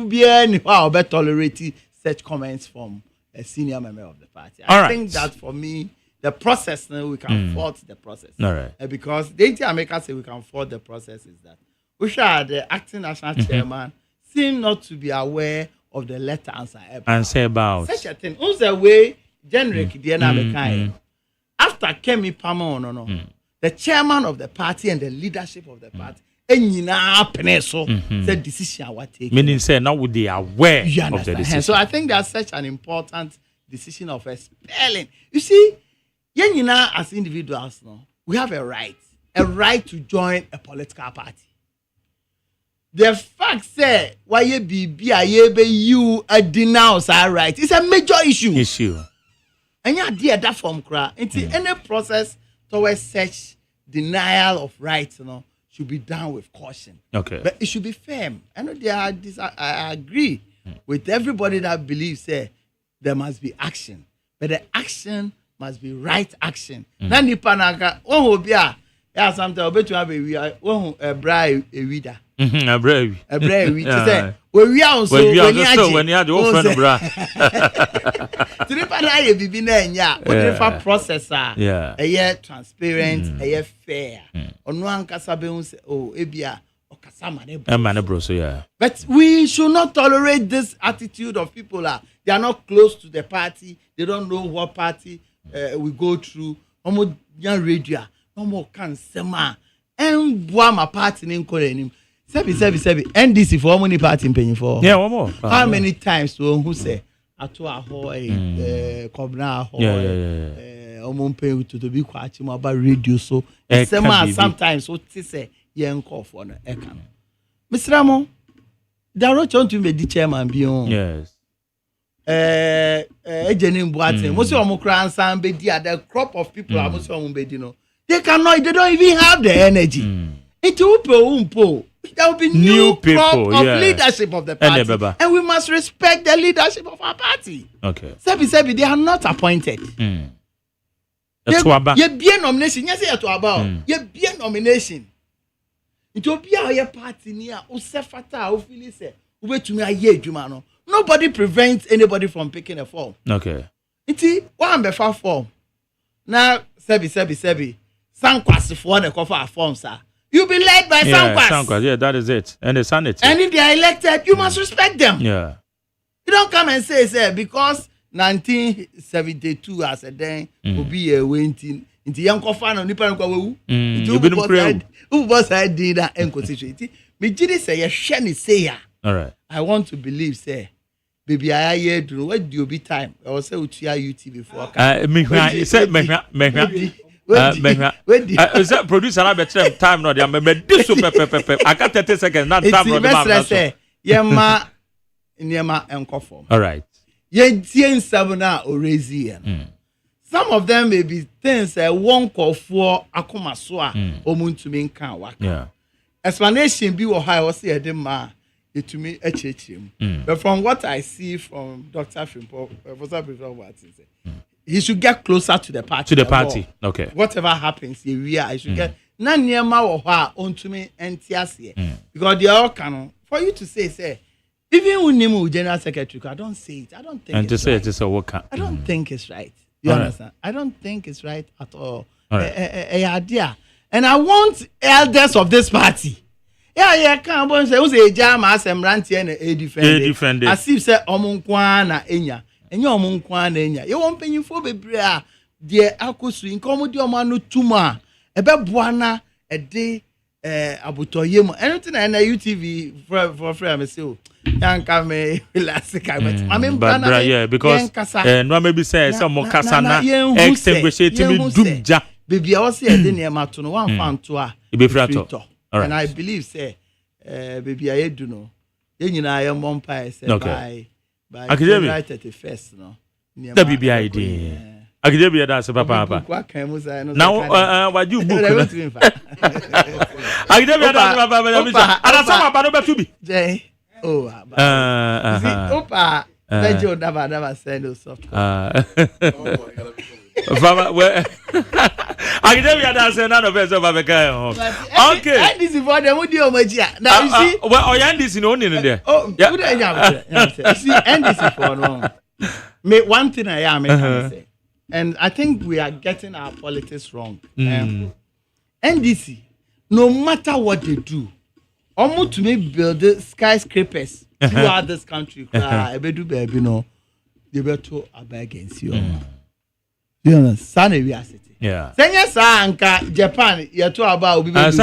be any how be tolerate such comments from a senior member of the party. I think that for me the process now we can fault the process. All right. Because the thing America say we can fault the process is that we should the acting national chairman seem not to be aware of the letter answer about such a thing. Who's the way generic after Kemi Pama the chairman of the party and the leadership of the party said decision was taken. Meaning say now would they aware of the decision. So I think that's such an important decision of expelling. You see, as individuals now, we have a right to join a political party. The fact say why you denounce our right is a major issue. And you dear that form cry until any process towards such denial of rights, should be done with caution. Okay. But it should be firm. I know I agree with everybody that believes there must be action. But the action must be right action. Nani panaka sometimes I'll bet you have a bride a reader. A brave. We are also when you had your friend bra. To processor. Yeah. A year transparent, a year fair. On one casabe ebia or casama. So yeah. But we should not tolerate this attitude of people they are not close to the party, they don't know what party we go through. Almost young radio, no more can sema. And my party name calling him. Sebi. NDC for how many party paying for? Yeah, one more. How many times who say Atua Hoy, Kobna Hoy, Omumpe to be quite about radio so sometimes what they say young call for no ekan. Mr. Ramon, there are not to be the chairman beyond. Yes. Ejenim Boateng, most of them cry and be the crop of people are most of them be they don't even have the energy. It will there will be new crop of leadership of the party. And we must respect the leadership of our party. Okay. Sebi, they are not appointed. You be a nomination. Yes, you about. You be a nomination. It will be a party near Usefata, Ufilise, Ube to me a year, Jumano. Nobody prevents anybody from picking a form. Okay. It's one before form. Now, Sebi. Sankwas for the cover of form, sir. You be led by Sankwas. Yeah, that is it. And the sanity. And if they are elected, you must respect them. Yeah. You don't come and say because 1972 as a day will be a waiting into young coffin on Nippon. Who was I did that and constitution? Me did say a shiny sayer. All right. I want to believe, say, baby, I hear do what do you be time? I was say UT before. Is that producer I bet time no dey this super I got 30 seconds not time no dey say yema Niema Enkoform. All right. Yen Sabana or Razian. Some of them may be things one call for Akumaswa or Muntumin Kawa. Yeah. Explanation be or high or say a dema it to me HHM. But from what I see from Dr. Fimpo, he should get closer to the party. To the party. Okay. Whatever happens, I should get na niema or ha on to me and tiasie. Because they all canon. For you to say, even when Nemo General Secretary, I don't say it. I don't think and it's to say right. it is a worker. I don't think it's right. You understand? I don't think it's right at all. Idea. And I want elders of this party. Yeah, can't say who's a jam as a ranty and a defender. As if say Omunkwana Enya. And your Omunkwana Enya. You won't pay you for baby. Dear Akusu, in Comodio Manu Tuma. A bebuana a day abutoyemo. Anything and a UTV for frame so. Can't come elastic. I mean, but yeah, because no maybe say some more kasana extinguish it to me dumja. Baby, I was here the near Matuno one fan to her. And I believe say baby I do know. You I am one pie say by July 31st no. The BBID. I could be that's papa. Now what you book? I could be that's papa. And some about to be. Oh, Opa, Benjo never send no soft. I can tell you that's another version of a guy. Okay. And this is for the Mudio Magia. Now you see, well, I am this in only in there. Oh, yeah. You see, and this is for no. Me one thing I am say, and I think we are getting our politics wrong. NDC, no matter what they do. Almost to me build skyscrapers throughout this country. I be do baby no, they be to abeg against you. You understand? We are city. Yeah. Senya sanka Japan you to about obi be lose.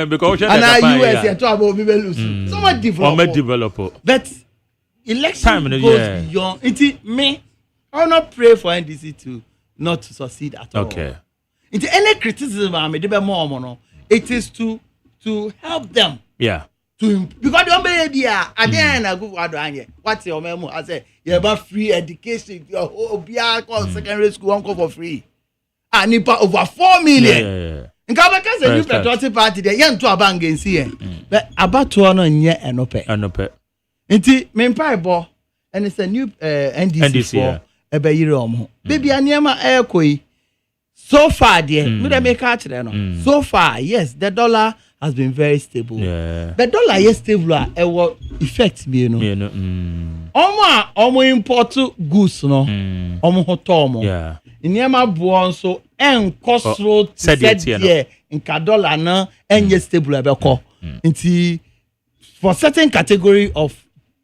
Because and US you to about obi be lose. So much develop. But election goes beyond. It me. I will not pray for NDC to not to succeed at all. Okay. Into any criticism I made more it is to help them. Yeah. Because the baby at the end I go what's your memo? I say you have free education. Your secondary school won't go for free. And you over 4 million. Yeah. In Kabaka say you patriotic party there, you to abang against here. But about to honor nye enope. Inti mempa ebo and it's a new NDC for ebe yire omo. Baby aniema ekoi. So far there, we don't make out there no. So far, yes, the dollar has been very stable. Yeah. The dollar is stable. It will affect me, you know. Omo import goods, no. Omo hotomo. Yeah. In Yama buon so en costro said yeah. In dollar na en stable abeko. Inti for certain category of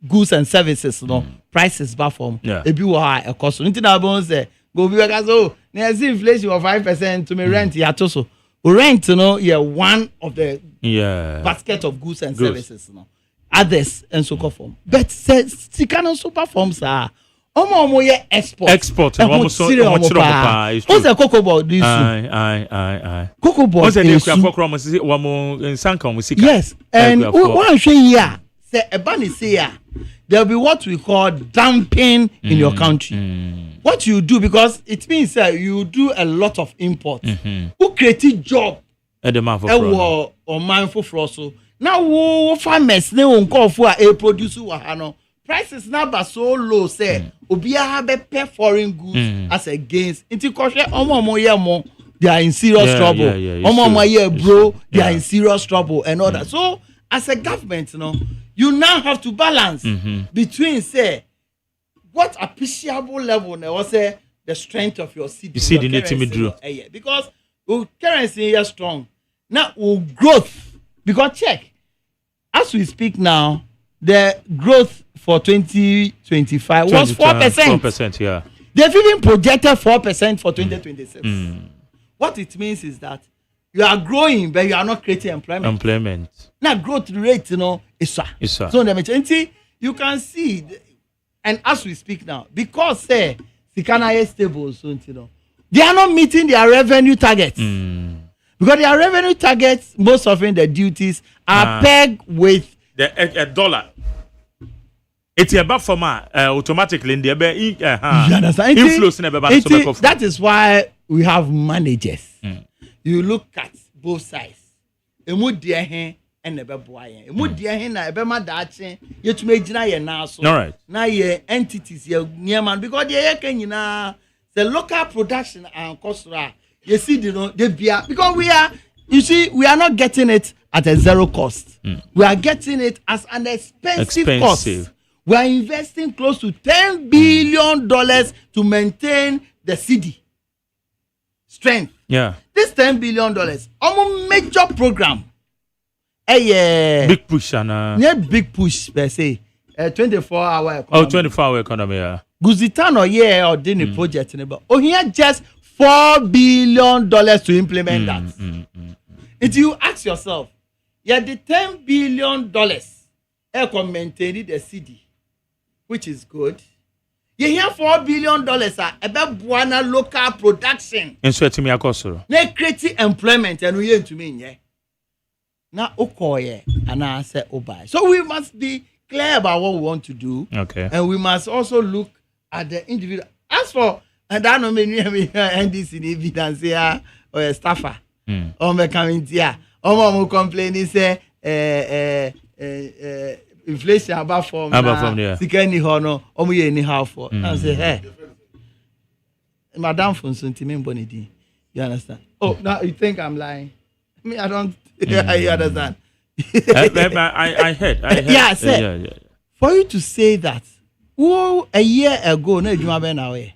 goods and services, no prices bar from. Yeah. Ebi wa high cost. Inti na bon say go be like so. There's inflation of 5% to me rent yatoso. Rent, you know, one of the basket of goods and services, you know. Others and so forth. But Sikano super forms are omo ye export. Export. What's the cocoa board? Cocoa board. Yes, and one year say a bunny say there'll be what we call dumping in your country. What you do, because it means you do a lot of import. Who created job? Or mindful for also. Now, farmers they won't call for a producer. Prices now so low. Say, Obia have pay foreign goods as against. Into kosher, they are in serious trouble. Bro, they are in serious trouble and all that. So, as a government, you now have to balance between say. What appreciable level now was the strength of your city. You see the native drew. Because currency is strong. Now growth. Because check. As we speak now, the growth for 2025 was 4%. 4%, yeah. They've even projected 4% for 2026. What it means is that you are growing, but you are not creating employment. Now growth rate, is so you can see. And as we speak now, because Sikana is stable, so they are not meeting their revenue targets. Because their revenue targets, most often the duties are pegged with a dollar. It's about from automatically in the you understand? Influence never. That is why we have managers. You look at both sides. Emu dear hen and never boy. Emu dear hen na ebe ma dache. You to make jina ye na so. All right. Na ye entities ye near man because the Kenya the local production and cost. You see the beer because we are not getting it at a zero cost. We are getting it as an expensive cost. We are investing close to $10 billion to maintain the city strength. Yeah. This $10 billion, almost major program. Big push and not big push per se. 24-hour economy. Oh, 24-hour economy. Yeah. Guzitano or didn't project but here just $4 billion to implement that. If you ask yourself, yeah, the $10 billion maintaining the city, which is good. You hear $4 billion about Buana local production. And so to me, I cost creating employment and we to me, yeah. Now, Okoye and I say Obai. So we must be clear about what we want to do. Okay. And we must also look at the individual. As for and I know many NDC evidence here or a staffer. Or me coming here. Or complaining say inflation about from Sikani Hono, Omu anyhow for. I say, hey, Madame Fonsuntimin Bonidi. You understand? Oh, now you think I'm lying? Me, I don't. You understand? I heard. Yeah, I said. Yeah. For you to say that, a year ago, no, you have been away.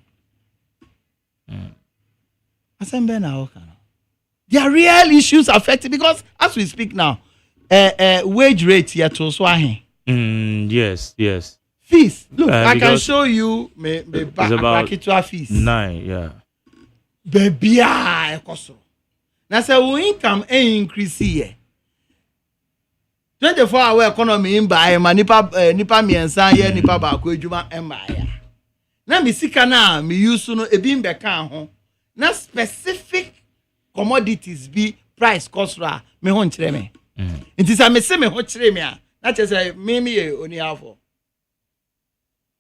I said, Ben, there are real issues affecting because as we speak now, wage rate here to Swahi. Yes. Fees. Look, I can show you me back fees. 9, yeah. Baby, I cost. Now say we income increase here. 24-hour economy in by nipa miensa ye nipa ba ko adwuma empire. Na me sika na me use no ebi mbeka ho. Na specific commodities be price cost ra me ho nkyere me. It is a me say me ho kyere me a. That is a me only have for.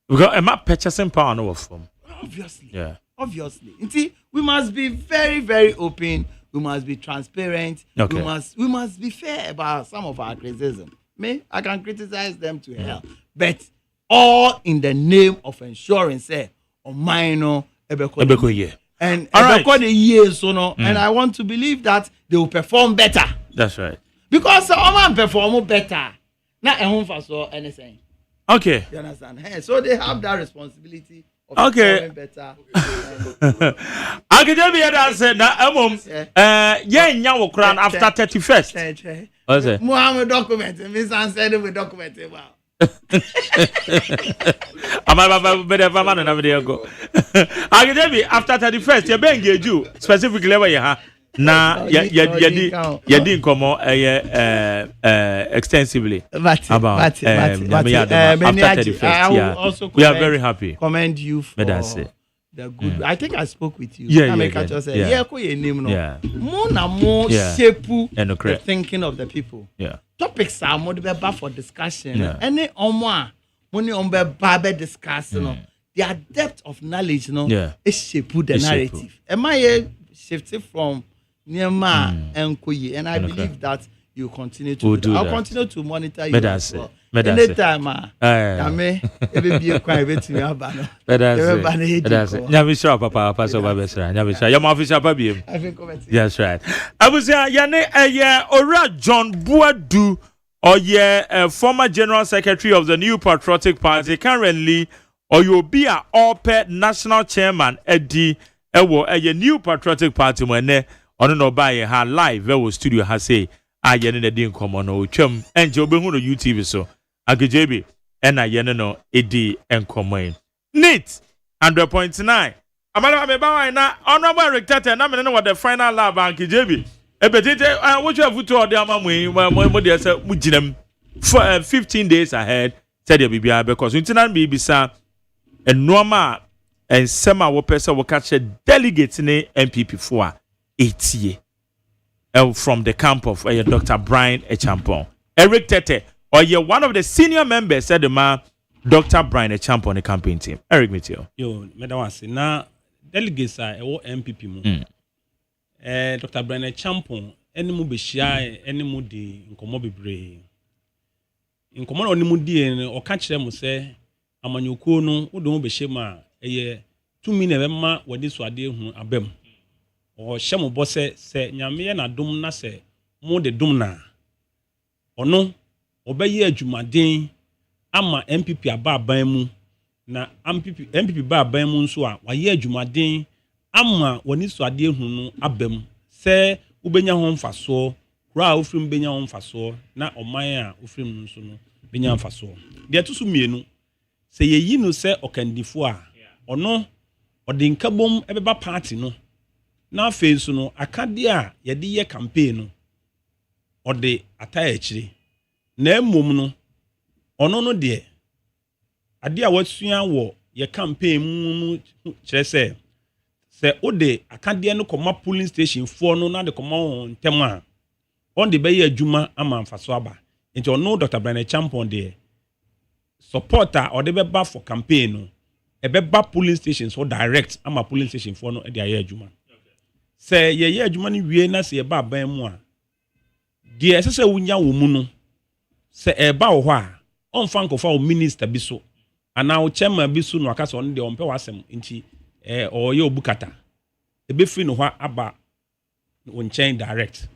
Because am I purchasing power no from? Obviously. Yeah. Obviously. See, we must be very, very open. We must be transparent. Okay. We must be fair about some of our criticism. I can criticize them to hell. But all in the name of ensuring say or minor Ebeko. And the years so no. And I want to believe that they will perform better. That's right. Because some perform better. Not a home for so anything. Okay. You understand? Hey, so they have that responsibility of performing better. I can tell you that said that nya wo kran after 31st. What's it? Muhammad document. Miss Answer with document. Wow. I'm better man na video go. I can tell you after 31st you be engage you specifically where you ha. Na yadi nkomo extensively about after 31st. We are very happy. Commend you for the good. I think I spoke with you. Yeah. Shape the thinking of the people. Yeah. Topics are more for discussion. Any money discussion. Their depth of knowledge, is shape the narrative. Am I shifting from Niema and Koyi, and I believe that you continue to do that. I'll continue to monitor you as well. Anytime, I may be a quiet to me. That's right. I was Yane Ora John Buadu or former General Secretary of the New Patriotic Party, currently or you'll be a all-pet national chairman Eddie Ewo a New Patriotic Party when on no buy her live studio has say I yen in the din come on no chum and Jobe Huno UTV so Agejebi and I yen no edi and common. Neat 100.9. Amala me ba na honorable rector na me know what the final lab and Agejebi. E betite what you have to order mo dey say muginem for 15 days ahead said the bibia because untinan be bisa and normal and sema wo person wo catch delegates ne MPP for 8 years from the camp of Dr. Brian Echampong. Eric Tete, or you're one of the senior members, said the man, Dr. Brian Champ on the campaign team. Eric Mitchell. Yo, Madam say na delegates are MPP mu. Dr. Brian Champ any mu be share any mu di nkomo bebre. Nkomo oni mu di o ka kire mu se amanyukuo no wo do be shema eye 2 minute ma wodi so ade hu abem. O hye mo bo se nyame na dom na se mo de dom na. Ono obeye adwumaden ama MPP aba aban mu na MPP ba aban mu nso a waye adwumaden ama woni so ade hu no abam se ubenya ho mfaso kura ofrim benya ho mfaso na oman a ofrim nso no benya mfaso de to so mienu se yeyi no se okandifo a ono odinkabom ebeba party no na face no akade a yede ye campaign no ode ataya akire na emom no ono no de ade a wasua wo ye campaign mu kire se ode akade no koma polling station for no na de koma on tema on de be ye adwuma ama mfaso aba nti ono Dr. Brian Champon de supporter or de be ba for campaign no e be ba polling station so direct ama polling station for no e de aye adwuma se ye adwuma ni wie na se ye ba ban mu a de esese wunya wo mu no se e ba wo ho a on fan ko fa o minister bi so ana o chairman bi so no aka so on de on pe wasem nti o ye obukata e be free no ho aba on chain direct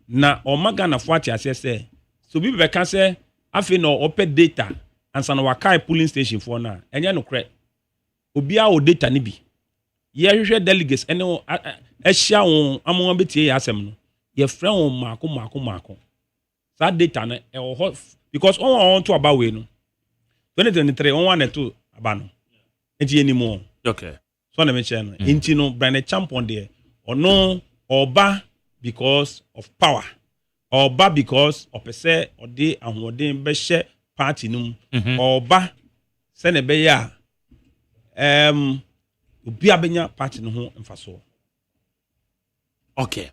na o magana fo ati ase se so bi be ka se afi no ope data ansa no wakai polling station for na enye no kre obi a o data ni bi ye hwehwe delegates ene ehia won amon betie ya asem no ye frɛ won mako sa data no e ho because on to about we no 2023 on one to aba no enti anymore okay so na me che no enti no Brian Champon there ono oba because of power oba because of pese ode ahoden be hye party num oba se ne be ya obi abenya party no ho mfaso. Okay.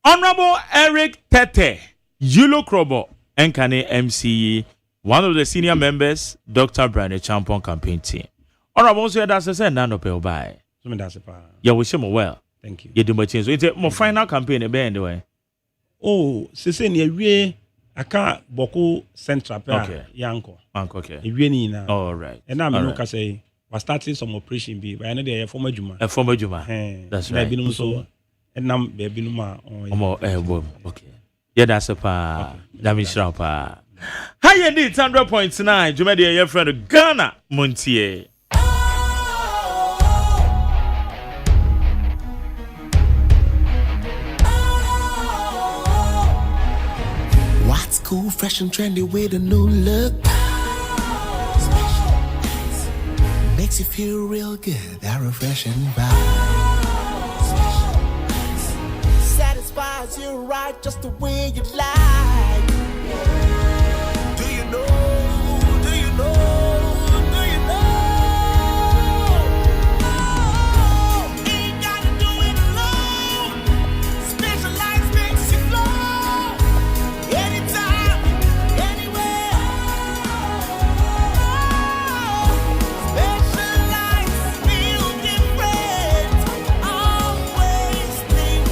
Honorable Eric Tete, Yulo Krobo, Nkane MCE, one of the senior members, Dr. Brian Champon campaign team. Honorable, so that's a send down to by. Yeah, we wish him well. Thank you. You do much change. So it's a more final campaign anyway. Oh, se ni ewie aka boku central pa okay. yanko. Okay. Ewie ni na. All right. And now me no ka say we starting some operation bi, but I know there former juma. A former juma. That's right. Be no so and now be no ma okay. Yeah, that's a pa. That means pa. Hi indeed 100.9. Juma dey your friend Ghana Montier. What's cool, fresh and trendy with a new look? Makes you feel real good, that refreshing vibe. Satisfies you right just the way you like. Do you know? Do you know? Do you know? Ain't gotta do it alone. Specialized makes you flow. Anytime, anywhere. Specialized feel different. Always think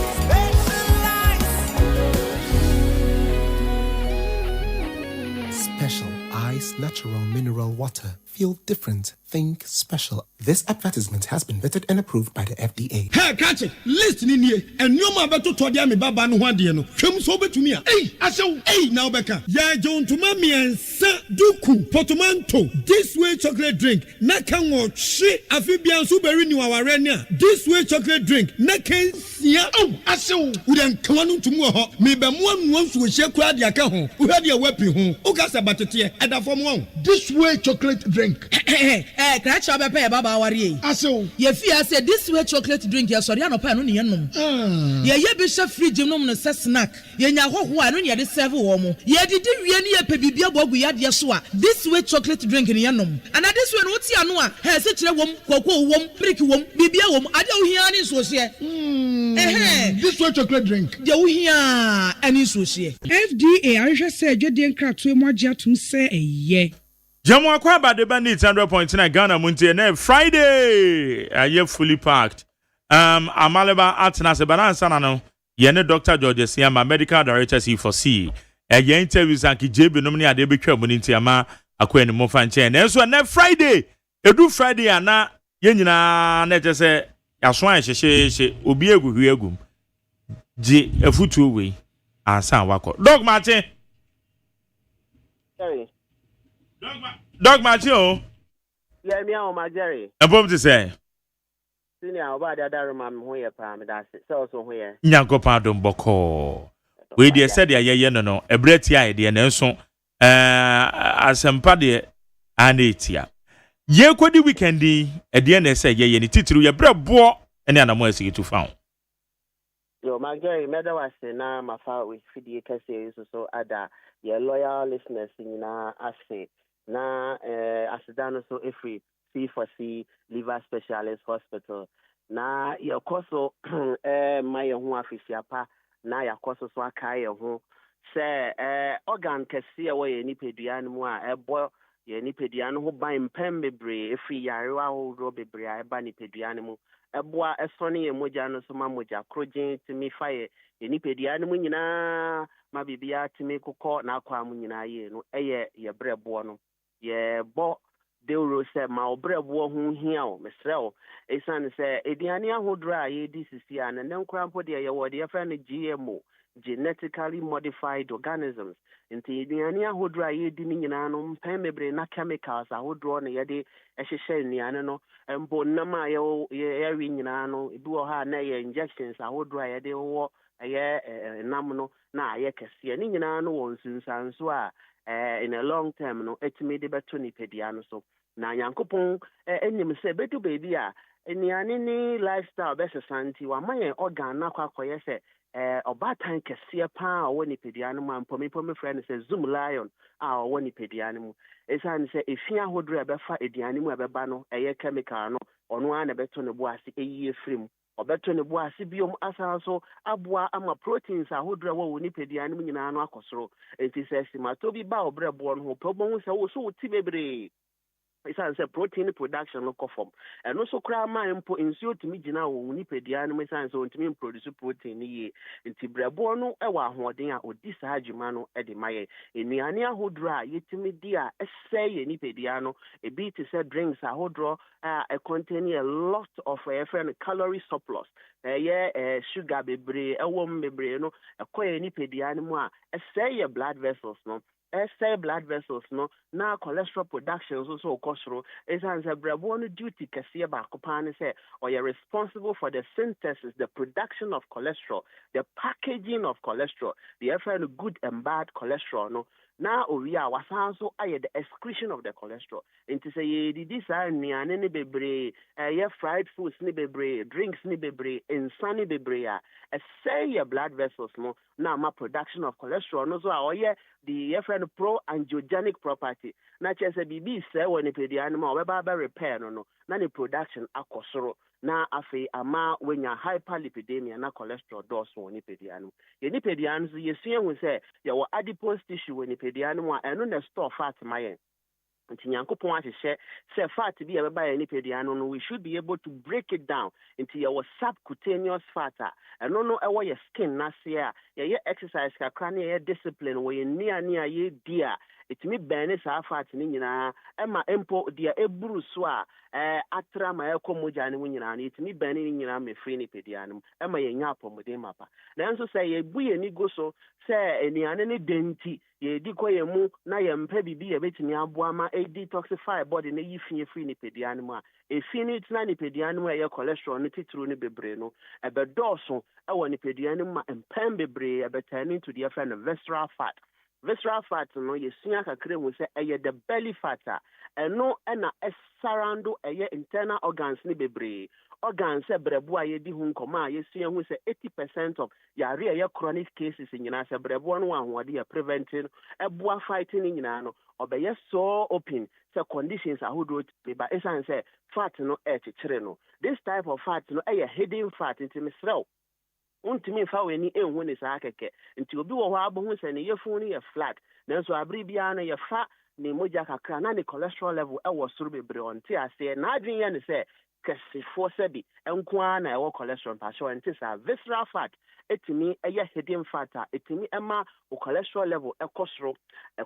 Special Ice Natural Mineral Water. Feel different. Think special. This advertisement has been vetted and approved by the FDA. Hey, catch it. Listen in here. And you ma beto to dia me baba no hwade no. Hwem so betumi a. Hey, asew. Hey, now beka. Ya John to ma miensa duku portmanteau. This way chocolate drink. Na kan wo hwe afibian so beri ni waware ni a. This way chocolate drink. Na kan sia. Oh, asew. We den kan no tumu ho. Me be mo anu so hye kura dia ka ho. Wo hwade e wapi ho. O ka sa batete e da fom ho. This way chocolate drink. Catch up a baba worry. Aso. Ye fear say this way chocolate drink ya sorry no pa no ne nom. Ye be chef fridge nom no say snack. Ye nya hoho anu ne de serve wo mo. Ye didi wie ne ye pe bibia bogu ya de so a. This way chocolate drink ne nom. And this way no ti anu a. He se kire wom, koko wom, prick wom, bibia wom. Ade wo hia ne so hye. This way chocolate drink. Je wo hia ani so hye. FDA ahwehwe say adwede nkratoe mo agye atum say eye. Jamu akwa ba de bandit 100.9 Ghana Montie na Friday aye fully packed. Amaleba atna se balance na no ye ne Dr. George Siama medical director C4C. Ye interviews anki JB no ne ade betwa mu nti ama akwa ni mo fa nche na so na Friday edu Friday ana ye nyina na je se yaso an hyehye obi eguhwe egum. Ji efutu we ansan wako. Dog Martin. Jerry. Dog Martin. Yeah, me and my Jerry. Abom to say. Senior, about the other man who you palm, that's it. So, where? Nyankopa dom boko. We dey said ye no ebreti ai de na so asempa de anetia. Ye kwadi weekend e de na say ye ni titru ye brebo ene anamo asigi to found. Yo, my Jerry, meda was na my father with fidie kase so ada your loyal listeners na ase na asidano so every C4C liver specialist hospital na your koso my ho afisia pa na your koso so akai ho say organ kase we ni pedua mu a ebo ye ni pedua no ho ban pem bebre every yarewa ho ro bebre a eba ni pedua mu eboa esone ye moja no so ma moja krogen timi faye ye ni pedua mu nyina ma bibia timi kokọ na akwa mu nyina ye no eye ye brebo no ye bo deuro se ma obrebo ho hia o mesrel esan se ediane ahodra ye di sisi an ne nkrampo de ye wode ye fa no GMO genetically modified organisms nti ediane ahodra ye di ni nyina no mpem mebre na chemicals ahodro no ye de ehhehye niane no mbo nama ye wi nyina no ebi wo ha na ye injections ahodro ye de wo ye nam no na ye kese ni nyina no won sunsanso a in a long term no etimi de beto ni pedia no so na yankopon enim se bedu baby a eniane ni lifestyle be sesanti wa maye organ na kwakoye se obatan kese pa o ni pedia no man pomi friend se zoom lion a o ni pedia no mu esan se efia hodro e be fa ediane mu e be ba no eye chemical no ono a na beto ne bo ase eyi efrim obeto ne bo ase biom asanso aboa ama proteins ahodro wo ni pedia no nyina no akosoro enti se simato bi ba obrebo no ho probon se wo so ti bebre isan se protein production no kofom and also kra ma impo insio timi gina wo ni pedia no isan se ontimi produce protein ni enti brebo no e wa ahoden a odi sa adwuma no e de maye enuane ahodro a yetimi di a eseye ni pedia no e bi to say drinks ahodro contain a lot of calorie surplus sugar bebre ewom bebre no ekoye ni pedia no mu a eseye blood vessels no blood vessels no na cholesterol production so kosoro esan se brebo no duty kese ba kopane say or you're responsible for the synthesis, the production of cholesterol, the packaging of cholesterol, the good and bad cholesterol no na oria wasan so aye the excretion of the cholesterol into say ye di this niane ni bebre fried foods ni bebre drinks ni bebre insani bebre say your blood vessels no na ma production of cholesterol no so oye the pro angiogenic property na chese bibi say when the animal we ba repair no na the production akosoro na afi ama wenya hyperlipidemia na cholesterol dose woni pediano ye ni pediano so ye sua hu say ye wo adipose tissue woni pediano a eno na store fat mayen nti nyankopon ahye say fat bi e beba ye ni pediano no we should be able to break it down into your subcutaneous fat eno no ewo your skin na se a ye exercise kakra na ye discipline wo ye nia ye dia etimi bene sa fat ni nyina ema empo dia eburu so a atra ma ekomoja ni nyina na etimi bene ni nyina me free ni pediano ema ye nya apomode mapa na nso say ye bu ye ni go so say eniane ni denti ye di ko ye mu na ye mpa bibi ye betimi aboa ma detoxify body na yi fie free ni pediano ma efi ni tina ni pediano ye cholesterol ni titru ni bebre no ebedoso ewo ni pediano ma empem bebre ebetani to the friend visceral fat. Visceral fat no ye sua kakre mu say the belly fat eno na surround internal organs ni bebre organs brebo a ye di hu nkoma ye sua hu say 80% of yare ye chronic cases nyina say brebo no ahode ye preventing eboa fighting nyina no obeye so open say conditions ahodo be ba esan say fat no chekere no this type of fat no hidden fat into misrel untimi fa weni enhu ne saa keke nti obi wo ho abo hu se ne yefun ne ye flat nanso abri bia na ye fa ne mogya kakra na ne cholesterol level ɛwɔ soro bebre ɔnte ase na adwen yɛ ne sɛ kɛsefo sɛbi enkoa na ɛwɔ cholesterol passion ɔnte sa visceral fat etimi ɛyɛ hidden fat a etimi ɛma o cholesterol level ɛkɔ soro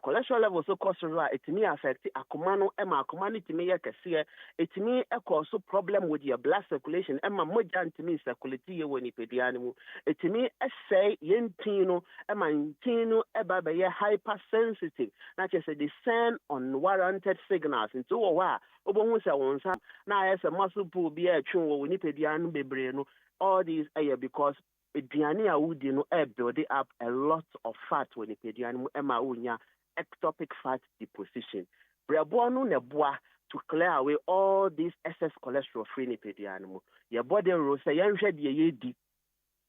cholesterol level so kɔ soro a etimi affect akoma no ɛma akoma no etimi yɛ kɛseɛ etimi ɛkɔ so problem with your blood circulation ɛma mogya ntimi circulate yɛ wɔ nipadua no mu etimi ɛsɛe yɛntin no ɛma ntin no ɛba bɛyɛ hypersensitive na kyerɛ sɛ they send unwarranted signals nti wɔ hɔ a obohu sɛ wɔn nsa na ayɛ sɛ muscle pull bi ɛtwe wɔ nipadua no bebree no all these ɛyɛ because aduane a wodi no build up a lot of fat wɔ nipadua no mu ɛma wonya ectopic fat deposition brɛboɔ no na boa to clear away all these excess cholesterol free nipadua no mu yɛ body rule sɛ yɛnhwɛ deɛ yɛdi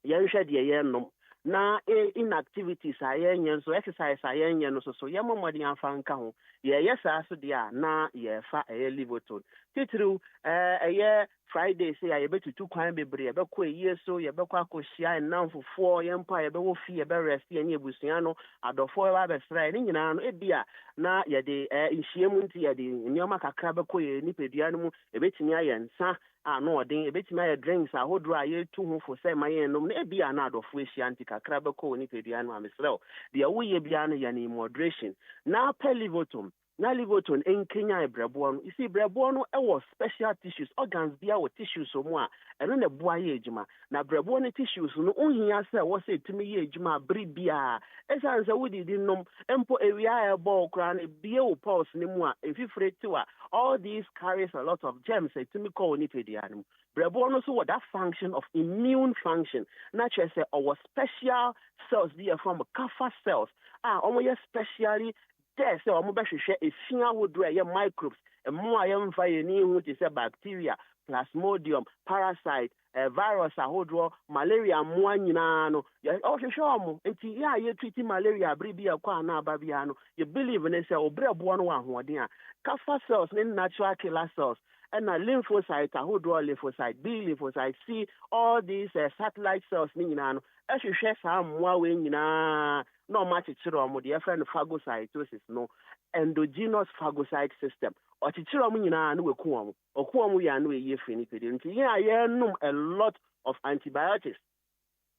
yɛnhwɛ deɛ yɛnom na inactivities a yɛnyɛ nso exercise a yɛnyɛ no so yɛmmɔ mmɔden afa nka ho yɛyɛ saa so deɛ a na yɛfa ɛyɛ livoton titiriw ɛyɛ Friday say a yɛbɛtutu kwan bebree yɛbɛkɔ eyie so yɛbɛkɔ akɔhyia nnam fofoɔ yɛmpa yɛbɛwɔ fie yɛbɛrest yɛne abusua no adɔfoɔ ɛwɔ abɛsra ne nyinaa no ebia na yɛde nhyia mu nti yɛde nneɛma kakra bɛkɔ yɛ nipadua no mu ebɛtumi ayɛ nsa a no ɔden ebɛtumi ayɛ drinks ahodoɔ a yɛtu ho fo sɛ ma yɛnom na ebia na adɔfoɔ ahyia nti kakra bɛkɔ wɔ nipadua no amesrɛw deɛ woyɛ bia no yɛ ne moderation na pɛ livoton na livoton enkenya ebrɛboɔ no isi brɛboɔ no ɛwɔ special tissues organs bia wɔ tissues mu a ɛno na boa yɛ adwuma na brɛboɔ no tissues no ohia sɛ wɔ sɛ etumi yɛ adwuma bere bia ɛsan sɛ wodidi nom empo ewia a ɛbɔ okra no bie wo pulse ne mu a efifire tiwa all these carries a lot of germs etumi kɔ wɔ nipadua no mu brɛboɔ no so wɔ that function of immune function na kyerɛ sɛ ɔwɔ special cells bi yɛ from kapha cells a ɔmo yɛ specially there sɛ ɔmo bɛhwehwɛ efia ahodoɔ a ɛyɛ microbes ɛmo a yɛmfa yɛ ni hu te sɛ bacteria plasmodium parasite virus ahodoɔ malaria mmoa nyinaa no ɔhwehwɛ ɔmo nti yɛ a yɛtreat malaria bere bi ɛkɔ ana aba bia no yɛ believe ne sɛ obrɛboɔ no wɔ ahoɔden a kapha cells ne natural killer cells and lymphocyte ahodoɔ lymphocyte B lymphocyte C all these satellite cells ne nyinaa no ɛhwehwɛ saa mmoa wei nyinaa na ɔmo akyekyere ɔmo deɛ yɛfrɛ no phagocytosis no endogenous phagocyte system ɔkyekyere ɔmo nyinaa na wɔku ɔmo yɛ ano ɛyɛ firi nipadua nti yɛn a yɛnom a lot of antibiotics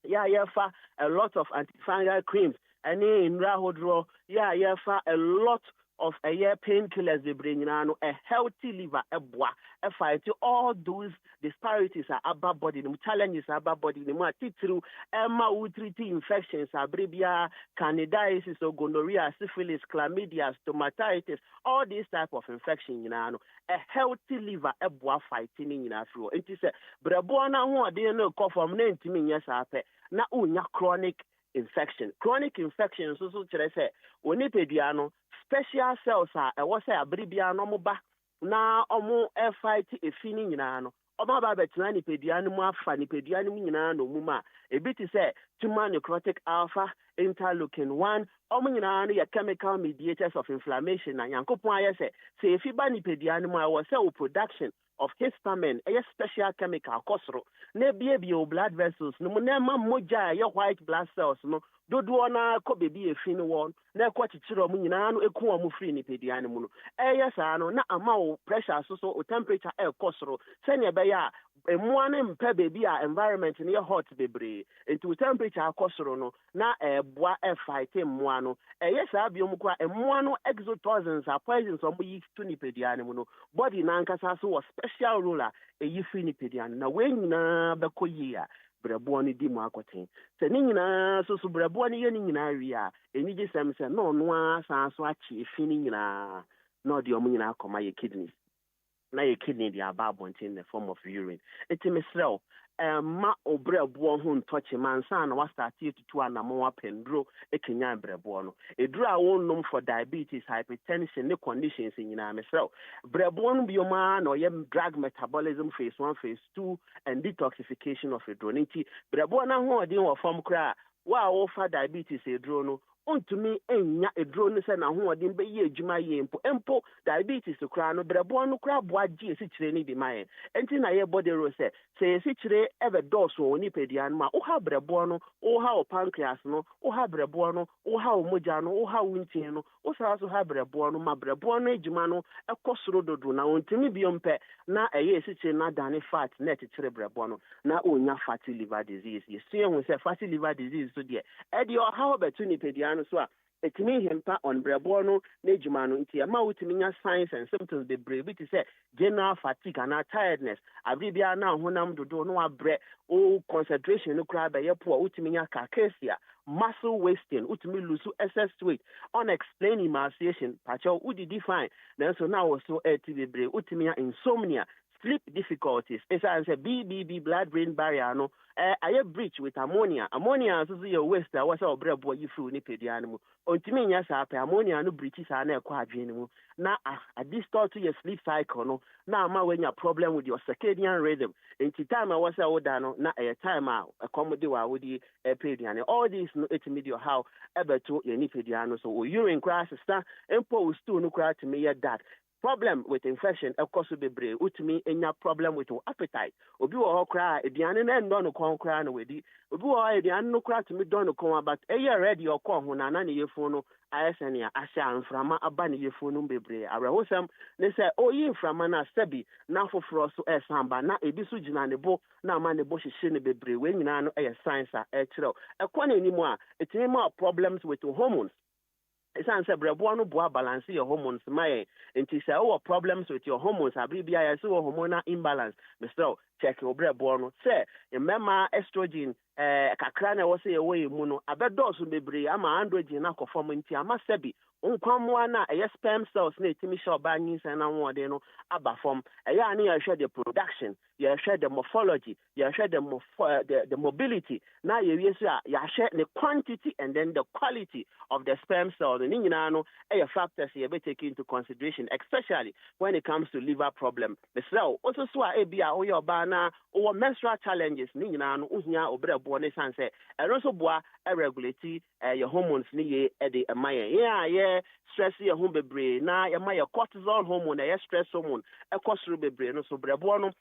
yɛn a yɛfa a lot of antifungal creams ɛne nnura ahodoɔ yɛn a yɛfa a lot of a year painkillers they bring in a healthy liver a fight all those disparities are about body the challenges are about body the more through emma utriti infections abribia candidiasis or gonorrhea syphilis chlamydia stomatitis all these type of infection a healthy liver a boa fighting in afro it is a brabona who dey no call from name to me yes ape na unya chronic infection so kyerɛ sɛ onipadua no special cells a ɛwɔ sɛ abribia no mo ba na ɔmo fight efi ne nyinaa no ɔmo aba bɛtena nipadua no mu afa nipadua no mu nyinaa no mu ma ebi te sɛ tumor necrotic alpha interleukin 1 ɔmo nyinaa no yɛ chemical mediators of inflammation na yankopɔn ayɛ sɛ efi ba nipadua no mu a ɛwɔ sɛ o production of histamine a special chemical kosro ne bie blood vessels no na ma mogya ya white blood cells no dodoɔ na kɔ bebi efi no won na kɔ kyekyere ɔmo nyinaa no eku ɔmo free nipadua no mu no ɛyɛ saa no na ama o pressure so o temperature kosro sɛnea ɛbɛyɛ a ɛmoa no mpɛ bebi a environment no yɛ hot bebree nti temperature akosoro no na ɛboa fight mmoa no ɛyɛ saa biom kɔ a mmoa no exotoxins a poisons ɔmo yi to nipadua no mu no body na nkasa so wɔ special role a ɛyi free nipadua no na wei nyinaa bɛkɔ yie a brɛboɔ no di mu akɔten sɛ ne nyinaa so brɛboɔ no yɛ ne nyinaa wie a ɛni gye sɛm sɛ na ɔno a san so akye efi ne nyinaa na ɔde ɔmo nyinaa akɔma yɛ kidneys na yɛ kidney de aba abɔnten in the form of urine eti mesrɛw ma obrɛboɔ ho ntɔkye mansa na wastate tutu anamo apendro ekenya brɛboɔ no eduru a wonnom for diabetes hypertension ne conditions nyinaa mesrɛw brɛboɔ no bioma na ɔyɛ drug metabolism phase 1 phase 2 and detoxification of adrenal nti brɛboɔ na ho ɔden wɔ fam kra wa wo fa diabetes eduro no ontumi enya edro ne se na ho odin be ye adwuma ye empo diabetes kra no brebo no kra boa gi esi kire ni bi mae enti na ye body ro se esi kire ebe dose oni pedia no ma wo ha brebo no wo ha o pancreas no wo ha brebo no wo ha o moja no wo ha wuntin no wo sa so ha brebo no ma brebo no adwuma no ekosoro dodo na ontumi bi ompe na eye esi kire na dane fat na kire brebo no na onya fatty liver disease ye see when say fatty liver disease so there e di o ha obetu ni pedia no so a etimi hempa on brebo no na adwuma no nti ama wutimi nya signs and symptoms be brave to say general fatigue and tiredness abribia na honam dodo no abre o concentration no kra be ye po wutimi nya cachexia muscle wasting wutimi lose excess weight unexplained emaciation pacho udi define then so now also be brave wutimi nya insomnia sleep difficulties. It's a BBB blood-brain barrier. No, I breach with ammonia. Ammonia is your waste. I was a bread boy you flew nipid animal. Ultimately, yes, ammonia no breaches are not quite animal. Now, I distort to your sleep cycle. No, now I'm when your problem with your circadian rhythm. In the time I was a dano, not a time out. Accommodate with the pedian. All these no intermediate how ever to your nipidiano. So urine crisis, impose to no cry to me at that. Problem with infection, of course, will be brave. Utimi enya problem with your appetite. Obi wo cry, ediane na ndo no kon cry no wedi. Obi wo ediane no cry to me don no kon but eya ready your kon ho na na ne yefo no ayesenia asha amframa aba ne yefo no bebre. Arehosam ne say oyi mframa na sebi na foforo so esamba na ebi so gina ne bo na ama ne bo hihye ne bebre. We nyina no eye science a ekiro. Ekwa na enimu a etimi ma problems with your hormones. It's answer brebo no boa balance your hormones my until say oh problems with your hormones abribia so hormonal imbalance Mr. check your brebo no say remember estrogen kakra na wo say we mu no abedoso bebre ama androgen na conform nti ama sebi nkwamwa na sperm cells na etimi show ba nyinsa na wode no aba form eya na ya share the production ya share the morphology ya share the mobility na ya wie so ya share the quantity and then the quality of the sperm cells ni nyina no factors you be take into consideration especially when it comes to liver problem the cell also so a bia o your ba na o menstrual challenges ni nyina no ohia obrebo ne sanse so boa regulate your hormones ni ye de amaye yeah stress your home bebre na your cortisol hormone your stress hormone ekosuru bebre no so brebo no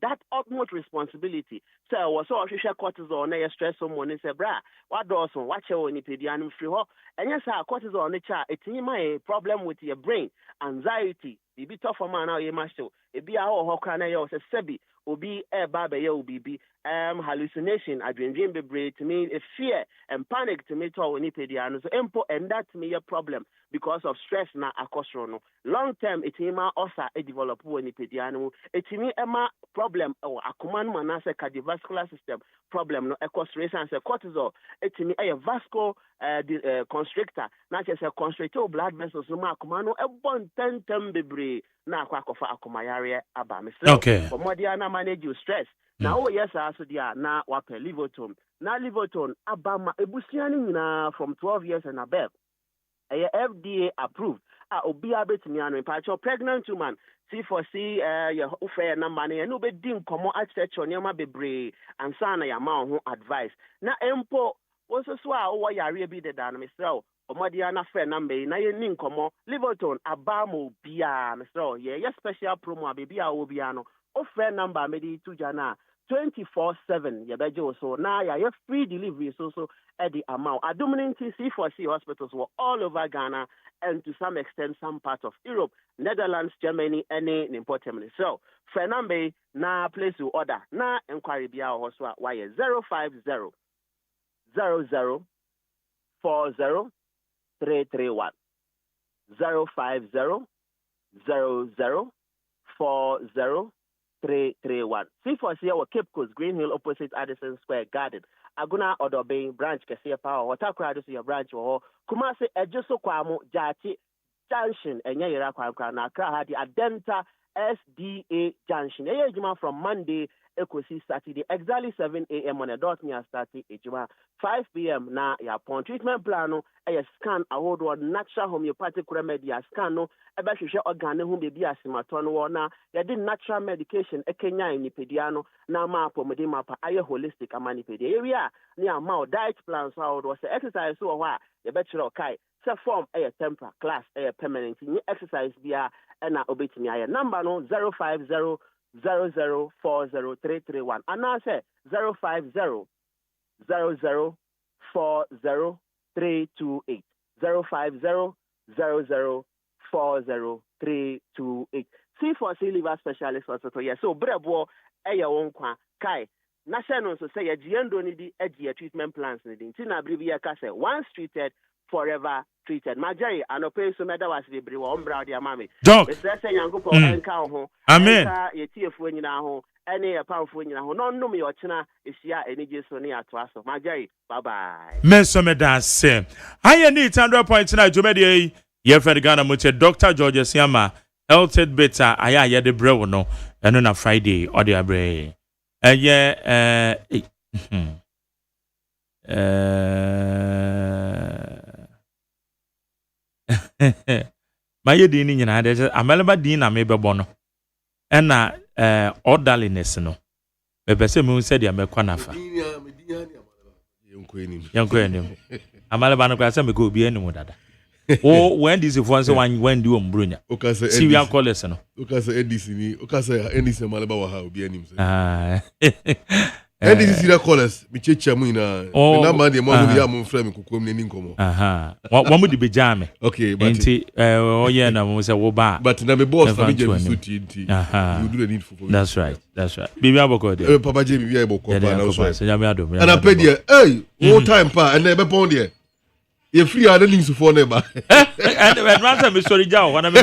that utmost responsibility so was so hwehwe cortisol na your stress hormone say bra what do so watch your nipedian free ho enya sa cortisol ne cha etinyi my problem with your brain anxiety bibi tough man now you must show ebi a ho kra na yo say sebi obi ba be ye obibi hallucination adwendwen bebre to me fear and panic to me to nipedian so empo and that me your problem because of stress na akosro no long term etima osa e develop nipedian etimi ema problem or akuman manase cardiovascular system problem no ekosro and say cortisol etimi vascular constrictor na say constrictor blood vessels no akumano ebon tentem bebre na akwakofa akumayare aba me okay na manage your stress now yes so dia na wape livoton abama ebusiani nyina from 12 years and above FDA approved obi abetimi anu pacho pregnant woman C4C your fair number na no be din komo architecture nyama bebre ansa na ya ma ho advice na empo woso so a wo yare bi de dan Mr. Omodia na fair number na ye nin komo livoton abamo bia Mr. ye special promo abebi a obi ano o fair number medi to jana 24/7 yebejo so na ya free delivery so at the amount aduminity C4C hospitals were all over Ghana and to some extent some parts of Europe, Netherlands, Germany, any importantly. So Fernambe na place to order na inquiry bia hoswa why 050 00 40 331 050 00 40 331. C4C or Cape Coast, Green Hill, opposite Addison Square Garden. Aguna Odobe branch Kesia Power, Watakra to your branch or Kumasi Ejoso Kwamo Jati Junction and Yara Kwakra Nakra had the Adenta SDA Junction. From Monday ekosi Saturday exactly 7 a.m. on a dot near starting ejuma 5 p.m. na ya pon treatment plan no e scan award natural homeopathic remedy scan no e be hwehwe organ ho bebi asimato no na ya di natural medication ekenya nipedia no na ma apomode mapa aye holistic amanipedia area ni ama diet plan so award was exercise so ho a ya be kire okai se form e temper class e permanent ni exercise bia e na obetimi aye number no 050 00403331 and I say 050 00403328 050 00403328 C4C liver specialist hospital yes so brebo eya wonkwa kai na se no so say ye giendo ni di agi treatment plans ni di na bribi ya ka say once treated forever treated. Majari anope so meda was the brew ombra dia mame. Doc. Say yangopo enka ho. Amen. Yetiefu nyina ho. Ene pamfo nyina ho. No num yo chena ehia enije so ne ato aso. Majari bye bye. Menso meda se. Aye ni 100.9 na jomede ye fed Ghana muche Dr. George Siama health beta aya ye de brew no eno na Friday or the abre. My din in United, Amelba Dean, I may be bono. And orderliness no. Maybe some moon said, I'm a quanafa. Young Queen, Amalabano class, I'm a good be any more. Oh, when this is once when do Brunia. Okay, see, we are calling no. Okay, say Edison, okay, say Edison Malaba how be any. And this is the callers, Michicha Muna. Oh, the number the moment we are mon frame kukum ninkomo. Aha. What would be jame? Okay, but oh yeah, no was a woba. But na me boss na me just suit. Aha. You do the needful for. That's right. That's right. Bibi aboko there. Papa J bibi aboko pa na so. And I pay there. Hey, all time pa and never pound there. You free other links for neighbor. And when ransom me sorry jaw, when I me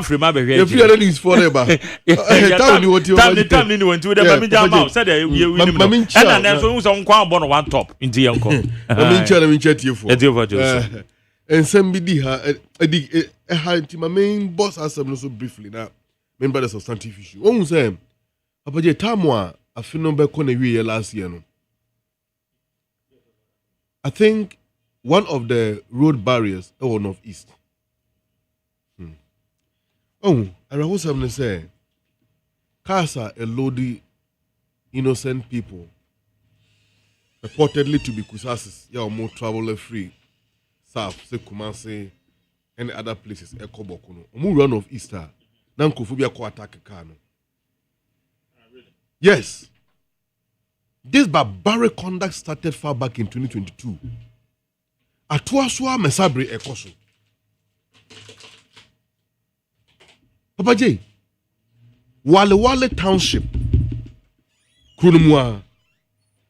free ma be here. You free other links for neighbor. Tell me what you want. Tell me when to the mami jam said you and then so some kwa born one top into your uncle. Mami chat you for. And somebody had my main boss asked them so briefly now. Main brothers of substantive issue. One say, Papa J Tamwa, I feel no back on a year last year. No, I think one of the road barriers or northeast. Oh, and I was having to say, cars are a loady, innocent people, purportedly to be Kusasis, yeah, more traveler free, South, say Kumasi, and other places, Ekobokuno. More run of Easter, Nankofobia ko attack Kano. Yes. This barbaric conduct started far back in 2022. Atuaswa Mesabre Ekoso. Papa J, Wale Township, Kurumwa,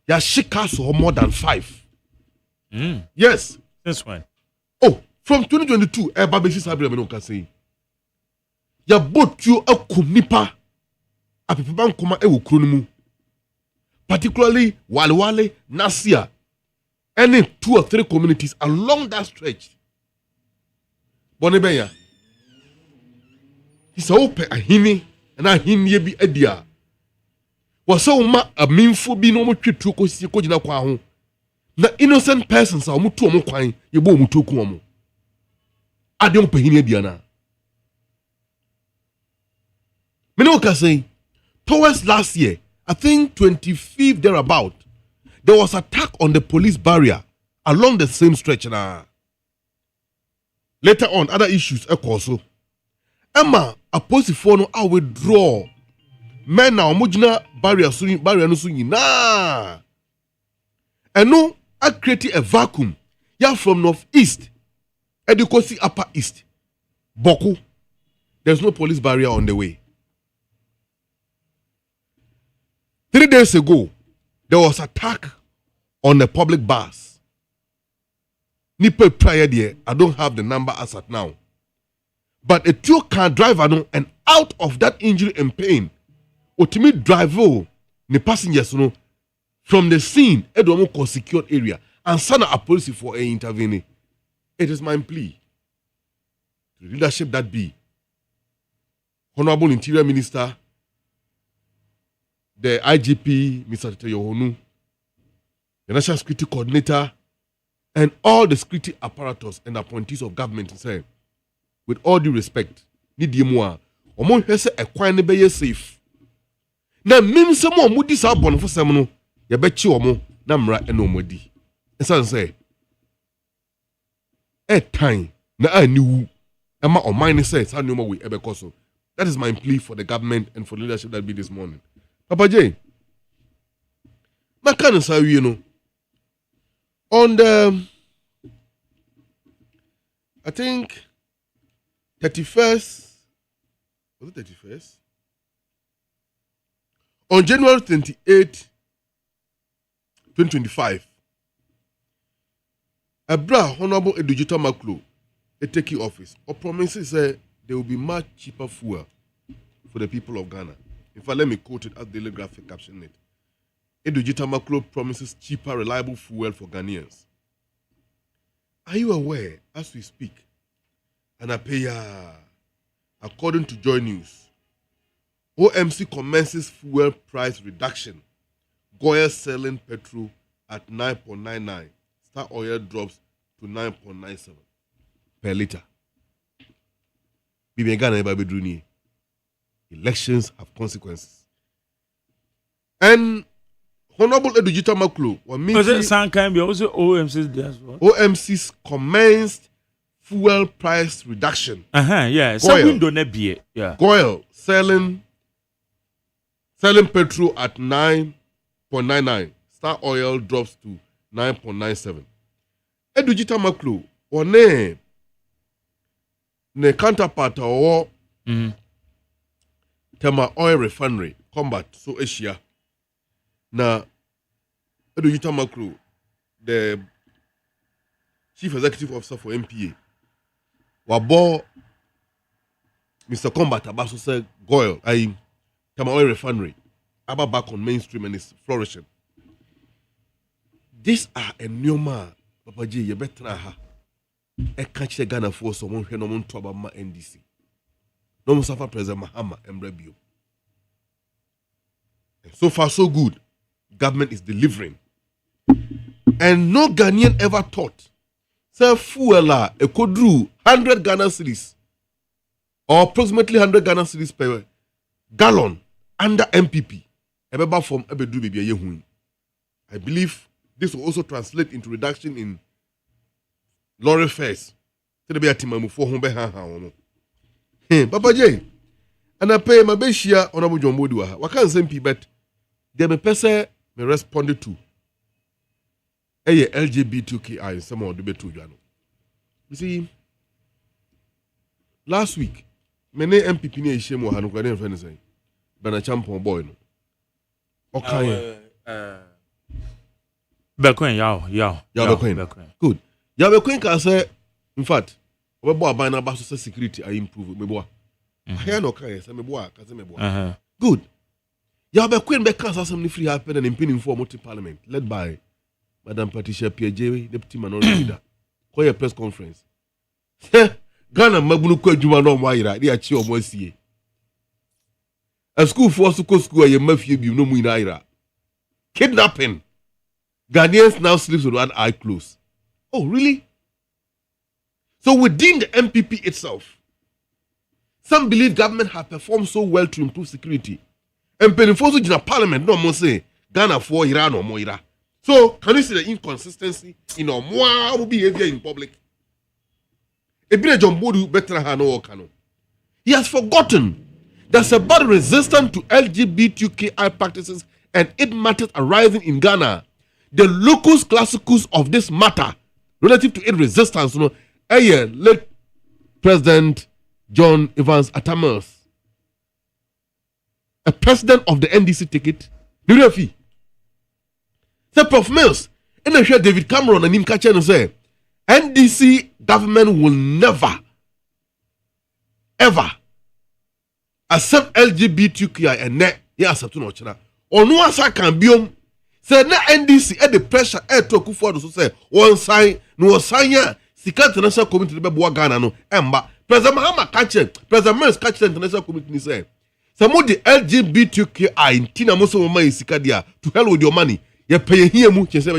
Yashikas or more than 5. Yes. This one. Oh, from 2022, Babesi Sabre Menoka say, Ya boat you a kumipa, a pipan kuma ewu Kurumu, particularly Wale, Nasia. Any 2 or 3 communities along that stretch. Bonebenya. He's open a hini and a hini be a dear. Was so ma a meanful be no more trip to Kojina Kwahu. The innocent persons are mutu mokwine, you bo mutu kuomo. I don't pay him diana. Minoka say, towards last year, I think 25th thereabout. There was attack on the police barrier along the same stretch. Later on, other issues also. Emma, a position I withdraw. Men now, Mujina barrier no sunyi na. And no, I created a vacuum. Yeah, from northeast, Edukosi upper east, Boku. There's no police barrier on the way. 3 days ago, there was attack on the public bus. Nipe prior there, I don't have the number as at now. But a 2-car driver no, and out of that injury and pain, ultimate driver, the passengers no, from the scene, Edomo secured area, and sana a policy for a intervening. It is my plea to the leadership that be Honorable Interior Minister the IGP, Mr. Teyohonu, the National Security Coordinator, and all the security apparatus and appointees of government say, with all due respect, need you more. Omo hwese ekwan ne be safe. Na mim se mo mudi sa bon fo sem no, ye be chi omo na mra e no modi. Esan say, time na aniwu ema o mine say sa no we ebe koso. That is my plea for the government and for the leadership that be this morning. Papa J, makano sa wi no. On the, I think, 31st, was it 31st? On January 28, 2025, Abra Honorable Edujita Maklo, a taking office, or promises there will be much cheaper fuel for the people of Ghana. In fact, let me quote it as the graphic caption it. Edujita Maklo promises cheaper, reliable fuel for Ghanaians. Are you aware, as we speak, according to Joy News, OMC commences fuel price reduction. Goya selling petrol at 9.99. Star oil drops to 9.97 per liter. Elections have consequences. And Honorable Edujita Maklo OMC's commenced fuel price reduction. Yeah. So window ne be. Yeah. Goil selling petrol at 9.99. Star oil drops to 9.97. Edujita Maklo one ne counterpart or Tema oil refinery combat so Asia. Na Edujita Maklo, the chief executive officer for MPA, wabo Mr. Combat Abaso said Goil, Tema oil refinery, Aba back on mainstream and is flourishing. These are a new man, Papa J, you better ha. E catch the Ghana for someone who no one to about my NDC. No one suffer President Mahama and Rebio. So far, so good. Government is delivering. And no Ghanaian ever thought, say, fuela, a kodru, 100 Ghana cedis, or approximately 100 Ghana cedis per gallon under MPP. I believe this will also translate into reduction in lorry fares. Papa J, and I pay my best share on Abu Jumbo. What can say, but they may person me responded to. LGBTQI, some of the betu. You see, last week, many MPP near Shemo had no friends say, but a champion boy. Okay. Bekwen, Good. Bekwen can say, in fact, we boy buying about social security I improve me boy. I hear no kind say me boy, cause me boy. Good. Bekwen be cancer some free happen and impending for multi-parliament led by Madam Patricia P.J. Deputy Minority Leader. Call your press conference. Ghana mabunu kwa juma no mwaira they achi omo sie. A school for school ye mafia bi no mu ira. Kidnapping. Ghanaians now sleeps with one eye closed. Oh, really? So within the MPP itself, some believe government have performed so well to improve security. And Penifoso in parliament no more say Ghana for Iran or Moira. So can you see the inconsistency in our more behavior in public? He has forgotten that about resistance to LGBTQI practices and it matters arising in Ghana. The locus classicus of this matter relative to its resistance, late President John Evans Atamers, a president of the NDC ticket, the Prof. Mills, and I'm sure David Cameron and him catch and say, NDC government will never, ever accept LGBTQI and net, yes, accept no china. Or no one can be say na NDC at the pressure to Kufuor so say one sign no sign ya sika international community be bo Ghana no emba President Mahama catch President Mills catch international community say Some of the LGBTQI in Tina Moso Mama is Sikadia to hell with your money. You pay here, but these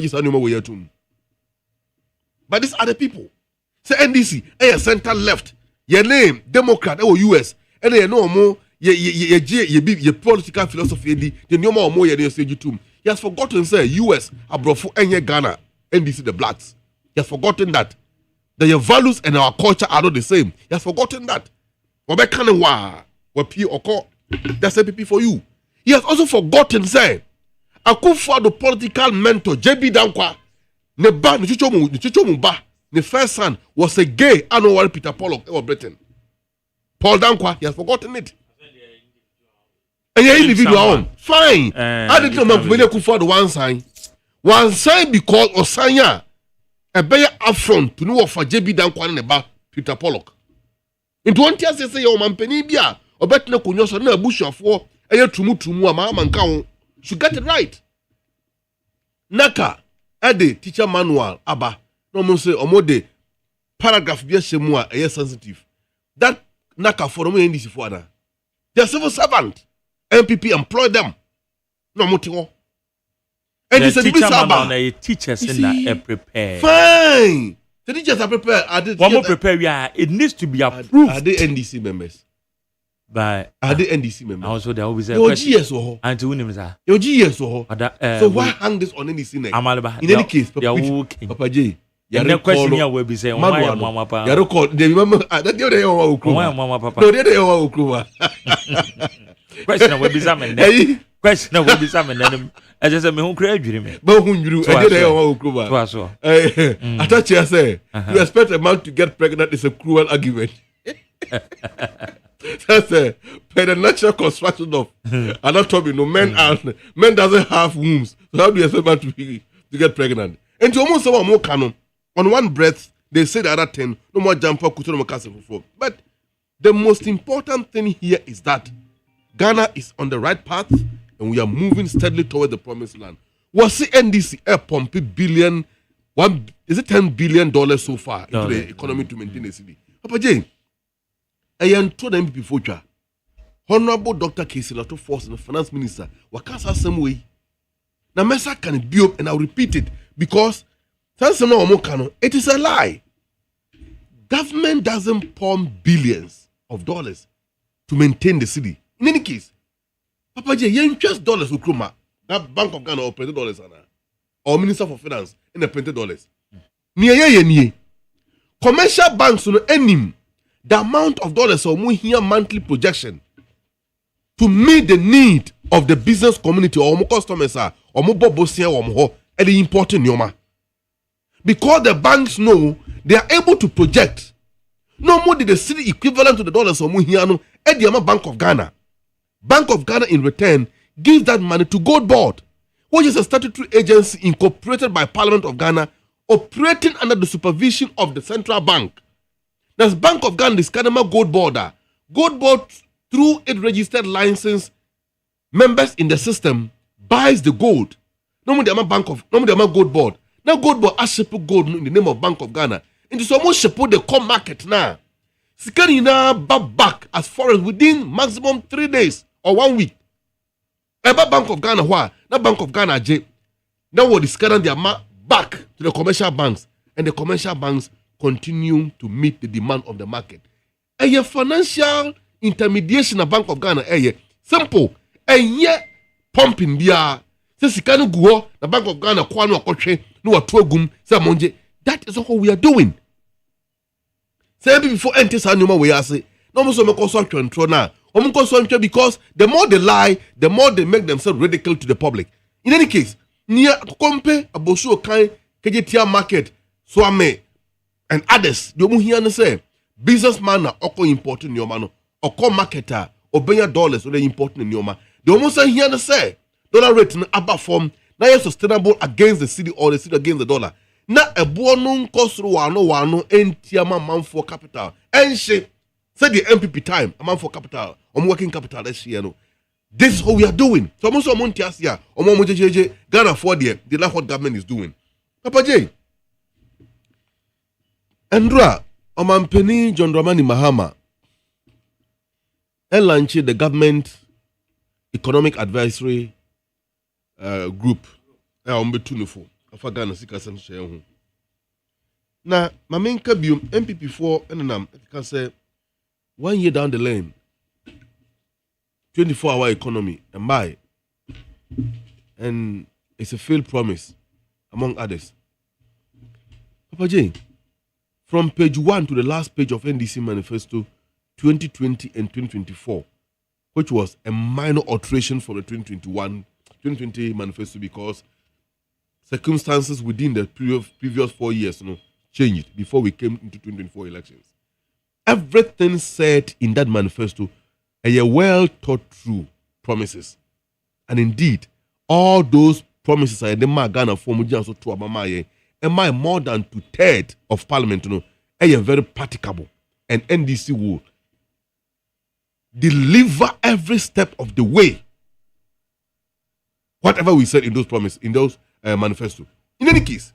are the people. Say NDC, center left, your name, Democrat, US, and they know more, your political philosophy, the no more you say you too. He has forgotten, say, US, abroad for any Ghana, NDC, the blacks. He has forgotten that your values and our culture are not the same. He has forgotten that. That's a PP for you. He has also forgotten, say, Akufo the political mentor, JB Dankwa, the first son was a gay annual Peter Pollock of Britain. Paul Dankwa, he has forgotten it. And you're individual. Fine. I didn't know Akufo the one sign. One sign because Osanya a better affront to know for JB Dankwa and about Peter Pollock. In 20 years, say, your man penibia, or better no kunyosa, no bush of war, and you're tumu, a man count. Should get it right. Naka, Ade, teacher manual, Abba, no more say, or more de paragraph be a sensitive. That Naka for me in this father. They're civil servant. MPP employ them. No more. And it's a teachers are prepared. Fine. The teachers are prepared. One more prepared. Yeah, it needs to be approved. Are they NDC members? But are they NDC members? Also, they always say, your GS or and to win sir. Your GS or so why hang this on NDC neck? In any case, Papa J. The question here will be saying, why Mama Papa? You recall the remember that the other why Mama Papa? No, the other question will be some question will be some and then I just said, me who create dream. But who you I did I thought you say you expect a man to get pregnant is a cruel argument. That's per the natural construction of anatomy. No men doesn't have wombs. So how do you expect man to get pregnant? And to almost someone more canon. On one breath, they say the other 10, no more jumper, no more castle before. But the most important thing here is that Ghana is on the right path and we are moving steadily toward the promised land. Was the NDC pump $10 billion so far into the economy to maintain the city? Papa Jane, I am told them before Honorable Dr. Casey Lato Force and the finance minister were cast the same way. Now, Mesa can be up and I'll repeat it because it is a lie. Government doesn't pump billions of dollars to maintain the city. In any case, Papa J, you interest dollars with Kruma. That Bank of Ghana or printed dollars or Minister for Finance in the printed dollars. Commercial banks on any the amount of dollars or more here monthly projection to meet the need of the business community or more customers or more bobosia or more at the important nyoma. Because the banks know they are able to project no more than the city equivalent to the dollars or more here at the Bank of Ghana. Bank of Ghana in return gives that money to Gold Board, which is a statutory agency incorporated by Parliament of Ghana operating under the supervision of the central bank. That's Bank of Ghana, this Kanama Gold Board. Gold Board, through its registered license, members in the system buys the gold. No more the Gold Board. Now Gold Board has shipped gold in the name of Bank of Ghana. And it's almost shipped the core market now. Sikari now back as far as within maximum 3 days or 1 week. About Bank of Ghana, why? Now Bank of Ghana, now what is scanning their back to the commercial banks, and the commercial banks continue to meet the demand of the market. And your financial intermediation of Bank of Ghana, simple, and yet pumping the Sikani Guo, the Bank of Ghana, Kwano Koche, no Atogum, Samonje. That is what we are doing. Say before enters annual way I say, no more so control now. Because the more they lie, the more they make themselves radical to the public. In any case, near Kompe, Abosu Kai, KJTR Market, Swame, and others, you hear say, businessman are also important in your man, or call marketer, or $1 dollars, or they important in your man. They almost say here say, dollar rate in upper form, now you're sustainable against the city or the city against the dollar. Now a bonum cost wano entiama man for capital. And she said the MPP time, a man for capital, or working capital this year. This is what we are doing. So almost Montie here, or JJ, Ghana for the like what government is doing. Papa J. Andra, Omampeni John Dramani Mahama, and launch the government economic advisory group. Afa Ghana sika sem share ho. Na mamenka biom MPP4 enenam can say 1 year down the lane 24-hour economy and buy, and it's a failed promise among others. Papa J, from page 1 to the last page of NDC manifesto 2020 and 2024, which was a minor alteration from the 2020 manifesto because circumstances within the previous 4 years changed before we came into 2024 elections. Everything said in that manifesto are well thought through promises. And indeed, all those promises are the Ghana form so to Abamaye. Am I more than 2/3 of parliament are very practicable. And NDC will deliver every step of the way. Whatever we said in those promises, in those manifesto. In any case,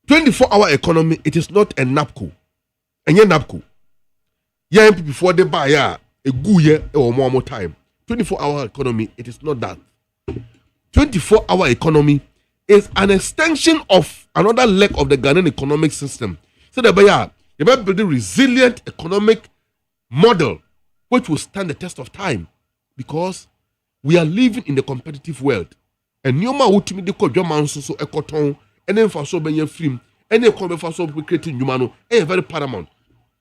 24-hour economy, it is not a NAPCO. And yet NAPCO. Yeah, before they buy a good year or more time. 24-hour economy, it is not that. 24-hour economy is an extension of another leg of the Ghanaian economic system. So they build a resilient economic model which will stand the test of time because we are living in the competitive world. And Nyoma ultimately called German so ecoton and then for so many film and then come for so creating humano very paramount.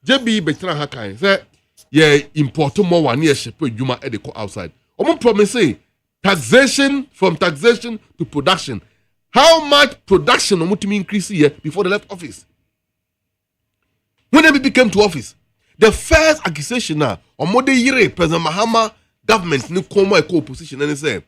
JB Betran Hakai say yeah import more 1 year ship Juma at the outside. Omo promise say taxation from taxation to production. How much production Omutimi increase here before they left office? When they came to office, the first accusation now Omode Yire President Mahama government ni come a co-opposition and they say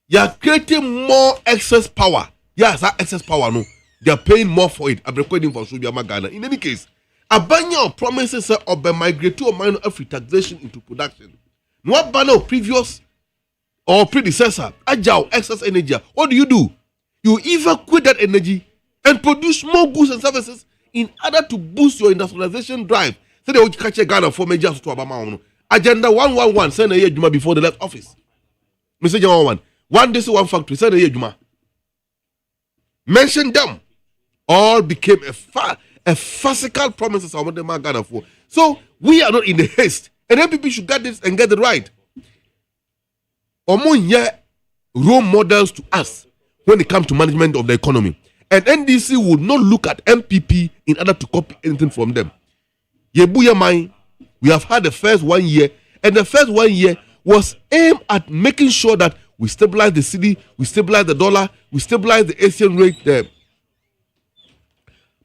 you are creating more excess power. Yes, that excess power no. They are paying more for it. I'm recording for Subiama Ghana. In any case, a banner of promises of the migratory or minor free taxation into production. No banner of previous or predecessor, agile excess energy. What do? You evacuate that energy and produce more goods and services in order to boost your industrialization drive. So they will catch a Ghana for major to Obama. Agenda 111 send a year Juma before they left office. Message 111. One day, one factory send a year Juma. Mention them. All became a physical promises of what the man Ghana for. So we are not in the haste. And then people should get this and get it right. Omunye role models to us when it comes to management of the economy. And NDC will not look at MPP in order to copy anything from them. Yebuya Mai, we have had the first 1 year, and the first 1 year was aimed at making sure that we stabilize the city, we stabilize the dollar, we stabilize the Asian rate, the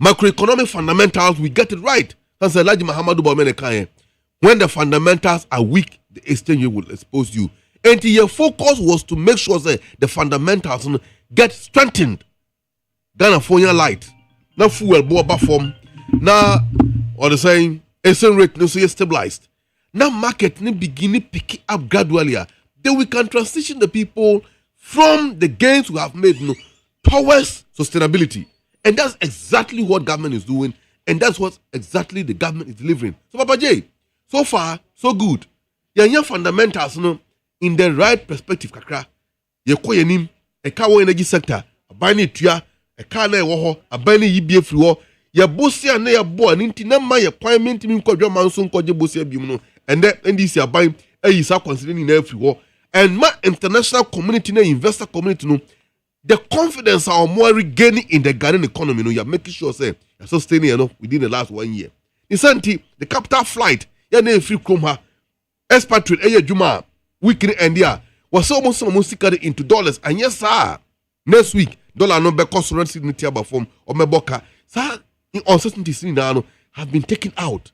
macroeconomic fundamentals, we get it right. That's Elijah Mahamadou Baumenekaye. When the fundamentals are weak, the exchange rate will expose you. And your focus was to make sure that the fundamentals get strengthened. Ghana Fonya light. Now fuel boba form. Now or the saying Asian rate no so stabilized. Now market ni begin picking up gradually. Then we can transition the people from the gains we have made towards sustainability. And that's exactly what government is doing. And that's what exactly the government is delivering. So Papa J, so far, so good. Your fundamentals in the right perspective kakra. Ye ko yenim e ka wo energy sector, abani tua, e ka na e wo ho, abani yibie firi wo. Ye bosia na ye bo ani nti na ma ye kwan menti mi nkwadwa manso nkwaje bosia bium no. And then NDC aban ayi sa considering na firi wo. And my international community na investor community no, the confidence are more regaining in the Ghanaian economy. You are making sure say you're sustaining enough within the last 1 year. Insanity, the capital flight, you na free kroma, expatriate eye juma weekly end year was almost into dollars. And yes, sir, next week dollar no be cost currency in tiaba form or meboka. Sir, in uncertainties now have been taken out.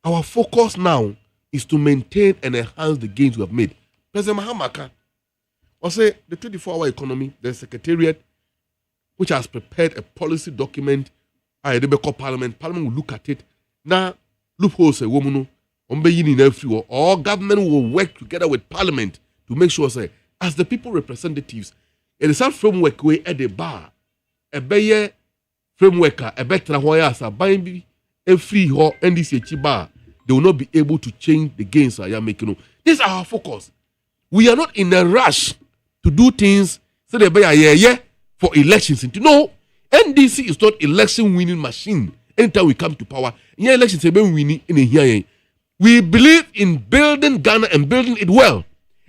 Our focus now is to maintain and enhance the gains we have made. President Mahamaka or say the 24-hour economy, the secretariat, which has prepared a policy document, I call Parliament. Parliament will look at it. Now, loopholes a woman, or government will work together with Parliament to make sure, say, as the people representatives, it is a framework way at the bar, a bayer framework, a better hoyasa, buying a free or NDC bar, they will not be able to change the gains I am making. This is our focus. We are not in a rush to do things so they buy a for elections. No, NDC is not election winning machine. Anytime we come to power, yeah, elections are being winning in a year. We believe in building Ghana and building it well.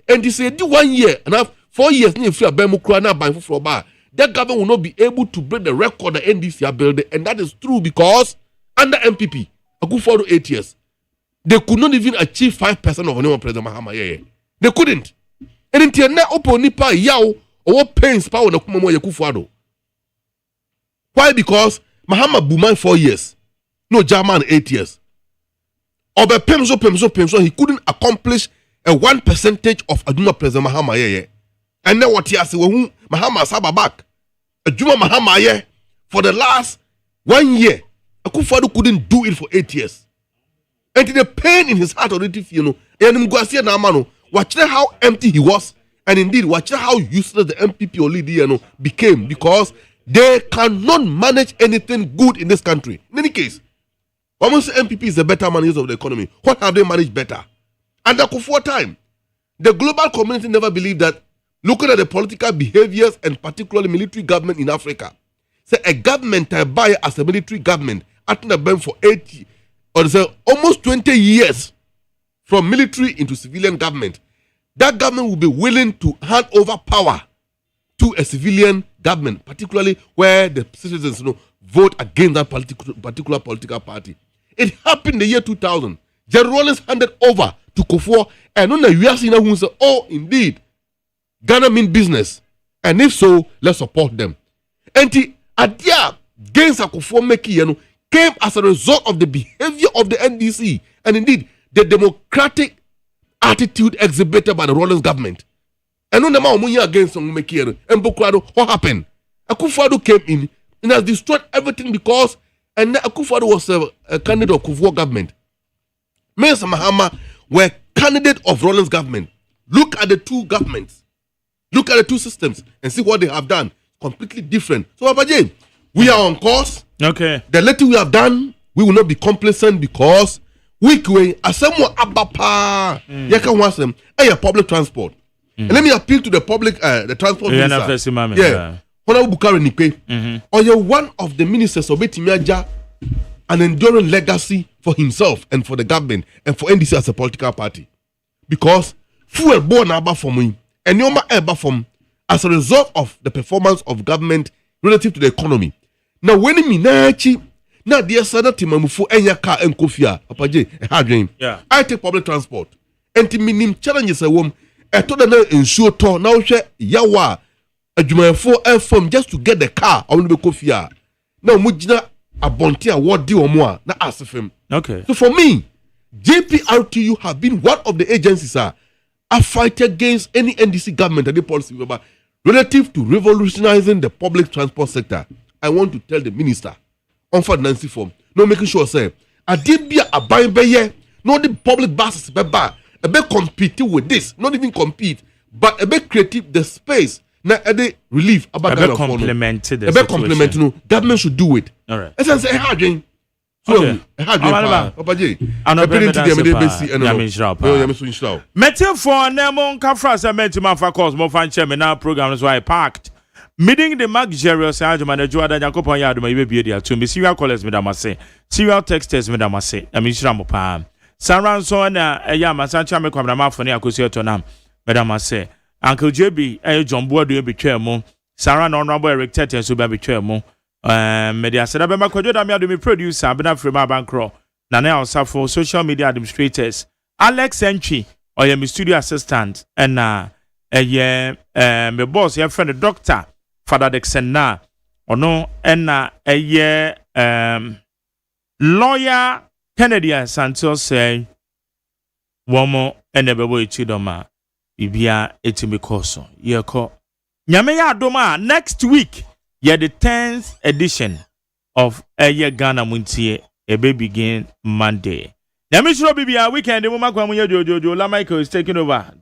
And they say, do 1 year and have 4 years, if you are buying for bar, that government will not be able to break the record the NDC are building. And that is true because under MPP, a good 4 to 8 years, they could not even achieve 5% of anyone President Mahama. Yeah. They couldn't. And in Tiana open nipa yaw or pains power na kuma mo yakufuado. Why? Because Mahama Buman 4 years, no German 8 years. Obe pemso, he couldn't accomplish a 1% of Aduma President Mahama. Yeah. And then what he has said, Mahama Saba back. Aduma Mahama yeah, for the last 1 year, Akufo-Addo couldn't do it for 8 years. And the pain in his heart already, watch how empty he was, and indeed, watch how useless the MPP or leader became because they cannot manage anything good in this country. In any case, almost MPP is the better manager of the economy. What have they managed better? Under Kufuor time, the global community never believed that. Looking at the political behaviors and particularly military government in Africa, say a government by as a military government acting them for 80 or say almost 20 years from military into civilian government, that government will be willing to hand over power to a civilian government, particularly where the citizens vote against that particular political party. It happened in the year 2000. Jerry Rawlings handed over to Kufuor, and on the US who said, oh, indeed, Ghana mean business, and if so, let's support them. And the idea against Kufuor Meki came as a result of the behavior of the NDC, and indeed the democratic attitude exhibited by the Rawlings government. And on the man against Meki and Bukrado, what happened? Akufo-Addo came in and has destroyed everything because and Akufo-Addo was a candidate of Kufuor government. Mr. Mahama were candidate of Rawlings government. Look at the two governments. Look at the two systems and see what they have done. Completely different. So, Papa Jane, we are on course. Okay. The little we have done, we will not be complacent because we can assemble abapa. You can watch them. Public transport. And let me appeal to the public, the transport minister. Yeah. Honorable Bukari Nikwe. Or you're one of the ministers of Betimiaja, an enduring legacy for himself and for the government and for NDC as a political party. Because fuel born abba for me. And Yoma Eba from as a result of the performance of government relative to the economy. Now, when me nachi, now dear Senate Mamufu enya car and kofia, Papa J, yeah. I take public transport. And to minim challenges a woman, I told her ensure to now share yawa a Juma 4 from just to get the car on the kofia. Now, Mujina a bontia what do or more, na ask him. Okay. So for me, JPRTU have been one of the agencies a fight against any NDC government and the policy about relative to revolutionizing the public transport sector. I want to tell the minister on Nancy form, no making sure say I did be a buying by not the public buses a bit compete with this, not even compete, but a bit creative the space now a day relief about a bit complemented a bit complemented. Government should do it. All right. As I say, how Okay. Papa J. Metal for Nemo Cafras and Metima for Cos more fan chairman now programs why parked. Meeting the luxurious Agyeman Joada Jacopo Yard may be there to me. Serial callers, Madame say. Serial texters, Madame say. I mean, Shramopam. Saran Sona, a yam, and Sancha Macamama for Niacosia Tonam, Madame say. Uncle JB, a John Board be chairman. Sarah Honorable Eric Tetten, so be chairman. Media said about Kojoda me producer, Abena Frema Bankro, Nana for social media administrators, Alex Entry, or your studio assistant, and my boss, your friend, the doctor, Father Dixon, na, or no, and a year lawyer Kennedy and Santos say, one more and never wait chidoma, Ibia etimikoso, ye call Yameya Doma next week. Yeah, the 10th edition of Ghana Montie will begin Monday. Now, Mr. Bibia, weekend, the woman Jojo Lamichael is taking over.